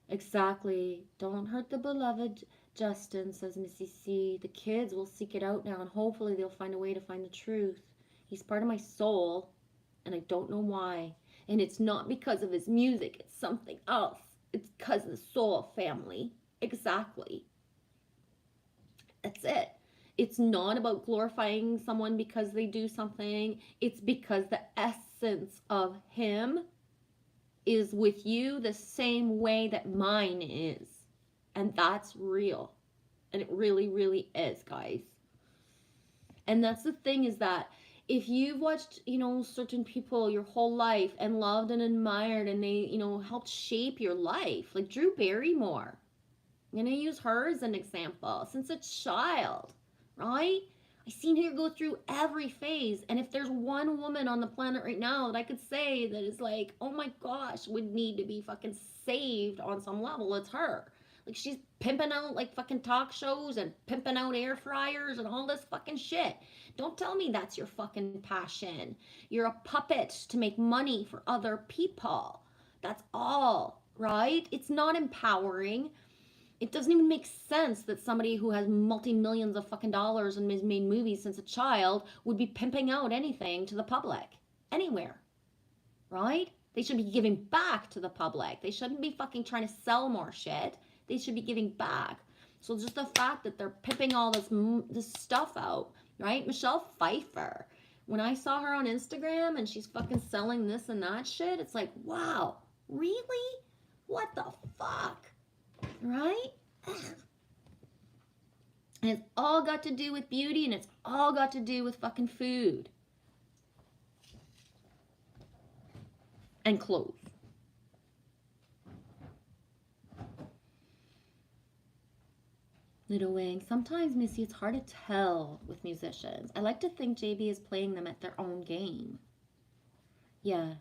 exactly. Don't hurt the beloved, Justin, says Missy C. The kids will seek it out now, and hopefully they'll find a way to find the truth. He's part of my soul, and I don't know why. And it's not because of his music, it's something else. It's because of the soul family. Exactly. That's it. It's not about glorifying someone because they do something. It's because the essence of him is with you the same way that mine is. And that's real. And it really, really is, guys. And that's the thing, is that if you've watched, certain people your whole life and loved and admired, and they, helped shape your life, like Drew Barrymore, I'm going to use her as an example. Since a child, right? I seen her go through every phase. And if there's one woman on the planet right now that I could say that is like, oh my gosh, would need to be fucking saved on some level, it's her. Like, she's pimping out like fucking talk shows and pimping out air fryers and all this fucking shit. Don't tell me that's your fucking passion. You're a puppet to make money for other people. That's all, right? It's not empowering. It doesn't even make sense that somebody who has multi-millions of fucking dollars and has made movies since a child would be pimping out anything to the public anywhere, right? They should be giving back to the public. They shouldn't be fucking trying to sell more shit. They should be giving back. So just the fact that they're pimping all this stuff out, right? Michelle Pfeiffer, when I saw her on Instagram and she's fucking selling this and that shit, it's like, wow, really? What the fuck? Right? And it's all got to do with beauty, and it's all got to do with fucking food and clothes. Little Wing, sometimes, Missy, it's hard to tell with musicians. I like to think JB is playing them at their own game. Yeah.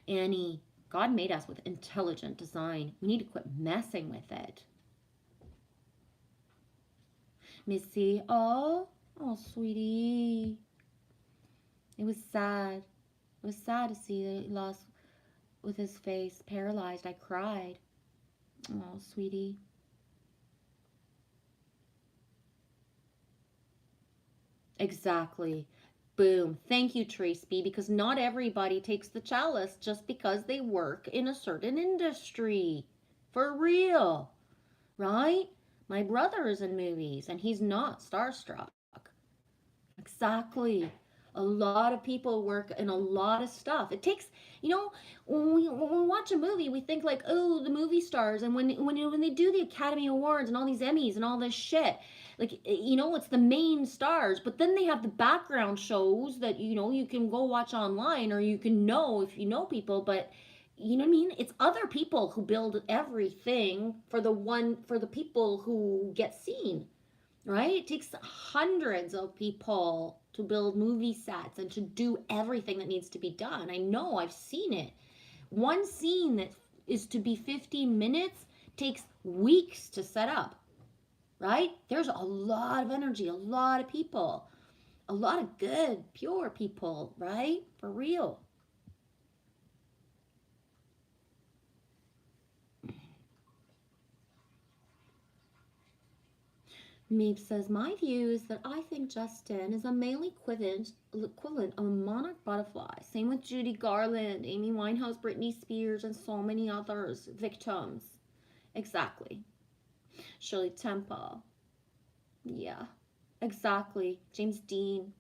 Annie, God made us with intelligent design. We need to quit messing with it. Missy, oh, sweetie. It was sad. It was sad to see that he lost with his face paralyzed. I cried. Oh, sweetie. Exactly. Boom. Thank you, Trace B, because not everybody takes the chalice just because they work in a certain industry. For real. Right? My brother is in movies and he's not starstruck. Exactly. A lot of people work in a lot of stuff. It takes, when we watch a movie, we think like, oh, the movie stars, and when they do the Academy Awards and all these Emmys and all this shit, like, it's the main stars, but then they have the background shows that you can go watch online, or you can know if you know people, but you know what I mean? It's other people who build everything for the people who get seen. Right? It takes hundreds of people to build movie sets and to do everything that needs to be done. I know, I've seen it. One scene that is to be 15 minutes takes weeks to set up, right? There's a lot of energy, a lot of people, a lot of good, pure people, right? For real. Meep says, my view is that I think Justin is a male equivalent of a monarch butterfly. Same with Judy Garland, Amy Winehouse, Britney Spears, and so many others. Victims. Exactly. Shirley Temple. Yeah. Exactly. James Dean.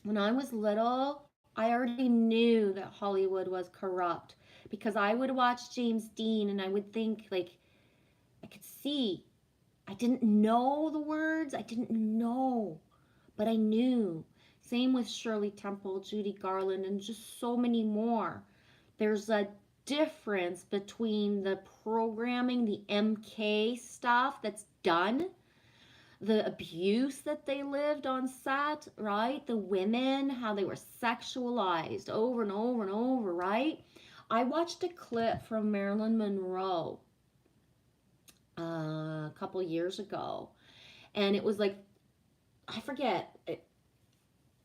When I was little, I already knew that Hollywood was corrupt, because I would watch James Dean and I would think, like, I could see. I didn't know the words. I didn't know, but I knew. Same with Shirley Temple, Judy Garland, and just so many more. There's a difference between the programming, the MK stuff that's done, the abuse that they lived on set, right? The women, how they were sexualized over and over and over, right? I watched a clip from Marilyn Monroe a couple years ago, and it was like, I forget.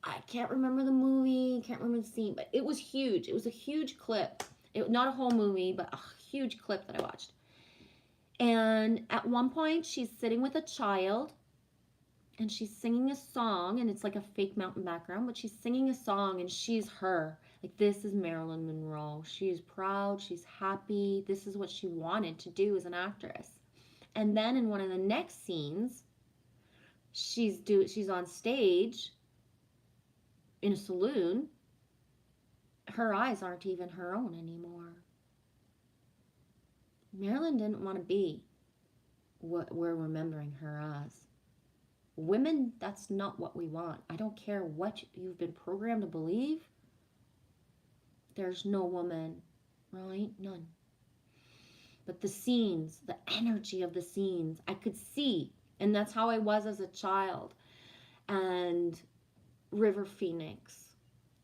I can't remember the movie, can't remember the scene, but it was huge. It was a huge clip. Not a whole movie, but a huge clip that I watched. And at one point, she's sitting with a child and she's singing a song, and it's like a fake mountain background, but she's singing a song and she's her. Like, this is Marilyn Monroe. She's proud, she's happy. This is what she wanted to do as an actress. And then in one of the next scenes, she's on stage in a saloon. Her eyes aren't even her own anymore. Marilyn didn't want to be what we're remembering her as. Women, that's not what we want. I don't care what you've been programmed to believe. There's no woman, right? None. But the scenes, the energy of the scenes, I could see. And that's how I was as a child. And River Phoenix,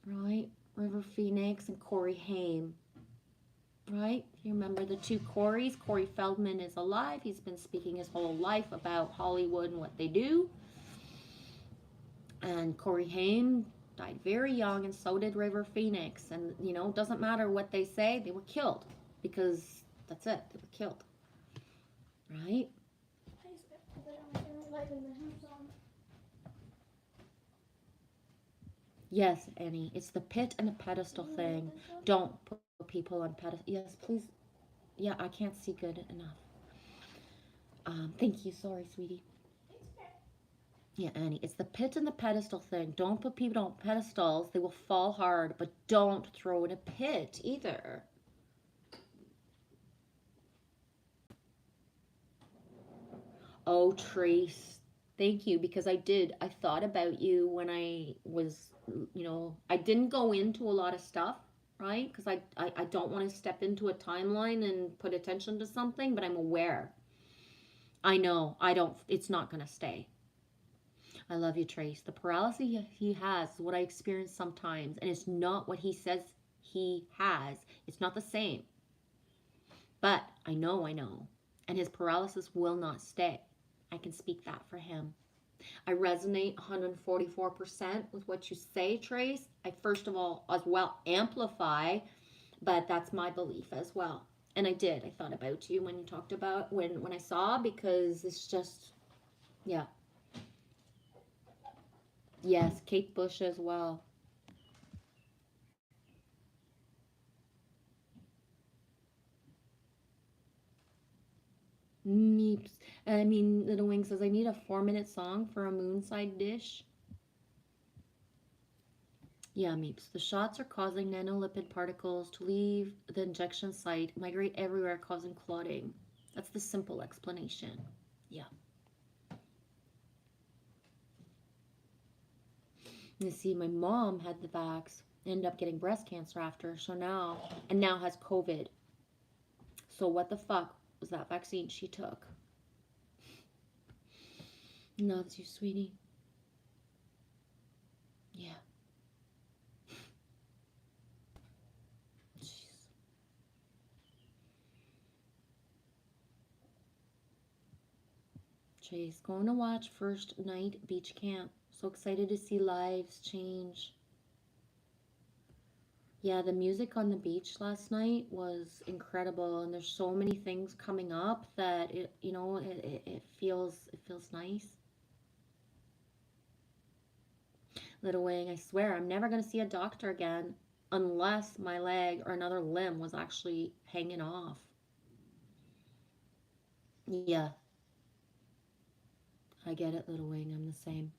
right? River Phoenix and Corey Haim, right? You remember the two Corys? Corey Feldman is alive. He's been speaking his whole life about Hollywood and what they do. And Corey Haim died very young, and so did River Phoenix. And, you know, it doesn't matter what they say, they were killed. Because that's it, they were killed. Right? Yes, Annie, it's the pit and the pedestal thing. Don't put people on pedestal. Yes, please. Yeah, I can't see good enough. Thank you. Sorry, sweetie. Yeah, Annie, it's the pit and the pedestal thing. Don't put people on pedestals. They will fall hard, but don't throw in a pit either. Oh, Trace, thank you, because I thought about you when I was, I didn't go into a lot of stuff, right? Because I don't want to step into a timeline and put attention to something, but I'm aware. I know, it's not going to stay. I love you, Trace. The paralysis he has is what I experience sometimes, and it's not what he says he has. It's not the same. But I know, and his paralysis will not stay. I can speak that for him. I resonate 144% with what you say, Trace. I first of all, as well, amplify, but that's my belief as well. And I thought about you when you talked about, when I saw, because it's just, yeah. Yes, Kate Bush as well. Meeps. Little Wing says, I need a 4-minute song for a moonside dish. Yeah, Meeps. The shots are causing nanolipid particles to leave the injection site, migrate everywhere, causing clotting. That's the simple explanation. Yeah. You see, my mom had the vax, ended up getting breast cancer after, now has COVID. So what the fuck was that vaccine she took? Loves you, sweetie. Yeah. Jeez. Chase, going to watch first night beach camp. So excited to see lives change. Yeah, the music on the beach last night was incredible, and there's so many things coming up that it feels nice. Little Wing, I swear I'm never gonna see a doctor again unless my leg or another limb was actually hanging off. Yeah, I get it, Little Wing. I'm the same.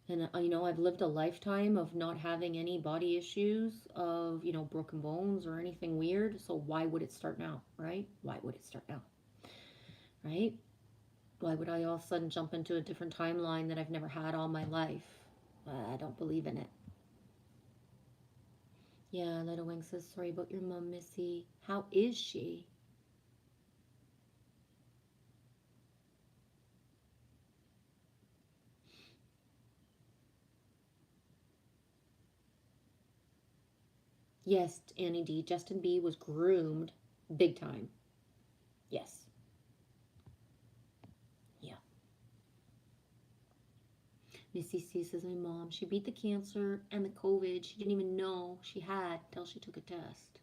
And, I've lived a lifetime of not having any body issues, of, broken bones or anything weird. So why would it start now, right? Why would it start now? Right? Why would I all of a sudden jump into a different timeline that I've never had all my life? I don't believe in it. Yeah, Little Wing says, sorry about your mom, Missy. How is she? Yes, Annie D. Justin B was groomed big time. Yes. Yeah. Missy C says, my mom, she beat the cancer and the COVID. She didn't even know she had till she took a test.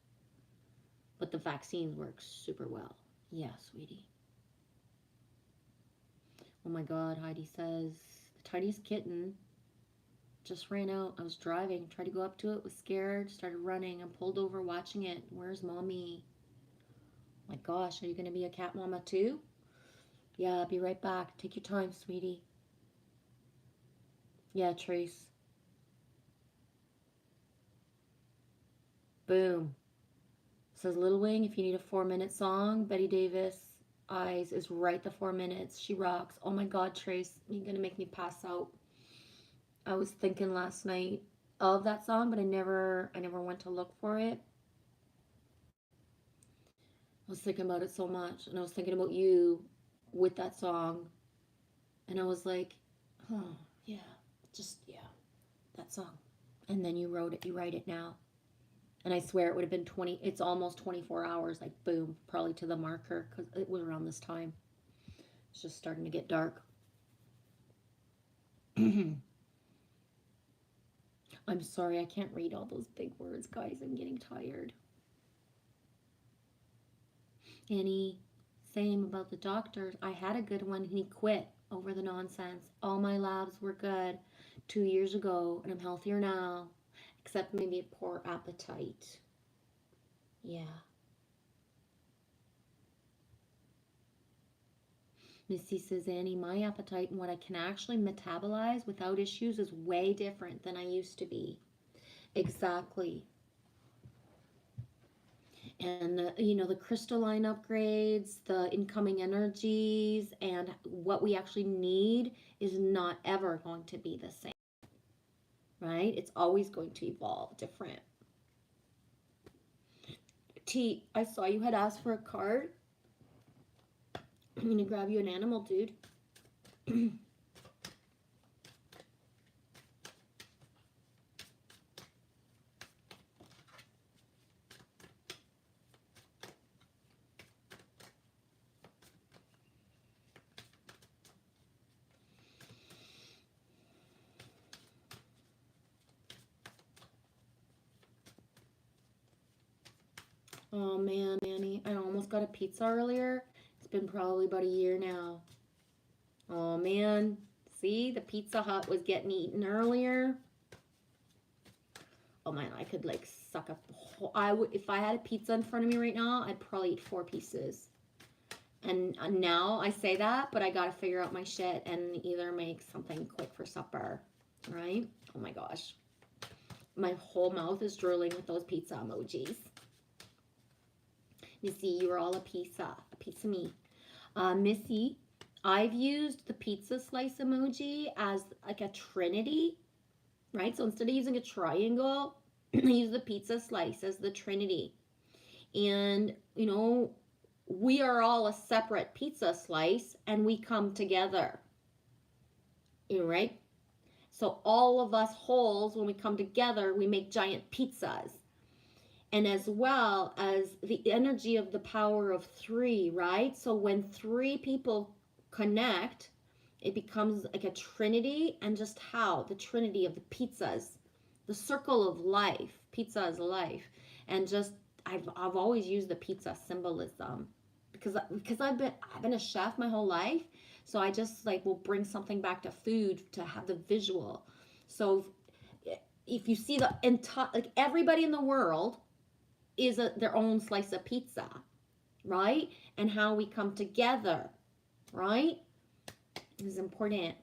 But the vaccines work super well. Yeah, sweetie. Oh my God, Heidi says, the tiniest kitten just ran out. I was driving, tried to go up to it, was scared, started running. I'm pulled over watching it. Where's mommy? My gosh, are you going to be a cat mama too? Yeah, I'll be right back. Take your time, sweetie. Yeah, Trace. Boom. Says Little Wing, if you need a 4-minute song, Betty Davis Eyes is right the 4 minutes. She rocks. Oh my God, Trace, you're gonna make me pass out. I was thinking last night of that song, but I never went to look for it. I was thinking about it so much, and I was thinking about you with that song, and I was like, oh yeah, just yeah, that song. And then you wrote it. You write it now. And I swear it would have been 20, it's almost 24 hours, like boom, probably to the marker, because it was around this time. It's just starting to get dark. I'm sorry, I can't read all those big words, guys. I'm getting tired. Annie, same about the doctors. I had a good one, and he quit over the nonsense. All my labs were good 2 years ago, and I'm healthier now, except maybe a poor appetite. Yeah. Missy says, Annie, my appetite and what I can actually metabolize without issues is way different than I used to be. Exactly. And the crystalline upgrades, the incoming energies, and what we actually need is not ever going to be the same, right? It's always going to evolve different. T, I saw you had asked for a card. I'm gonna grab you an animal, dude. Oh man, Manny, I almost got a pizza earlier. It's been probably about a year now. Oh man, see, the Pizza Hut was getting eaten earlier. Oh man, I could like suck up the whole. I would if I had a pizza in front of me right now. I'd probably eat 4 pieces. And now I say that, but I gotta figure out my shit and either make something quick for supper, right? Oh my gosh, my whole mouth is drooling with those pizza emojis. Missy, you are all a piece of me. Missy, I've used the pizza slice emoji as like a trinity, right? So instead of using a triangle, I use the pizza slice as the trinity. And, we are all a separate pizza slice and we come together, right? So all of us wholes, when we come together, we make giant pizzas. And as well as the energy of the power of 3, right? So when 3 people connect, it becomes like a trinity, and just how the trinity of the pizzas, the circle of life, pizza is life. And just I've always used the pizza symbolism because I've been a chef my whole life, so I just like will bring something back to food to have the visual. So if you see the entire, like everybody in the world is their own slice of pizza, right? And how we come together, right, is important.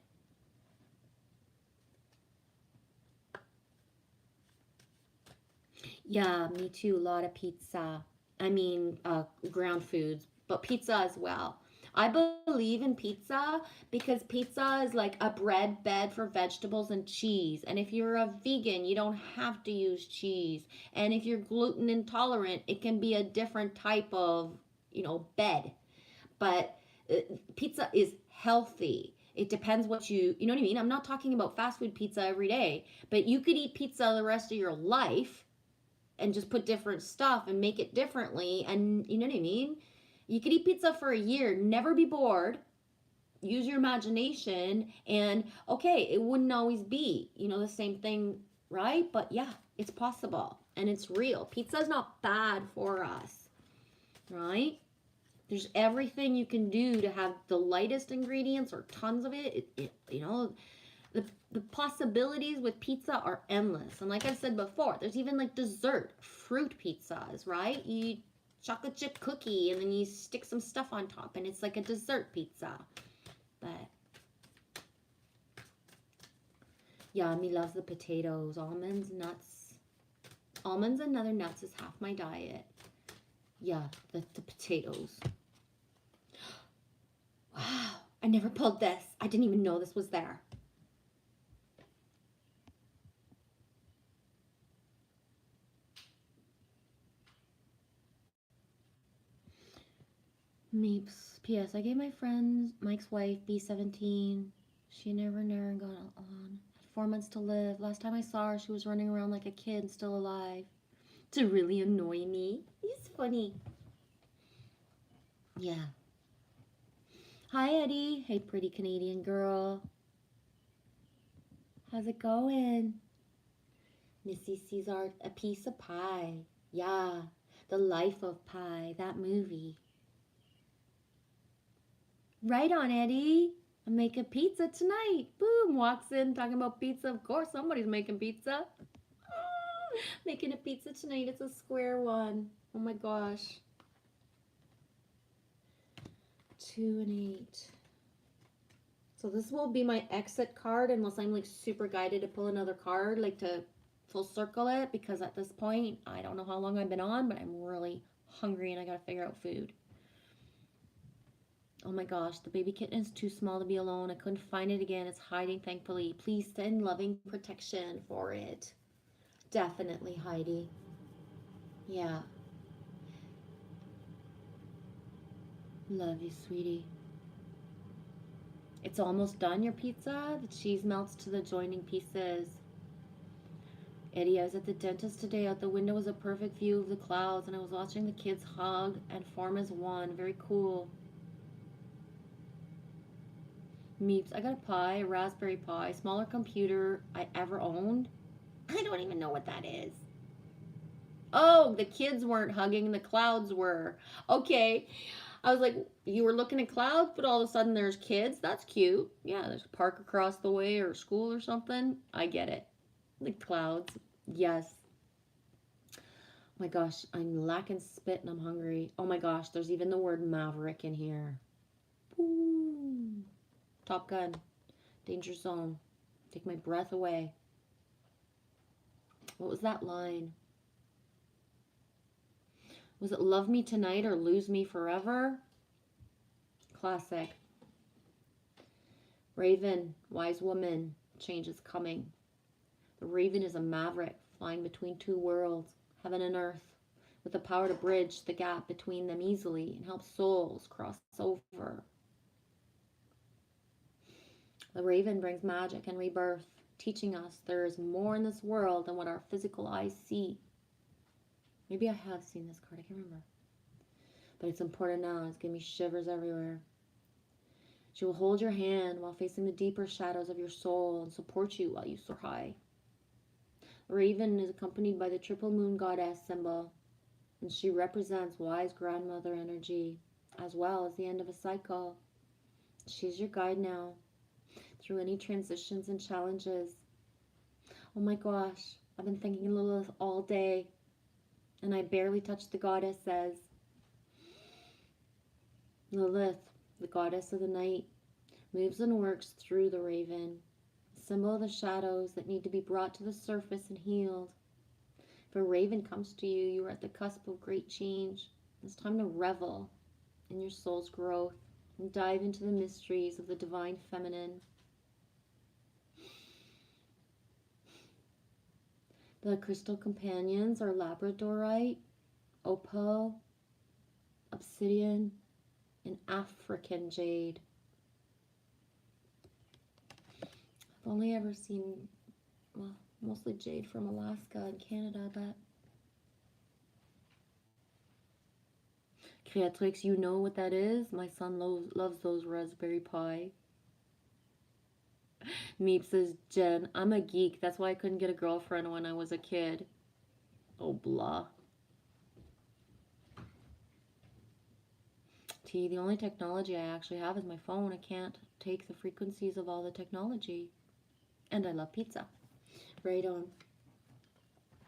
Yeah, me too. A lot of pizza. I mean, ground foods, but pizza as well. I believe in pizza because pizza is like a bread bed for vegetables and cheese. And if you're a vegan, you don't have to use cheese. And if you're gluten intolerant, it can be a different type of, bed. But pizza is healthy. It depends what you know what I mean? I'm not talking about fast food pizza every day, but you could eat pizza the rest of your life and just put different stuff and make it differently. And you know what I mean? You could eat pizza for a year, never be bored, use your imagination, and okay, it wouldn't always be, the same thing, right? But yeah, it's possible and it's real. Pizza is not bad for us, right? There's everything you can do to have the lightest ingredients or tons of it. The possibilities with pizza are endless. And like I said before, there's even like dessert, fruit pizzas, right? You eat chocolate chip cookie and then you stick some stuff on top and it's like a dessert pizza. But yeah, me loves the potatoes, almonds, nuts. Almonds and other nuts is half my diet. Yeah, the potatoes. Wow, I never pulled this. I didn't even know this was there. Meeps. P.S. I gave my friend Mike's wife B17. She never got on. Had 4 months to live. Last time I saw her, she was running around like a kid, still alive. To really annoy me. He's funny. Yeah. Hi, Eddie. Hey, pretty Canadian girl. How's it going? Missy Caesar, A Piece of Pie. Yeah. The Life of Pi. That movie. Right on, Eddie. I'm making pizza tonight. Boom, walks in talking about pizza. Of course, somebody's making pizza. Making a pizza tonight. It's a square one. Oh my gosh. 2 and 8. So this will be my exit card unless I'm like super guided to pull another card, like to full circle it, because at this point, I don't know how long I've been on, but I'm really hungry and I gotta figure out food. Oh my gosh, the baby kitten is too small to be alone. I couldn't find it again. It's hiding, thankfully. Please send loving protection for it. Definitely, Heidi. Yeah. Love you, sweetie. It's almost done, your pizza. The cheese melts to the joining pieces. Eddie, I was at the dentist today. Out the window was a perfect view of the clouds, and I was watching the kids hug and form as one. Very cool. Meeps. I got a pie, a Raspberry Pi, smaller computer I ever owned. I don't even know what that is. Oh, the kids weren't hugging, the clouds were. Okay. I was like, you were looking at clouds, but all of a sudden there's kids. That's cute. Yeah, there's a park across the way or school or something. I get it. The clouds. Yes. Oh my gosh, I'm lacking spit and I'm hungry. Oh my gosh, there's even the word maverick in here. Ooh. Top Gun. Danger Zone. Take my breath away. What was that line? Was it Love Me Tonight or Lose Me Forever? Classic. Raven, wise woman, change is coming. The raven is a maverick flying between two worlds, heaven and earth, with the power to bridge the gap between them easily and help souls cross over. The raven brings magic and rebirth, teaching us there is more in this world than what our physical eyes see. Maybe I have seen this card, I can't remember. But it's important now, it's giving me shivers everywhere. She will hold your hand while facing the deeper shadows of your soul and support you while you soar high. The raven is accompanied by the triple moon goddess symbol, and she represents wise grandmother energy, as well as the end of a cycle. She's your guide now, through any transitions and challenges. Oh my gosh, I've been thinking Lilith all day, and I barely touched the goddess says. Lilith, the goddess of the night, moves and works through the raven, symbol of the shadows that need to be brought to the surface and healed. If a raven comes to you, you are at the cusp of great change. It's time to revel in your soul's growth and dive into the mysteries of the divine feminine. The crystal companions are labradorite, opal, obsidian, and African jade. I've only ever seen, well, mostly jade from Alaska and Canada, but Creatrix, you know what that is? My son loves those raspberry pie. Meep says, Jen, I'm a geek. That's why I couldn't get a girlfriend when I was a kid. Oh, blah. T, the only technology I actually have is my phone. I can't take the frequencies of all the technology. And I love pizza. Right on.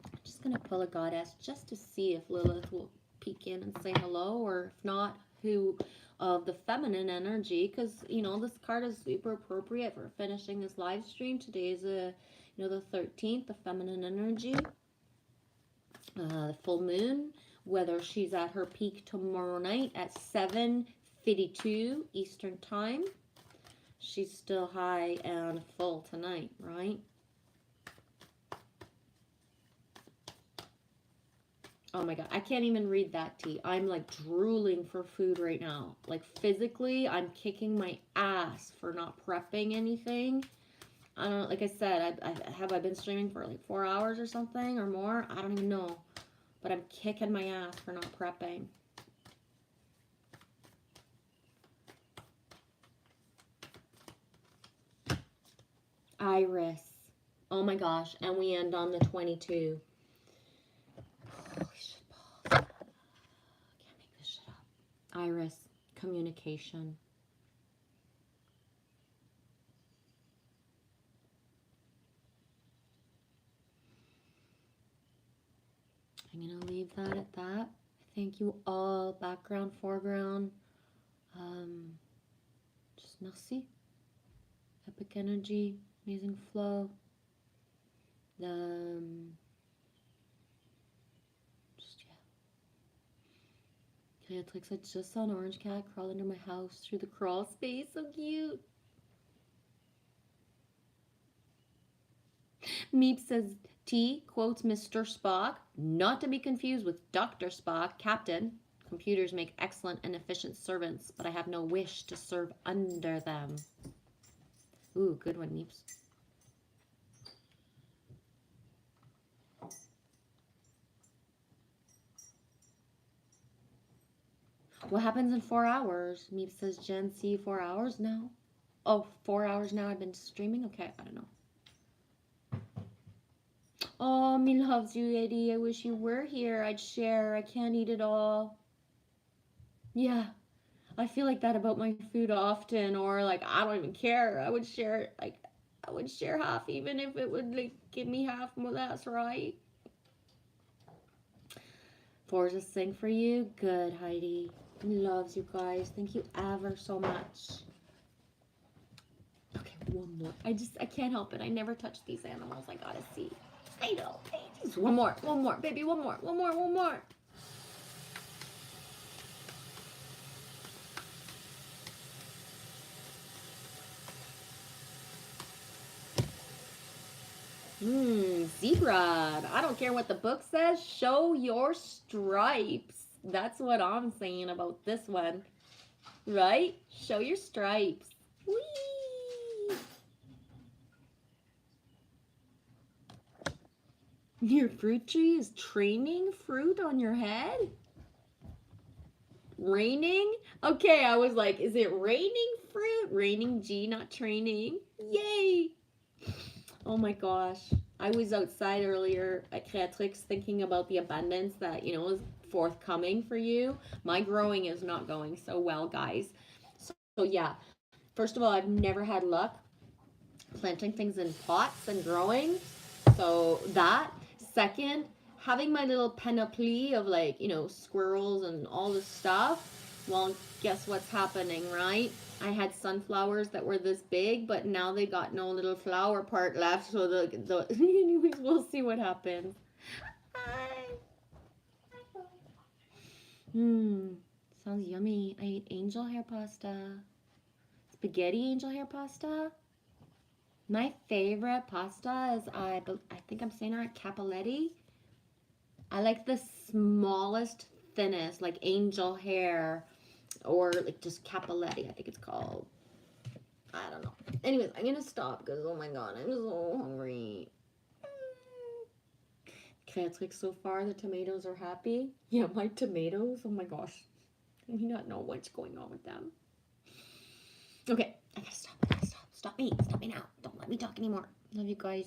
I'm just going to pull a goddess just to see if Lilith will peek in and say hello, or if not, who of the feminine energy, because, you know, this card is super appropriate for finishing this live stream. Today is, the 13th, the feminine energy, the full moon, whether she's at her peak tomorrow night at 7:52 Eastern Time. She's still high and full tonight, right? Oh my god, I can't even read that, T. I'm like drooling for food right now. Like physically, I'm kicking my ass for not prepping anything. I don't know, like I said, I been streaming for like 4 hours or something or more? I don't even know. But I'm kicking my ass for not prepping. Iris. Oh my gosh, and we end on the 22. Holy shit balls. I can't make this shit up. Iris, communication. I'm going to leave that at that. Thank you all. Background, foreground. Just merci. Epic energy. Amazing flow. Just, yeah. Creatrix, I just saw an orange cat crawl into my house through the crawl space. So cute. Meep says, T quotes Mr. Spock, not to be confused with Dr. Spock, Captain. Computers make excellent and efficient servants, but I have no wish to serve under them. Ooh, good one, Meeps. What happens in 4 hours? Meep says, Jen, see 4 hours now? Oh, 4 hours now I've been streaming? Okay, I don't know. Oh, me loves you, Eddie. I wish you were here. I'd share. I can't eat it all. Yeah, I feel like that about my food often, or like I don't even care. I would share it. Like I would share half, even if it would like give me half. Well, that's right. Forza sing for you. Good, Heidi. Loves you guys. Thank you ever so much. Okay, one more. I can't help it. I never touch these animals. I gotta see. I know. Just one more, baby, one more. Zebra. I don't care what the book says. Show your stripes. That's what I'm saying about this one. Right? Show your stripes. Whee! Your fruit tree is training fruit on your head? Raining? Okay, I was like, is it raining fruit? Raining G, not training. Yay! Oh my gosh. I was outside earlier at Creatrix thinking about the abundance that, is forthcoming for you. My growing is not going so well, guys. So yeah, first of all, I've never had luck planting things in pots and growing. So that. Second, having my little panoply of like, squirrels and all this stuff. Well, guess what's happening, right? I had sunflowers that were this big, but now they got no little flower part left. So the anyways, we'll see what happens. Hi. Sounds yummy. I ate angel hair pasta. Spaghetti angel hair pasta. My favorite pasta is, I think I'm saying it right, Cappelletti. I like the smallest, thinnest, like angel hair, or like just Cappelletti, I think it's called. I don't know. Anyways, I'm gonna stop because, oh my god, I'm so hungry. Creatrix, so far the tomatoes are happy. Yeah, my tomatoes, oh my gosh. We not know what's going on with them. Okay, I gotta stop. Stop me now. Don't let me talk anymore. Love you guys.